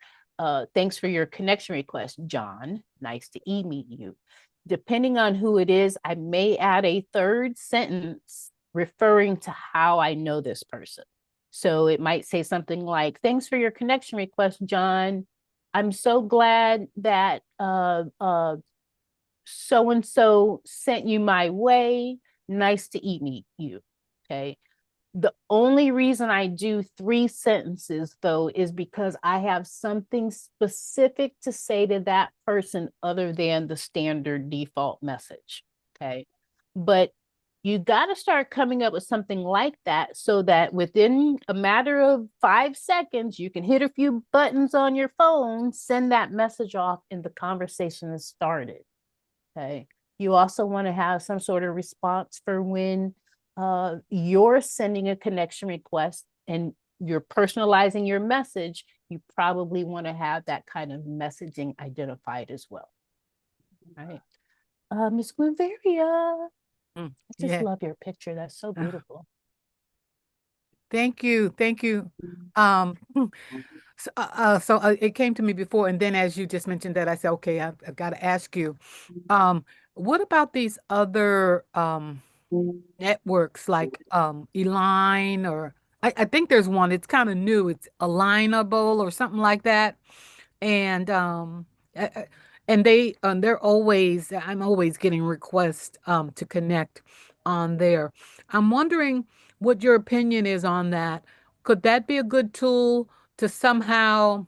"Thanks for your connection request, John. Nice to meet you." Depending on who it is, I may add a 3rd sentence referring to how I know this person. So it might say something like, "Thanks for your connection request, John. I'm so glad that so-and-so sent you my way. Nice to meet you." Okay. The only reason I do 3 sentences though is because I have something specific to say to that person other than the standard default message. Okay. But you got to start coming up with something like that so that within a matter of 5 seconds, you can hit a few buttons on your phone, send that message off, and the conversation is started. Okay. You also want to have some sort of response for when you're sending a connection request and you're personalizing your message. You probably want to have that kind of messaging identified as well. All right. Ms. Guiveria, I just Yeah. love your picture. That's so beautiful. Thank you. Thank you. So it came to me before, and then as you just mentioned that, I said, okay, I've got to ask you, what about these other networks like Eline, or I think there's one, it's kind of new, it's Alignable or something like that. And uh, uh, and I'm always getting requests to connect on there. I'm wondering what your opinion is on that. Could that be a good tool to somehow,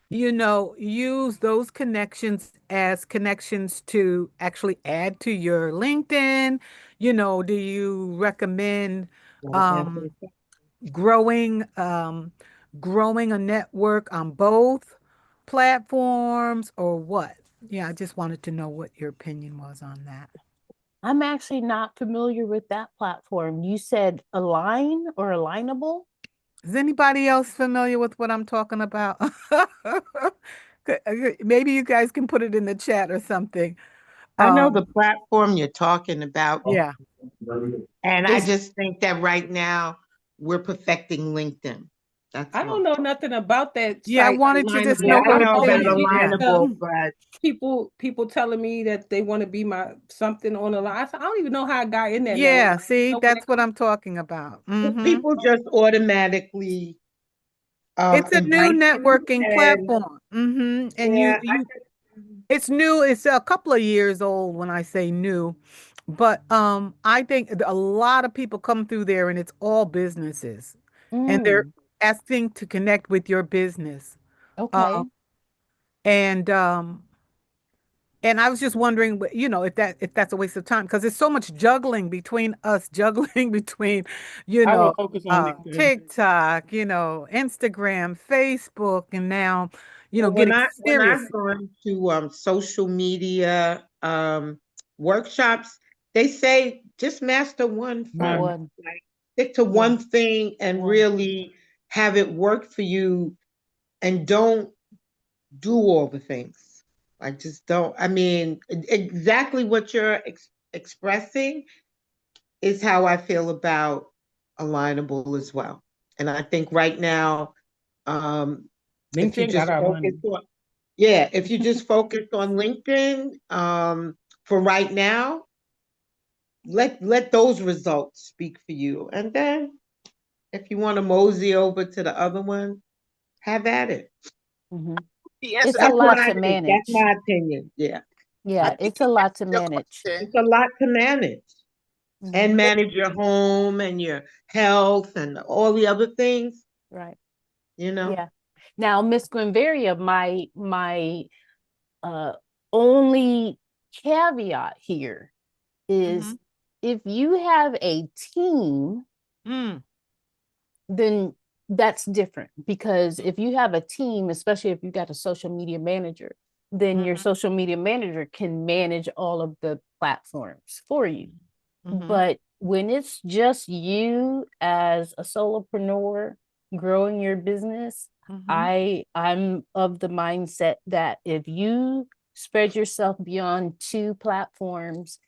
use those connections as connections to actually add to your LinkedIn? Do you recommend um, growing growing a network on both platforms, or what? Yeah, I just wanted to know what your opinion was on that. I'm actually not familiar with that platform. You said Align or Alignable? Is anybody else familiar with what I'm talking about? Maybe you guys can put it in the chat or something. I know the Um, platform you're talking about, yeah. and I Is just think that right now we're perfecting LinkedIn. That's I don't what. know nothing about that Yeah, I site wanted to just Alignable. Yeah, know I her I'm know about always opinion. getting Yeah. Alignable, but people telling me that they want to be my something on the line. I said, I don't even know how I got in that network. Yeah, I don't see, know what that's what I'm talking about. people just automatically It's a new invite you, networking and platform. And yeah, it's new. It's a couple of years old when I say new, but I think a lot of people come through there, and it's all businesses, and they're mm, asking to connect with your business. okay. Um, and I was just wondering, if that's a waste of time, because there's so much juggling between us, juggling between, I would focus on LinkedIn. TikTok, Instagram, Facebook, and now, well, when getting when serious. I've gone to social media workshops, they say just master one first, One. like stick to Yeah. one thing and One. really have it work for you, and don't do all the things. I just don't. I mean, exactly what you're expressing is how I feel about Alignable as well. And I think right now, um, if you LinkedIn got just our focus money. on, yeah, if you just focus on LinkedIn, for right now, let those results speak for you. And then if you want to mosey over to the other one, have at it. Mhm. Yes, It's a That's what lot I to think. That's manage. my opinion. Yeah. I Yeah, think it's to a lot to answer your manage. question, It's a lot to manage, and Mhm. manage your home and your health and all the other things, Right. you know. Yeah. Now, Miss Gwenveria, my uh only caveat here is Mm-hmm. if you have a team, Mm, then that's different, because if you have a team, especially if you got a social media manager, then your mm-hmm. social media manager can manage all of the platforms for you. Mm-hmm. But when it's just you as a solopreneur growing your business, Mm-hmm. I'm of the mindset that if you spread yourself beyond 2 platforms,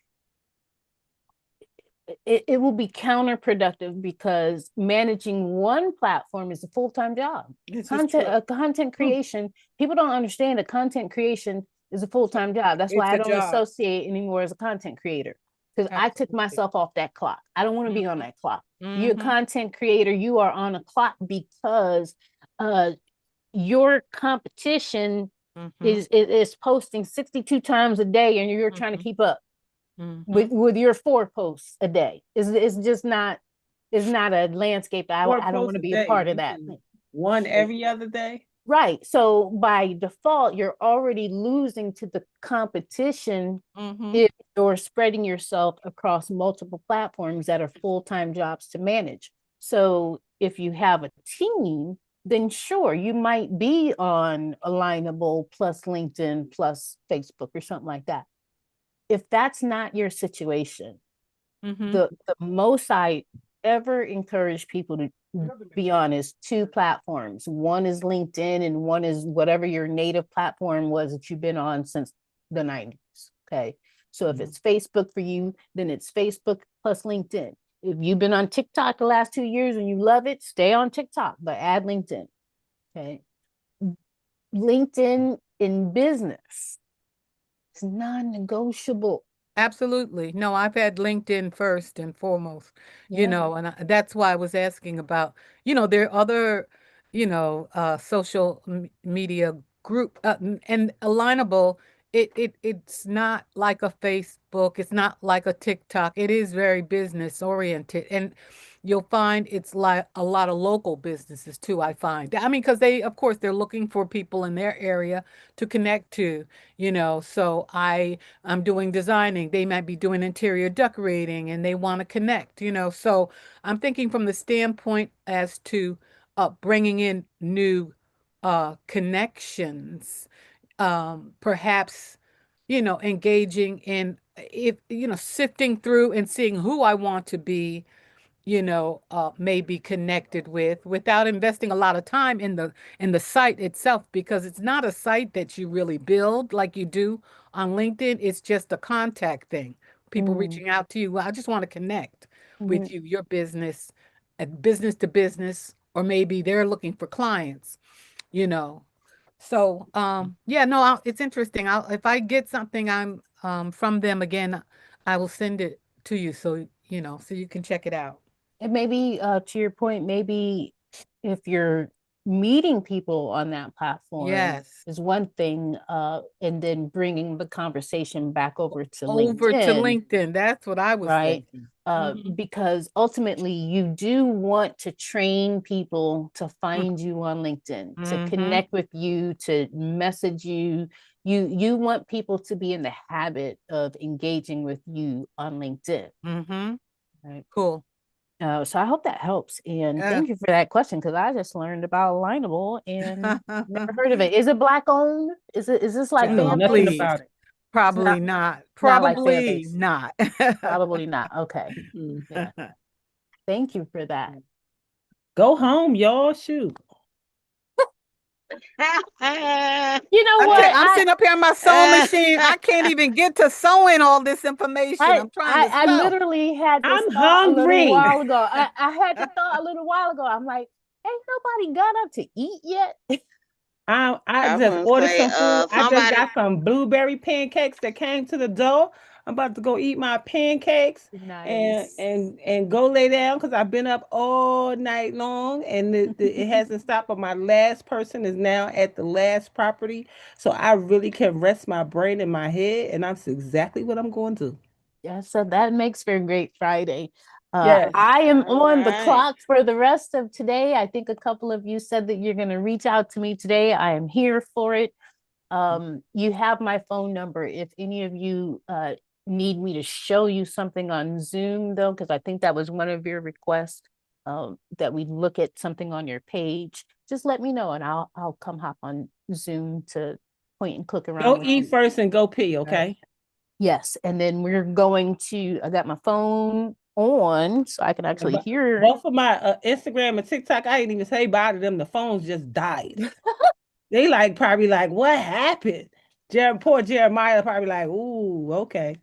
it will be counterproductive, because managing one platform is a full-time job. This is true. Content creation, people don't understand that content creation is a full-time job. That's It's why I a don't job. associate anymore as a content creator, because I took Absolutely. myself off that clock. I don't want to be on that clock. You're a Mm-hmm. content creator, you are on a clock because uh your competition Mm-hmm. is posting 62 times a day, and you're trying to Mm-hmm. keep up Mm-hmm. with your 4 posts a day. It's just not. is not a landscape. Four I don't want posts to a be a day. part of You that. can one every other day. Right. So by default, you're already losing to the competition if you're spreading yourself across multiple platforms that are full-time jobs to manage. So if you have a team, then sure, you might be on Alignable plus LinkedIn plus Facebook or something like that. If that's not your situation, the most I ever encourage people to be on is two platforms. One is LinkedIn and one is whatever your native platform was that you've been on since the 90s. Okay. So if it's Facebook for you, then it's Facebook plus LinkedIn. If you've been on TikTok the last 2 years and you love it, stay on TikTok, but add LinkedIn. Okay. LinkedIn in business is non-negotiable. Absolutely. No, I've had LinkedIn first and foremost, Yeah. and that's why I was asking about, there are other, social media group and Alignable. It's not like a Facebook. It's not like a TikTok. It is very business oriented, and you'll find it's like a lot of local businesses too. I find. I mean, because of course, they're looking for people in their area to connect to. So I'm doing designing. They might be doing interior decorating and they want to connect, So I'm thinking from the standpoint as to bringing in new connections, perhaps, engaging in, if, sifting through and seeing who I want to be, may be connected with without investing a lot of time in the site itself, because it's not a site that you really build like you do on LinkedIn. It's just a contact thing. People Mm-hmm. reaching out to you. Well, I just want to connect Mm-hmm. with you, your business, business to business, or maybe they're looking for clients, you know. So, yeah, no, it's interesting. If I get something from them again, I will send it to you so so you can check it out. And maybe to your point, maybe if you're meeting people on that platform Yes. is one thing, and then bringing the conversation back over to Over to LinkedIn, LinkedIn. That's what I was right? thinking. Because ultimately you do want to train people to find you on LinkedIn, to Mm-hmm. connect with you, to message you. You want people to be in the habit of engaging with you on LinkedIn, Mm-hmm. right? Cool. So I hope that helps. And Yeah. thank you for that question, because I just learned about Alignable and never heard of it. Is it Black owned? Is this like I know fan nothing base? Please. about it. It's Probably not. not like fan Probably base. not. Probably not. Okay. Mm. Yeah. Thank you for that. Go home, y'all. Shoot. You know what? I'm sitting up here on my sewing machine. I can't even get to sewing all this information. I'm trying to I sew. literally had this I'm thought a little hungry. while ago. I had the thought a little while ago. I'm like, ain't nobody got up to eat yet. I I just want to ordered say, some food. I just somebody. got some blueberry pancakes that came to the door. I'm about to go eat my pancakes Nice. and go lay down because I've been up all night long and it hasn't stopped. But my last person is now at the last property, so I really can rest my brain and my head, and that's exactly what I'm going to do. Yeah, so that makes for a great Friday. Yes. I am All on the right. clock for the rest of today. I think a couple of you said that you're going to reach out to me today. I am here for it. You have my phone number. If any of you need me to show you something on Zoom, though, because I think that was one of your requests, that we look at something on your page, just let me know and I'll come hop on Zoom to point and click around Go with eat you. first and go pee, okay? Yes, and then we're going to. I got my phone on so I can actually hear. Both of my Instagram and TikTok, I ain't even say bye to them. The phones just died. They like probably like, what happened? Poor Jeremiah probably like, ooh, okay.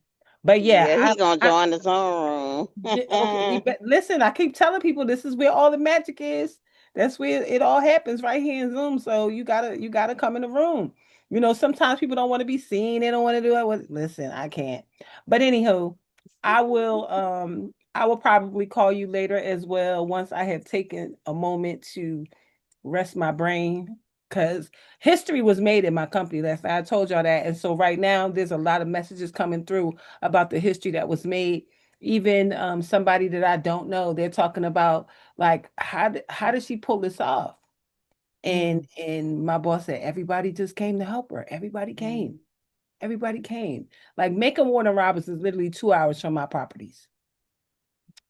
But yeah, Yeah, he gonna I join his own okay. room. Listen, I keep telling people this is where all the magic is. That's where it all happens right here in Zoom. So you gotta come in the room. Sometimes people don't want to be seen. They don't want to do it. Listen, I can't. But anywho, I will probably call you later as well once I have taken a moment to rest my brain because history was made in my company last night. I told y'all that. And so right now there's a lot of messages coming through about the history that was made. Even somebody that I don't know, they're talking about like how did she pull this off? And my boss said everybody just came to help her. Everybody came. Everybody came. Like Macon Warner Robins is literally 2 hours from my properties.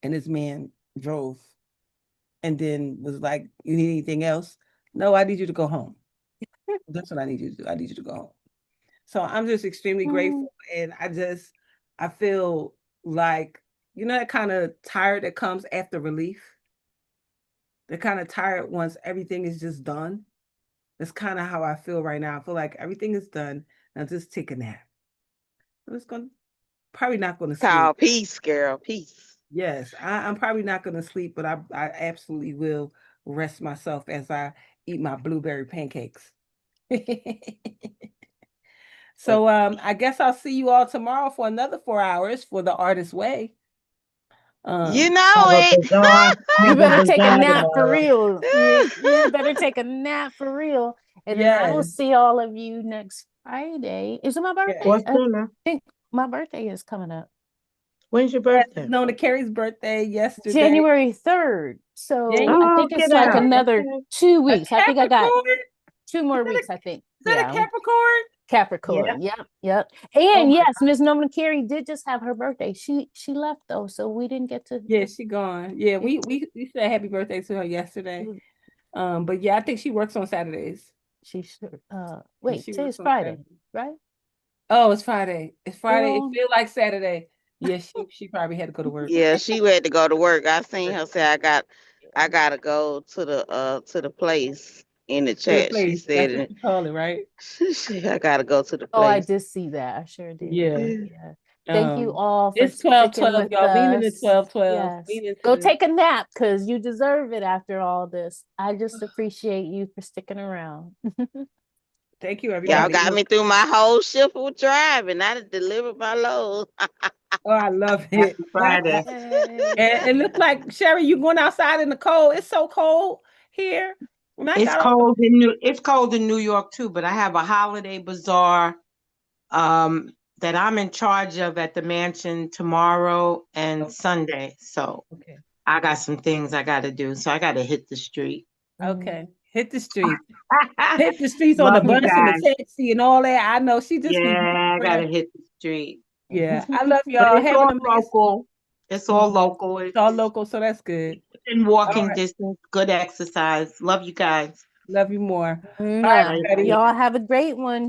And this man drove and then was like, "You need anything else?" "No, I need you to go home." "That's what I need you to do. I need you to go home." So I'm just extremely grateful. And I feel like, that kind of tired that comes after relief. The kind of tired once everything is just done. That's kind of how I feel right now. I feel like everything is done. Now just take a nap. I'm just gonna probably not gonna sleep. Call peace, girl. Peace. Yes, I'm probably not gonna sleep, but I absolutely will rest myself as I eat my blueberry pancakes. So I guess I'll see you all tomorrow for another 4 hours for the Artist Way. You Um, know Have a it. bazaar. You Have a better take a bazaar nap for tomorrow. real. You better take a nap for real. And then I will yes, see all of you next Friday. Is it my yes, birthday? What's I dinner? think my birthday is coming up. When's your yes. It's birthday? Nona Carey's birthday yesterday. January 3rd. So I Oh, think it's get like out. another Okay. 2 weeks. I think I got Capricorn? 2 more weeks, I think. Is that a Yeah. Capricorn? Yeah. Capricorn. Yep. Yep. Oh And my yes, Miss Nona Carey did just have her birthday. She left though, so we didn't get to Yeah, she gone. Yeah, get we said happy birthday to her yesterday. to But yeah, I think she works on Saturdays. she should Yeah, wait, she today's works on Friday, Saturdays. right? Oh, it's Friday. It's Friday. It Girl. feel like Saturday. Yeah, she probably had to go to work. Yeah, she had to go to work. I seen her say I Yeah. gotta go to the place in the To the chat. She place. said That's what it. you call it, right? She said I gotta go to the Oh, I place. did see that. I sure did. Yeah. Yeah. Thank you Um, all for it's 12, sticking 12. with Y'all lean into us. 12, 12. Yes. Lean into Go this. take a nap because you deserve it after all this. I just appreciate you for sticking around. Thank you, Y'all everybody. got me through my whole shift with driving. I done delivered my load. Oh, I love it. Happy Friday. Yay. And it looked like Sherry, you going outside in the cold. It's so cold here. When I got off the It's cold in New York too, but I have a holiday bazaar that I'm in charge of at the mansion tomorrow and Sunday. So okay. I got some things I gotta do. So I gotta hit the street. Okay. Hit the street. Hit the streets on the Love you bus and the guys. taxi and all that. I know she just be moving Yeah, I around. gotta hit the street. Yeah. I love But y'all. it's Have an all amazing. local. It's all local. It's all local, so that's good. In All walking right. distance. Good exercise. Love you guys. Love you more. All right, Mwah. Bye. everybody. Y'all have a great one.